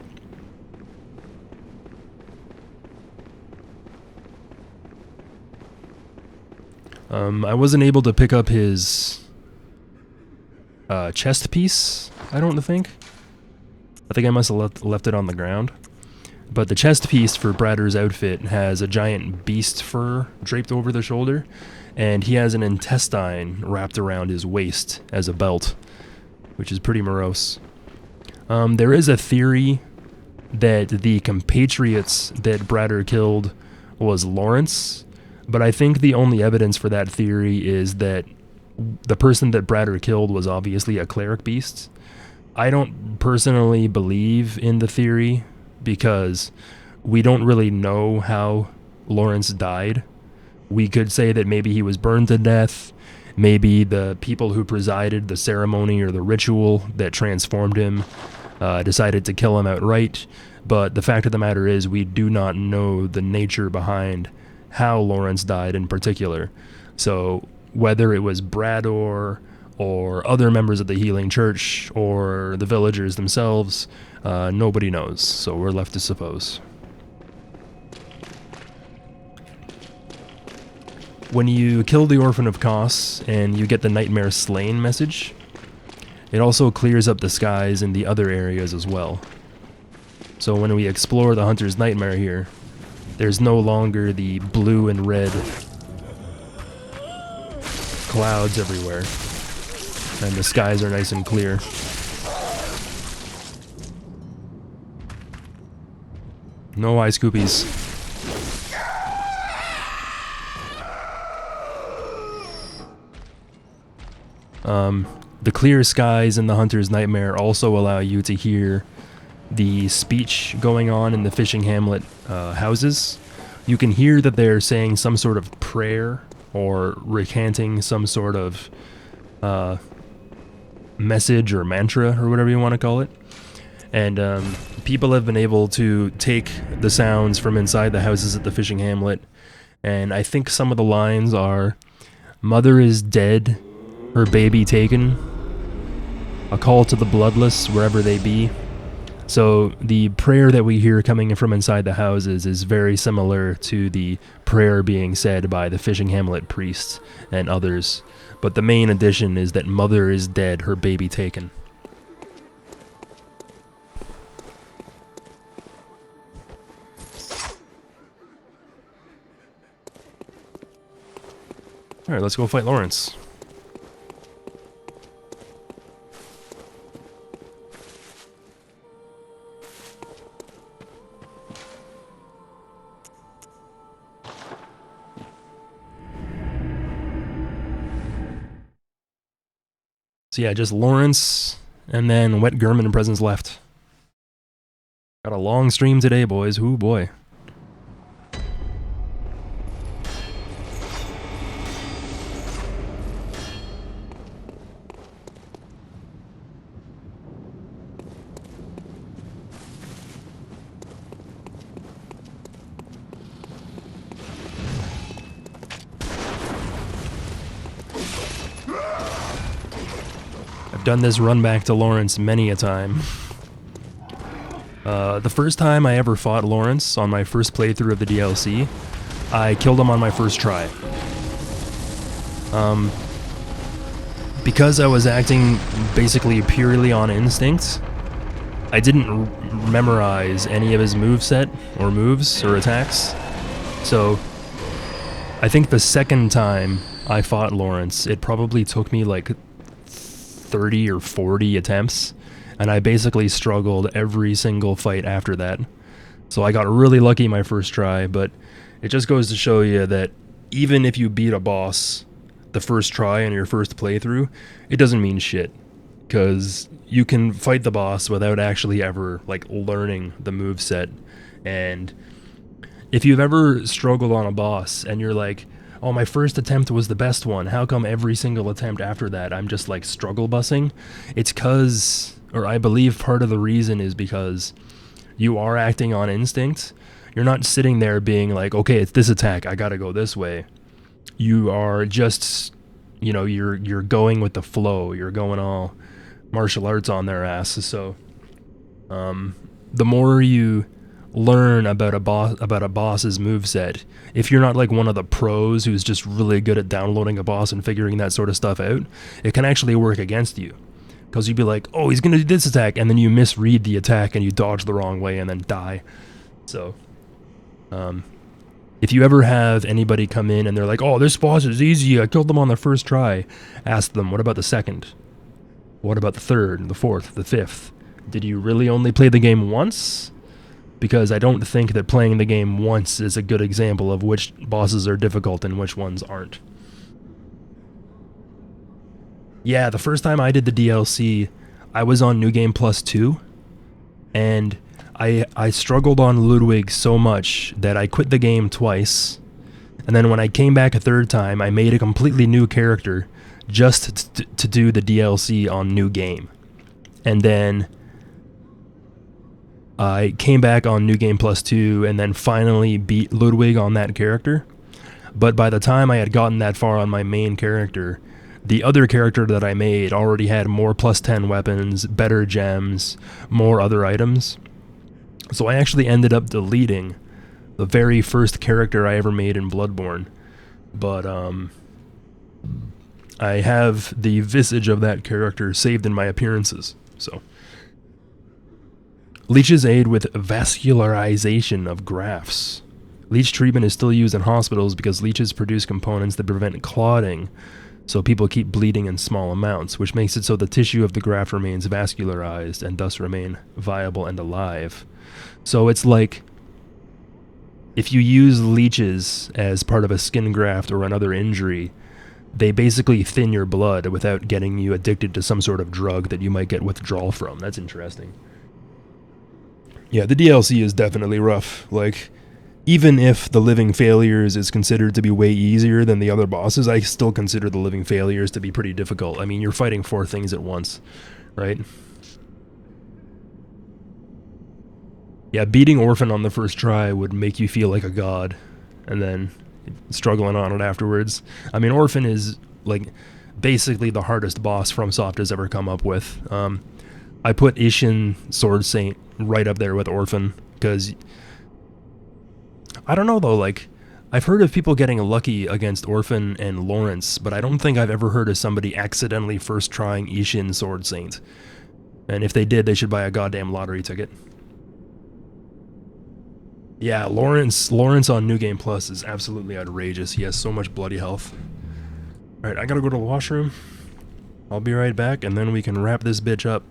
I wasn't able to pick up his chest piece, I don't think. I think I must have left it on the ground. But the chest piece for Bradder's outfit has a giant beast fur draped over the shoulder, and he has an intestine wrapped around his waist as a belt, which is pretty morose. There is a theory that the compatriots that Bradder killed was Lawrence, but I think the only evidence for that theory is that the person that Bradder killed was obviously a cleric beast. I don't personally believe in the theory because we don't really know how Lawrence died. We could say that maybe he was burned to death, maybe the people who presided the ceremony or the ritual that transformed him decided to kill him outright, but the fact of the matter is we do not know the nature behind how Lawrence died in particular. So whether it was Brador or other members of the Healing Church or the villagers themselves, nobody knows, so we're left to suppose. When you kill the Orphan of Kos and you get the Nightmare Slain message, it also clears up the skies in the other areas as well. So when we explore the Hunter's Nightmare here, there's no longer the blue and red clouds everywhere, and the skies are nice and clear. No eye scoopies. The clear skies in the Hunter's Nightmare also allow you to hear the speech going on in the fishing hamlet houses. You can hear that they're saying some sort of prayer or recanting some sort of message or mantra or whatever you want to call it. And people have been able to take the sounds from inside the houses at the fishing hamlet, and I think some of the lines are, "Mother is dead, her baby taken, a call to the bloodless wherever they be." So the prayer that we hear coming from inside the houses is very similar to the prayer being said by the fishing hamlet priests and others, but the main addition is that mother is dead, her baby taken. Alright, let's go fight Lawrence. So yeah, just Lawrence, and then Wet Gurman and Presence left. Got a long stream today, boys. Ooh, boy. Done this run back to Lawrence many a time. The first time I ever fought Lawrence on my first playthrough of the DLC, I killed him on my first try. Because I was acting basically purely on instinct, I didn't memorize any of his moveset or moves or attacks. So I think the second time I fought Lawrence, it probably took me like 30 or 40 attempts, and I basically struggled every single fight after that. So I got really lucky my first try, but it just goes to show you that even if you beat a boss the first try in your first playthrough, it doesn't mean shit. Because you can fight the boss without actually ever, like, learning the moveset. And if you've ever struggled on a boss and you're like, oh, my first attempt was the best one, how come every single attempt after that I'm just, like, struggle bussing? It's because, or I believe part of the reason is because you are acting on instinct. You're not sitting there being like, okay, it's this attack, I gotta go this way. You are just, you know, you're going with the flow. You're going all martial arts on their asses. So the more you learn about a boss's moveset, if you're not like one of the pros who's just really good at downloading a boss and figuring that sort of stuff out, it can actually work against you. Because you'd be like, oh, he's gonna do this attack, and then you misread the attack and you dodge the wrong way and then die. So if you ever have anybody come in and they're like, oh, this boss is easy, I killed them on the first try, ask them, what about the second? What about the third, the fourth, the fifth? Did you really only play the game once? Because I don't think that playing the game once is a good example of which bosses are difficult and which ones aren't. Yeah, the first time I did the DLC, I was on New Game Plus 2, and I struggled on Ludwig so much that I quit the game twice, and then when I came back a third time, I made a completely new character just to do the DLC on New Game. And then I came back on New Game Plus 2 and then finally beat Ludwig on that character. But by the time I had gotten that far on my main character, the other character that I made already had more plus 10 weapons, better gems, more other items. So I actually ended up deleting the very first character I ever made in Bloodborne. But I have the visage of that character saved in my appearances. So leeches aid with vascularization of grafts. Leech treatment is still used in hospitals because leeches produce components that prevent clotting, so people keep bleeding in small amounts, which makes it so the tissue of the graft remains vascularized and thus remain viable and alive. So it's like, if you use leeches as part of a skin graft or another injury, they basically thin your blood without getting you addicted to some sort of drug that you might get withdrawal from. That's interesting. Yeah, the DLC is definitely rough. Like, even if the Living Failures is considered to be way easier than the other bosses, I still consider the Living Failures to be pretty difficult. I mean, you're fighting 4 things at once, right? Yeah, beating Orphan on the first try would make you feel like a god, and then struggling on it afterwards. I mean, Orphan is, like, basically the hardest boss FromSoft has ever come up with. I put Ishin Sword Saint right up there with Orphan, because I don't know though, like, I've heard of people getting lucky against Orphan and Lawrence, but I don't think I've ever heard of somebody accidentally first trying Ishin Sword Saint. And if they did, they should buy a goddamn lottery ticket. Yeah, Lawrence on New Game Plus is absolutely outrageous. He has so much bloody health. Alright, I gotta go to the washroom. I'll be right back, and then we can wrap this bitch up.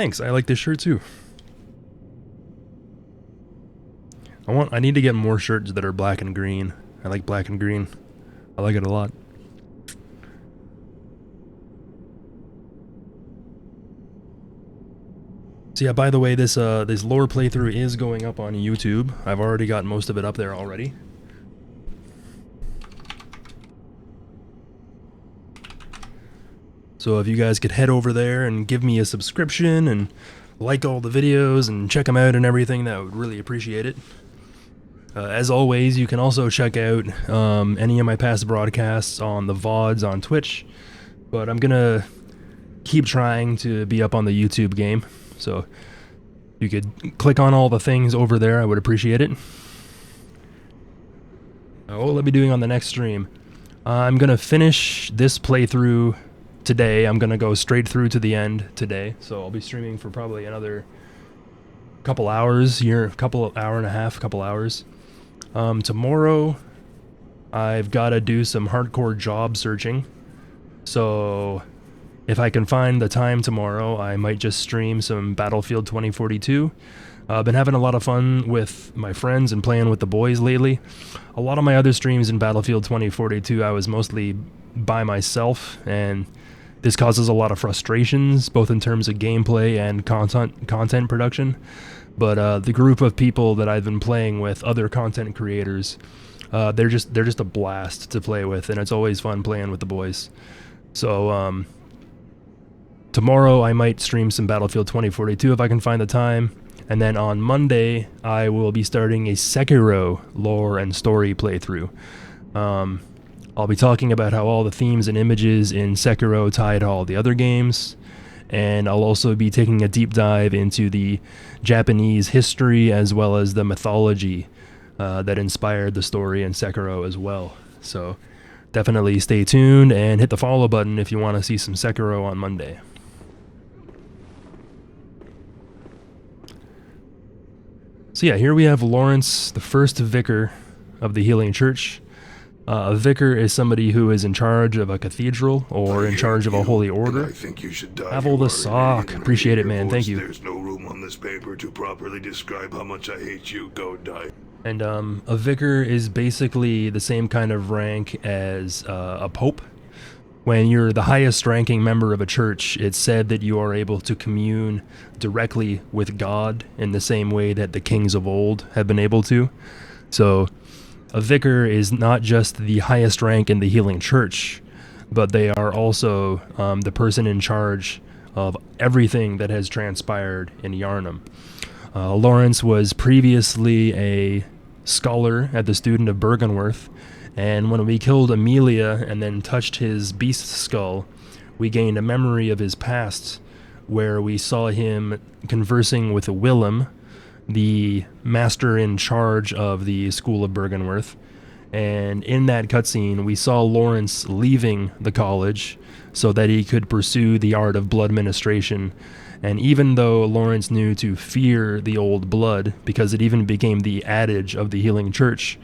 Thanks, I like this shirt too. I need to get more shirts that are black and green. I like black and green. I like it a lot. So yeah, by the way, this lore playthrough is going up on YouTube. I've already got most of it up there already. So if you guys could head over there and give me a subscription and like all the videos and check them out and everything, that would really appreciate it. As always, you can also check out any of my past broadcasts on the VODs on Twitch, but I'm gonna keep trying to be up on the YouTube game, so you could click on all the things over there, I would appreciate it. What will I be doing on the next stream? I'm gonna finish this playthrough today. I'm gonna go straight through to the end today, so I'll be streaming for probably another couple hours, hour and a half, couple hours. Tomorrow, I've got to do some hardcore job searching, so if I can find the time tomorrow, I might just stream some Battlefield 2042. I've been having a lot of fun with my friends and playing with the boys lately. A lot of my other streams in Battlefield 2042, I was mostly by myself, and this causes a lot of frustrations, both in terms of gameplay and content production. But the group of people that I've been playing with, other content creators, they're just a blast to play with, and it's always fun playing with the boys. So tomorrow I might stream some Battlefield 2042 if I can find the time, and then on Monday I will be starting a Sekiro lore and story playthrough. I'll be talking about how all the themes and images in Sekiro tie to all the other games, and I'll also be taking a deep dive into the Japanese history as well as the mythology that inspired the story in Sekiro as well. So definitely stay tuned and hit the follow button if you want to see some Sekiro on Monday. So yeah, here we have Lawrence, the first vicar of the Healing Church. A vicar is somebody who is in charge of a cathedral or in charge of a holy order. I think you should die. Have all the sock. Appreciate it, man. Thank you. There's no room on this paper to properly describe how much I hate you. Go die. And a vicar is basically the same kind of rank as a pope. When you're the highest ranking member of a church, it's said that you are able to commune directly with God in the same way that the kings of old have been able to. So a vicar is not just the highest rank in the Healing Church, but they are also the person in charge of everything that has transpired in Yharnam. Lawrence was previously a scholar at the Student of Byrgenwerth, and when we killed Amelia and then touched his beast skull, we gained a memory of his past where we saw him conversing with Willem, the master in charge of the School of Byrgenwerth, and in that cutscene we saw Lawrence leaving the college so that he could pursue the art of blood ministration. And even though Lawrence knew to fear the old blood, because it even became the adage of the Healing Church,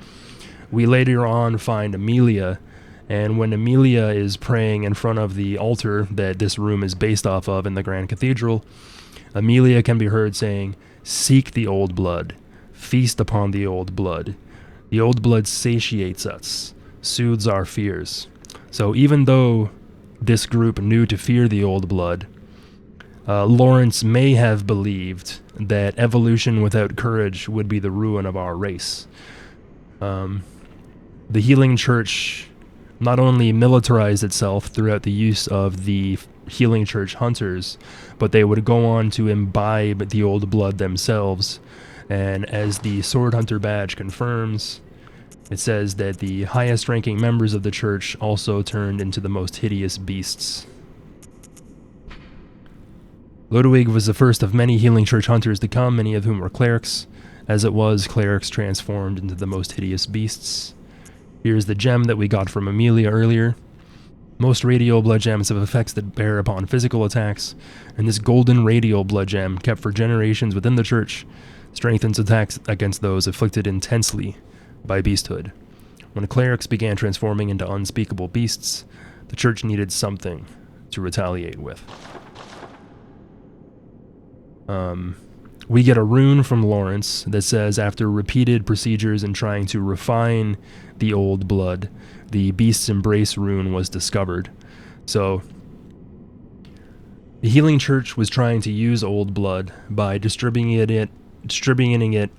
we later on find Amelia, and when Amelia is praying in front of the altar that this room is based off of in the Grand Cathedral, Amelia can be heard saying, "Seek the old blood, feast upon the old blood. The old blood satiates us, soothes our fears." So even though this group knew to fear the old blood, Lawrence may have believed that evolution without courage would be the ruin of our race. The Healing Church not only militarized itself throughout the use of the Healing Church hunters, but they would go on to imbibe the old blood themselves. And as the Sword Hunter badge confirms, it says that the highest ranking members of the church also turned into the most hideous beasts. Ludwig was the first of many Healing Church hunters to come, many of whom were clerics. As it was, clerics transformed into the most hideous beasts. Here's the gem that we got from Amelia earlier. Most radial blood gems have effects that bear upon physical attacks, and this golden radial blood gem, kept for generations within the church, strengthens attacks against those afflicted intensely by beasthood. When clerics began transforming into unspeakable beasts, the church needed something to retaliate with. We get a rune from Lawrence that says, after repeated procedures in trying to refine the old blood, the Beast's Embrace rune was discovered. So, the Healing Church was trying to use old blood by distributing it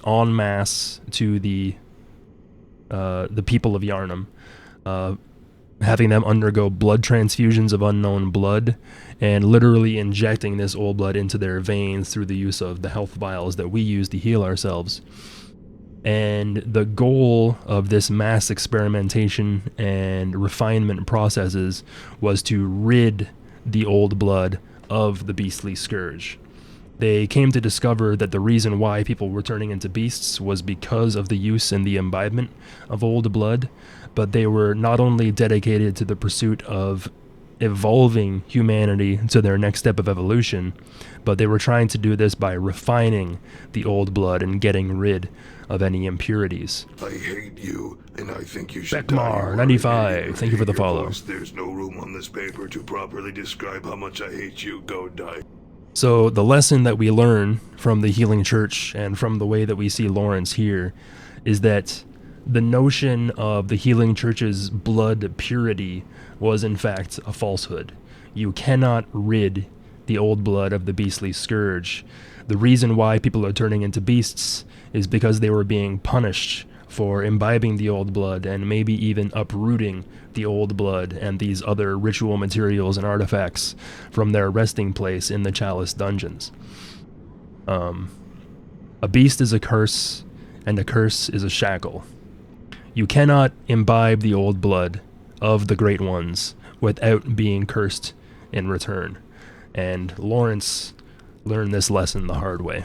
en masse to the people of Yharnam, having them undergo blood transfusions of unknown blood, and literally injecting this old blood into their veins through the use of the health vials that we use to heal ourselves. And the goal of this mass experimentation and refinement processes was to rid the old blood of the beastly scourge. They came to discover that the reason why people were turning into beasts was because of the use and the imbibement of old blood, but they were not only dedicated to the pursuit of evolving humanity to their next step of evolution, but they were trying to do this by refining the old blood and getting rid of any impurities. I hate you, and I think you should Beckmar, die. 95, thank you for the Your follow. voice, there's no room on this paper to properly describe how much I hate you. Go die. So the lesson that we learn from the Healing Church and from the way that we see Lawrence here is that the notion of the Healing Church's blood purity was in fact a falsehood. You cannot rid the old blood of the beastly scourge. The reason why people are turning into beasts is because they were being punished for imbibing the old blood and maybe even uprooting the old blood and these other ritual materials and artifacts from their resting place in the Chalice dungeons. A beast is a curse, and a curse is a shackle. You cannot imbibe the old blood of the Great Ones without being cursed in return. And Lawrence learned this lesson the hard way.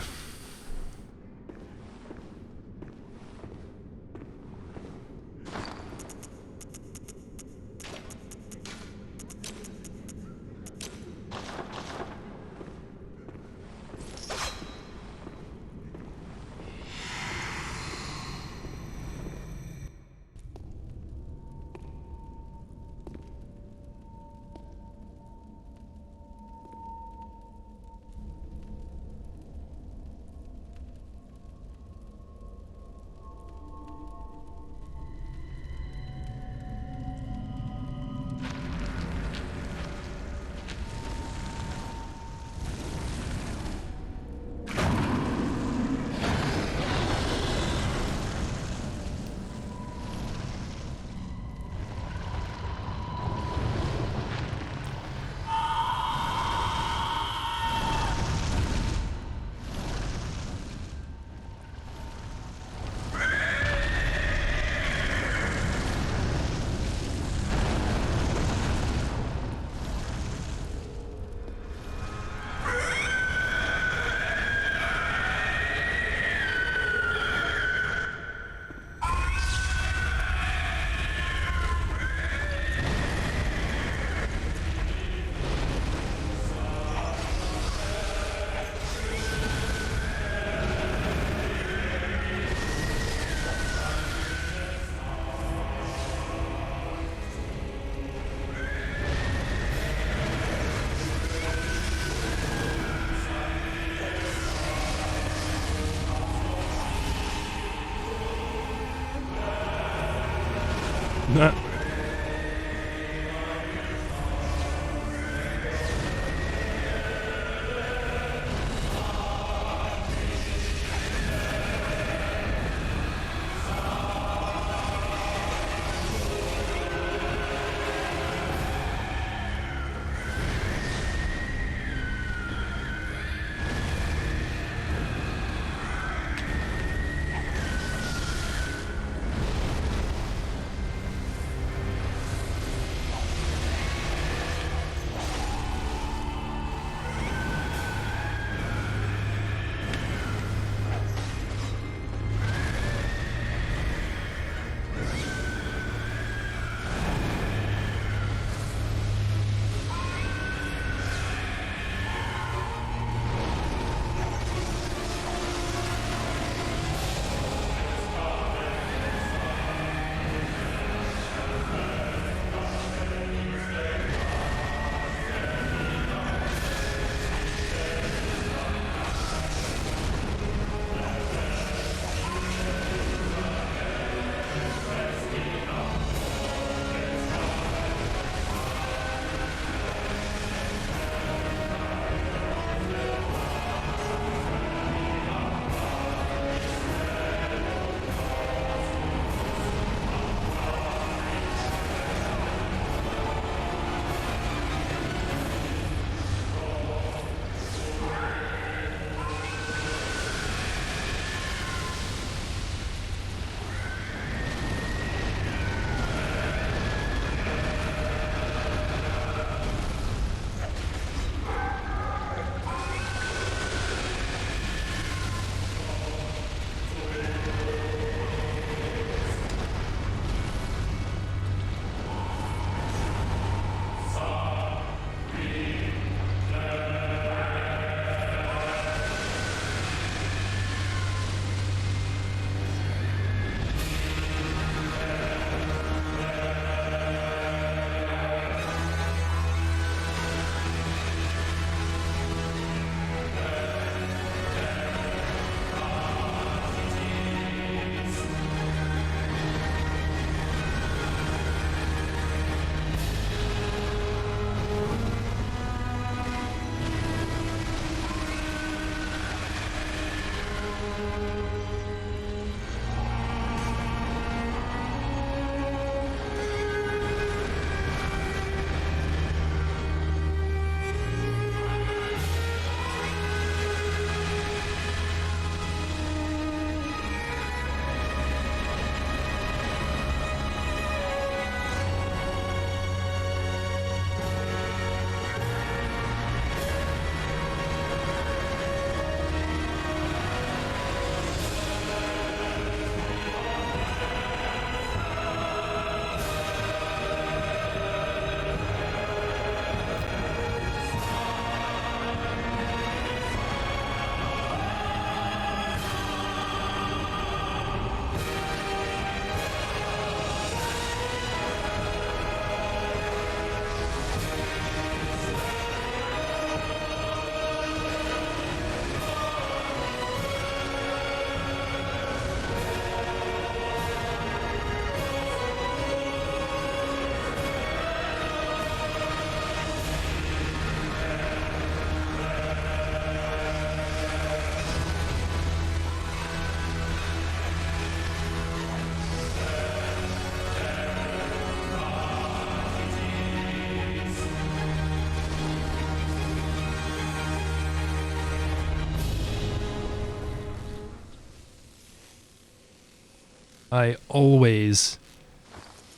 I always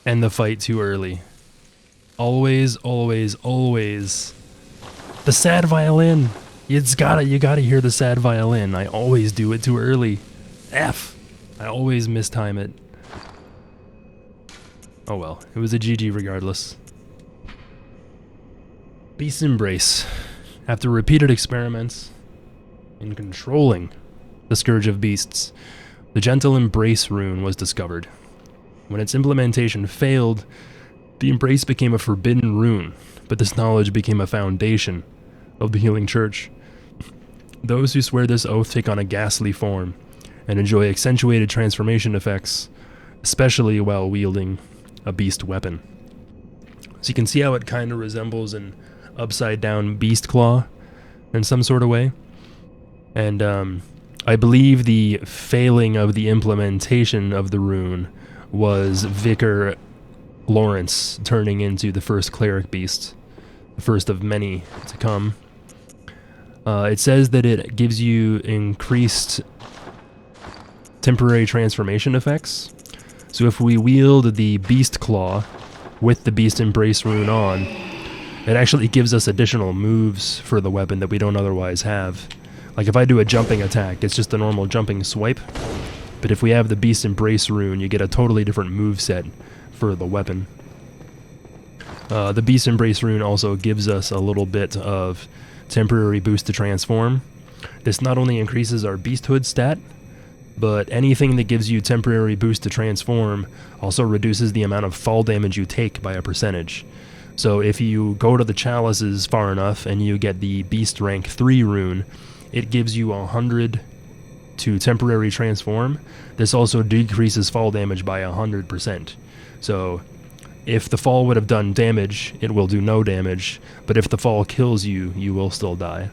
end the fight too early. Always, always, always. The sad violin! You gotta hear the sad violin. I always do it too early. F! I always mistime it. Oh well, it was a GG regardless. Beast Embrace. After repeated experiments in controlling the Scourge of Beasts, the Gentle Embrace rune was discovered. When its implementation failed, the Embrace became a forbidden rune, but this knowledge became a foundation of the Healing Church. Those who swear this oath take on a ghastly form and enjoy accentuated transformation effects, especially while wielding a beast weapon. So you can see how it kind of resembles an upside-down beast claw in some sort of way. And I believe the failing of the implementation of the rune was Vicar Lawrence turning into the first cleric beast, the first of many to come. It says that it gives you increased temporary transformation effects. So if we wield the Beast Claw with the Beast Embrace rune on, it actually gives us additional moves for the weapon that we don't otherwise have. Like if I do a jumping attack, it's just a normal jumping swipe. But if we have the Beast Embrace rune, you get a totally different moveset for the weapon. The Beast Embrace rune also gives us a little bit of temporary boost to transform. This not only increases our beasthood stat, but anything that gives you temporary boost to transform also reduces the amount of fall damage you take by a percentage. So if you go to the Chalices far enough and you get the Beast Rank 3 rune, it gives you 100 to temporary transform. This also decreases fall damage by 100%. So if the fall would have done damage, it will do no damage, but if the fall kills you, you will still die.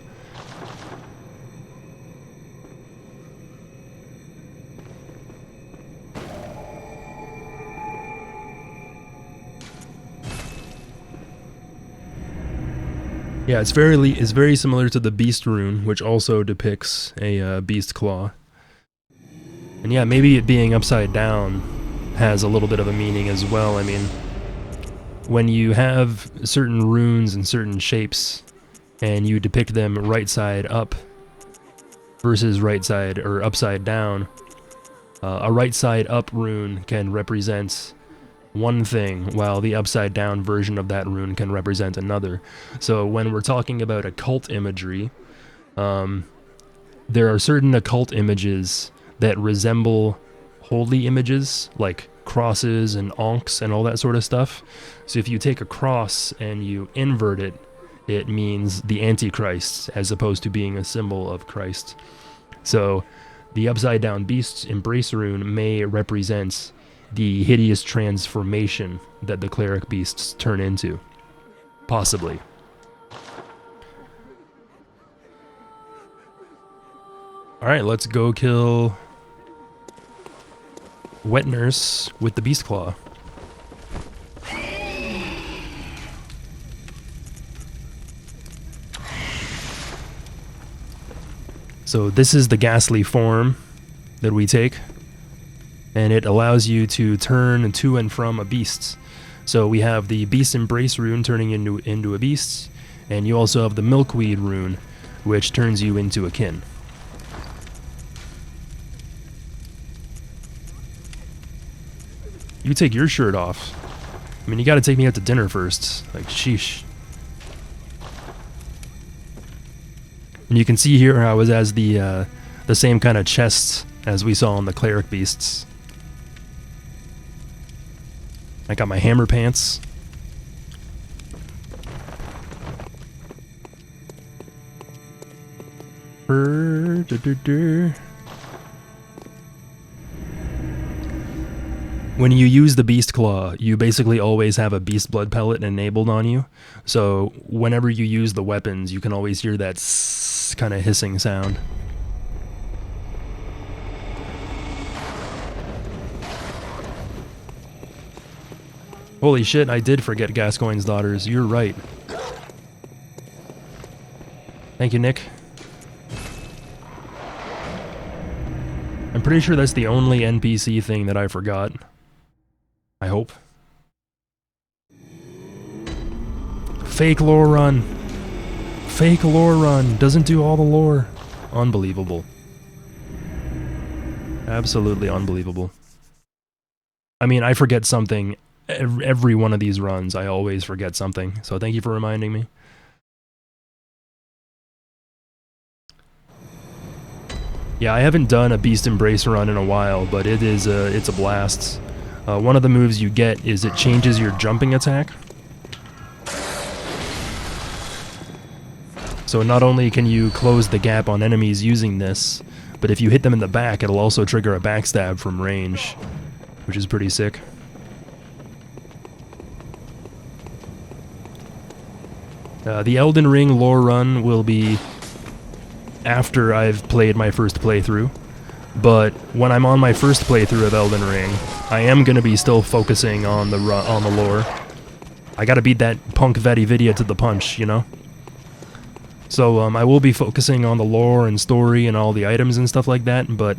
Yeah, it's very similar to the Beast Rune, which also depicts a Beast Claw. And yeah, maybe it being upside down has a little bit of a meaning as well. I mean, when you have certain runes and certain shapes, and you depict them right side up versus right side or upside down, a right side up rune can represent one thing, while the upside down version of that rune can represent another. So when we're talking about occult imagery, there are certain occult images that resemble holy images, like crosses and ankhs and all that sort of stuff. So if you take a cross and you invert it, it means the Antichrist, as opposed to being a symbol of Christ. So the upside down Beast's Embrace rune may represent the hideous transformation that the cleric beasts turn into. Possibly. Alright, let's go kill Wet Nurse with the Beast Claw. So this is the ghastly form that we take, and it allows you to turn to and from a beast. So we have the Beast Embrace rune turning into a beast, and you also have the Milkweed Rune, which turns you into a kin. You take your shirt off. I mean, you gotta take me out to dinner first. Like, sheesh. And you can see here how it has the same kind of chests as we saw on the cleric beasts. I got my hammer pants. When you use the Beast Claw, you basically always have a Beast Blood pellet enabled on you. So whenever you use the weapons, you can always hear that kind of hissing sound. Holy shit, I did forget Gascoigne's daughters. You're right. Thank you, Nick. I'm pretty sure that's the only NPC thing that I forgot. I hope. Fake lore run! Fake lore run! Doesn't do all the lore. Unbelievable. Absolutely unbelievable. I mean, I forget something. Every one of these runs, I always forget something. So thank you for reminding me. Yeah, I haven't done a Beast Embrace run in a while, but it's a blast. One of the moves you get is it changes your jumping attack. So not only can you close the gap on enemies using this, but if you hit them in the back, it'll also trigger a backstab from range, which is pretty sick. The Elden Ring lore run will be after I've played my first playthrough, but when I'm on my first playthrough of Elden Ring, I am going to be still focusing on the lore. I gotta beat that punk Vedi to the punch, you know? So I will be focusing on the lore and story and all the items and stuff like that, but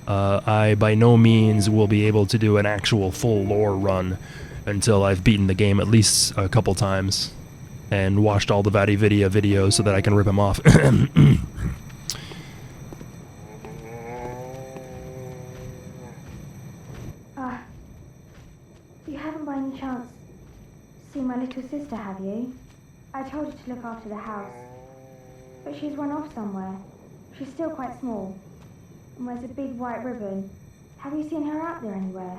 I by no means will be able to do an actual full lore run until I've beaten the game at least a couple times and watched all the Vadi videos so that I can rip them off. You haven't by any chance seen my little sister, have you? I told her to look after the house, but she's run off somewhere. She's still quite small and wears a big white ribbon. Have you seen her out there anywhere?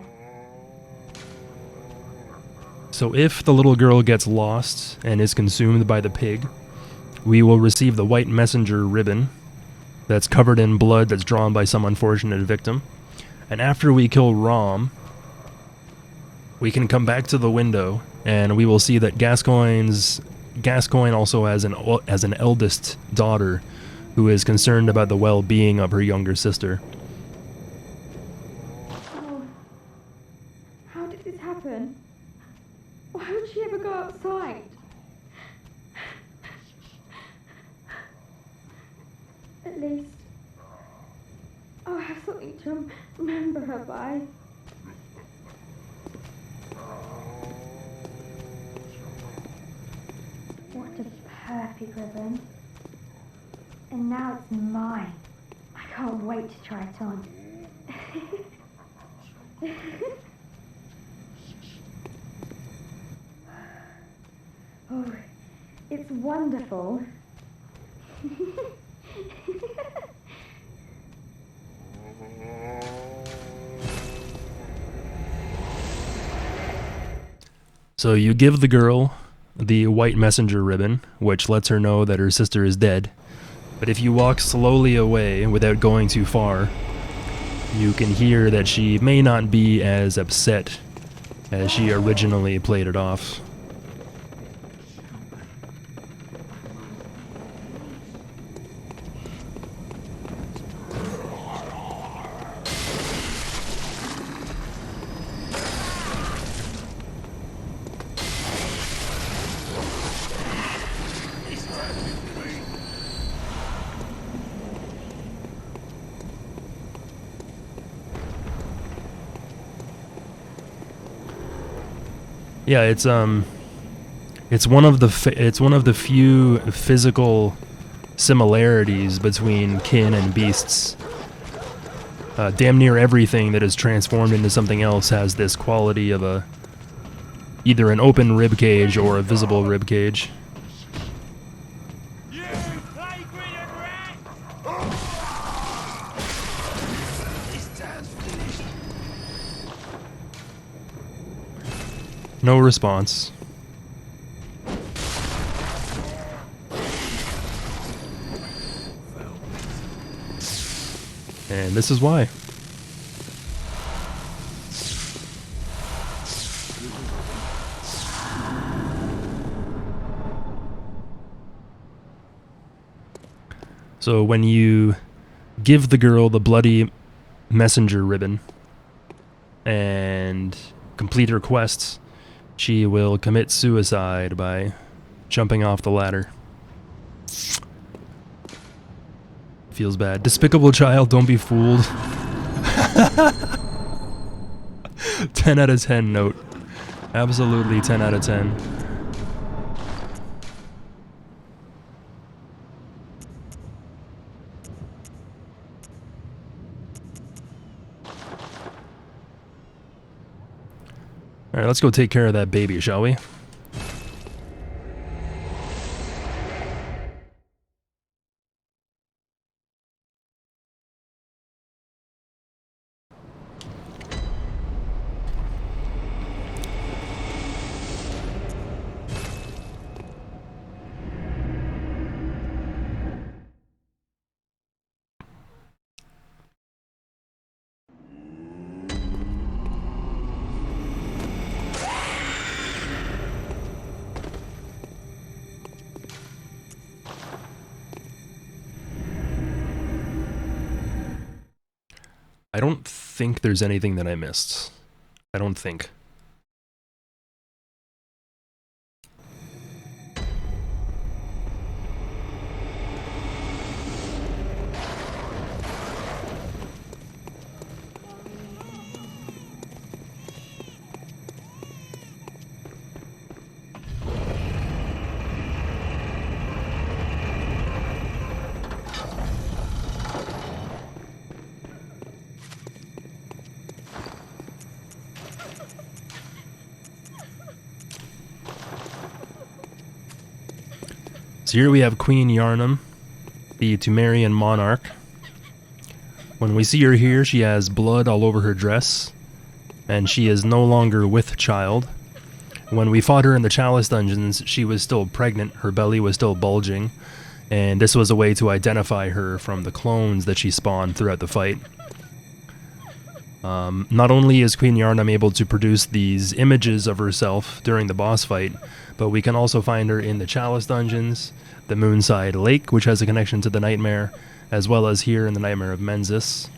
So if the little girl gets lost and is consumed by the pig, we will receive the white messenger ribbon that's covered in blood that's drawn by some unfortunate victim. And after we kill Rom, we can come back to the window and we will see that Gascoigne also has an eldest daughter who is concerned about the well-being of her younger sister. Oh, how did this happen? Why would she ever go outside? At least I'll have something to remember her by. What a perfect ribbon. And now it's mine. I can't wait to try it on. Oh, it's wonderful. So you give the girl the white messenger ribbon, which lets her know that her sister is dead. But if you walk slowly away without going too far, you can hear that she may not be as upset as she originally played it off. Yeah, it's one of the few physical similarities between kin and beasts. Damn near everything that is transformed into something else has this quality of either an open rib cage or a visible rib cage. No response. And this is why. So when you give the girl the bloody messenger ribbon and complete her quests, she will commit suicide by jumping off the ladder. Feels bad. Despicable child, don't be fooled. 10 out of 10 note. Absolutely 10 out of 10. Alright, let's go take care of that baby, shall we? I don't think there's anything that I missed. I don't think. So here we have Queen Yharnam, the Tumerian monarch. When we see her here, she has blood all over her dress, and she is no longer with child. When we fought her in the Chalice dungeons, she was still pregnant, her belly was still bulging, and this was a way to identify her from the clones that she spawned throughout the fight. Not only is Queen Yharnam able to produce these images of herself during the boss fight, but we can also find her in the Chalice dungeons, the Moonside Lake, which has a connection to the Nightmare, as well as here in the Nightmare of Mensis.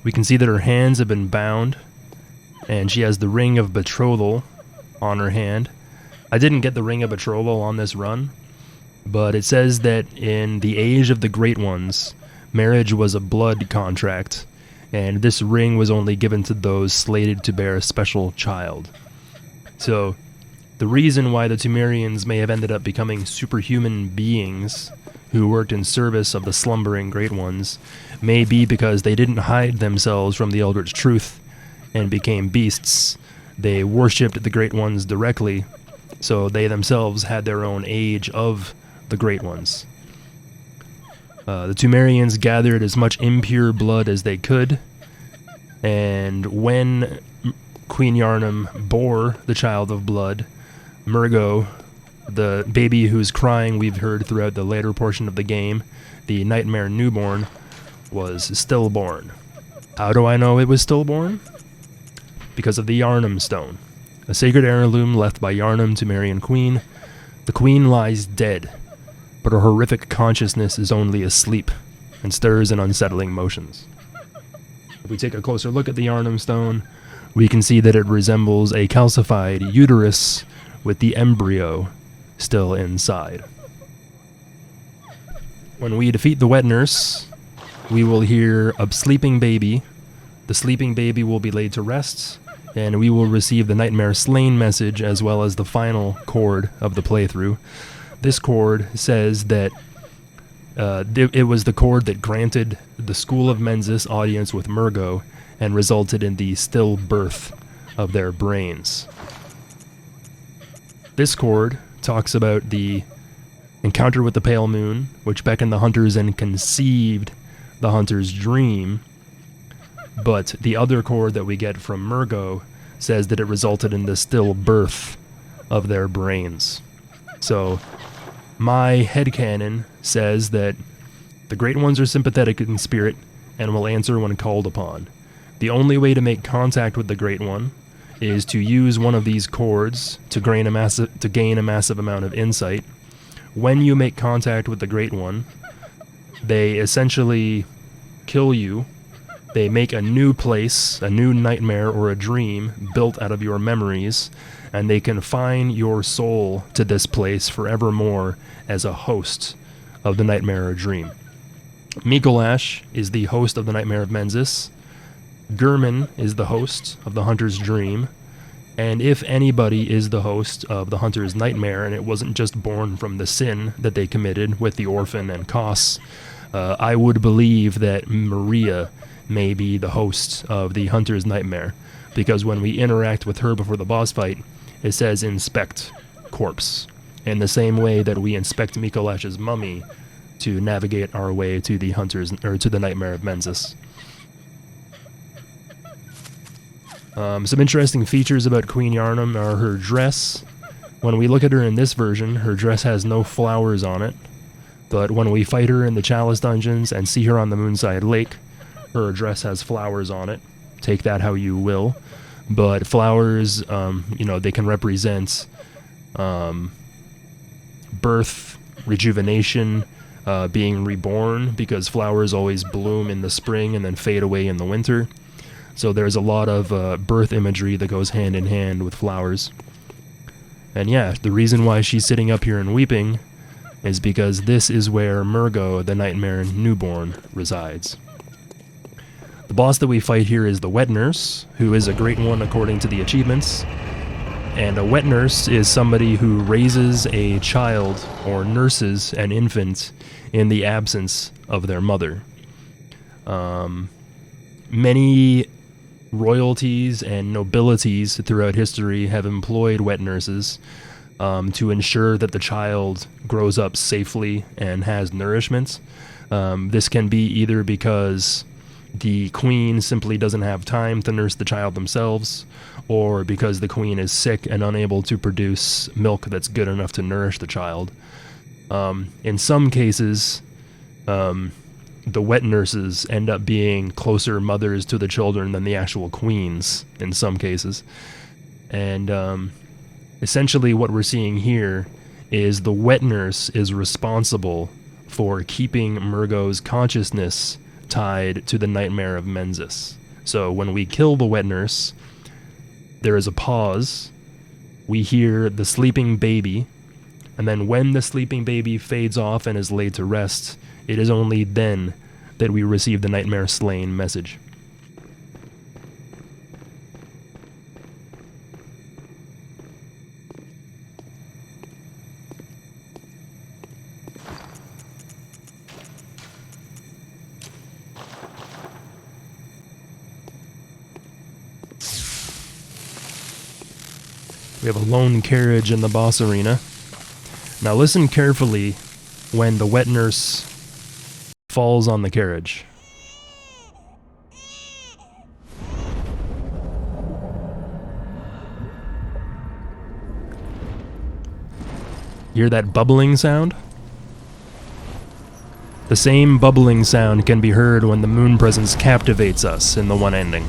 We can see that her hands have been bound, and she has the Ring of Betrothal on her hand. I didn't get the Ring of Betrothal on this run, but it says that in the Age of the Great Ones, marriage was a blood contract, and this ring was only given to those slated to bear a special child. So, the reason why the Tumerians may have ended up becoming superhuman beings who worked in service of the slumbering Great Ones may be because they didn't hide themselves from the Eldritch Truth and became beasts. They worshipped the Great Ones directly, so they themselves had their own age of the Great Ones. The Tumerians gathered as much impure blood as they could, and when Queen Yharnam bore the child of blood, Murgo, the baby whose crying we've heard throughout the later portion of the game, the Nightmare Newborn, was stillborn. How do I know it was stillborn? Because of the Yharnam Stone, a sacred heirloom left by Yharnam, Tumerian Queen. The Queen lies dead, but her horrific consciousness is only asleep and stirs in unsettling motions. If we take a closer look at the Yharnam Stone, we can see that it resembles a calcified uterus with the embryo still inside. When we defeat the Wet Nurse, we will hear a sleeping baby. The sleeping baby will be laid to rest, and we will receive the Nightmare Slain message as well as the final chord of the playthrough. This chord says that it was the chord that granted the School of Mensis audience with Murgo and resulted in the stillbirth of their brains. This chord talks about the encounter with the Pale Moon, which beckoned the hunters and conceived the hunter's dream, but the other chord that we get from Murgo says that it resulted in the stillbirth of their brains. So, my headcanon says that the Great Ones are sympathetic in spirit and will answer when called upon. The only way to make contact with the Great One is to use one of these chords to gain a massive amount of insight. When you make contact with the Great One, they essentially kill you. They make a new place, a new nightmare or a dream built out of your memories, and they confine your soul to this place forevermore as a host of the nightmare or dream. Mikolash is the host of the Nightmare of Mensis. Gurman is the host of the Hunter's Dream. And if anybody is the host of the Hunter's Nightmare, and it wasn't just born from the sin that they committed with the orphan and Kos, I would believe that Maria may be the host of the Hunter's Nightmare, because when we interact with her before the boss fight, it says inspect corpse, in the same way that we inspect Mikolash's mummy to navigate our way to the to the Nightmare of Mensis. Some interesting features about Queen Yharnam are her dress. When we look at her in this version, her dress has no flowers on it. But when we fight her in the Chalice dungeons and see her on the Moonside Lake, her dress has flowers on it. Take that how you will. But flowers, they can represent birth, rejuvenation, being reborn, because flowers always bloom in the spring and then fade away in the winter. So there's a lot of birth imagery that goes hand in hand with flowers. And yeah, the reason why she's sitting up here and weeping is because this is where Murgo, the Nightmare Newborn, resides. The boss that we fight here is the Wet Nurse, who is a great one according to the achievements. And a wet nurse is somebody who raises a child or nurses an infant in the absence of their mother. Many royalties and nobilities throughout history have employed wet nurses to ensure that the child grows up safely and has nourishment. This can be either because the queen simply doesn't have time to nurse the child themselves, or because the queen is sick and unable to produce milk that's good enough to nourish the child. In some cases, the wet nurses end up being closer mothers to the children than the actual queens in some cases. And essentially what we're seeing here is the wet nurse is responsible for keeping Murgo's consciousness tied to the Nightmare of Mensis. So when we kill the wet nurse, there is a pause. We hear the sleeping baby, and then when the sleeping baby fades off and is laid to rest, it is only then that we receive the Nightmare Slain message. We have a lone carriage in the boss arena. Now listen carefully when the wet nurse falls on the carriage. Hear that bubbling sound? The same bubbling sound can be heard when the moon presence captivates us in the one ending.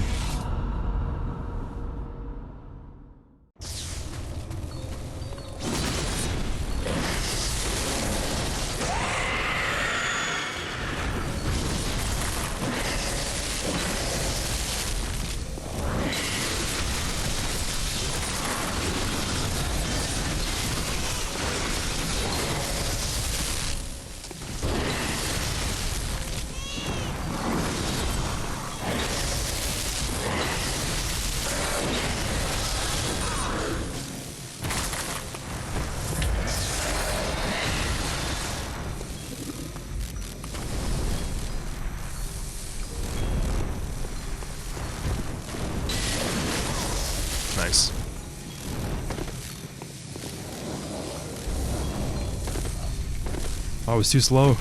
Nice. Oh, it was too slow.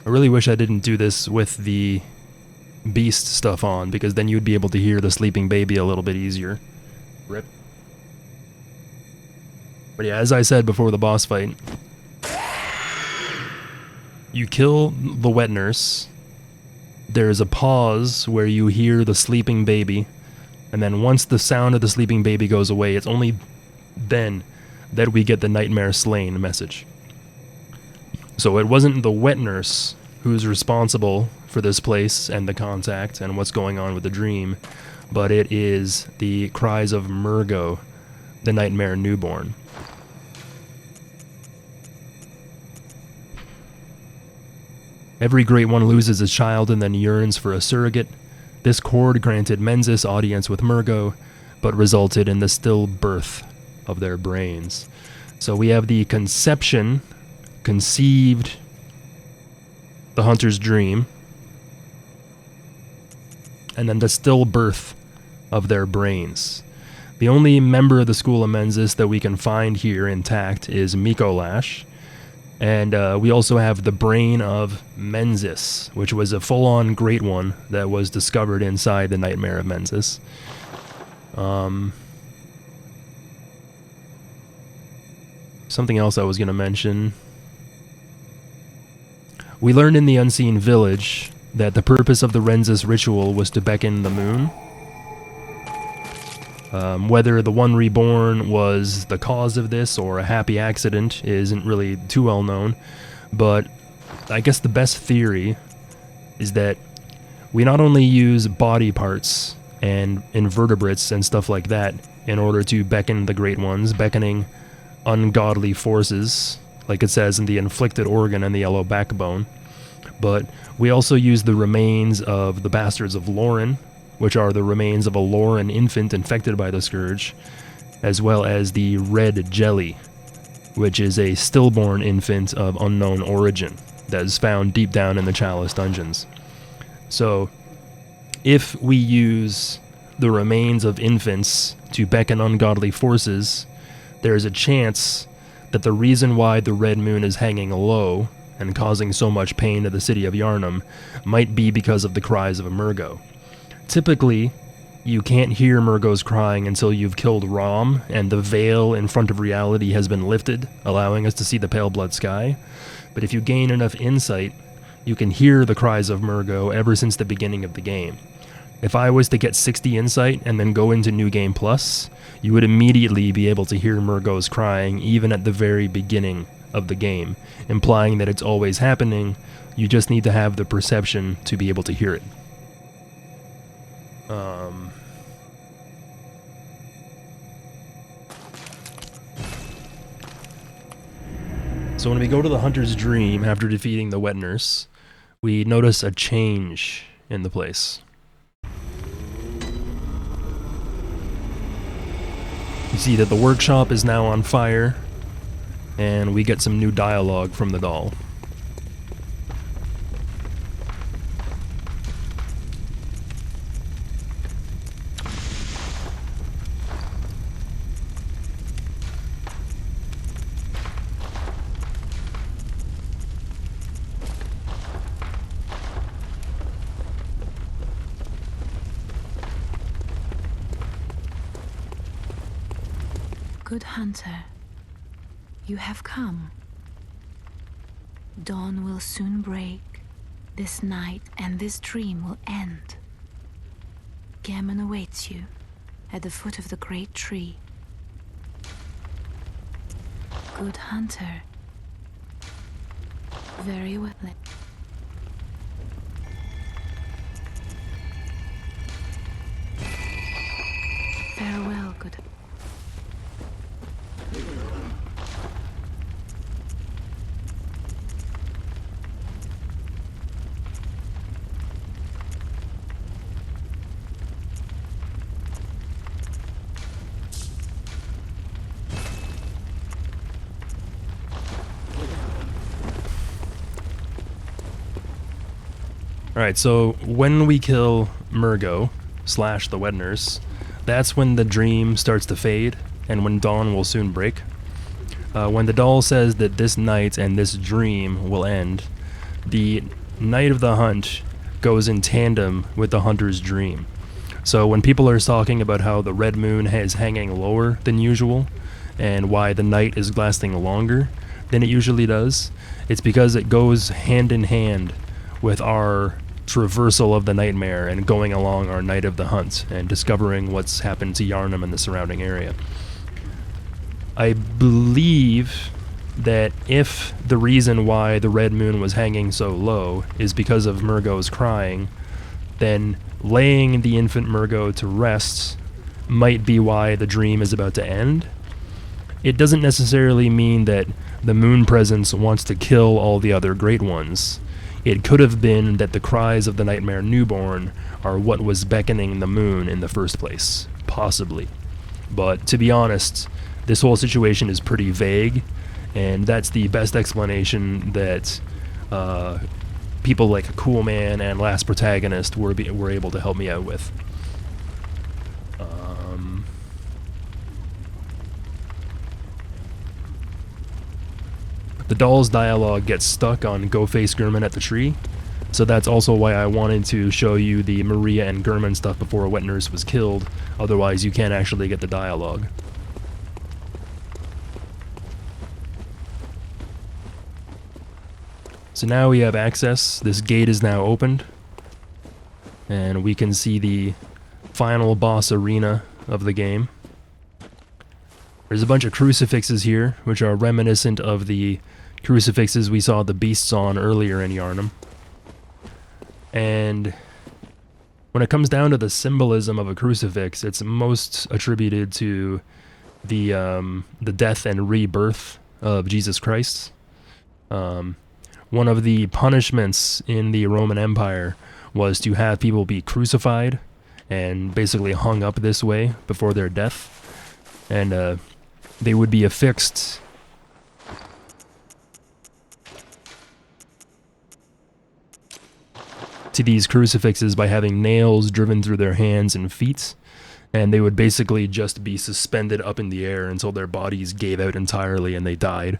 I really wish I didn't do this with the beast stuff on, because then you'd be able to hear the sleeping baby a little bit easier. Rip. But yeah, as I said before the boss fight, you kill the wet nurse, there's a pause where you hear the sleeping baby, and then once the sound of the sleeping baby goes away, it's only then that we get the nightmare slain message. So it wasn't the wet nurse who's responsible for this place and the contact and what's going on with the dream, but it is the cries of Murgo, the nightmare newborn. Every great one loses a child and then yearns for a surrogate. This chord granted Mensis audience with Murgo, but resulted in the stillbirth of their brains. So we have the conception, conceived, the hunter's dream, and then the stillbirth of their brains. The only member of the School of Mensis that we can find here intact is Mikolash, and we also have the brain of Mensis, which was a full-on great one that was discovered inside the Nightmare of Mensis. Something else I was going to mention. We learned in the Unseen Village that the purpose of the Rensis ritual was to beckon the moon. Whether the One Reborn was the cause of this or a happy accident isn't really too well known, but I guess the best theory is that we not only use body parts and invertebrates and stuff like that in order to beckon the Great Ones, beckoning ungodly forces, like it says in the inflicted organ and the yellow backbone, but we also use the remains of the Bastards of Lauren, which are the remains of a Lauren infant infected by the Scourge, as well as the Red Jelly, which is a stillborn infant of unknown origin that is found deep down in the Chalice dungeons. So, if we use the remains of infants to beckon ungodly forces, there is a chance that the reason why the Red Moon is hanging low and causing so much pain to the city of Yharnam might be because of the cries of a Murgo. Typically, you can't hear Murgo's crying until you've killed Rom and the veil in front of reality has been lifted, allowing us to see the pale blood sky. But if you gain enough insight, you can hear the cries of Murgo ever since the beginning of the game. If I was to get 60 insight and then go into New Game Plus, you would immediately be able to hear Murgo's crying even at the very beginning of the game, implying that it's always happening. You just need to have the perception to be able to hear it. So when we go to the Hunter's Dream after defeating the Wet Nurse, we notice a change in the place. You see that the workshop is now on fire, and we get some new dialogue from the doll. Good Hunter, you have come. Dawn will soon break. This night and this dream will end. Gammon awaits you at the foot of the great tree. Good Hunter. Very well. Farewell, good. Alright, so when we kill Murgo / the Wet Nurse, that's when the dream starts to fade, and when dawn will soon break. When the doll says that this night and this dream will end, the night of the hunt goes in tandem with the hunter's dream. So when people are talking about how the red moon is hanging lower than usual, and why the night is lasting longer than it usually does, it's because it goes hand in hand with our traversal of the nightmare and going along our night of the hunt and discovering what's happened to Yharnam and the surrounding area. I believe that if the reason why the red moon was hanging so low is because of Murgo's crying, then laying the infant Murgo to rest might be why the dream is about to end. It doesn't necessarily mean that the moon presence wants to kill all the other great ones. It could have been that the cries of the nightmare newborn are what was beckoning the moon in the first place. Possibly. But to be honest, this whole situation is pretty vague, and that's the best explanation that people like Cool Man and Last Protagonist were able to help me out with. The doll's dialogue gets stuck on Go Face Gurman at the tree, so that's also why I wanted to show you the Maria and Gurman stuff before Wet Nurse was killed, otherwise you can't actually get the dialogue. So now we have access. This gate is now opened, and we can see the final boss arena of the game. There's a bunch of crucifixes here, which are reminiscent of the crucifixes we saw the beasts on earlier in Yharnam. And when it comes down to the symbolism of a crucifix, it's most attributed to the death and rebirth of Jesus Christ. One of the punishments in the Roman Empire was to have people be crucified and basically hung up this way before their death. And they would be affixed to these crucifixes by having nails driven through their hands and feet, and they would basically just be suspended up in the air until their bodies gave out entirely and they died.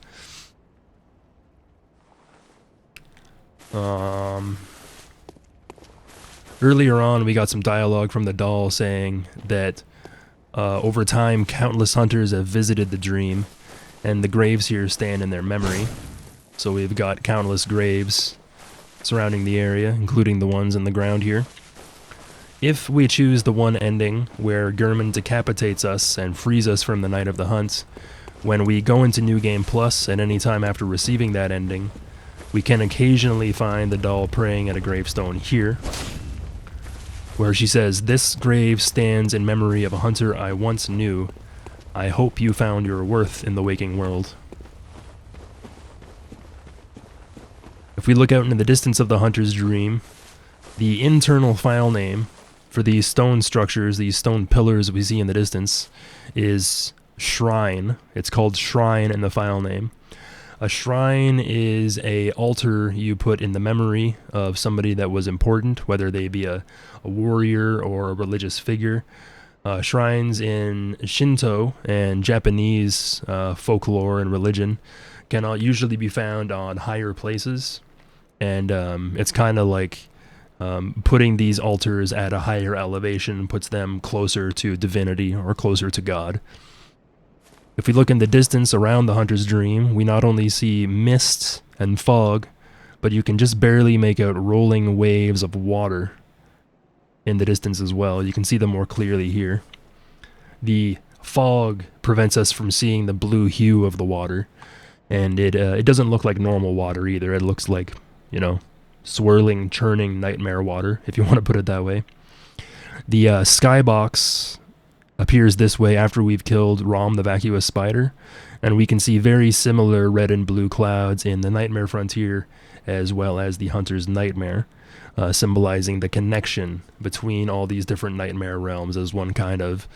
Earlier on, we got some dialogue from the doll saying that over time, countless hunters have visited the dream, and the graves here stand in their memory. So we've got countless graves surrounding the area, including the ones in the ground here. If we choose the one ending where Gurman decapitates us and frees us from the night of the hunt, when we go into New Game Plus at any time after receiving that ending, we can occasionally find the doll praying at a gravestone here, where she says, "This grave stands in memory of a hunter I once knew. I hope you found your worth in the waking world." If we look out into the distance of the hunter's dream, the internal file name for these stone structures, these stone pillars we see in the distance, is Shrine. It's called Shrine in the file name. A shrine is a altar you put in the memory of somebody that was important, whether they be a warrior or a religious figure. Shrines in Shinto and Japanese folklore and religion can usually be found on higher places, and it's kind of like putting these altars at a higher elevation puts them closer to divinity or closer to God. If we look in the distance around the hunter's dream, we not only see mist and fog, but you can just barely make out rolling waves of water in the distance as well. You can see them more clearly here. The fog prevents us from seeing the blue hue of the water, and it doesn't look like normal water either. It looks like, swirling, churning nightmare water, if you want to put it that way. The skybox appears this way after we've killed Rom the vacuous spider, and we can see very similar red and blue clouds in the Nightmare Frontier as well as the Hunter's Nightmare, symbolizing the connection between all these different nightmare realms as one kind of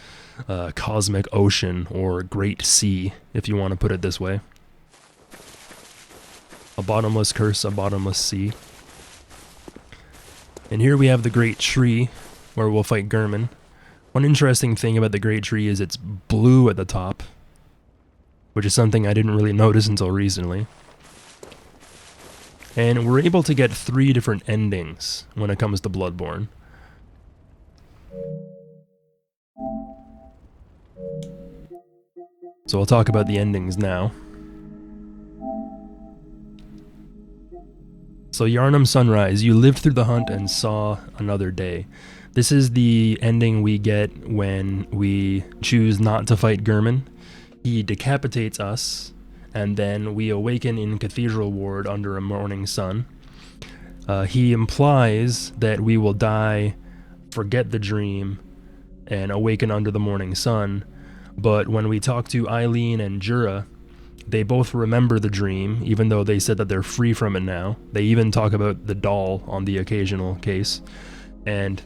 cosmic ocean or great sea, if you want to put it this way. A bottomless curse, a bottomless sea. And here we have the great tree where we'll fight Gurman. One interesting thing about the great tree is it's blue at the top, which is something I didn't really notice until recently. And we're able to get 3 different endings when it comes to Bloodborne. So I'll talk about the endings now. So Yharnam Sunrise, you lived through the hunt and saw another day. This is the ending we get when we choose not to fight Gurman. He decapitates us, and then we awaken in Cathedral Ward under a morning sun. He implies that we will die, forget the dream, and awaken under the morning sun, but when we talk to Eileen and Jura, they both remember the dream, even though they said that they're free from it now. They even talk about the doll on the occasional case, and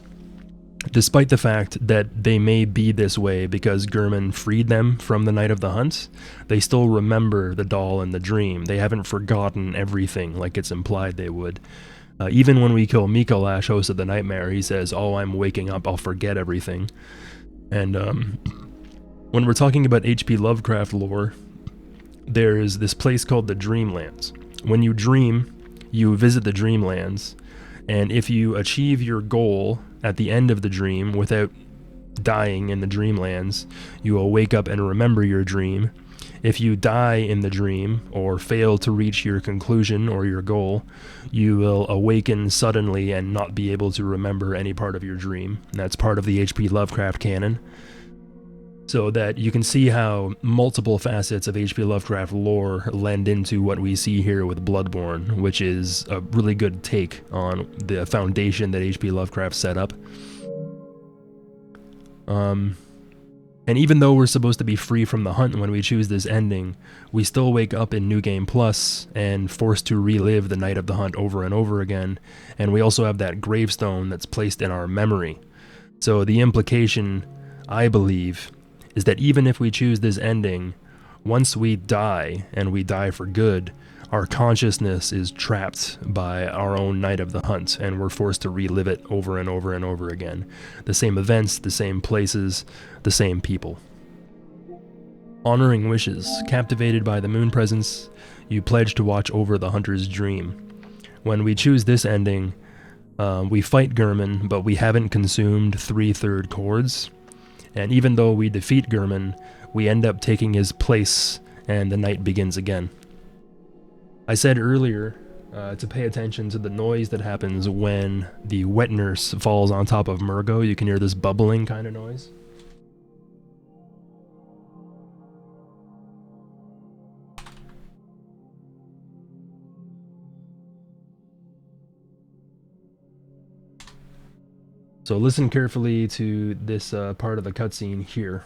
despite the fact that they may be this way because Gurman freed them from the night of the hunt, they still remember the doll and the dream. They haven't forgotten everything like it's implied they would. Even when we kill Mikolash, host of the nightmare, he says, "Oh, I'm waking up, I'll forget everything." And when we're talking about H.P. Lovecraft lore, there's this place called the Dreamlands. When you dream, you visit the Dreamlands, and if you achieve your goal at the end of the dream without dying in the Dreamlands, you will wake up and remember your dream. If you die in the dream or fail to reach your conclusion or your goal, you will awaken suddenly and not be able to remember any part of your dream. And that's part of the H.P. Lovecraft canon. So that you can see how multiple facets of H.P. Lovecraft lore lend into what we see here with Bloodborne, which is a really good take on the foundation that H.P. Lovecraft set up. And even though we're supposed to be free from the hunt when we choose this ending, we still wake up in New Game Plus and forced to relive the night of the hunt over and over again, and we also have that gravestone that's placed in our memory. So the implication, I believe, is that even if we choose this ending, once we die, and we die for good, our consciousness is trapped by our own night of the hunt, and we're forced to relive it over and over and over again. The same events, the same places, the same people. Honoring wishes. Captivated by the moon presence, you pledge to watch over the hunter's dream. When we choose this ending, we fight Gurman, but we haven't consumed 3/3 chords. And even though we defeat Gurman, we end up taking his place, and the night begins again. I said earlier to pay attention to the noise that happens when the wet nurse falls on top of Murgo. You can hear this bubbling kind of noise. So listen carefully to this part of the cutscene here.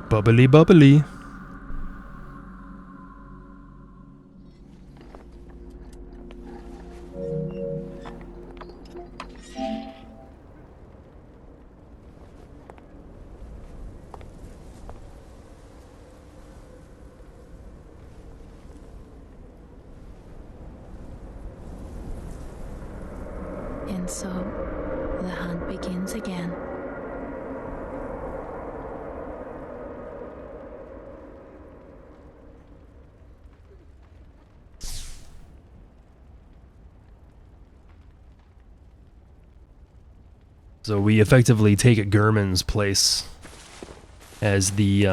Bubbly, bubbly. And so, the hunt begins again. So we effectively take Gurman's place as the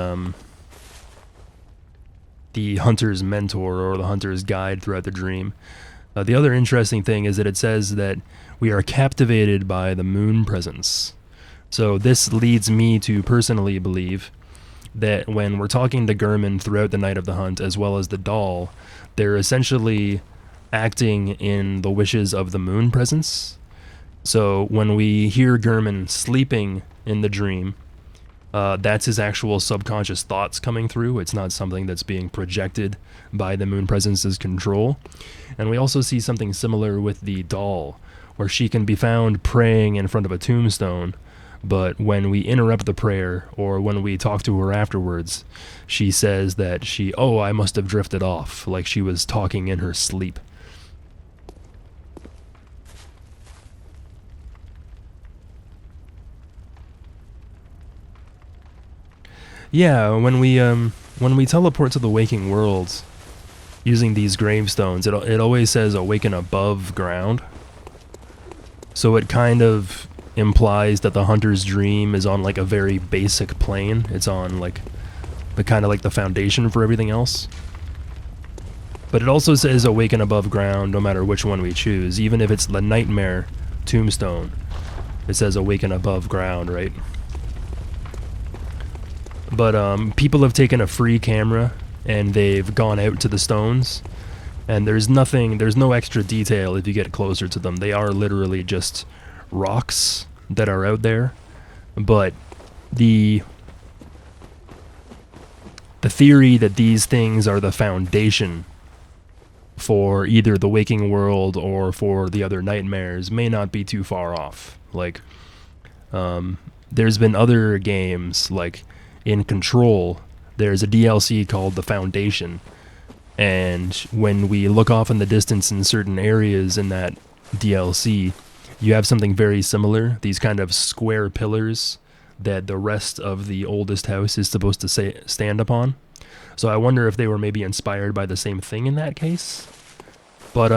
hunter's mentor or the hunter's guide throughout the dream. The other interesting thing is that it says that we are captivated by the moon presence. So this leads me to personally believe that when we're talking to Gurman throughout the night of the hunt, as well as the doll, they're essentially acting in the wishes of the moon presence. So when we hear Gurman sleeping in the dream, That's his actual subconscious thoughts coming through. It's not something that's being projected by the moon presence's control. And we also see something similar with the doll, where she can be found praying in front of a tombstone, but when we interrupt the prayer, or when we talk to her afterwards, she says that I must have drifted off, like she was talking in her sleep. Yeah, when we teleport to the waking world using these gravestones, it always says awaken above ground. So it kind of implies that the hunter's dream is on like a very basic plane. It's on like the kind of like the foundation for everything else. But it also says awaken above ground no matter which one we choose. Even if it's the nightmare tombstone, it says awaken above ground, right? But people have taken a free camera and they've gone out to the stones, and there's no extra detail if you get closer to them. They are literally just rocks that are out there. But the theory that these things are the foundation for either the waking world or for the other nightmares may not be too far off. Like, there's been other games, like in Control, there's a DLC called The Foundation, and when we look off in the distance in certain areas in that DLC, you have something very similar, these kind of square pillars that the rest of the oldest house is supposed to stand upon. So I wonder if they were maybe inspired by the same thing in that case. But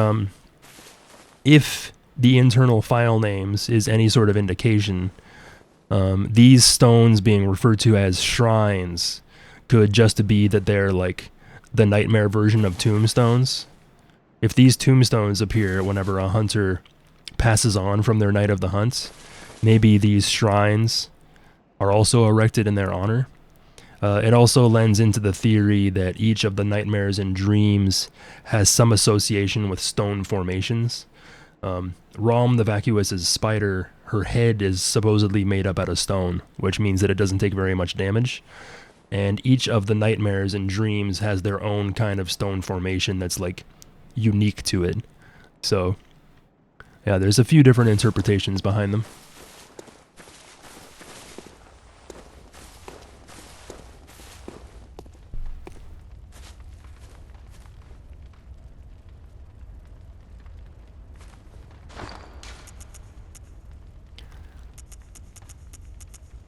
if the internal file names is any sort of indication, these stones being referred to as shrines could just be that they're like the nightmare version of tombstones. If these tombstones appear whenever a hunter passes on from their night of the hunt, maybe these shrines are also erected in their honor. It also lends into the theory that each of the nightmares and dreams has some association with stone formations. Rom the Vacuous's spider, her head is supposedly made up out of stone, which means that it doesn't take very much damage. And each of the nightmares and dreams has their own kind of stone formation that's like unique to it. So, yeah, there's a few different interpretations behind them.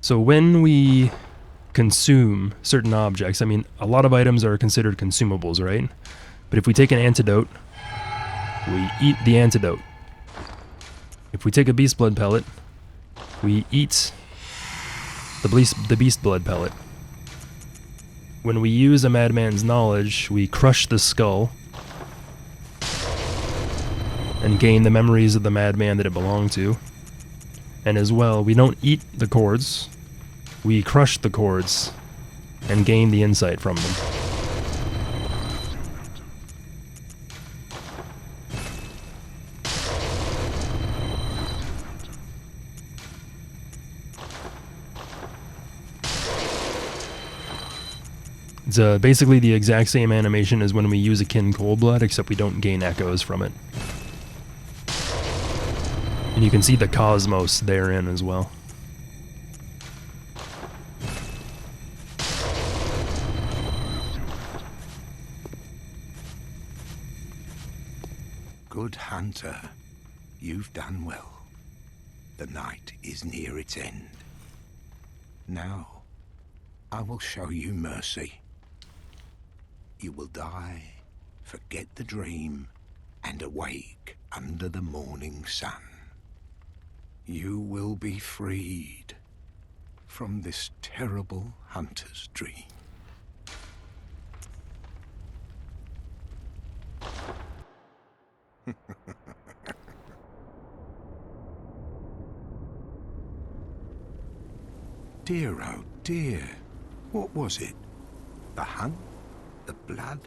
So when we consume certain objects, I mean, a lot of items are considered consumables, right? But if we take an antidote, we eat the antidote. If we take a beast blood pellet, we eat the beast blood pellet. When we use a madman's knowledge, we crush the skull and gain the memories of the madman that it belonged to. And as well, we don't eat the cords, we crush the cords and gain the insight from them. It's basically the exact same animation as when we use a kin cold blood, except we don't gain echoes from it. And you can see the cosmos therein as well. Good hunter, you've done well. The night is near its end. Now, I will show you mercy. You will die, forget the dream, and awake under the morning sun. You will be freed from this terrible hunter's dream. Dear, oh dear, what was it? The hunt, the blood,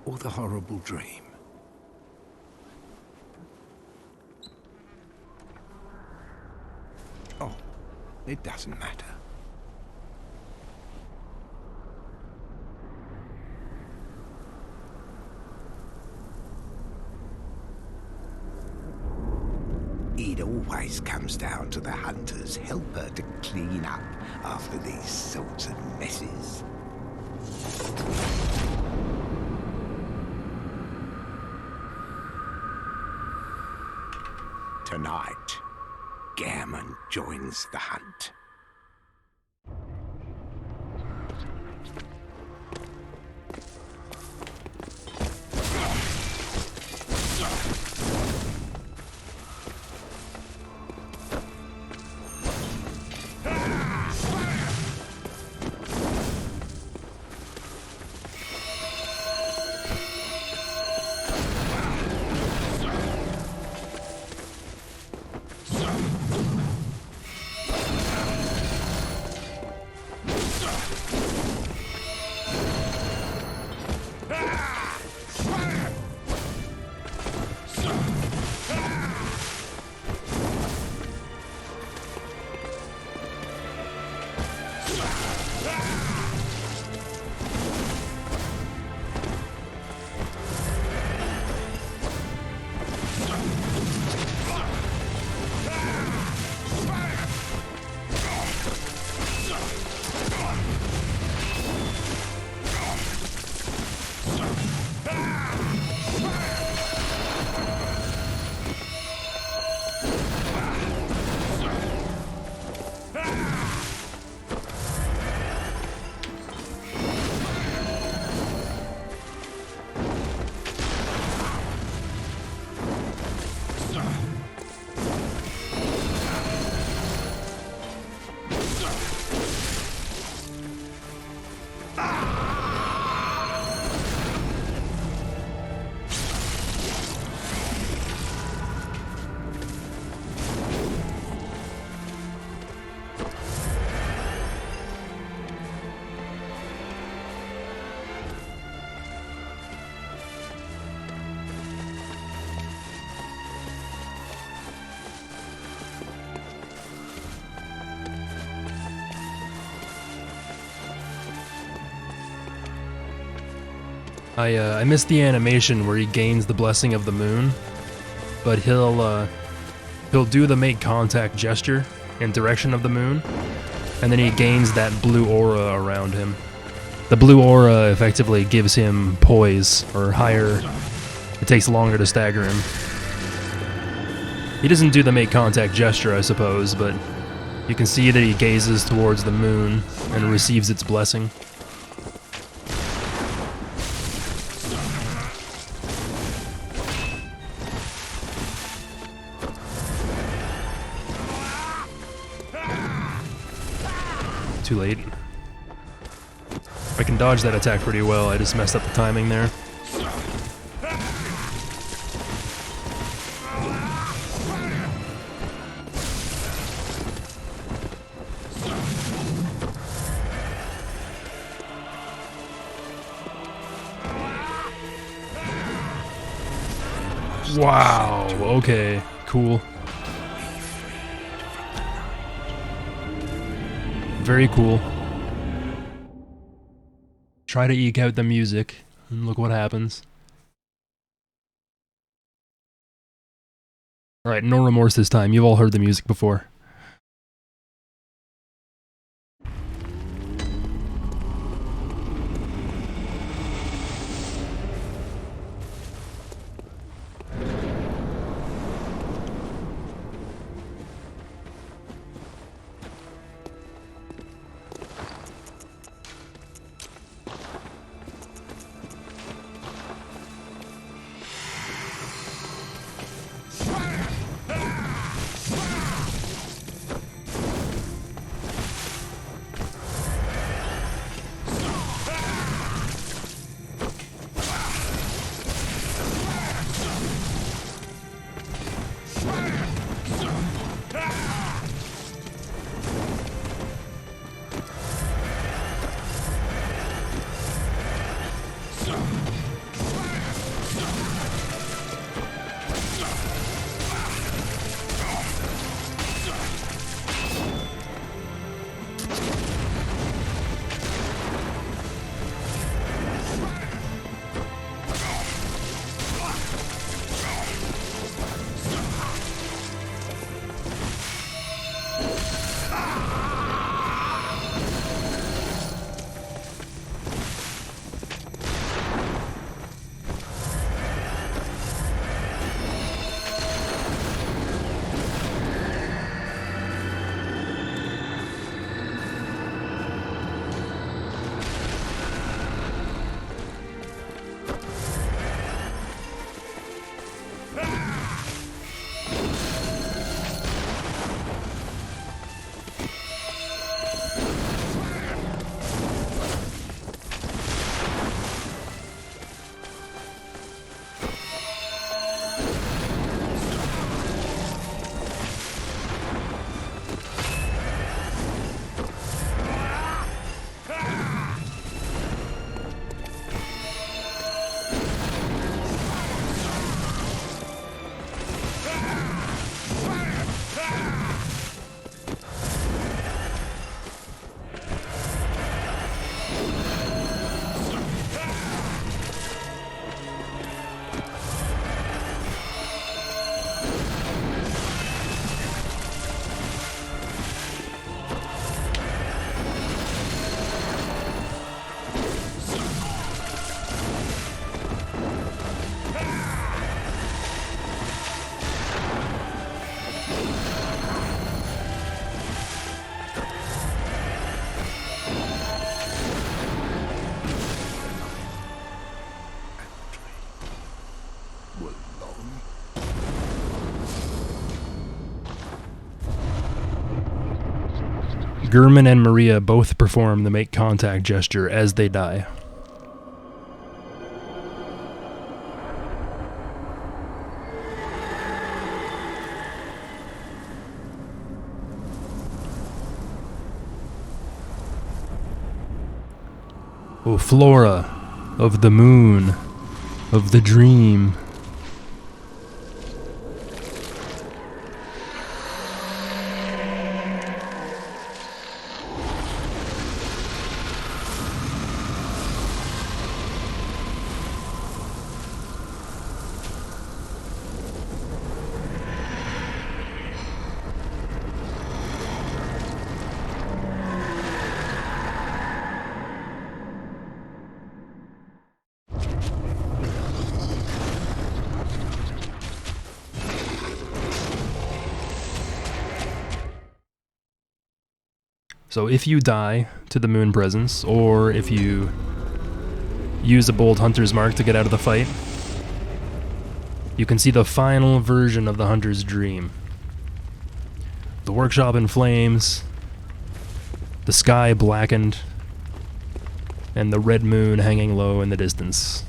or the horrible dream? Oh, it doesn't matter. always comes down to the hunter's helper to clean up after these sorts of messes. Tonight, Gammon joins the hunt. I missed the animation where he gains the blessing of the moon, but he'll do the make contact gesture in direction of the moon, and then he gains that blue aura around him. The blue aura effectively gives him poise, or higher. It takes longer to stagger him. He doesn't do the make contact gesture, I suppose, but you can see that he gazes towards the moon and receives its blessing. Too late. I can dodge that attack pretty well, I just messed up the timing there. Wow, okay, cool. Very cool. Try to eke out the music, and look what happens. Alright, no remorse this time. You've all heard the music before. German and Maria both perform the make contact gesture as they die. O Flora of the moon, of the dream. So if you die to the moon presence, or if you use a bold hunter's mark to get out of the fight, you can see the final version of the hunter's dream. The workshop in flames, the sky blackened, and the red moon hanging low in the distance.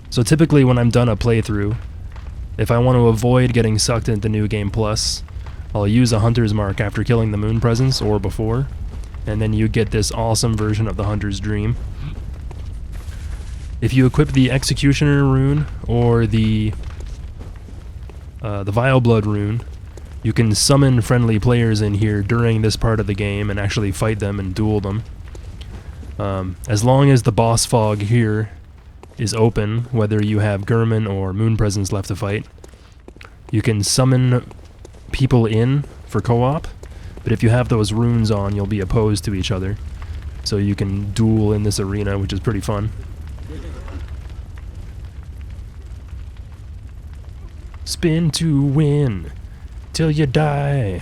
So typically when I'm done a playthrough, if I want to avoid getting sucked into New Game Plus, I'll use a hunter's mark after killing the moon presence or before, and then you get this awesome version of the hunter's dream. If you equip the Executioner rune or the Vile Blood rune, you can summon friendly players in here during this part of the game and actually fight them and duel them. As long as the boss fog here is open, whether you have German or moon presence left to fight, you can summon people in for co-op, but if you have those runes on, you'll be opposed to each other. So you can duel in this arena, which is pretty fun. Spin to win, till you die.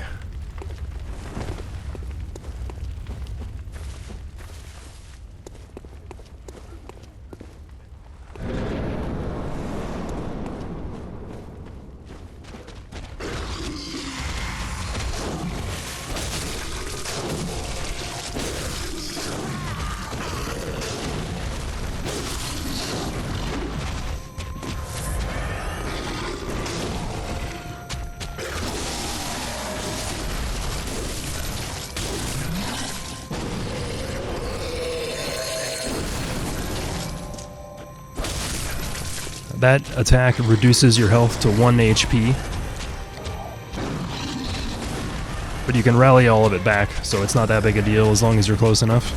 That attack reduces your health to 1 HP, but you can rally all of it back, so it's not that big a deal as long as you're close enough.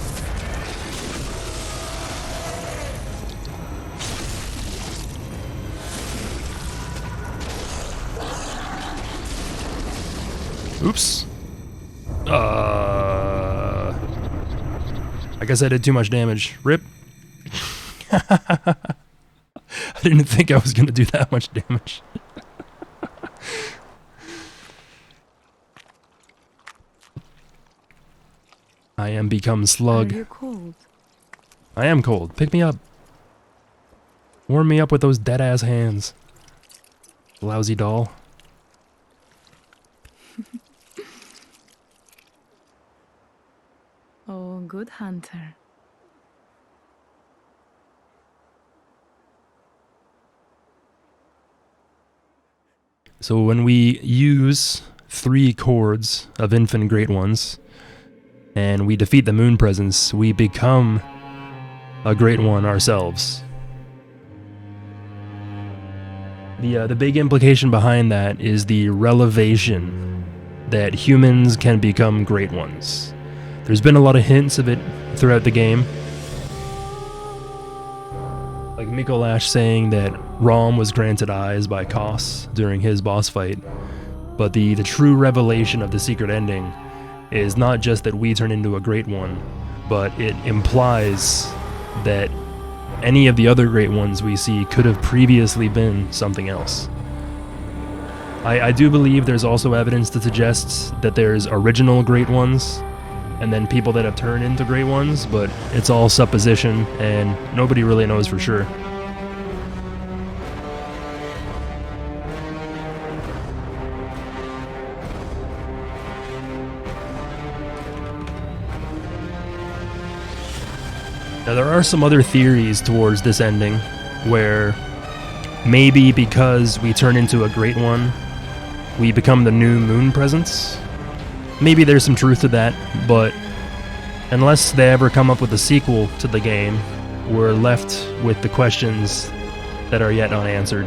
Oops. I guess I did too much damage. Rip. I didn't think I was going to do that much damage. I am become slug. Are you cold? I am cold. Pick me up. Warm me up with those dead-ass hands. Lousy doll. Oh, good hunter. So when we use 3 chords of Infant Great Ones, and we defeat the moon presence, we become a Great One ourselves. The big implication behind that is the revelation that humans can become Great Ones. There's been a lot of hints of it throughout the game. Like Mikolash saying that Rom was granted eyes by Kos during his boss fight, but the true revelation of the secret ending is not just that we turn into a Great One, but it implies that any of the other Great Ones we see could have previously been something else. I do believe there's also evidence that suggests that there's original Great Ones, and then people that have turned into Great Ones, but it's all supposition, and nobody really knows for sure. Now there are some other theories towards this ending, where maybe because we turn into a Great One, we become the new moon presence. Maybe there's some truth to that, but unless they ever come up with a sequel to the game, we're left with the questions that are yet unanswered.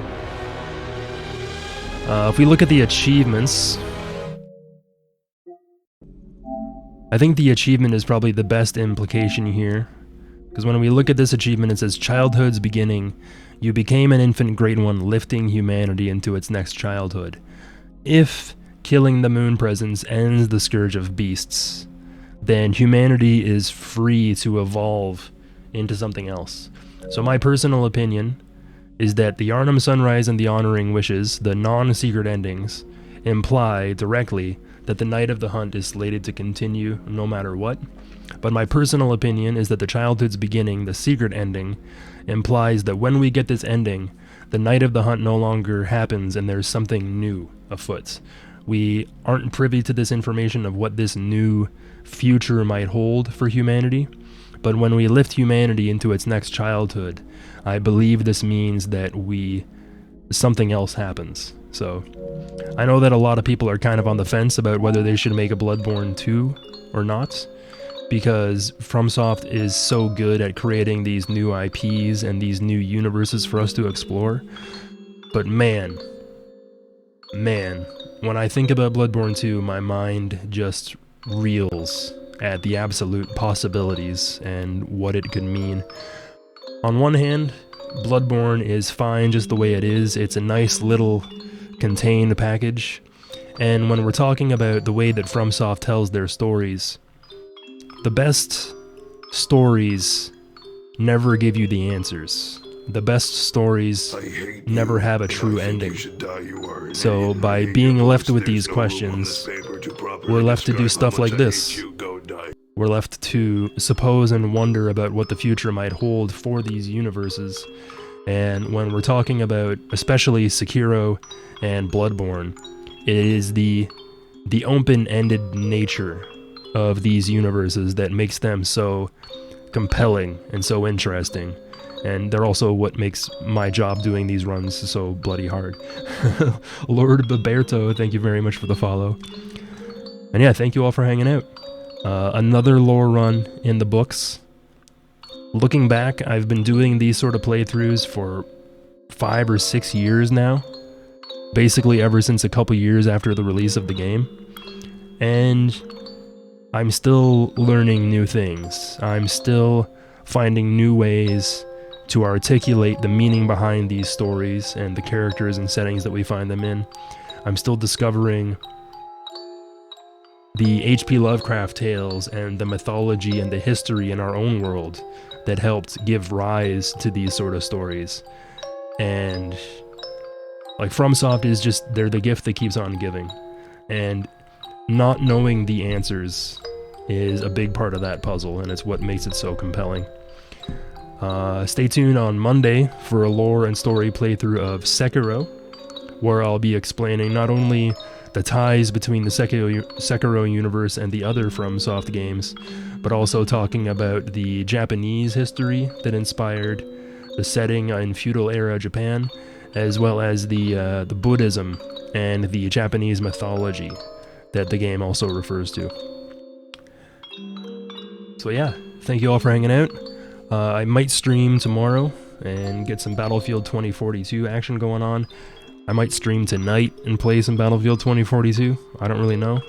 If we look at the achievements, I think the achievement is probably the best implication here, because when we look at this achievement, it says, childhood's beginning, you became an infant Great One, lifting humanity into its next childhood. If killing the moon presence ends the scourge of beasts, then humanity is free to evolve into something else. So my personal opinion is that the Arnhem Sunrise and the Honoring Wishes, the non-secret endings, imply directly that the Night of the Hunt is slated to continue no matter what. But my personal opinion is that the Childhood's Beginning, the secret ending, implies that when we get this ending, the Night of the Hunt no longer happens and there's something new afoot. We aren't privy to this information of what this new future might hold for humanity, but when we lift humanity into its next childhood, I believe this means that something else happens. So, I know that a lot of people are kind of on the fence about whether they should make a Bloodborne 2 or not, because FromSoft is so good at creating these new IPs and these new universes for us to explore. But man, when I think about Bloodborne 2, my mind just reels at the absolute possibilities and what it could mean. On one hand, Bloodborne is fine just the way it is. It's a nice little contained package. And when we're talking about the way that FromSoft tells their stories, the best stories never give you the answers. The best stories never have a true ending. So by being left with these questions, we're left to do stuff like this. We're left to suppose and wonder about what the future might hold for these universes. And when we're talking about especially Sekiro and Bloodborne, it is the open-ended nature of these universes that makes them so compelling and so interesting. And they're also what makes my job doing these runs so bloody hard. Lord Beberto, thank you very much for the follow. And yeah, thank you all for hanging out. Another lore run in the books. Looking back, I've been doing these sort of playthroughs for 5 or 6 years now. Basically ever since a couple years after the release of the game. And I'm still learning new things. I'm still finding new ways to articulate the meaning behind these stories and the characters and settings that we find them in. I'm still discovering the H.P. Lovecraft tales and the mythology and the history in our own world that helped give rise to these sort of stories. And like FromSoft is just, they're the gift that keeps on giving. And not knowing the answers is a big part of that puzzle, and it's what makes it so compelling. Stay tuned on Monday for a lore and story playthrough of Sekiro, where I'll be explaining not only the ties between the Sekiro universe and the other FromSoft games, but also talking about the Japanese history that inspired the setting in feudal era Japan, as well as the Buddhism and the Japanese mythology that the game also refers to. So yeah, thank you all for hanging out. I might stream tomorrow and get some Battlefield 2042 action going on. I might stream tonight and play some Battlefield 2042. I don't really know.